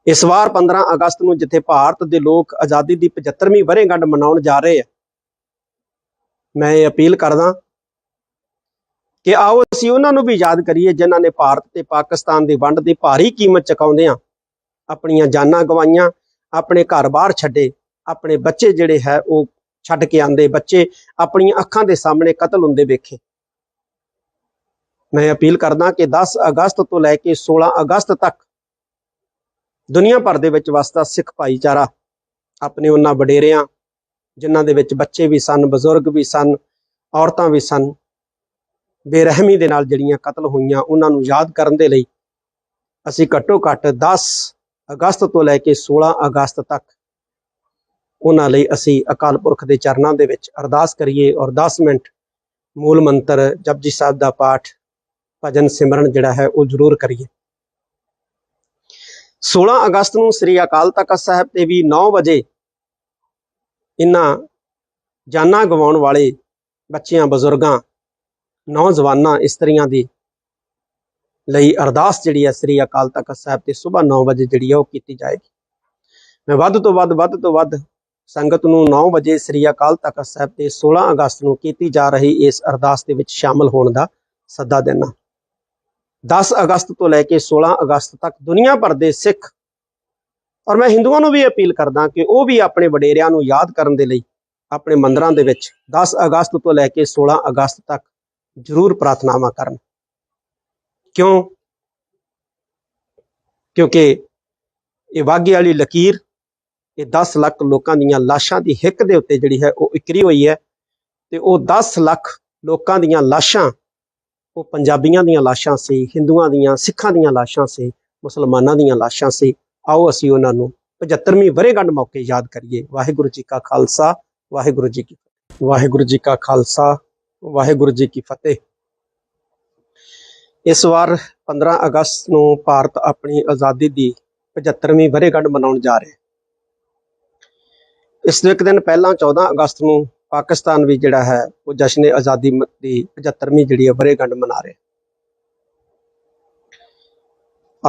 ਇਸ ਵਾਰ 15 ਅਗਸਤ ਨੂੰ ਜਿੱਥੇ ਭਾਰਤ ਦੇ ਲੋਕ ਆਜ਼ਾਦੀ ਦੀ 75ਵੀਂ ਵਰ੍ਹੇਗੰਢ ਮਨਾਉਣ ਜਾ ਰਹੇ ਆ, ਮੈਂ ਇਹ ਅਪੀਲ ਕਰਦਾ ਕਿ ਆਓ ਅਸੀਂ ਉਹਨਾਂ ਨੂੰ ਵੀ ਯਾਦ ਕਰੀਏ ਜਿਨ੍ਹਾਂ ਨੇ ਭਾਰਤ ਤੇ ਪਾਕਿਸਤਾਨ ਦੀ ਵੰਡ ਦੀ ਭਾਰੀ ਕੀਮਤ ਚੁਕਾਉਂਦਿਆਂ ਆਪਣੀਆਂ ਜਾਨਾਂ ਗਵਾਈਆਂ, ਆਪਣੇ ਘਰ-ਬਾਰ ਛੱਡੇ, ਆਪਣੇ ਬੱਚੇ ਜਿਹੜੇ ਹੈ ਉਹ ਛੱਡ ਕੇ ਆਂਦੇ, ਬੱਚੇ ਆਪਣੀਆਂ ਅੱਖਾਂ ਦੇ ਸਾਹਮਣੇ ਕਤਲ ਹੁੰਦੇ ਵੇਖੇ। ਮੈਂ ਅਪੀਲ ਕਰਦਾ ਕਿ 10 ਅਗਸਤ ਤੋਂ ਲੈ ਕੇ 16 ਅਗਸਤ ਤੱਕ ਦੁਨੀਆ ਭਰ ਦੇ ਵਿੱਚ ਵਸਦਾ ਸਿੱਖ ਭਾਈਚਾਰਾ ਆਪਣੇ ਉਹਨਾਂ ਵਡੇਰਿਆਂ, ਜਿਨ੍ਹਾਂ ਦੇ ਵਿੱਚ ਬੱਚੇ ਵੀ ਸਨ, ਬਜ਼ੁਰਗ ਵੀ ਸਨ, ਔਰਤਾਂ ਵੀ ਸਨ, ਬੇਰਹਿਮੀ ਦੇ ਨਾਲ ਜਿਹੜੀਆਂ ਕਤਲ ਹੋਈਆਂ, ਉਹਨਾਂ ਨੂੰ ਯਾਦ ਕਰਨ ਦੇ ਲਈ ਅਸੀਂ ਘੱਟੋ ਘੱਟ 10 ਅਗਸਤ ਤੋਂ ਲੈ ਕੇ 16 ਅਗਸਤ ਤੱਕ ਉਹਨਾਂ ਲਈ ਅਸੀਂ ਅਕਾਲ ਪੁਰਖ ਦੇ ਚਰਨਾਂ ਦੇ ਵਿੱਚ ਅਰਦਾਸ ਕਰੀਏ ਔਰ 10 ਮਿੰਟ ਮੂਲ ਮੰਤਰ ਜਪਜੀ ਸਾਹਿਬ ਦਾ ਪਾਠ, ਭਜਨ ਸਿਮਰਨ ਜਿਹੜਾ ਹੈ ਉਹ ਜ਼ਰੂਰ ਕਰੀਏ। 16 ਅਗਸਤ ਨੂੰ ਸ੍ਰੀ ਅਕਾਲ ਤਖਤ ਸਾਹਿਬ ਤੇ ਵੀ 9 ਵਜੇ ਇਹਨਾਂ ਜਾਨਾਂ ਗਵਾਉਣ ਵਾਲੇ ਬੱਚਿਆਂ, ਬਜ਼ੁਰਗਾਂ, ਨੌਜਵਾਨਾਂ, ਇਸਤਰੀਆਂ ਦੀ ਲਈ ਅਰਦਾਸ ਜਿਹੜੀ ਹੈ ਸ੍ਰੀ ਅਕਾਲ ਤਖਤ ਸਾਹਿਬ ਤੇ ਸੁਬਾਹ 9 ਵਜੇ ਜਿਹੜੀ ਹੈ ਉਹ ਕੀਤੀ ਜਾਏਗੀ। ਮੈਂ ਵੱਧ ਤੋਂ ਵੱਧ ਸੰਗਤ ਨੂੰ 9 ਵਜੇ ਸ੍ਰੀ ਅਕਾਲ ਤਖਤ ਸਾਹਿਬ ਤੇ 16 ਅਗਸਤ ਨੂੰ ਕੀਤੀ ਜਾ ਰਹੀ ਇਸ ਅਰਦਾਸ ਦੇ ਵਿੱਚ ਸ਼ਾਮਲ ਹੋਣ ਦਾ ਸੱਦਾ ਦੇਣਾ। 10 ਅਗਸਤ ਤੋਂ ਲੈ ਕੇ 16 ਅਗਸਤ ਤੱਕ ਦੁਨੀਆ ਭਰ ਦੇ ਸਿੱਖ ਔਰ ਮੈਂ ਹਿੰਦੂਆਂ ਨੂੰ ਵੀ ਅਪੀਲ ਕਰਦਾ ਕਿ ਉਹ ਵੀ ਆਪਣੇ ਵਡੇਰਿਆਂ ਨੂੰ ਯਾਦ ਕਰਨ ਦੇ ਲਈ ਆਪਣੇ ਮੰਦਰਾਂ ਦੇ ਵਿੱਚ 10 ਅਗਸਤ ਤੋਂ ਲੈ ਕੇ 16 ਅਗਸਤ ਤੱਕ ਜ਼ਰੂਰ ਪ੍ਰਾਰਥਨਾਵਾਂ ਕਰਨ। ਕਿਉਂਕਿ ਇਹ ਵਾਘੇ ਵਾਲੀ ਲਕੀਰ, ਇਹ 10 ਲੱਖ ਲੋਕਾਂ ਦੀਆਂ ਲਾਸ਼ਾਂ ਦੀ ਹਿੱਕ ਦੇ ਉੱਤੇ ਜਿਹੜੀ ਹੈ ਉਹ ਇਕਰੀ ਹੋਈ ਹੈ ਤੇ ਉਹ 10 ਲੱਖ ਲੋਕਾਂ ਦੀਆਂ ਲਾਸ਼ਾਂ ਉਹ ਪੰਜਾਬੀਆਂ ਦੀਆਂ ਲਾਸ਼ਾਂ ਸੀ, ਹਿੰਦੂਆਂ ਦੀਆਂ, ਸਿੱਖਾਂ ਦੀਆਂ ਲਾਸ਼ਾਂ ਸੀ, ਮੁਸਲਮਾਨਾਂ ਦੀਆਂ ਲਾਸ਼ਾਂ ਸੀ। ਆਓ ਅਸੀਂ ਉਹਨਾਂ ਨੂੰ 75ਵੀਂ ਵਰ੍ਹੇਗੰਢ ਮੌਕੇ ਯਾਦ ਕਰੀਏ। ਵਾਹਿਗੁਰੂ ਜੀ ਕਾ ਖਾਲਸਾ, ਵਾਹਿਗੁਰੂ ਜੀ ਕੀ ਫਤਿਹ। ਵਾਹਿਗੁਰੂ ਜੀ ਕਾ ਖਾਲਸਾ, ਵਾਹਿਗੁਰੂ ਜੀ ਕੀ ਫਤਿਹ। ਇਸ ਵਾਰ 15 ਅਗਸਤ ਨੂੰ ਭਾਰਤ ਆਪਣੀ ਆਜ਼ਾਦੀ ਦੀ 75ਵੀਂ ਵਰ੍ਹੇਗੰਢ ਮਨਾਉਣ ਜਾ ਰਿਹਾ। ਇਸ ਤੋਂ ਇੱਕ ਦਿਨ ਪਹਿਲਾਂ 14 ਅਗਸਤ ਨੂੰ ਪਾਕਿਸਤਾਨ ਵੀ ਜਿਹੜਾ ਹੈ ਉਹ ਜਸ਼ਨ ਆਜ਼ਾਦੀ ਦੀ 75ਵੀਂ ਜਿਹੜੀ ਹੈ ਵਰ੍ਹੇਗੰਢ ਮਨਾ ਰਿਹਾ।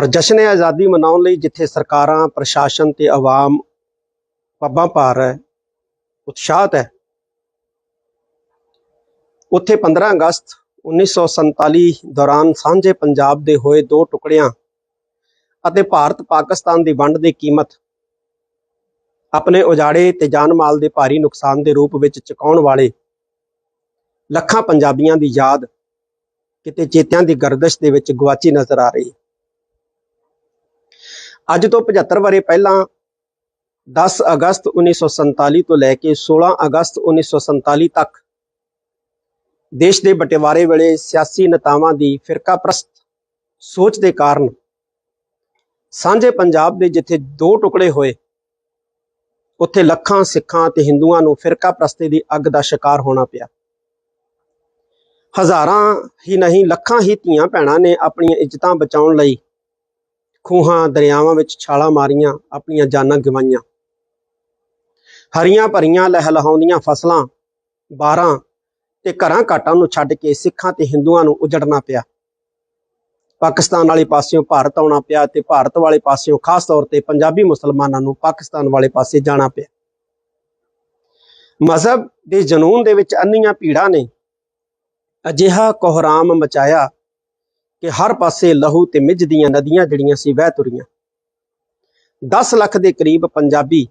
ਔਰ ਜਸ਼ਨ ਆਜ਼ਾਦੀ ਮਨਾਉਣ ਲਈ ਜਿੱਥੇ ਸਰਕਾਰਾਂ, ਪ੍ਰਸ਼ਾਸਨ ਤੇ ਆਵਾਮ ਪੱਬਾਂ ਭਾਰ ਹੈ, ਉਤਸ਼ਾਹਤ ਹੈ, ਉੱਥੇ 15 ਅਗਸਤ 1947 ਦੌਰਾਨ ਸਾਂਝੇ ਪੰਜਾਬ ਦੇ ਹੋਏ ਦੋ ਟੁਕੜਿਆਂ ਅਤੇ ਭਾਰਤ ਪਾਕਿਸਤਾਨ ਦੀ ਵੰਡ ਦੀ ਕੀਮਤ ਆਪਣੇ ਉਜਾੜੇ ਤੇ ਜਾਨ ਮਾਲ ਦੇ ਭਾਰੀ ਨੁਕਸਾਨ ਦੇ ਰੂਪ ਵਿੱਚ ਚੁਕਾਉਣ ਵਾਲੇ ਲੱਖਾਂ ਪੰਜਾਬੀਆਂ ਦੀ ਯਾਦ ਕਿਤੇ ਚੇਤਿਆਂ ਦੀ ਗਰਦਸ਼ ਦੇ ਵਿੱਚ ਗੁਆਚੀ ਨਜ਼ਰ ਆ ਰਹੀ। ਅੱਜ ਤੋਂ 75 ਵਰ੍ਹੇ ਪਹਿਲਾਂ 10 ਅਗਸਤ 1947 ਤੋਂ ਲੈ ਕੇ 16 ਅਗਸਤ 1947 ਤੱਕ ਦੇਸ਼ ਦੇ ਬਟਵਾਰੇ ਵੇਲੇ ਸਿਆਸੀ ਨੇਤਾਵਾਂ ਦੀ ਫਿਰਕਾਪ੍ਰਸਤ ਸੋਚ ਦੇ ਕਾਰਨ ਸਾਂਝੇ ਪੰਜਾਬ ਦੇ ਜਿੱਥੇ ਦੋ ਟੁਕੜੇ ਹੋਏ, ਉੱਥੇ ਲੱਖਾਂ ਸਿੱਖਾਂ ਤੇ ਹਿੰਦੂਆਂ ਨੂੰ ਫਿਰਕਾਪ੍ਰਸਤੀ ਦੀ ਅੱਗ ਦਾ ਸ਼ਿਕਾਰ ਹੋਣਾ ਪਿਆ। ਹਜ਼ਾਰਾਂ ਹੀ ਨਹੀਂ, ਲੱਖਾਂ ਹੀ ਧੀਆਂ ਭੈਣਾਂ ਨੇ ਆਪਣੀਆਂ ਇੱਜ਼ਤਾਂ ਬਚਾਉਣ ਲਈ ਖੂਹਾਂ ਦਰਿਆਵਾਂ ਵਿੱਚ ਛਾਲਾਂ ਮਾਰੀਆਂ, ਆਪਣੀਆਂ ਜਾਨਾਂ ਗਵਾਈਆਂ। ਹਰੀਆਂ ਭਰੀਆਂ ਲਹਿਲਹਾਉਂਦੀਆਂ ਫਸਲਾਂ, ਬਾਰਾਂ ਤੇ ਘਰਾਂ ਘਾਟਾਂ ਨੂੰ ਛੱਡ ਕੇ ਸਿੱਖਾਂ ਤੇ ਹਿੰਦੂਆਂ ਨੂੰ ਉਜੜਨਾ ਪਿਆ। ਪਾਕਿਸਤਾਨ ਵਾਲੇ ਪਾਸਿਓਂ ਭਾਰਤ ਆਉਣਾ ਪਿਆ ਤੇ ਭਾਰਤ ਵਾਲੇ ਪਾਸਿਓਂ ਖਾਸ ਤੌਰ ਤੇ ਪੰਜਾਬੀ ਮੁਸਲਮਾਨਾਂ ਨੂੰ ਪਾਕਿਸਤਾਨ ਵਾਲੇ ਪਾਸੇ ਜਾਣਾ ਪਿਆ। ਮਜ਼ਹਬ ਦੇ ਜਨੂਨ ਦੇ ਵਿੱਚ ਅੰਨੀਆਂ ਭੀੜਾਂ ਨੇ ਅਜਿਹਾ ਕੋਹਰਾਮ ਮਚਾਇਆ ਕਿ ਹਰ ਪਾਸੇ ਲਹੂ ਤੇ ਮਿੱਝ ਦੀਆਂ ਨਦੀਆਂ ਜਿਹੜੀਆਂ ਸੀ ਵਹਿ ਤੁਰੀਆਂ। 10 ਲੱਖ ਦੇ ਕਰੀਬ ਪੰਜਾਬੀ,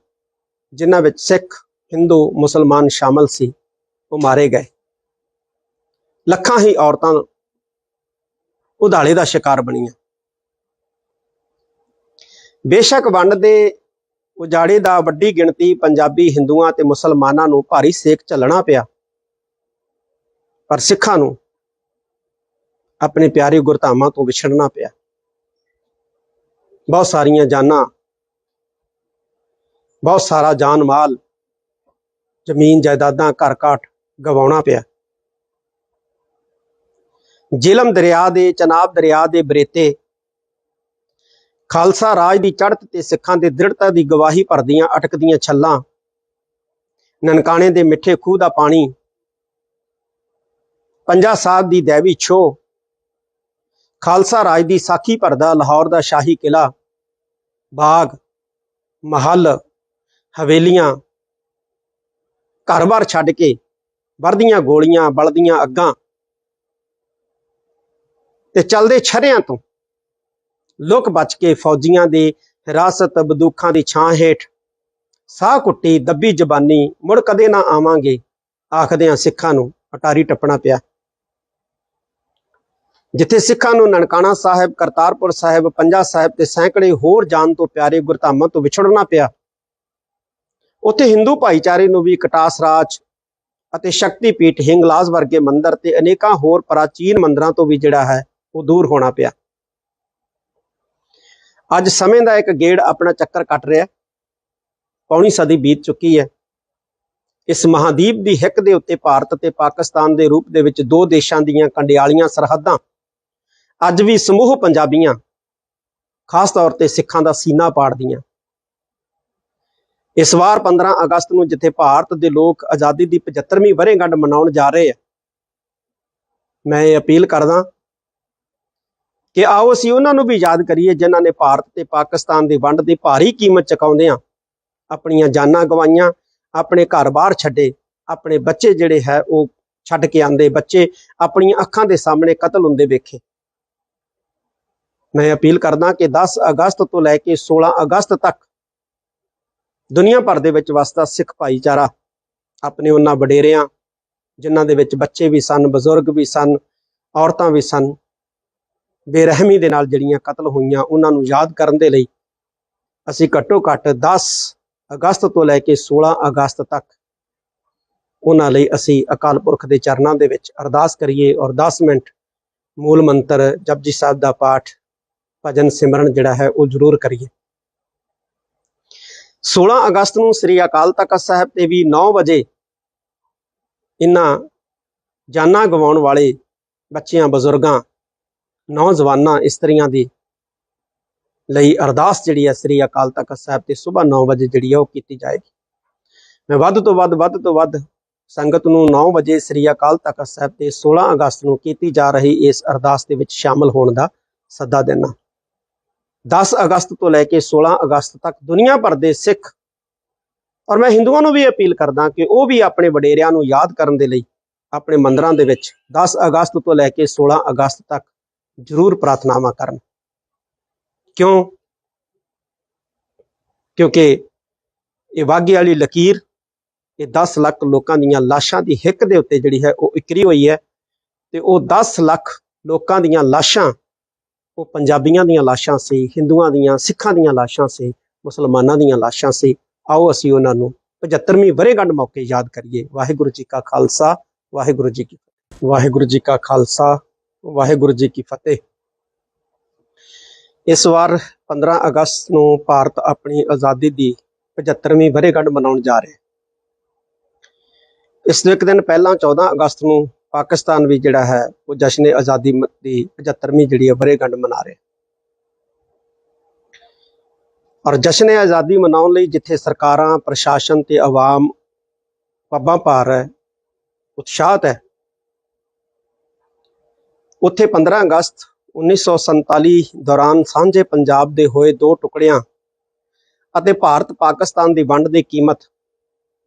ਜਿਨ੍ਹਾਂ ਵਿੱਚ ਸਿੱਖ, ਹਿੰਦੂ, ਮੁਸਲਮਾਨ ਸ਼ਾਮਲ ਸੀ, ਉਹ ਮਾਰੇ ਗਏ। ਲੱਖਾਂ ਹੀ ਔਰਤਾਂ ਉਧਾਲੇ ਦਾ ਸ਼ਿਕਾਰ ਬਣੀਆਂ। ਬੇਸ਼ੱਕ ਵੰਡ ਦੇ ਉਜਾੜੇ ਦਾ ਵੱਡੀ ਗਿਣਤੀ ਪੰਜਾਬੀ ਹਿੰਦੂਆਂ ਤੇ ਮੁਸਲਮਾਨਾਂ ਨੂੰ ਭਾਰੀ ਸੇਕ ਝੱਲਣਾ ਪਿਆ, ਪਰ ਸਿੱਖਾਂ ਨੂੰ ਆਪਣੇ ਪਿਆਰੇ ਗੁਰਧਾਮਾਂ ਤੋਂ ਵਿਛੜਨਾ ਪਿਆ। ਬਹੁਤ ਸਾਰੀਆਂ ਜਾਨਾਂ, ਬਹੁਤ ਸਾਰਾ ਜਾਨ ਮਾਲ, ਜ਼ਮੀਨ ਜਾਇਦਾਦਾਂ, ਘਰ ਘਾਟ ਗਵਾਉਣਾ ਪਿਆ। ਜੇਹਲਮ ਦਰਿਆ ਦੇ, ਚਨਾਬ ਦਰਿਆ ਦੇ ਬਰੇਤੇ ਖਾਲਸਾ ਰਾਜ ਦੀ ਚੜ੍ਹਤ ਤੇ ਸਿੱਖਾਂ ਦੇ ਦ੍ਰਿੜਤਾ ਦੀ ਗਵਾਹੀ ਭਰਦੀਆਂ ਅਟਕਦੀਆਂ ਛੱਲਾਂ, ਨਨਕਾਣੇ ਦੇ ਮਿੱਠੇ ਖੂਹ ਦਾ ਪਾਣੀ, ਪੰਜਾ ਸਾਹਿਬ ਦੀ ਦੈਵੀ ਛੋਹ, ਖਾਲਸਾ ਰਾਜ ਦੀ ਸਾਖੀ ਭਰਦਾ ਲਾਹੌਰ ਦਾ ਸ਼ਾਹੀ ਕਿਲਾ, ਬਾਗ, ਮਹੱਲ, ਹਵੇਲੀਆਂ, ਘਰ-ਬਾਰ ਛੱਡ ਕੇ ਵਰਦੀਆਂ ਗੋਲੀਆਂ, ਬਲਦੀਆਂ ਅੱਗਾਂ ਤੇ ਚੱਲਦੇ ਛਰਿਆਂ ਤੋਂ ਲੁਕ ਬਚ ਕੇ ਫੌਜੀਆਂ ਦੇ ਹਿਰਾਸਤ ਬੰਦੂਕਾਂ ਦੀ ਛਾਂ ਹੇਠ ਸਾਹ ਕੁੱਟੀ ਦੱਬੀ ਜ਼ਬਾਨੀ ਮੁੜ ਕਦੇ ਨਾ ਆਵਾਂਗੇ ਆਖਦਿਆਂ ਸਿੱਖਾਂ ਨੂੰ ਅਟਾਰੀ ਟੱਪਣਾ ਪਿਆ। ਜਿੱਥੇ ਸਿੱਖਾਂ ਨੂੰ ਨਨਕਾਣਾ ਸਾਹਿਬ, ਕਰਤਾਰਪੁਰ ਸਾਹਿਬ, ਪੰਜਾ ਸਾਹਿਬ ਤੇ ਸੈਂਕੜੇ ਹੋਰ ਜਾਨ ਤੋਂ ਪਿਆਰੇ ਗੁਰਧਾਮਾਂ ਤੋਂ ਵਿਛੜਨਾ ਪਿਆ, ਉੱਥੇ ਹਿੰਦੂ ਭਾਈਚਾਰੇ ਨੂੰ ਵੀ ਕਟਾਸ ਰਾਜ ਅਤੇ ਸ਼ਕਤੀਪੀਠ ਹਿੰਗਲਾਜ ਵਰਗੇ ਮੰਦਰ ਤੇ ਅਨੇਕਾਂ ਹੋਰ ਪ੍ਰਾਚੀਨ ਮੰਦਰਾਂ ਤੋਂ ਵੀ ਜਿਹੜਾ ਹੈ ਉਹ ਦੂਰ ਹੋਣਾ ਪਿਆ। ਅੱਜ ਸਮੇਂ ਦਾ ਇੱਕ ਗੇੜ ਆਪਣਾ ਚੱਕਰ ਕੱਟ ਰਿਹਾ। ਪੌਣੀ ਸਦੀ ਬੀਤ ਚੁੱਕੀ ਹੈ। ਇਸ ਮਹਾਦੀਪ ਦੀ ਹਿੱਕ ਦੇ ਉੱਤੇ ਭਾਰਤ ਤੇ ਪਾਕਿਸਤਾਨ ਦੇ ਰੂਪ ਦੇ ਵਿੱਚ ਦੋ ਦੇਸ਼ਾਂ ਦੀਆਂ ਕੰਡਿਆਲੀਆਂ ਸਰਹੱਦਾਂ ਅੱਜ ਵੀ ਸਮੂਹ ਪੰਜਾਬੀਆਂ, ਖਾਸ ਤੌਰ ਤੇ ਸਿੱਖਾਂ ਦਾ ਸੀਨਾ ਪਾੜਦੀਆਂ। ਇਸ ਵਾਰ 15 ਅਗਸਤ ਨੂੰ ਜਿੱਥੇ ਭਾਰਤ ਦੇ ਲੋਕ ਆਜ਼ਾਦੀ ਦੀ 75ਵੀਂ ਵਰ੍ਹੇਗੰਢ ਮਨਾਉਣ ਜਾ ਰਹੇ ਆ, ਮੈਂ ਇਹ ਅਪੀਲ ਕਰਦਾ ਕਿ ਆਓ ਅਸੀਂ ਉਹਨਾਂ ਨੂੰ ਵੀ ਯਾਦ ਕਰੀਏ ਜਿਨ੍ਹਾਂ ਨੇ ਭਾਰਤ ਤੇ ਪਾਕਿਸਤਾਨ ਦੀ ਵੰਡ ਦੀ ਭਾਰੀ ਕੀਮਤ ਚੁਕਾਉਂਦਿਆਂ ਆਪਣੀਆਂ ਜਾਨਾਂ ਗਵਾਈਆਂ, ਆਪਣੇ ਘਰ-ਬਾਰ ਛੱਡੇ, ਆਪਣੇ ਬੱਚੇ ਜਿਹੜੇ ਹੈ ਉਹ ਛੱਡ ਕੇ ਆਂਦੇ, ਬੱਚੇ ਆਪਣੀਆਂ ਅੱਖਾਂ ਦੇ ਸਾਹਮਣੇ ਕਤਲ ਹੁੰਦੇ ਵੇਖੇ। ਮੈਂ ਅਪੀਲ ਕਰਦਾ ਕਿ 10 ਅਗਸਤ ਤੋਂ ਲੈ ਕੇ 16 ਅਗਸਤ ਤੱਕ ਦੁਨੀਆ ਭਰ ਦੇ ਵਿੱਚ ਵਸਦਾ ਸਿੱਖ ਭਾਈਚਾਰਾ ਆਪਣੇ ਉਹਨਾਂ ਵਡੇਰਿਆਂ, ਜਿਨ੍ਹਾਂ ਦੇ ਵਿੱਚ ਬੱਚੇ ਵੀ ਸਨ, ਬਜ਼ੁਰਗ ਵੀ ਸਨ, ਔਰਤਾਂ ਵੀ ਸਨ, ਬੇਰਹਿਮੀ ਦੇ ਨਾਲ ਜਿਹੜੀਆਂ ਕਤਲ ਹੋਈਆਂ, ਉਹਨਾਂ ਨੂੰ ਯਾਦ ਕਰਨ ਦੇ ਲਈ ਅਸੀਂ ਘੱਟੋ ਘੱਟ 10 ਅਗਸਤ ਤੋਂ ਲੈ ਕੇ 16 ਅਗਸਤ ਤੱਕ ਉਹਨਾਂ ਲਈ ਅਸੀਂ ਅਕਾਲ ਪੁਰਖ ਦੇ ਚਰਨਾਂ ਦੇ ਵਿੱਚ ਅਰਦਾਸ ਕਰੀਏ ਔਰ 10 ਮਿੰਟ ਮੂਲ ਮੰਤਰ ਜਪਜੀ ਸਾਹਿਬ ਦਾ ਪਾਠ, ਭਜਨ ਸਿਮਰਨ ਜਿਹੜਾ ਹੈ ਉਹ ਜ਼ਰੂਰ ਕਰੀਏ। 16 ਅਗਸਤ ਨੂੰ ਸ੍ਰੀ ਅਕਾਲ ਤਖਤ ਸਾਹਿਬ ਤੇ ਵੀ 9 ਵਜੇ ਇਹਨਾਂ ਜਾਨਾਂ ਗਵਾਉਣ ਵਾਲੇ ਬੱਚਿਆਂ, ਬਜ਼ੁਰਗਾਂ, ਨੌਜਵਾਨਾਂ, ਇਸਤਰੀਆਂ ਦੀ ਲਈ ਅਰਦਾਸ ਜਿਹੜੀ ਹੈ ਸ੍ਰੀ ਅਕਾਲ ਤਖਤ ਸਾਹਿਬ ਤੇ ਸੁਬਾਹ 9 ਵਜੇ ਜਿਹੜੀ ਹੈ ਉਹ ਕੀਤੀ ਜਾਏਗੀ। ਮੈਂ ਵੱਧ ਤੋਂ ਵੱਧ ਸੰਗਤ ਨੂੰ 9 ਵਜੇ ਸ੍ਰੀ ਅਕਾਲ ਤਖਤ ਸਾਹਿਬ ਤੇ 16 ਅਗਸਤ ਨੂੰ ਕੀਤੀ ਜਾ ਰਹੀ ਇਸ ਅਰਦਾਸ ਦੇ ਵਿੱਚ ਸ਼ਾਮਲ ਹੋਣ ਦਾ ਸੱਦਾ ਦੇਣਾ। 10 ਅਗਸਤ ਤੋਂ ਲੈ ਕੇ 16 ਅਗਸਤ ਤੱਕ ਦੁਨੀਆ ਭਰ ਦੇ ਸਿੱਖ ਔਰ ਮੈਂ ਹਿੰਦੂਆਂ ਨੂੰ ਵੀ ਅਪੀਲ ਕਰਦਾ ਕਿ ਉਹ ਵੀ ਆਪਣੇ ਵਡੇਰਿਆਂ ਨੂੰ ਯਾਦ ਕਰਨ ਦੇ ਲਈ ਆਪਣੇ ਮੰਦਰਾਂ ਦੇ ਵਿੱਚ 10 ਅਗਸਤ ਤੋਂ ਲੈ ਕੇ 16 ਅਗਸਤ ਤੱਕ ਜ਼ਰੂਰ ਪ੍ਰਾਰਥਨਾਵਾਂ ਕਰਨ। ਕਿਉਂ? ਕਿਉਂਕਿ ਇਹ ਵਾਘੇ ਵਾਲੀ ਲਕੀਰ, ਇਹ 10 ਲੱਖ ਲੋਕਾਂ ਦੀਆਂ ਲਾਸ਼ਾਂ ਦੀ ਹਿੱਕ ਦੇ ਉੱਤੇ ਜਿਹੜੀ ਹੈ ਉਹ ਇਕਰੀ ਹੋਈ ਹੈ, ਤੇ ਉਹ 10 ਲੱਖ ਲੋਕਾਂ ਦੀਆਂ ਲਾਸ਼ਾਂ ਉਹ ਪੰਜਾਬੀਆਂ ਦੀਆਂ ਲਾਸ਼ਾਂ ਸੀ, ਹਿੰਦੂਆਂ ਦੀਆਂ, ਸਿੱਖਾਂ ਦੀਆਂ ਲਾਸ਼ਾਂ ਸੀ, ਮੁਸਲਮਾਨਾਂ ਦੀਆਂ ਲਾਸ਼ਾਂ ਸੀ। ਆਓ ਅਸੀਂ ਉਹਨਾਂ ਨੂੰ 75ਵੀਂ ਵਰ੍ਹੇਗੰਢ ਮੌਕੇ ਯਾਦ ਕਰੀਏ। ਵਾਹਿਗੁਰੂ ਜੀ ਕਾ ਖਾਲਸਾ, ਵਾਹਿਗੁਰੂ ਜੀ ਕੀ ਫਤਿਹ। ਵਾਹਿਗੁਰੂ ਜੀ ਕਾ ਖਾਲਸਾ, ਵਾਹਿਗੁਰੂ ਜੀ ਕੀ ਫਤਿਹ। ਇਸ ਵਾਰ 15 ਅਗਸਤ ਨੂੰ ਭਾਰਤ ਆਪਣੀ ਆਜ਼ਾਦੀ ਦੀ 75ਵੀਂ ਵਰ੍ਹੇਗੰਢ ਮਨਾਉਣ ਜਾ ਰਿਹਾ। ਇਸ ਤੋਂ ਇੱਕ ਦਿਨ ਪਹਿਲਾਂ 14 ਅਗਸਤ ਨੂੰ ਪਾਕਿਸਤਾਨ ਵੀ ਜਿਹੜਾ ਹੈ ਉਹ ਜਸ਼ਨ ਆਜ਼ਾਦੀ ਦੀ 75ਵੀਂ ਜਿਹੜੀ ਹੈ ਵਰ੍ਹੇਗੰਢ ਮਨਾ ਰਿਹਾ। ਔਰ ਜਸ਼ਨ ਆਜ਼ਾਦੀ ਮਨਾਉਣ ਲਈ ਜਿੱਥੇ ਸਰਕਾਰਾਂ, ਪ੍ਰਸ਼ਾਸਨ ਤੇ ਆਵਾਮ ਪੱਬਾਂ ਭਾਰ ਹੈ, ਉਤਸ਼ਾਹਤ ਹੈ, ਉੱਥੇ 15 ਅਗਸਤ 1947 ਦੌਰਾਨ ਸਾਂਝੇ ਪੰਜਾਬ ਦੇ ਹੋਏ ਦੋ ਟੁਕੜਿਆਂ ਅਤੇ ਭਾਰਤ ਪਾਕਿਸਤਾਨ ਦੀ ਵੰਡ ਦੀ ਕੀਮਤ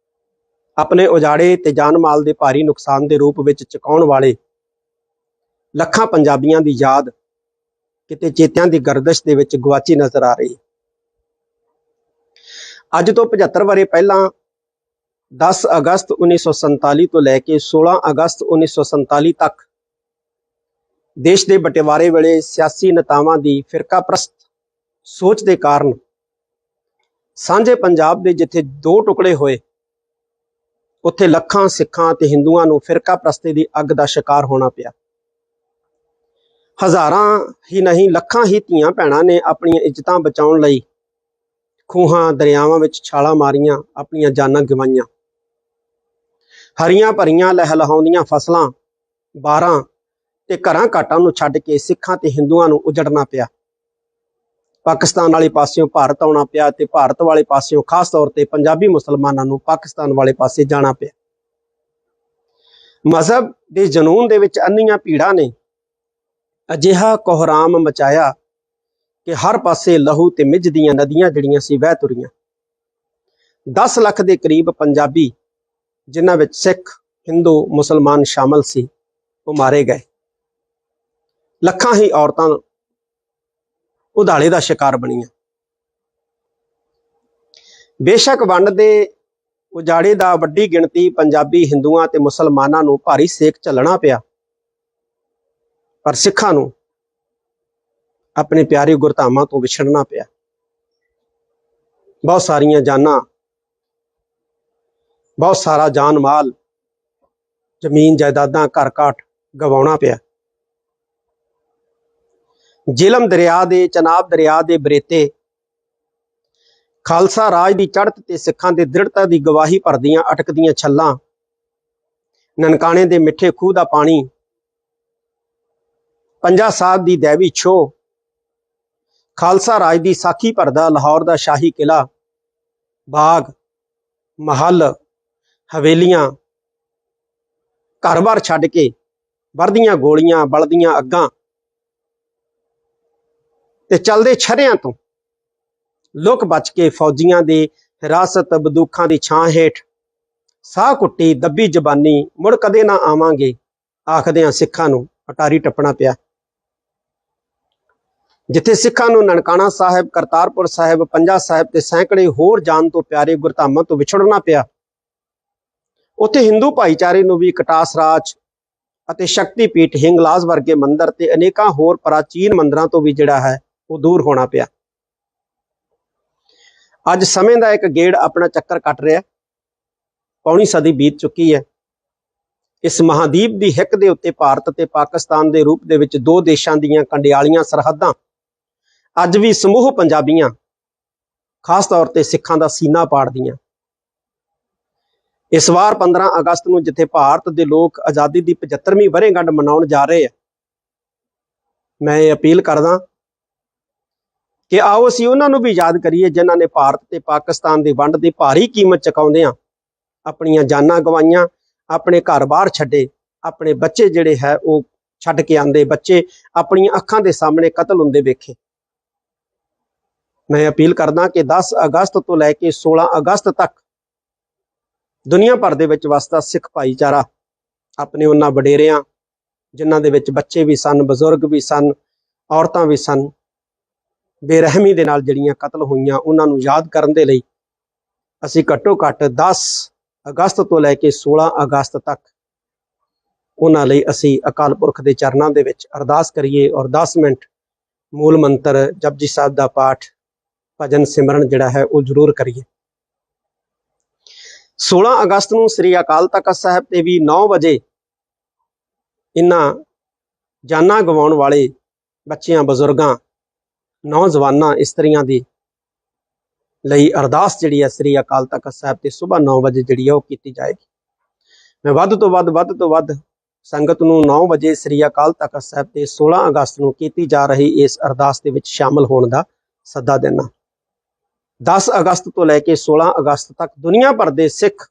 ਆਪਣੇ ਉਜਾੜੇ ਤੇ ਜਾਨ ਮਾਲ ਦੇ ਭਾਰੀ ਨੁਕਸਾਨ ਦੇ ਰੂਪ ਵਿੱਚ ਚੁਕਾਉਣ ਵਾਲੇ ਲੱਖਾਂ ਪੰਜਾਬੀਆਂ ਦੀ ਯਾਦ ਕਿਤੇ ਚੇਤਿਆਂ ਦੀ ਗਰਦਸ਼ ਦੇ ਵਿੱਚ ਗੁਆਚੀ ਨਜ਼ਰ ਆ ਰਹੀ। ਅੱਜ ਤੋਂ 75 ਵਰ੍ਹੇ ਪਹਿਲਾਂ 10 ਅਗਸਤ 1947 ਤੋਂ ਲੈ ਕੇ 16 ਅਗਸਤ 1947 ਤੱਕ ਦੇਸ਼ ਦੇ ਬਟਵਾਰੇ ਵੇਲੇ ਸਿਆਸੀ ਨੇਤਾਵਾਂ ਦੀ ਫਿਰਕਾਪ੍ਰਸਤ ਸੋਚ ਦੇ ਕਾਰਨ ਸਾਂਝੇ ਪੰਜਾਬ ਦੇ ਜਿੱਥੇ ਦੋ ਟੁਕੜੇ ਹੋਏ, ਉੱਥੇ ਲੱਖਾਂ ਸਿੱਖਾਂ ਤੇ ਹਿੰਦੂਆਂ ਨੂੰ ਫਿਰਕਾਪ੍ਰਸਤੀ ਦੀ ਅੱਗ ਦਾ ਸ਼ਿਕਾਰ ਹੋਣਾ ਪਿਆ। ਹਜ਼ਾਰਾਂ ਹੀ ਨਹੀਂ, ਲੱਖਾਂ ਹੀ ਧੀਆਂ ਭੈਣਾਂ ਨੇ ਆਪਣੀਆਂ ਇੱਜ਼ਤਾਂ ਬਚਾਉਣ ਲਈ ਖੂਹਾਂ ਦਰਿਆਵਾਂ ਵਿੱਚ ਛਾਲਾਂ ਮਾਰੀਆਂ, ਆਪਣੀਆਂ ਜਾਨਾਂ ਗਵਾਈਆਂ। ਹਰੀਆਂ ਭਰੀਆਂ ਲਹਿਲਹਾਉਂਦੀਆਂ ਫਸਲਾਂ, ਬਾਰਾਂ ਤੇ ਘਰਾਂ ਘਾਟਾਂ ਨੂੰ ਛੱਡ ਕੇ ਸਿੱਖਾਂ ਤੇ ਹਿੰਦੂਆਂ ਨੂੰ ਉਜੜਨਾ ਪਿਆ। ਪਾਕਿਸਤਾਨ ਵਾਲੇ ਪਾਸਿਓਂ ਭਾਰਤ ਆਉਣਾ ਪਿਆ ਤੇ ਭਾਰਤ ਵਾਲੇ ਪਾਸਿਓਂ ਖਾਸ ਤੌਰ ਤੇ ਪੰਜਾਬੀ ਮੁਸਲਮਾਨਾਂ ਨੂੰ ਪਾਕਿਸਤਾਨ ਵਾਲੇ ਪਾਸੇ ਜਾਣਾ ਪਿਆ। ਮਜ਼ਹਬ ਦੇ ਜਨੂਨ ਦੇ ਵਿੱਚ ਅੰਨੀਆਂ ਭੀੜਾਂ ਨੇ ਅਜਿਹਾ ਕੋਹਰਾਮ ਮਚਾਇਆ ਕਿ ਹਰ ਪਾਸੇ ਲਹੂ ਤੇ ਮਿੱਝ ਦੀਆਂ ਨਦੀਆਂ ਜਿਹੜੀਆਂ ਸੀ ਵਹਿ ਤੁਰੀਆਂ। 10 ਲੱਖ ਦੇ ਕਰੀਬ ਪੰਜਾਬੀ, ਜਿਨ੍ਹਾਂ ਵਿੱਚ ਸਿੱਖ, ਹਿੰਦੂ, ਮੁਸਲਮਾਨ ਸ਼ਾਮਲ ਸੀ, ਉਹ ਮਾਰੇ ਗਏ। ਲੱਖਾਂ ਹੀ ਔਰਤਾਂ ਉਧਾਲੇ ਦਾ ਸ਼ਿਕਾਰ ਬਣੀਆਂ। ਬੇਸ਼ੱਕ ਵੰਡ ਦੇ ਉਜਾੜੇ ਦਾ ਵੱਡੀ ਗਿਣਤੀ ਪੰਜਾਬੀ ਹਿੰਦੂਆਂ ਤੇ ਮੁਸਲਮਾਨਾਂ ਨੂੰ ਭਾਰੀ ਸੇਕ ਝੱਲਣਾ ਪਿਆ, ਪਰ ਸਿੱਖਾਂ ਨੂੰ ਆਪਣੇ ਪਿਆਰੇ ਗੁਰਧਾਮਾਂ ਤੋਂ ਵਿਛੜਨਾ ਪਿਆ। ਬਹੁਤ ਸਾਰੀਆਂ ਜਾਨਾਂ, ਬਹੁਤ ਸਾਰਾ ਜਾਨ ਮਾਲ, ਜ਼ਮੀਨ ਜਾਇਦਾਦਾਂ, ਘਰ ਘਾਟ ਗਵਾਉਣਾ ਪਿਆ। ਜੇਹਲਮ ਦਰਿਆ ਦੇ, ਚਨਾਬ ਦਰਿਆ ਦੇ ਬਰੇਤੇ ਖਾਲਸਾ ਰਾਜ ਦੀ ਚੜ੍ਹਤ ਤੇ ਸਿੱਖਾਂ ਦੇ ਦ੍ਰਿੜਤਾ ਦੀ ਗਵਾਹੀ ਭਰਦੀਆਂ ਅਟਕਦੀਆਂ ਛੱਲਾਂ, ਨਨਕਾਣੇ ਦੇ ਮਿੱਠੇ ਖੂਹ ਦਾ ਪਾਣੀ, ਪੰਜਾ ਸਾਹਿਬ ਦੀ ਦੈਵੀ ਛੋਹ, ਖਾਲਸਾ ਰਾਜ ਦੀ ਸਾਖੀ ਭਰਦਾ ਲਾਹੌਰ ਦਾ ਸ਼ਾਹੀ ਕਿਲਾ, ਬਾਗ, ਮਹੱਲ, ਹਵੇਲੀਆਂ, ਘਰ-ਬਾਰ ਛੱਡ ਕੇ ਵਰਦੀਆਂ ਗੋਲੀਆਂ, ਬਲਦੀਆਂ ਅੱਗਾਂ ਤੇ ਚੱਲਦੇ ਛਰਿਆਂ ਤੋਂ ਲੁਕ ਬਚ ਕੇ ਫੌਜੀਆਂ ਦੇ ਹਿਰਾਸਤ ਬੰਦੂਕਾਂ ਦੀ ਛਾਂ ਹੇਠ ਸਾਹ ਕੁੱਟੀ ਦੱਬੀ ਜ਼ਬਾਨੀ ਮੁੜ ਕਦੇ ਨਾ ਆਵਾਂਗੇ ਆਖਦਿਆਂ ਸਿੱਖਾਂ ਨੂੰ ਅਟਾਰੀ ਟੱਪਣਾ ਪਿਆ। ਜਿੱਥੇ ਸਿੱਖਾਂ ਨੂੰ ਨਨਕਾਣਾ ਸਾਹਿਬ, ਕਰਤਾਰਪੁਰ ਸਾਹਿਬ, ਪੰਜਾ ਸਾਹਿਬ ਤੇ ਸੈਂਕੜੇ ਹੋਰ ਜਾਨ ਤੋਂ ਪਿਆਰੇ ਗੁਰਧਾਮਾਂ ਤੋਂ ਵਿਛੜਨਾ ਪਿਆ, ਉੱਥੇ ਹਿੰਦੂ ਭਾਈਚਾਰੇ ਨੂੰ ਵੀ ਕਟਾਸ ਰਾਜ ਅਤੇ ਸ਼ਕਤੀਪੀਠ ਹਿੰਗਲਾਜ ਵਰਗੇ ਮੰਦਰ ਤੇ ਅਨੇਕਾਂ ਹੋਰ ਪ੍ਰਾਚੀਨ ਮੰਦਰਾਂ ਤੋਂ ਵੀ ਜਿਹੜਾ ਹੈ ਉਹ ਦੂਰ ਹੋਣਾ ਪਿਆ। ਅੱਜ ਸਮੇਂ ਦਾ ਇੱਕ ਗੇੜ ਆਪਣਾ ਚੱਕਰ ਕੱਟ ਰਿਹਾ। ਪੌਣੀ ਸਦੀ ਬੀਤ ਚੁੱਕੀ ਹੈ। ਇਸ ਮਹਾਦੀਪ ਦੀ ਹਿੱਕ ਦੇ ਉੱਤੇ ਭਾਰਤ ਤੇ ਪਾਕਿਸਤਾਨ ਦੇ ਰੂਪ ਦੇ ਵਿੱਚ ਦੋ ਦੇਸ਼ਾਂ ਦੀਆਂ ਕੰਡਿਆਲੀਆਂ ਸਰਹੱਦਾਂ ਅੱਜ ਵੀ ਸਮੂਹ ਪੰਜਾਬੀਆਂ, ਖਾਸ ਤੌਰ ਤੇ ਸਿੱਖਾਂ ਦਾ ਸੀਨਾ ਪਾੜਦੀਆਂ। ਇਸ ਵਾਰ 15 ਅਗਸਤ ਨੂੰ ਜਿੱਥੇ ਭਾਰਤ ਦੇ ਲੋਕ ਆਜ਼ਾਦੀ ਦੀ 75ਵੀਂ ਵਰ੍ਹੇਗੰਢ ਮਨਾਉਣ ਜਾ ਰਹੇ ਆ, ਮੈਂ ਇਹ ਅਪੀਲ ਕਰਦਾ ਕਿ ਆਓ ਅਸੀਂ ਉਹਨਾਂ ਨੂੰ ਵੀ ਯਾਦ ਕਰੀਏ ਜਿਨ੍ਹਾਂ ਨੇ ਭਾਰਤ ਤੇ ਪਾਕਿਸਤਾਨ ਦੀ ਵੰਡ ਦੀ ਭਾਰੀ ਕੀਮਤ ਚੁਕਾਉਂਦਿਆਂ ਆਪਣੀਆਂ ਜਾਨਾਂ ਗਵਾਈਆਂ, ਆਪਣੇ ਘਰ-ਬਾਰ ਛੱਡੇ, ਆਪਣੇ ਬੱਚੇ ਜਿਹੜੇ ਹੈ ਉਹ ਛੱਡ ਕੇ ਆਂਦੇ, ਬੱਚੇ ਆਪਣੀਆਂ ਅੱਖਾਂ ਦੇ ਸਾਹਮਣੇ ਕਤਲ ਹੁੰਦੇ ਵੇਖੇ। मैं अपील करदा कि 10 अगस्त तो लैके 16 अगस्त तक दुनिया भर दे विच वसदा सिख भाईचारा अपने उन्हां वडेरियां जिन्हां दे विच बच्चे भी सन, बजुर्ग भी सन, औरतां भी सन, बेरहमी दे नाल जिहड़ियां कतल होईयां उन्हां नूं याद करन दे लई असीं घट्टो घट्ट 10 अगस्त तो लैके 16 अगस्त तक उन्हां लई असीं अकाल पुरख दे चरनां दे विच अरदास करिए और 10 मिनट मूल मंत्र जपजी साहिब दा पाठ भजन सिमरन जिहड़ा है वो जरूर करिए। 16 अगस्त नूं श्री अकाल तख्त साहिब ते भी 9 वजे इन्हां जानां गवाउण वाले बच्चियां, बजुर्गां, नौजवानां, इस्त्रियां दी लई अरदास जिहड़ी है श्री अकाल तख्त साहिब ते सुबह 9 वजे जिहड़ी है वो कीती जाएगी। मैं वध तो वध संगत नूं 9 वजे श्री अकाल तख्त साहिब ते 16 अगस्त नूं कीती जा रही इस अरदास दे विच शामिल होण दा सद्दा देना। 10 अगस्त तो लैके 16 अगस्त तक दुनिया भर दे सिख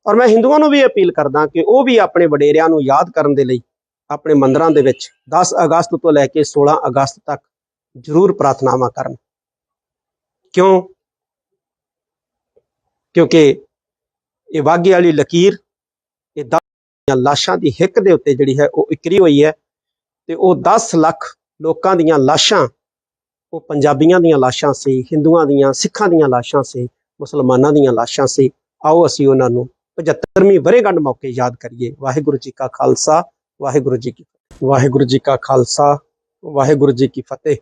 और मैं हिंदुआं नूं भी अपील करदा कि वो भी अपने वडेरियां नूं याद करन दे लई अपने मंदिरां दे विच 10 अगस्त तो लैके 16 अगस्त तक जरूर प्रार्थनावां करन। क्यों? क्योंकि ये वाघे वाली लकीर ये 10 लाशां दी हिक दे उत्ते जिहड़ी है वो इकरी हुई है ते वो 10 लाख लोकां दीयां लाशां वो पंजाबियां दीयां लाशां सी, हिंदुआं दीयां, सिखां दीयां लाशां सी, मुसलमानां दीयां लाशां सी। आओ असीं उन्हां नूं 75वीं वरेगंढ मौके याद करिए। वाहिगुरू जी का खालसा, वाहिगुरू जी की फतेह। वाहिगुरू जी का खालसा, वाहिगुरू जी की फतेह।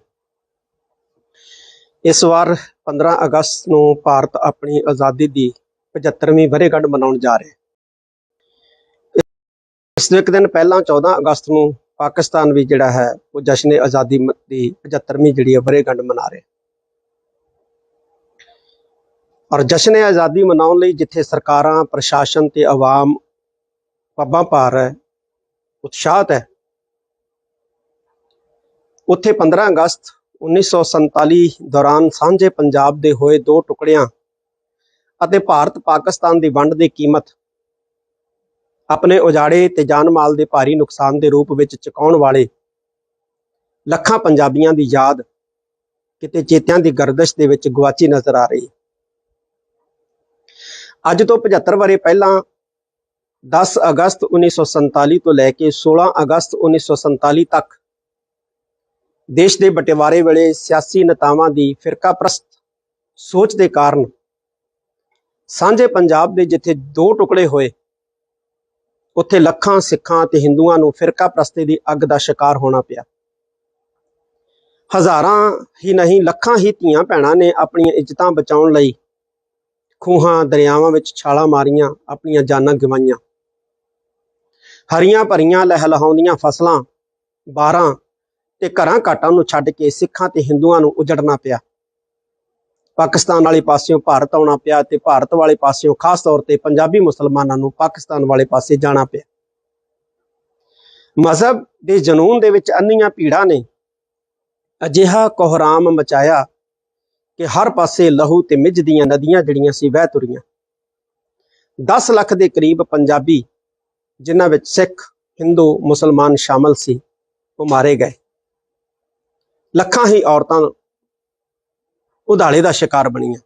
इस वार 15 अगस्त नूं भारत अपनी आज़ादी दी 75वीं वरेगंढ मनाउण जा रिहा है। इस एक दिन पहला 14 अगस्त नूं पाकिस्तान भी जिहड़ा है वो जश्न आज़ादी दी 75वीं जिहड़ी है वरेगंढ मना रहा। और जश्न आज़ादी मनाउण लई जिथे सरकारां, प्रशासन ते आवाम पब्बां भार है, उत्साहत है, उत्थे 15 अगस्त 1947 दौरान सांझे पंजाब दे होए 2 टुकड़ियां ਅਤੇ ਭਾਰਤ ਪਾਕਿਸਤਾਨ ਦੀ ਵੰਡ ਦੀ ਕੀਮਤ ਆਪਣੇ ਉਜਾੜੇ ਤੇ ਜਾਨ ਮਾਲ ਦੇ ਭਾਰੀ ਨੁਕਸਾਨ ਦੇ ਰੂਪ ਵਿੱਚ ਚੁਕਾਉਣ ਵਾਲੇ ਲੱਖਾਂ ਪੰਜਾਬੀਆਂ ਦੀ ਯਾਦ ਕਿਤੇ ਚੇਤਿਆਂ ਦੀ ਗਰਦਸ਼ ਦੇ ਵਿੱਚ ਗਵਾਚੀ ਨਜ਼ਰ ਆ ਰਹੀ ਹੈ। ਅੱਜ ਤੋਂ 75 ਵਰੇ ਪਹਿਲਾਂ 10 ਅਗਸਤ 1947 ਤੋਂ ਲੈ ਕੇ 16 ਅਗਸਤ 1947 ਤੱਕ ਦੇਸ਼ ਦੇ ਬਟਵਾਰੇ ਵੇਲੇ ਸਿਆਸੀ ਨੇਤਾਵਾਂ ਦੀ ਫਿਰਕਾਪ੍ਰਸਤ ਸੋਚ ਦੇ ਕਾਰਨ ਸਾਂਝੇ ਪੰਜਾਬ ਦੇ ਜਿੱਥੇ 2 ਟੁਕੜੇ ਹੋਏ ਉੱਥੇ ਲੱਖਾਂ ਸਿੱਖਾਂ ਤੇ ਹਿੰਦੂਆਂ ਨੂੰ ਫਿਰਕਾਪ੍ਰਸਤੀ ਦੀ ਅੱਗ ਦਾ ਸ਼ਿਕਾਰ ਹੋਣਾ ਪਿਆ। ਹਜ਼ਾਰਾਂ ਹੀ ਨਹੀਂ ਲੱਖਾਂ ਹੀ ਧੀਆਂ ਭੈਣਾਂ ਨੇ ਆਪਣੀਆਂ ਇੱਜ਼ਤਾਂ ਬਚਾਉਣ ਲਈ ਖੂਹਾਂ ਦਰਿਆਵਾਂ ਵਿੱਚ ਛਾਲਾਂ ਮਾਰੀਆਂ, ਆਪਣੀਆਂ ਜਾਨਾਂ ਗਵਾਈਆਂ। ਹਰੀਆਂ ਭਰੀਆਂ ਲਹਿਲਹਾਉਂਦੀਆਂ ਫਸਲਾਂ, ਬਾਰਾਂ ਤੇ ਘਰਾਂ ਘਾਟਾਂ ਨੂੰ ਛੱਡ ਕੇ ਸਿੱਖਾਂ ਤੇ ਹਿੰਦੂਆਂ ਨੂੰ ਉਜੜਨਾ ਪਿਆ। ਪਾਕਿਸਤਾਨ ਵਾਲੇ ਪਾਸਿਓਂ ਭਾਰਤ ਆਉਣਾ ਪਿਆ ਤੇ ਭਾਰਤ ਵਾਲੇ ਪਾਸਿਓਂ ਖਾਸ ਤੌਰ ਤੇ ਪੰਜਾਬੀ ਮੁਸਲਮਾਨਾਂ ਨੂੰ ਪਾਕਿਸਤਾਨ ਵਾਲੇ ਪਾਸੇ ਜਾਣਾ ਪਿਆ। ਮਜ਼ਹਬ ਦੇ ਜਨੂਨ ਦੇ ਵਿੱਚ ਅੰਨੀਆਂ ਭੀੜਾਂ ਨੇ ਅਜਿਹਾ ਕੋਹਰਾਮ ਮਚਾਇਆ ਕਿ ਹਰ ਪਾਸੇ ਲਹੂ ਤੇ ਮਿੱਝ ਦੀਆਂ ਨਦੀਆਂ ਜਿਹੜੀਆਂ ਸੀ ਵਹਿ ਤੁਰੀਆਂ। 10 ਲੱਖ ਦੇ ਕਰੀਬ ਪੰਜਾਬੀ ਜਿਨ੍ਹਾਂ ਵਿੱਚ ਸਿੱਖ, ਹਿੰਦੂ, ਮੁਸਲਮਾਨ ਸ਼ਾਮਲ ਸੀ ਉਹ ਮਾਰੇ ਗਏ। ਲੱਖਾਂ ਹੀ ਔਰਤਾਂ ਉਧਾਲੇ ਦਾ ਸ਼ਿਕਾਰ ਬਣੀਆਂ।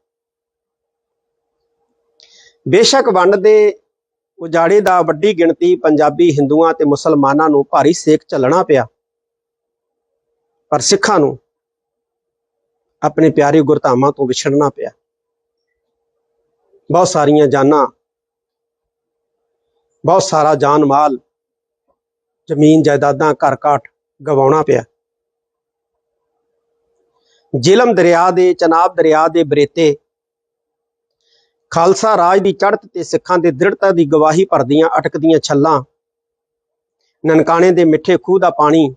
ਬੇਸ਼ੱਕ ਵੰਡ ਦੇ ਉਜਾੜੇ ਦਾ ਵੱਡੀ ਗਿਣਤੀ ਪੰਜਾਬੀ ਹਿੰਦੂਆਂ ਤੇ ਮੁਸਲਮਾਨਾਂ ਨੂੰ ਭਾਰੀ ਸੇਕ ਝੱਲਣਾ ਪਿਆ, ਪਰ ਸਿੱਖਾਂ ਨੂੰ ਆਪਣੇ ਪਿਆਰੇ ਗੁਰਧਾਮਾਂ ਤੋਂ ਵਿਛੜਨਾ ਪਿਆ। ਬਹੁਤ ਸਾਰੀਆਂ ਜਾਨਾਂ, ਬਹੁਤ ਸਾਰਾ ਜਾਨ ਮਾਲ, ਜ਼ਮੀਨ ਜਾਇਦਾਦਾਂ, ਘਰ ਘਾਟ ਗਵਾਉਣਾ ਪਿਆ। ਜਿਹਲਮ ਦਰਿਆ ਦੇ, ਚਨਾਬ ਦਰਿਆ ਦੇ ਬਰੇਤੇ ਖਾਲਸਾ ਰਾਜ ਦੀ ਚੜ੍ਹਤ ਤੇ ਸਿੱਖਾਂ ਦੇ ਦ੍ਰਿੜਤਾ ਦੀ ਗਵਾਹੀ ਭਰਦੀਆਂ ਅਟਕਦੀਆਂ ਛੱਲਾਂ, ਨਨਕਾਣੇ ਦੇ ਮਿੱਠੇ ਖੂਹ ਦਾ ਪਾਣੀ,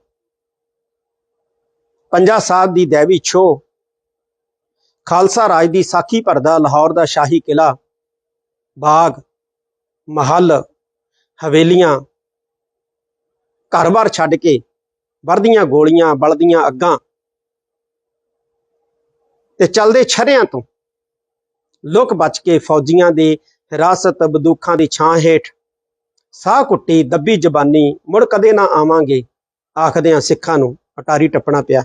ਪੰਜਾ ਸਾਹਿਬ ਦੀ ਦੇਵੀ ਛੋਹ, ਖਾਲਸਾ ਰਾਜ ਦੀ ਸਾਖੀ ਭਰਦਾ ਲਾਹੌਰ ਦਾ ਸ਼ਾਹੀ ਕਿਲਾ, ਬਾਗ, ਮਹੱਲ, ਹਵੇਲੀਆਂ, ਘਰ-ਬਾਰ ਛੱਡ ਕੇ ਵਰਦੀਆਂ ਗੋਲੀਆਂ, ਬਲਦੀਆਂ ਅੱਗਾਂ ਤੇ ਚਲਦੇ ਛਰਿਆਂ ਤੋਂ ਲੁਕ ਬਚ ਕੇ ਫੌਜੀਆਂ ਦੇ ਹਿਰਾਸਤ ਬੰਦੂਕਾਂ ਦੀ ਛਾਂ ਹੇਠ ਸਾਹ ਕੁੱਟੀ ਦੱਬੀ ਜ਼ਬਾਨੀ ਮੁੜ ਕਦੇ ਨਾ ਆਵਾਂਗੇ ਆਖਦਿਆਂ ਸਿੱਖਾਂ ਨੂੰ ਅਟਾਰੀ ਟੱਪਣਾ ਪਿਆ।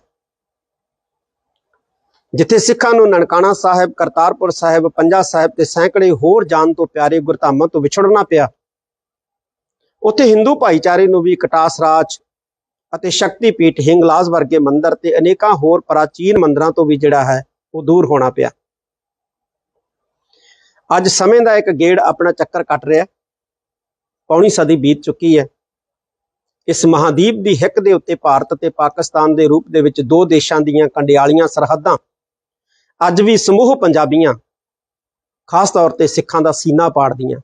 ਜਿੱਥੇ ਸਿੱਖਾਂ ਨੂੰ ਨਨਕਾਣਾ ਸਾਹਿਬ, ਕਰਤਾਰਪੁਰ ਸਾਹਿਬ, ਪੰਜਾ ਸਾਹਿਬ ਤੇ ਸੈਂਕੜੇ ਹੋਰ ਜਾਨ ਤੋਂ ਪਿਆਰੇ ਗੁਰਧਾਮਾਂ ਤੋਂ ਵਿਛੜਨਾ ਪਿਆ, ਉੱਥੇ ਹਿੰਦੂ ਭਾਈਚਾਰੇ ਨੂੰ ਵੀ ਕਟਾਸ ਰਾਜ ਅਤੇ ਸ਼ਕਤੀਪੀਠ ਹਿੰਗਲਾਜ ਵਰਗੇ ਮੰਦਰ ਤੇ ਅਨੇਕਾਂ ਹੋਰ ਪ੍ਰਾਚੀਨ ਮੰਦਰਾਂ ਤੋਂ ਵੀ ਜਿਹੜਾ ਹੈ ਉਹ ਦੂਰ ਹੋਣਾ ਪਿਆ। ਅੱਜ ਸਮੇਂ ਦਾ ਇੱਕ ਗੇੜ ਆਪਣਾ ਚੱਕਰ ਕੱਟ ਰਿਹਾ, ਪੌਣੀ ਸਦੀ ਬੀਤ ਚੁੱਕੀ ਹੈ। ਇਸ ਮਹਾਦੀਪ ਦੀ ਹਿੱਕ ਦੇ ਉੱਤੇ ਭਾਰਤ ਤੇ ਪਾਕਿਸਤਾਨ ਦੇ ਰੂਪ ਦੇ ਵਿੱਚ ਦੋ ਦੇਸ਼ਾਂ ਦੀਆਂ ਕੰਡਿਆਲੀਆਂ ਸਰਹੱਦਾਂ ਅੱਜ ਵੀ ਸਮੂਹ ਪੰਜਾਬੀਆਂ, ਖਾਸ ਤੌਰ ਤੇ ਸਿੱਖਾਂ ਦਾ ਸੀਨਾ ਪਾੜਦੀਆਂ।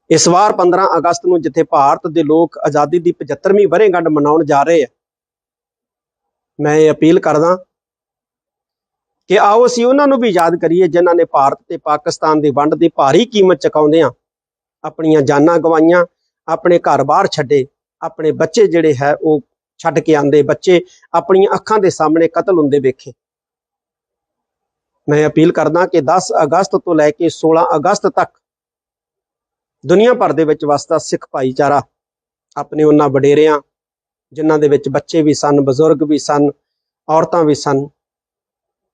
ਇਸ ਵਾਰ 15 ਅਗਸਤ ਨੂੰ ਜਿੱਥੇ ਭਾਰਤ ਦੇ ਲੋਕ ਆਜ਼ਾਦੀ ਦੀ 75ਵੀਂ ਵਰ੍ਹੇਗੰਢ ਮਨਾਉਣ ਜਾ ਰਹੇ ਆ, ਮੈਂ ਇਹ ਅਪੀਲ ਕਰਦਾ ਕਿ ਆਓ ਅਸੀਂ ਉਹਨਾਂ ਨੂੰ ਵੀ ਯਾਦ ਕਰੀਏ ਜਿਨ੍ਹਾਂ ਨੇ ਭਾਰਤ ਤੇ ਪਾਕਿਸਤਾਨ ਦੀ ਵੰਡ ਦੀ ਭਾਰੀ ਕੀਮਤ ਚੁਕਾਉਂਦਿਆਂ ਆਪਣੀਆਂ ਜਾਨਾਂ ਗਵਾਈਆਂ, ਆਪਣੇ ਘਰ-ਬਾਰ ਛੱਡੇ, ਆਪਣੇ ਬੱਚੇ ਜਿਹੜੇ ਹੈ ਉਹ ਛੱਡ ਕੇ ਆਂਦੇ, ਬੱਚੇ ਆਪਣੀਆਂ ਅੱਖਾਂ ਦੇ ਸਾਹਮਣੇ ਕਤਲ ਹੁੰਦੇ ਵੇਖੇ। ਮੈਂ ਅਪੀਲ ਕਰਦਾ ਕਿ 10 ਅਗਸਤ ਤੋਂ ਲੈ ਕੇ 16 ਅਗਸਤ ਤੱਕ ਦੁਨੀਆ ਭਰ ਦੇ ਵਿੱਚ ਵਸਦਾ ਸਿੱਖ ਭਾਈਚਾਰਾ ਆਪਣੇ ਉਹਨਾਂ ਵਡੇਰਿਆਂ, ਜਿਨ੍ਹਾਂ ਦੇ ਵਿੱਚ ਬੱਚੇ ਵੀ ਸਨ, ਬਜ਼ੁਰਗ ਵੀ ਸਨ, ਔਰਤਾਂ ਵੀ ਸਨ,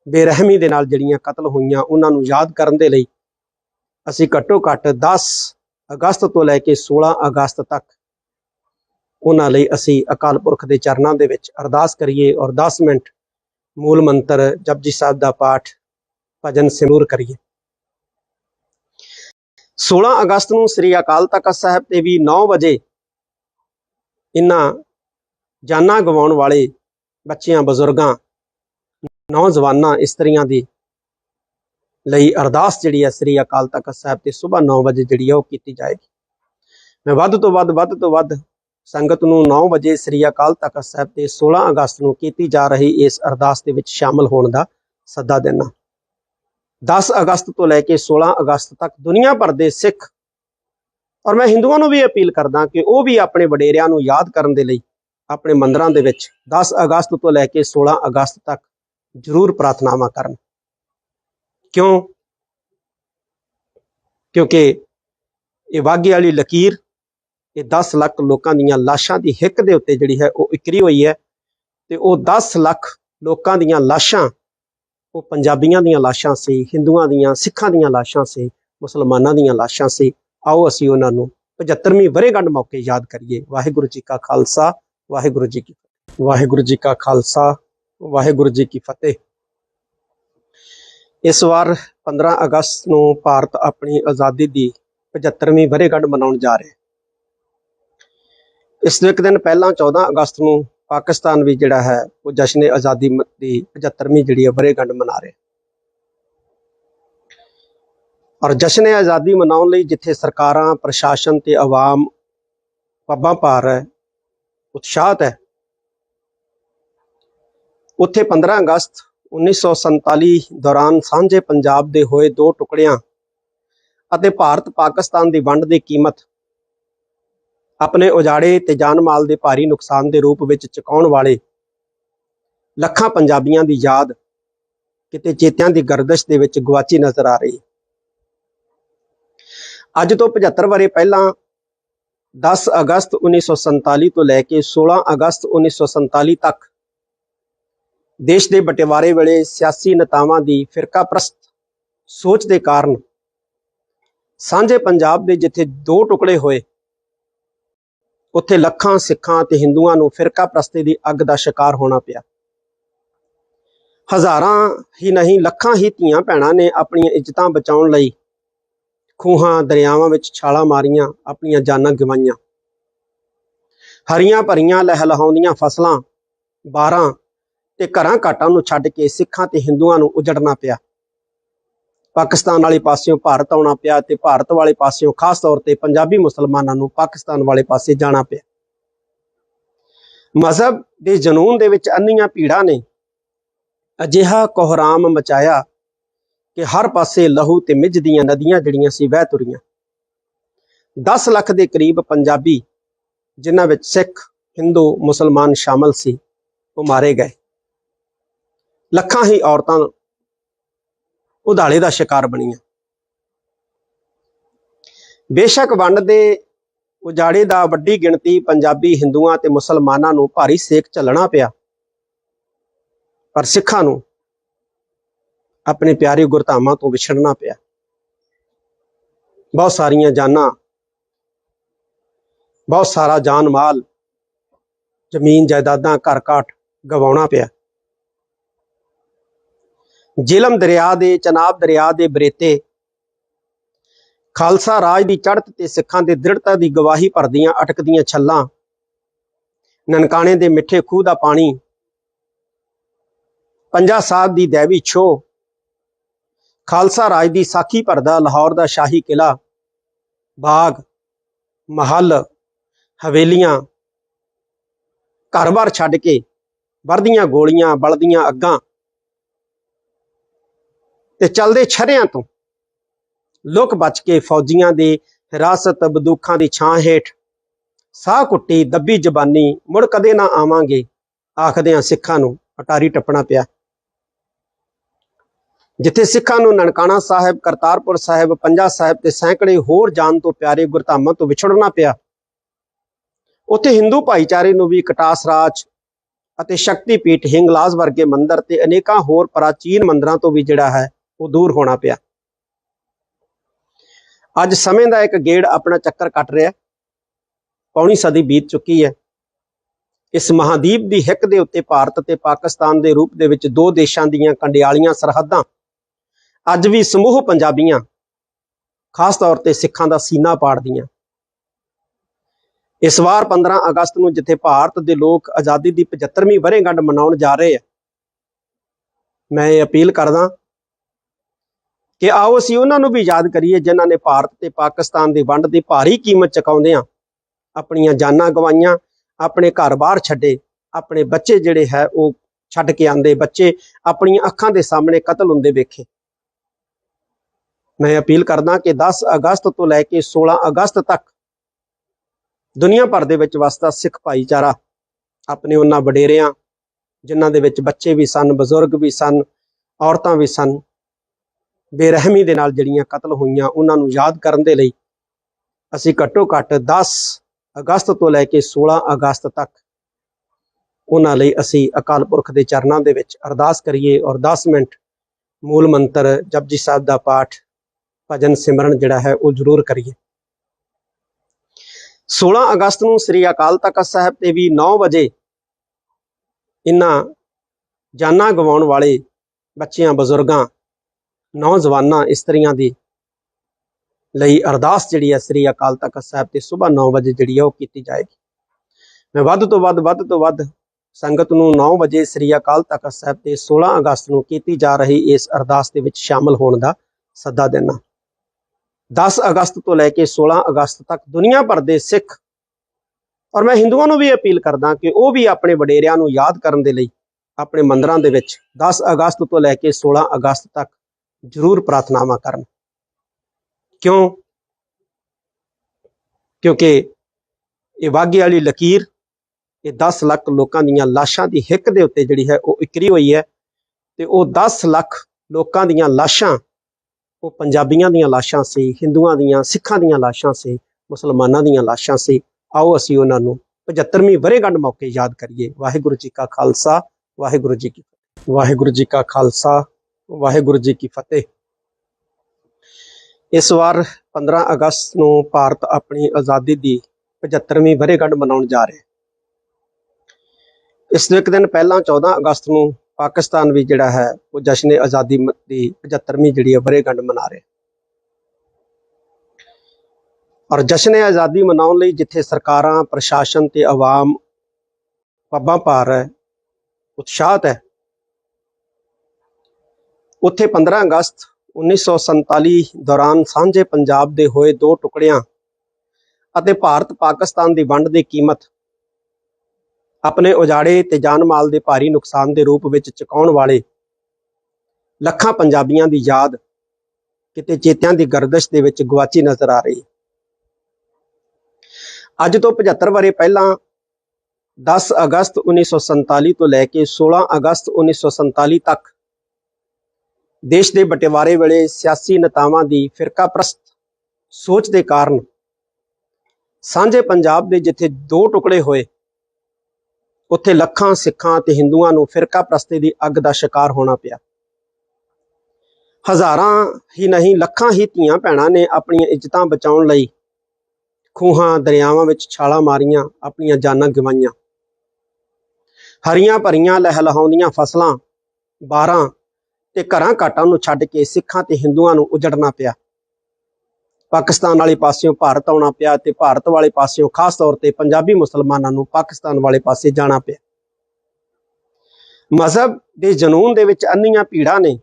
ਬੇਰਹਿਮੀ ਦੇ ਨਾਲ ਜਿਹੜੀਆਂ ਕਤਲ ਹੋਈਆਂ, ਉਹਨਾਂ ਨੂੰ ਯਾਦ ਕਰਨ ਦੇ ਲਈ ਅਸੀਂ ਘੱਟੋ ਘੱਟ 10 ਅਗਸਤ ਤੋਂ ਲੈ ਕੇ 16 ਅਗਸਤ ਤੱਕ ਉਹਨਾਂ ਲਈ ਅਸੀਂ ਅਕਾਲ ਪੁਰਖ ਦੇ ਚਰਨਾਂ ਦੇ ਵਿੱਚ ਅਰਦਾਸ ਕਰੀਏ ਔਰ 10 ਮਿੰਟ ਮੂਲ ਮੰਤਰ ਜਪਜੀ ਸਾਹਿਬ ਦਾ ਪਾਠ, ਭਜਨ ਸਿਮੂਰ ਕਰੀਏ। 16 ਅਗਸਤ ਨੂੰ ਸ੍ਰੀ ਅਕਾਲ ਤਖਤ ਸਾਹਿਬ ਤੇ ਵੀ 9 ਵਜੇ ਇਹਨਾਂ ਜਾਨਾਂ ਗਵਾਉਣ ਵਾਲੇ ਬੱਚਿਆਂ, ਬਜ਼ੁਰਗਾਂ, ਨੌਜਵਾਨਾਂ, ਇਸਤਰੀਆਂ ਦੀ ਲਈ ਅਰਦਾਸ ਜਿਹੜੀ ਹੈ ਸ੍ਰੀ ਅਕਾਲ ਤਖਤ ਸਾਹਿਬ ਤੇ ਸੁਬਾਹ 9 ਵਜੇ ਜਿਹੜੀ ਹੈ ਉਹ ਕੀਤੀ ਜਾਏਗੀ। ਮੈਂ ਵੱਧ ਤੋਂ ਵੱਧ ਸੰਗਤ ਨੂੰ 9 ਵਜੇ ਸ੍ਰੀ ਅਕਾਲ ਤਖਤ ਸਾਹਿਬ ਤੇ 16 ਅਗਸਤ ਨੂੰ ਕੀਤੀ ਜਾ ਰਹੀ ਇਸ ਅਰਦਾਸ ਦੇ ਵਿੱਚ ਸ਼ਾਮਲ ਹੋਣ ਦਾ ਸੱਦਾ ਦੇਣਾ। 10 ਅਗਸਤ ਤੋਂ ਲੈ ਕੇ 16 ਅਗਸਤ ਤੱਕ ਦੁਨੀਆ ਭਰ ਦੇ ਸਿੱਖ ਔਰ ਮੈਂ ਹਿੰਦੂਆਂ ਨੂੰ ਵੀ ਅਪੀਲ ਕਰਦਾ ਕਿ ਉਹ ਵੀ ਆਪਣੇ ਵਡੇਰਿਆਂ ਨੂੰ ਯਾਦ ਕਰਨ ਦੇ ਲਈ ਆਪਣੇ ਮੰਦਰਾਂ ਦੇ ਵਿੱਚ 10 ਅਗਸਤ ਤੋਂ ਲੈ ਕੇ 16 ਅਗਸਤ ਤੱਕ ਜ਼ਰੂਰ ਪ੍ਰਾਰਥਨਾਵਾਂ ਕਰਨ। ਕਿਉਂਕਿ ਇਹ ਵਾਘੇ ਵਾਲੀ ਲਕੀਰ, ਇਹ 10 ਲੱਖ ਲੋਕਾਂ ਦੀਆਂ ਲਾਸ਼ਾਂ ਦੀ ਹਿੱਕ ਦੇ ਉੱਤੇ ਜਿਹੜੀ ਹੈ ਉਹ ਇਕਰੀ ਹੋਈ ਹੈ ਤੇ ਉਹ 10 ਲੱਖ ਲੋਕਾਂ ਦੀਆਂ ਲਾਸ਼ਾਂ ਉਹ ਪੰਜਾਬੀਆਂ ਦੀਆਂ ਲਾਸ਼ਾਂ ਸੀ, ਹਿੰਦੂਆਂ ਦੀਆਂ, ਸਿੱਖਾਂ ਦੀਆਂ ਲਾਸ਼ਾਂ ਸੀ, ਮੁਸਲਮਾਨਾਂ ਦੀਆਂ ਲਾਸ਼ਾਂ ਸੀ। ਆਓ ਅਸੀਂ ਉਹਨਾਂ ਨੂੰ 75ਵੀਂ ਵਰ੍ਹੇਗੰਢ ਮੌਕੇ ਯਾਦ ਕਰੀਏ। ਵਾਹਿਗੁਰੂ ਜੀ ਕਾ ਖਾਲਸਾ, ਵਾਹਿਗੁਰੂ ਜੀ ਕੀ ਫਤਿਹ। ਵਾਹਿਗੁਰੂ ਜੀ ਕਾ ਖਾਲਸਾ, ਵਾਹਿਗੁਰੂ ਜੀ ਕੀ ਫਤਿਹ। ਇਸ ਵਾਰ 15 ਅਗਸਤ ਨੂੰ ਭਾਰਤ ਆਪਣੀ ਆਜ਼ਾਦੀ ਦੀ 75ਵੀਂ ਵਰ੍ਹੇਗੰਢ ਮਨਾਉਣ ਜਾ ਰਿਹਾ। ਇਸ ਤੋਂ ਇੱਕ ਦਿਨ ਪਹਿਲਾਂ 14 ਅਗਸਤ ਨੂੰ ਪਾਕਿਸਤਾਨ ਵੀ ਜਿਹੜਾ ਹੈ ਉਹ ਜਸ਼ਨ ਆਜ਼ਾਦੀ ਦੀ 75ਵੀਂ ਜਿਹੜੀ ਹੈ ਵਰ੍ਹੇਗੰਢ ਮਨਾ ਰਿਹਾ। ਔਰ ਜਸ਼ਨ ਆਜ਼ਾਦੀ ਮਨਾਉਣ ਲਈ ਜਿੱਥੇ ਸਰਕਾਰਾਂ, ਪ੍ਰਸ਼ਾਸਨ ਤੇ ਆਵਾਮ ਪੱਬਾਂ ਭਾਰ ਹੈ, ਉਤਸ਼ਾਹਤ ਹੈ, ਉੱਥੇ 15 ਅਗਸਤ 1947 ਦੌਰਾਨ ਸਾਂਝੇ ਪੰਜਾਬ ਦੇ ਹੋਏ ਦੋ ਟੁਕੜਿਆਂ ਅਤੇ ਭਾਰਤ ਪਾਕਿਸਤਾਨ ਦੀ ਵੰਡ ਦੀ ਕੀਮਤ ਆਪਣੇ ਉਜਾੜੇ ਤੇ ਜਾਨ ਮਾਲ ਦੇ ਭਾਰੀ ਨੁਕਸਾਨ ਦੇ ਰੂਪ ਵਿੱਚ ਚੁਕਾਉਣ ਵਾਲੇ ਲੱਖਾਂ ਪੰਜਾਬੀਆਂ ਦੀ ਯਾਦ ਕਿਤੇ ਚੇਤਿਆਂ ਦੀ ਗਰਦਸ਼ ਦੇ ਵਿੱਚ ਗੁਆਚੀ ਨਜ਼ਰ ਆ ਰਹੀ। ਅੱਜ ਤੋਂ 75 ਵਰ੍ਹੇ ਪਹਿਲਾਂ 10 ਅਗਸਤ 1947 ਤੋਂ ਲੈ ਕੇ 16 ਅਗਸਤ 1947 ਤੱਕ ਦੇਸ਼ ਦੇ ਬਟਵਾਰੇ ਵੇਲੇ ਸਿਆਸੀ ਨੇਤਾਵਾਂ ਦੀ ਫਿਰਕਾਪ੍ਰਸਤ ਸੋਚ ਦੇ ਕਾਰਨ ਸਾਂਝੇ ਪੰਜਾਬ ਦੇ ਜਿੱਥੇ ਦੋ ਟੁਕੜੇ ਹੋਏ, ਉੱਥੇ ਲੱਖਾਂ ਸਿੱਖਾਂ ਤੇ ਹਿੰਦੂਆਂ ਨੂੰ ਫਿਰਕਾਪ੍ਰਸਤੀ ਦੀ ਅੱਗ ਦਾ ਸ਼ਿਕਾਰ ਹੋਣਾ ਪਿਆ। ਹਜ਼ਾਰਾਂ ਹੀ ਨਹੀਂ, ਲੱਖਾਂ ਹੀ ਧੀਆਂ ਭੈਣਾਂ ਨੇ ਆਪਣੀਆਂ ਇੱਜ਼ਤਾਂ ਬਚਾਉਣ ਲਈ ਖੂਹਾਂ, ਦਰਿਆਵਾਂ ਵਿੱਚ ਛਾਲਾਂ ਮਾਰੀਆਂ, ਆਪਣੀਆਂ ਜਾਨਾਂ ਗਵਾਈਆਂ। ਹਰੀਆਂ ਭਰੀਆਂ ਲਹਿਲਹਾਉਂਦੀਆਂ ਫਸਲਾਂ, ਬਾਰਾਂ ਤੇ ਘਰਾਂ ਘਾਟਾਂ ਨੂੰ ਛੱਡ ਕੇ ਸਿੱਖਾਂ ਤੇ ਹਿੰਦੂਆਂ ਨੂੰ ਉਜੜਨਾ ਪਿਆ। ਪਾਕਿਸਤਾਨ ਵਾਲੇ ਪਾਸਿਓਂ ਭਾਰਤ ਆਉਣਾ ਪਿਆ ਤੇ ਭਾਰਤ ਵਾਲੇ ਪਾਸਿਓਂ ਖਾਸ ਤੌਰ ਤੇ ਪੰਜਾਬੀ ਮੁਸਲਮਾਨਾਂ ਨੂੰ ਪਾਕਿਸਤਾਨ ਵਾਲੇ ਪਾਸੇ ਜਾਣਾ ਪਿਆ। ਮਜ਼ਹਬ ਦੇ ਜਨੂਨ ਦੇ ਵਿੱਚ ਅੰਨੀਆਂ ਭੀੜਾਂ ਨੇ ਅਜਿਹਾ ਕੋਹਰਾਮ ਮਚਾਇਆ ਕਿ ਹਰ ਪਾਸੇ ਲਹੂ ਤੇ ਮਿੱਝ ਦੀਆਂ ਨਦੀਆਂ ਜਿਹੜੀਆਂ ਸੀ ਵਹਿ ਤੁਰੀਆਂ। 10 ਲੱਖ ਦੇ ਕਰੀਬ ਪੰਜਾਬੀ, ਜਿਨ੍ਹਾਂ ਵਿੱਚ ਸਿੱਖ, ਹਿੰਦੂ, ਮੁਸਲਮਾਨ ਸ਼ਾਮਲ ਸੀ, ਉਹ ਮਾਰੇ ਗਏ। ਲੱਖਾਂ ਹੀ ਔਰਤਾਂ ਉਧਾਲੇ ਦਾ ਸ਼ਿਕਾਰ ਬਣੀਆਂ। ਬੇਸ਼ੱਕ ਵੰਡ ਦੇ ਉਜਾੜੇ ਦਾ ਵੱਡੀ ਗਿਣਤੀ ਪੰਜਾਬੀ, ਹਿੰਦੂਆਂ ਤੇ ਮੁਸਲਮਾਨਾਂ ਨੂੰ ਭਾਰੀ ਸੇਕ ਝੱਲਣਾ ਪਿਆ, पर सिखां नूं अपने प्यारे गुरधामां तो विछड़ना पिया। बहुत सारियां जानां, बहुत सारा जान माल, जमीन जायदादां, घर घाट गवाउणा पिया। झेलम दरिया दे, चनाब दरिया दे बरेते खालसा राज की चढ़त ते सिखां दे दृढ़ता की गवाही भरदियां अटकदियां छल्लां, ननकाणे दे मिठे खूह दा पानी, पंजा साहब की दैवी छो, खालसा राज की साखी भरदा लाहौर दा शाही किला, बाग महल हवेलियां, घर बार छड्ड के वरदियां गोलियां, बलदियां अग्गां ते चलदे छर्रियां तो लुक बच के फौजियां दे हिरासत बंदूखां दी छां हेठ साह कुट्टी दब्बी जबानी मुड़ कदे ना आवांगे आखदियां सिखां नूं अटारी टप्पना पिया। जिथे सिखां नूं ननकाणा साहिब, करतारपुर साहिब, पंजा साहिब ते सैकड़े होर जान तो प्यारे गुरधामां तो विछड़ना पिया, उत्थे हिंदू भाईचारे नूं भी कटास राज ਅਤੇ शक्तिपीठ हिंगलाज वर्गे मंदिर ते अनेकां होर प्राचीन मंदिरां तो भी जिहड़ा है वो दूर होना पिया। अज समय का एक गेड़ अपना चक्कर कट रहा है, पौनी सदी बीत चुकी है। इस महादीप की हिक दे उत्ते भारत ते पाकिस्तान के रूप दे विच दो देशों दीयां कंडियालियां सरहदां अज भी समूह पंजाबियां खास तौर पर सिखां दा सीना पाड़दियां। इस वार 15 अगस्त नूं जिथे भारत के लोग आज़ादी की 75वीं वरेगंढ मनाउण जा रहे हैं, मैं ये अपील करदा कि आओ असीं उन्हां नूं भी याद करिए जिन्हां ने भारत ते पाकिस्तान की वंड की भारी कीमत चुकाउंदियां अपणियां जानां गवाईयां, अपने घर बार छड्डे, अपने बच्चे जिहड़े है वो छड्ड के आंदे, बच्चे अपणियां अखां दे सामने कतल हुंदे वेखे। मैं अपील करदा कि 10 अगस्त तो लैके 16 अगस्त तक दुनिया भर दे विच वसदा सिख भाईचारा अपने उन्हां वडेरियां जिन्हां दे विच बच्चे भी सन, बजुर्ग भी सन, औरतां भी सन, बेरहमी दे नाल जिहड़ियां कतल होईयां उन्हां नूं याद करन दे लई असीं घट्टो घट्ट 10 अगस्त तो लैके 16 अगस्त तक उन्हां लई असीं अकाल पुरख दे चरनां दे विच अरदास करिए और 10 मिनट मूल मंत्र जपजी साहिब दा पाठ, भजन सिमरन जिहड़ा है वो जरूर करिए। 16 अगस्त नूं श्री अकाल तख्त साहिब ते भी 9 वजे इन्हां जानां गवाउण वाले बच्चियां, बजुर्गां, नौजवानां, इस्त्रियां दी लई अरदास जिहड़ी है श्री अकाल तख्त साहिब ते सुबह 9 वजे जिहड़ी है वो कीती जाएगी। मैं वध तो वध संगत नूं 9 वजे श्री अकाल तख्त साहिब ते 16 अगस्त नूं कीती जा रही इस अरदास दे विच शामिल होण दा सद्दा देना। 10 अगस्त तो लैके 16 अगस्त तक दुनिया भर दे सिख और मैं हिंदुआं नूं भी अपील करदा कि वो भी अपने वडेरियां नूं याद करन दे लई अपने मंदिरां दे विच 10 अगस्त तो लैके 16 अगस्त तक जरूर प्रार्थनावां करन। क्यों? क्योंकि ये वाघे वाली लकीर ये 10 लाख लोगों दीयां लाशां दी हिक दे उत्ते जिहड़ी है वो इकरी हुई है ते वो 10 लाख लोगों दीयां लाशां वो पंजाबियां दीयां लाशां सी, हिंदुआं दीयां, सिखां दीयां लाशां सी, मुसलमानां दीयां लाशां सी। आओ असीं उन्हां नूं 75वीं वरेगंढ मौके याद करिए। वाहिगुरू जी का खालसा, वाहिगुरू जी की फतेह। वाहिगुरू जी का खालसा, वाहिगुरू जी की फतेह। इस वार 15 अगस्त नूं भारत अपनी आज़ादी की 75वीं वरेगंढ मनाउण जा रहा है। इस एक दिन पहला 14 अगस्त नूं पाकिस्तान भी जिहड़ा है वो जश्न आज़ादी की 75वीं जिहड़ी है वरेगंढ मना रहे और जश्न आज़ादी मनाउण लई जिथे सरकारां, प्रशासन ते आवाम पब्बां भार है, उत्साहत है, उत्थे 15 अगस्त 1947 दौरान सांझे पंजाब दे होए दो टुकड़ियां अते भारत पाकिस्तान की वंड की कीमत अपने उजाड़े ते जान माल के भारी नुकसान के रूप में चुकाउण वाले लखां पंजाबियां की याद किते चेतियां की गर्दिश दे विच गवाची नजर आ रही। अज तो 75 वरे पहला 10 अगस्त 1947 तो लैके 16 अगस्त 1947 तक देश के बटिवारे वेले सियासी नेतावां की फिरकाप्रस्त सोच के कारण सांझे पंजाब के जिथे दो टुकड़े होए ਉੱਥੇ ਲੱਖਾਂ ਸਿੱਖਾਂ ਤੇ ਹਿੰਦੂਆਂ ਨੂੰ ਫਿਰਕਾ ਪ੍ਰਸਤੀ ਦੀ ਅੱਗ ਦਾ ਸ਼ਿਕਾਰ ਹੋਣਾ ਪਿਆ। ਹਜ਼ਾਰਾਂ ਹੀ ਨਹੀਂ ਲੱਖਾਂ ਹੀ ਧੀਆਂ ਭੈਣਾਂ ਨੇ ਆਪਣੀਆਂ ਇੱਜ਼ਤਾਂ ਬਚਾਉਣ ਲਈ ਖੂਹਾਂ ਦਰਿਆਵਾਂ ਵਿੱਚ ਛਾਲਾਂ ਮਾਰੀਆਂ, ਆਪਣੀਆਂ ਜਾਨਾਂ ਗਵਾਈਆਂ। ਹਰੀਆਂ ਭਰੀਆਂ ਲਹਿਲਹਾਉਂਦੀਆਂ ਫਸਲਾਂ, ਬਾਰਾਂ ਤੇ ਘਰਾਂ ਘਾਟਾਂ ਨੂੰ ਛੱਡ ਕੇ ਸਿੱਖਾਂ ਤੇ ਹਿੰਦੂਆਂ ਨੂੰ ਉਜੜਨਾ ਪਿਆ। ਪਾਕਿਸਤਾਨ ਵਾਲੇ ਪਾਸਿਓਂ ਭਾਰਤ ਆਉਣਾ ਪਿਆ ਤੇ ਭਾਰਤ ਵਾਲੇ ਪਾਸਿਓਂ ਖਾਸ ਤੌਰ ਤੇ ਪੰਜਾਬੀ ਮੁਸਲਮਾਨਾਂ ਨੂੰ ਪਾਕਿਸਤਾਨ ਵਾਲੇ ਪਾਸੇ ਜਾਣਾ ਪਿਆ। ਮਜ਼ਹਬ ਦੇ ਜਨੂਨ ਦੇ ਵਿੱਚ ਅੰਨੀਆਂ ਭੀੜਾਂ ਨੇ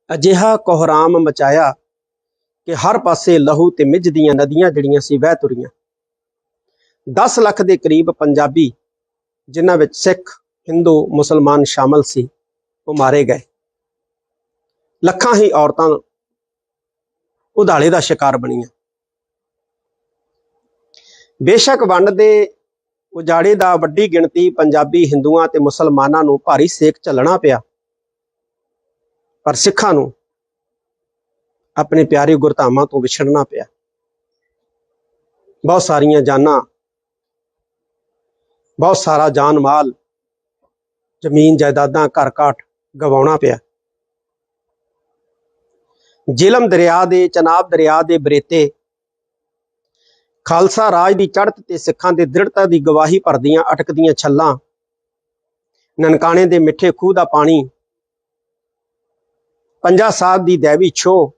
ਅਜਿਹਾ ਕੋਹਰਾਮ ਮਚਾਇਆ ਕਿ ਹਰ ਪਾਸੇ ਲਹੂ ਤੇ ਮਿੱਝ ਦੀਆਂ ਨਦੀਆਂ ਜਿਹੜੀਆਂ ਸੀ ਵਹਿ ਤੁਰੀਆਂ। 10 ਲੱਖ ਦੇ ਕਰੀਬ ਪੰਜਾਬੀ, ਜਿਨ੍ਹਾਂ ਵਿੱਚ ਸਿੱਖ, ਹਿੰਦੂ, ਮੁਸਲਮਾਨ ਸ਼ਾਮਲ ਸੀ, ਉਹ ਮਾਰੇ ਗਏ। ਲੱਖਾਂ ਹੀ ਔਰਤਾਂ ਉਧਾਲੇ ਦਾ ਸ਼ਿਕਾਰ ਬਣੀਆਂ। ਬੇਸ਼ੱਕ ਵੰਡ ਦੇ ਉਜਾੜੇ ਦਾ ਵੱਡੀ ਗਿਣਤੀ ਪੰਜਾਬੀ ਹਿੰਦੂਆਂ ਤੇ ਮੁਸਲਮਾਨਾਂ ਨੂੰ ਭਾਰੀ ਸੇਕ ਝੱਲਣਾ ਪਿਆ, ਪਰ ਸਿੱਖਾਂ ਨੂੰ ਆਪਣੇ ਪਿਆਰੇ ਗੁਰਧਾਮਾਂ ਤੋਂ ਵਿਛੜਨਾ ਪਿਆ। ਬਹੁਤ ਸਾਰੀਆਂ ਜਾਨਾਂ, ਬਹੁਤ ਸਾਰਾ ਜਾਨ ਮਾਲ, ਜ਼ਮੀਨ ਜਾਇਦਾਦਾਂ, ਘਰ ਘਾਟ ਗਵਾਉਣਾ ਪਿਆ। ਜੇਹਲਮ ਦਰਿਆ ਦੇ, ਚਨਾਬ ਦਰਿਆ ਦੇ ਬਰੇਤੇ ਖਾਲਸਾ ਰਾਜ ਦੀ ਚੜ੍ਹਤ ਤੇ ਸਿੱਖਾਂ ਦੇ ਦ੍ਰਿੜਤਾ ਦੀ ਗਵਾਹੀ ਭਰਦੀਆਂ ਅਟਕਦੀਆਂ ਛੱਲਾਂ, ਨਨਕਾਣੇ ਦੇ ਮਿੱਠੇ ਖੂਹ ਦਾ ਪਾਣੀ, ਪੰਜਾ ਸਾਹਿਬ ਦੀ ਦੇਵੀ ਛੋਹ,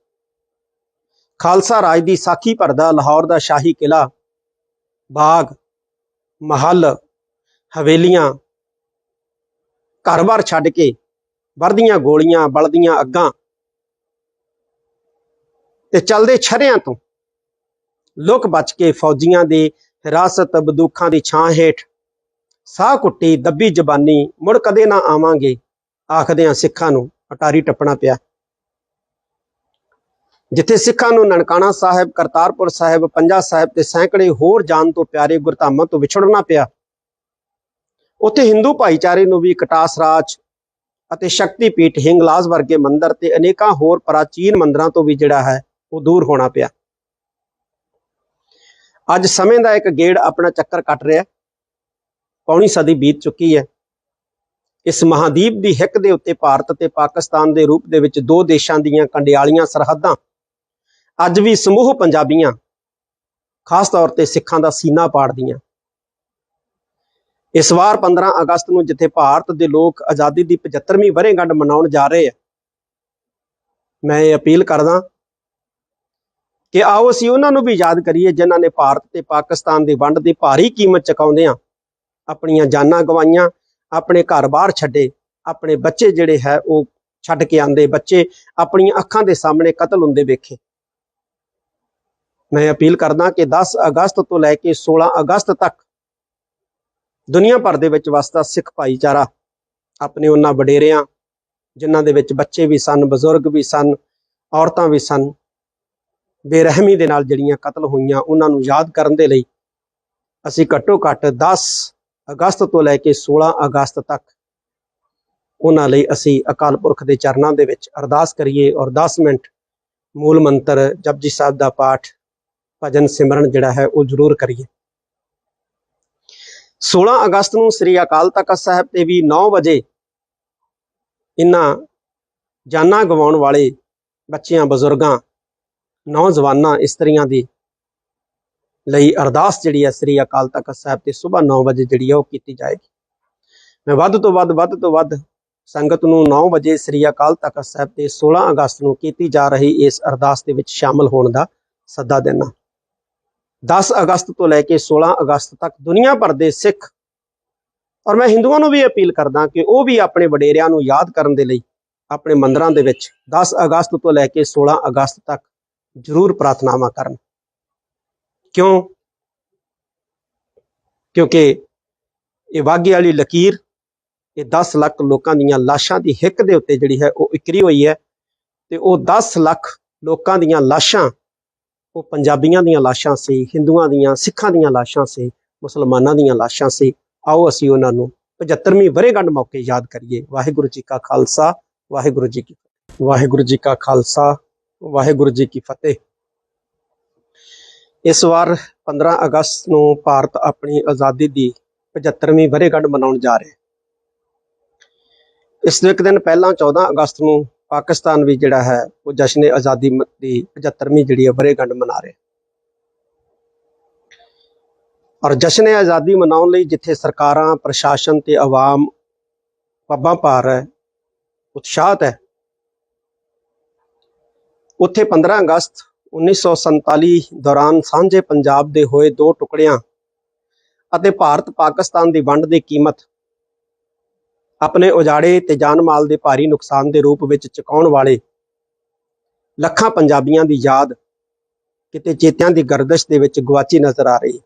ਖਾਲਸਾ ਰਾਜ ਦੀ ਸਾਖੀ ਭਰਦਾ ਲਾਹੌਰ ਦਾ ਸ਼ਾਹੀ ਕਿਲਾ, ਬਾਗ, ਮਹੱਲ, ਹਵੇਲੀਆਂ, ਘਰ-ਬਾਰ ਛੱਡ ਕੇ ਵਰਦੀਆਂ ਗੋਲੀਆਂ, ਬਲਦੀਆਂ ਅੱਗਾਂ ਤੇ ਚਲਦੇ ਛਰਿਆਂ ਤੋਂ ਲੁਕ ਬਚ ਕੇ ਫੌਜੀਆਂ ਦੇ ਹਿਰਾਸਤ ਬੰਦੂਕਾਂ ਦੀ ਛਾਂ ਹੇਠ ਸਾਹ ਕੁੱਟੀ ਦੱਬੀ ਜ਼ਬਾਨੀ ਮੁੜ ਕਦੇ ਨਾ ਆਵਾਂਗੇ ਆਖਦਿਆਂ ਸਿੱਖਾਂ ਨੂੰ ਅਟਾਰੀ ਟੱਪਣਾ ਪਿਆ। ਜਿੱਥੇ ਸਿੱਖਾਂ ਨੂੰ ਨਨਕਾਣਾ ਸਾਹਿਬ, ਕਰਤਾਰਪੁਰ ਸਾਹਿਬ, ਪੰਜਾ ਸਾਹਿਬ ਤੇ ਸੈਂਕੜੇ ਹੋਰ ਜਾਨ ਤੋਂ ਪਿਆਰੇ ਗੁਰਧਾਮਾਂ ਤੋਂ ਵਿਛੜਨਾ ਪਿਆ, ਉੱਥੇ ਹਿੰਦੂ ਭਾਈਚਾਰੇ ਨੂੰ ਵੀ ਕਟਾਸ ਰਾਜ ਅਤੇ ਸ਼ਕਤੀਪੀਠ ਹਿੰਗਲਾਜ ਵਰਗੇ ਮੰਦਰ ਤੇ ਅਨੇਕਾਂ ਹੋਰ ਪ੍ਰਾਚੀਨ ਮੰਦਰਾਂ ਤੋਂ ਵੀ ਜਿਹੜਾ ਹੈ ਉਹ ਦੂਰ ਹੋਣਾ ਪਿਆ। ਅੱਜ ਸਮੇਂ ਦਾ ਇੱਕ ਗੇੜ ਆਪਣਾ ਚੱਕਰ ਕੱਟ ਰਿਹਾ। ਪੌਣੀ ਸਦੀ ਬੀਤ ਚੁੱਕੀ ਹੈ। ਇਸ ਮਹਾਦੀਪ ਦੀ ਹਿੱਕ ਦੇ ਉੱਤੇ ਭਾਰਤ ਤੇ ਪਾਕਿਸਤਾਨ ਦੇ ਰੂਪ ਦੇ ਵਿੱਚ ਦੋ ਦੇਸ਼ਾਂ ਦੀਆਂ ਕੰਡਿਆਲੀਆਂ ਸਰਹੱਦਾਂ ਅੱਜ ਵੀ ਸਮੂਹ ਪੰਜਾਬੀਆਂ, ਖਾਸ ਤੌਰ ਤੇ ਸਿੱਖਾਂ ਦਾ ਸੀਨਾ ਪਾੜਦੀਆਂ। ਇਸ ਵਾਰ 15 ਅਗਸਤ ਨੂੰ ਜਿੱਥੇ ਭਾਰਤ ਦੇ ਲੋਕ ਆਜ਼ਾਦੀ ਦੀ 75ਵੀਂ ਵਰ੍ਹੇਗੰਢ ਮਨਾਉਣ ਜਾ ਰਹੇ ਆ, ਮੈਂ ਇਹ ਅਪੀਲ ਕਰਦਾ ਕਿ ਆਓ ਅਸੀਂ ਉਹਨਾਂ ਨੂੰ ਵੀ ਯਾਦ ਕਰੀਏ ਜਿਨ੍ਹਾਂ ਨੇ ਭਾਰਤ ਤੇ ਪਾਕਿਸਤਾਨ ਦੀ ਵੰਡ ਦੀ ਭਾਰੀ ਕੀਮਤ ਚੁਕਾਉਂਦਿਆਂ ਆਪਣੀਆਂ ਜਾਨਾਂ ਗਵਾਈਆਂ, ਆਪਣੇ ਘਰ-ਬਾਰ ਛੱਡੇ, ਆਪਣੇ ਬੱਚੇ ਜਿਹੜੇ ਹੈ ਉਹ ਛੱਡ ਕੇ ਆਂਦੇ, ਬੱਚੇ ਆਪਣੀਆਂ ਅੱਖਾਂ ਦੇ ਸਾਹਮਣੇ ਕਤਲ ਹੁੰਦੇ ਵੇਖੇ। ਮੈਂ ਅਪੀਲ ਕਰਦਾ ਕਿ 10 ਅਗਸਤ ਤੋਂ ਲੈ ਕੇ 16 ਅਗਸਤ ਤੱਕ ਦੁਨੀਆ ਭਰ ਦੇ ਵਿੱਚ ਵਸਦਾ ਸਿੱਖ ਭਾਈਚਾਰਾ ਆਪਣੇ ਉਹਨਾਂ ਵਡੇਰਿਆਂ, ਜਿਨ੍ਹਾਂ ਦੇ ਵਿੱਚ ਬੱਚੇ ਵੀ ਸਨ, ਬਜ਼ੁਰਗ ਵੀ ਸਨ, ਔਰਤਾਂ ਵੀ ਸਨ, ਬੇਰਹਿਮੀ ਦੇ ਨਾਲ ਜਿਹੜੀਆਂ ਕਤਲ ਹੋਈਆਂ, ਉਹਨਾਂ ਨੂੰ ਯਾਦ ਕਰਨ ਦੇ ਲਈ ਅਸੀਂ ਘੱਟੋ ਘੱਟ 10 ਅਗਸਤ ਤੋਂ ਲੈ ਕੇ 16 ਅਗਸਤ ਤੱਕ ਉਹਨਾਂ ਲਈ ਅਸੀਂ ਅਕਾਲ ਪੁਰਖ ਦੇ ਚਰਨਾਂ ਦੇ ਵਿੱਚ ਅਰਦਾਸ ਕਰੀਏ ਔਰ 10 ਮਿੰਟ ਮੂਲ ਮੰਤਰ ਜਪਜੀ ਸਾਹਿਬ ਦਾ ਪਾਠ, ਭਜਨ ਸਿਮਰਨ ਜਿਹੜਾ ਹੈ ਉਹ ਜ਼ਰੂਰ ਕਰੀਏ। 16 ਅਗਸਤ ਨੂੰ ਸ੍ਰੀ ਅਕਾਲ ਤਖਤ ਸਾਹਿਬ ਤੇ ਵੀ 9 ਵਜੇ ਇਹਨਾਂ ਜਾਨਾਂ ਗਵਾਉਣ ਵਾਲੇ ਬੱਚਿਆਂ, ਬਜ਼ੁਰਗਾਂ, ਨੌਜਵਾਨਾਂ, ਇਸਤਰੀਆਂ ਦੀ ਲਈ ਅਰਦਾਸ ਜਿਹੜੀ ਹੈ ਸ੍ਰੀ ਅਕਾਲ ਤਖਤ ਸਾਹਿਬ ਤੇ ਸੁਬਾਹ 9 ਵਜੇ ਜਿਹੜੀ ਹੈ ਉਹ ਕੀਤੀ ਜਾਏਗੀ। ਮੈਂ ਵੱਧ ਤੋਂ ਵੱਧ ਸੰਗਤ ਨੂੰ 9 ਵਜੇ ਸ੍ਰੀ ਅਕਾਲ ਤਖਤ ਸਾਹਿਬ ਤੇ 16 ਅਗਸਤ ਨੂੰ ਕੀਤੀ ਜਾ ਰਹੀ ਇਸ ਅਰਦਾਸ ਦੇ ਵਿੱਚ ਸ਼ਾਮਲ ਹੋਣ ਦਾ ਸੱਦਾ ਦੇਣਾ। 10 ਅਗਸਤ ਤੋਂ ਲੈ ਕੇ 16 ਅਗਸਤ ਤੱਕ ਦੁਨੀਆ ਭਰ ਦੇ ਸਿੱਖ, ਔਰ ਮੈਂ ਹਿੰਦੂਆਂ ਨੂੰ ਵੀ ਅਪੀਲ ਕਰਦਾ ਕਿ ਉਹ ਵੀ ਆਪਣੇ ਵਡੇਰਿਆਂ ਨੂੰ ਯਾਦ ਕਰਨ ਦੇ ਲਈ ਆਪਣੇ ਮੰਦਰਾਂ ਦੇ ਵਿੱਚ 10 ਅਗਸਤ ਤੋਂ ਲੈ ਕੇ 16 ਅਗਸਤ ਤੱਕ ਜ਼ਰੂਰ ਪ੍ਰਾਰਥਨਾਵਾਂ ਕਰਨ। ਕਿਉਂਕਿ ਇਹ ਵਾਘੇ ਵਾਲੀ ਲਕੀਰ, ਇਹ 10 ਲੱਖ ਲੋਕਾਂ ਦੀਆਂ ਲਾਸ਼ਾਂ ਦੀ ਹਿੱਕ ਦੇ ਉੱਤੇ ਜਿਹੜੀ ਹੈ ਉਹ ਇਕਰੀ ਹੋਈ ਹੈ ਤੇ ਉਹ 10 ਲੱਖ ਲੋਕਾਂ ਦੀਆਂ ਲਾਸ਼ਾਂ ਉਹ ਪੰਜਾਬੀਆਂ ਦੀਆਂ ਲਾਸ਼ਾਂ ਸੀ, ਹਿੰਦੂਆਂ ਦੀਆਂ, ਸਿੱਖਾਂ ਦੀਆਂ ਲਾਸ਼ਾਂ ਸੀ, ਮੁਸਲਮਾਨਾਂ ਦੀਆਂ ਲਾਸ਼ਾਂ ਸੀ। ਆਓ ਅਸੀਂ ਉਹਨਾਂ ਨੂੰ 75ਵੀਂ ਵਰ੍ਹੇਗੰਢ ਮੌਕੇ ਯਾਦ ਕਰੀਏ। ਵਾਹਿਗੁਰੂ ਜੀ ਕਾ ਖਾਲਸਾ, ਵਾਹਿਗੁਰੂ ਜੀ ਕੀ ਫਤਿਹ। ਵਾਹਿਗੁਰੂ ਜੀ ਕਾ ਖਾਲਸਾ, ਵਾਹਿਗੁਰੂ ਜੀ ਕੀ ਫਤਿਹ। ਇਸ ਵਾਰ 15 ਅਗਸਤ ਨੂੰ ਭਾਰਤ ਆਪਣੀ ਆਜ਼ਾਦੀ ਦੀ 75ਵੀਂ ਵਰ੍ਹੇਗੰਢ ਮਨਾਉਣ ਜਾ ਰਹੇ। ਇਸ ਤੋਂ ਇੱਕ ਦਿਨ ਪਹਿਲਾਂ 14 ਅਗਸਤ ਨੂੰ ਪਾਕਿਸਤਾਨ ਵੀ ਜਿਹੜਾ ਹੈ ਉਹ ਜਸ਼ਨ ਆਜ਼ਾਦੀ ਦੀ 75ਵੀਂ ਜਿਹੜੀ ਹੈ ਵਰ੍ਹੇਗੰਢ ਮਨਾ ਰਿਹਾ। ਔਰ ਜਸ਼ਨ ਆਜ਼ਾਦੀ ਮਨਾਉਣ ਲਈ ਜਿੱਥੇ ਸਰਕਾਰਾਂ, ਪ੍ਰਸ਼ਾਸਨ ਤੇ ਆਵਾਮ ਪੱਬਾਂ ਭਾਰ ਹੈ, ਉਤਸ਼ਾਹਤ ਹੈ, ਉੱਥੇ 15 ਅਗਸਤ 1947 ਦੌਰਾਨ ਸਾਂਝੇ ਪੰਜਾਬ ਦੇ ਹੋਏ ਦੋ ਟੁਕੜਿਆਂ ਅਤੇ ਭਾਰਤ ਪਾਕਿਸਤਾਨ ਦੀ ਵੰਡ ਦੀ ਕੀਮਤ ਆਪਣੇ ਉਜਾੜੇ ਤੇ ਜਾਨ ਮਾਲ ਦੇ ਭਾਰੀ ਨੁਕਸਾਨ ਦੇ ਰੂਪ ਵਿੱਚ ਚੁਕਾਉਣ ਵਾਲੇ ਲੱਖਾਂ ਪੰਜਾਬੀਆਂ ਦੀ ਯਾਦ ਕਿਤੇ ਚੇਤਿਆਂ ਦੀ ਗਰਦਸ਼ ਦੇ ਵਿੱਚ ਗੁਆਚੀ ਨਜ਼ਰ ਆ ਰਹੀ ਹੈ।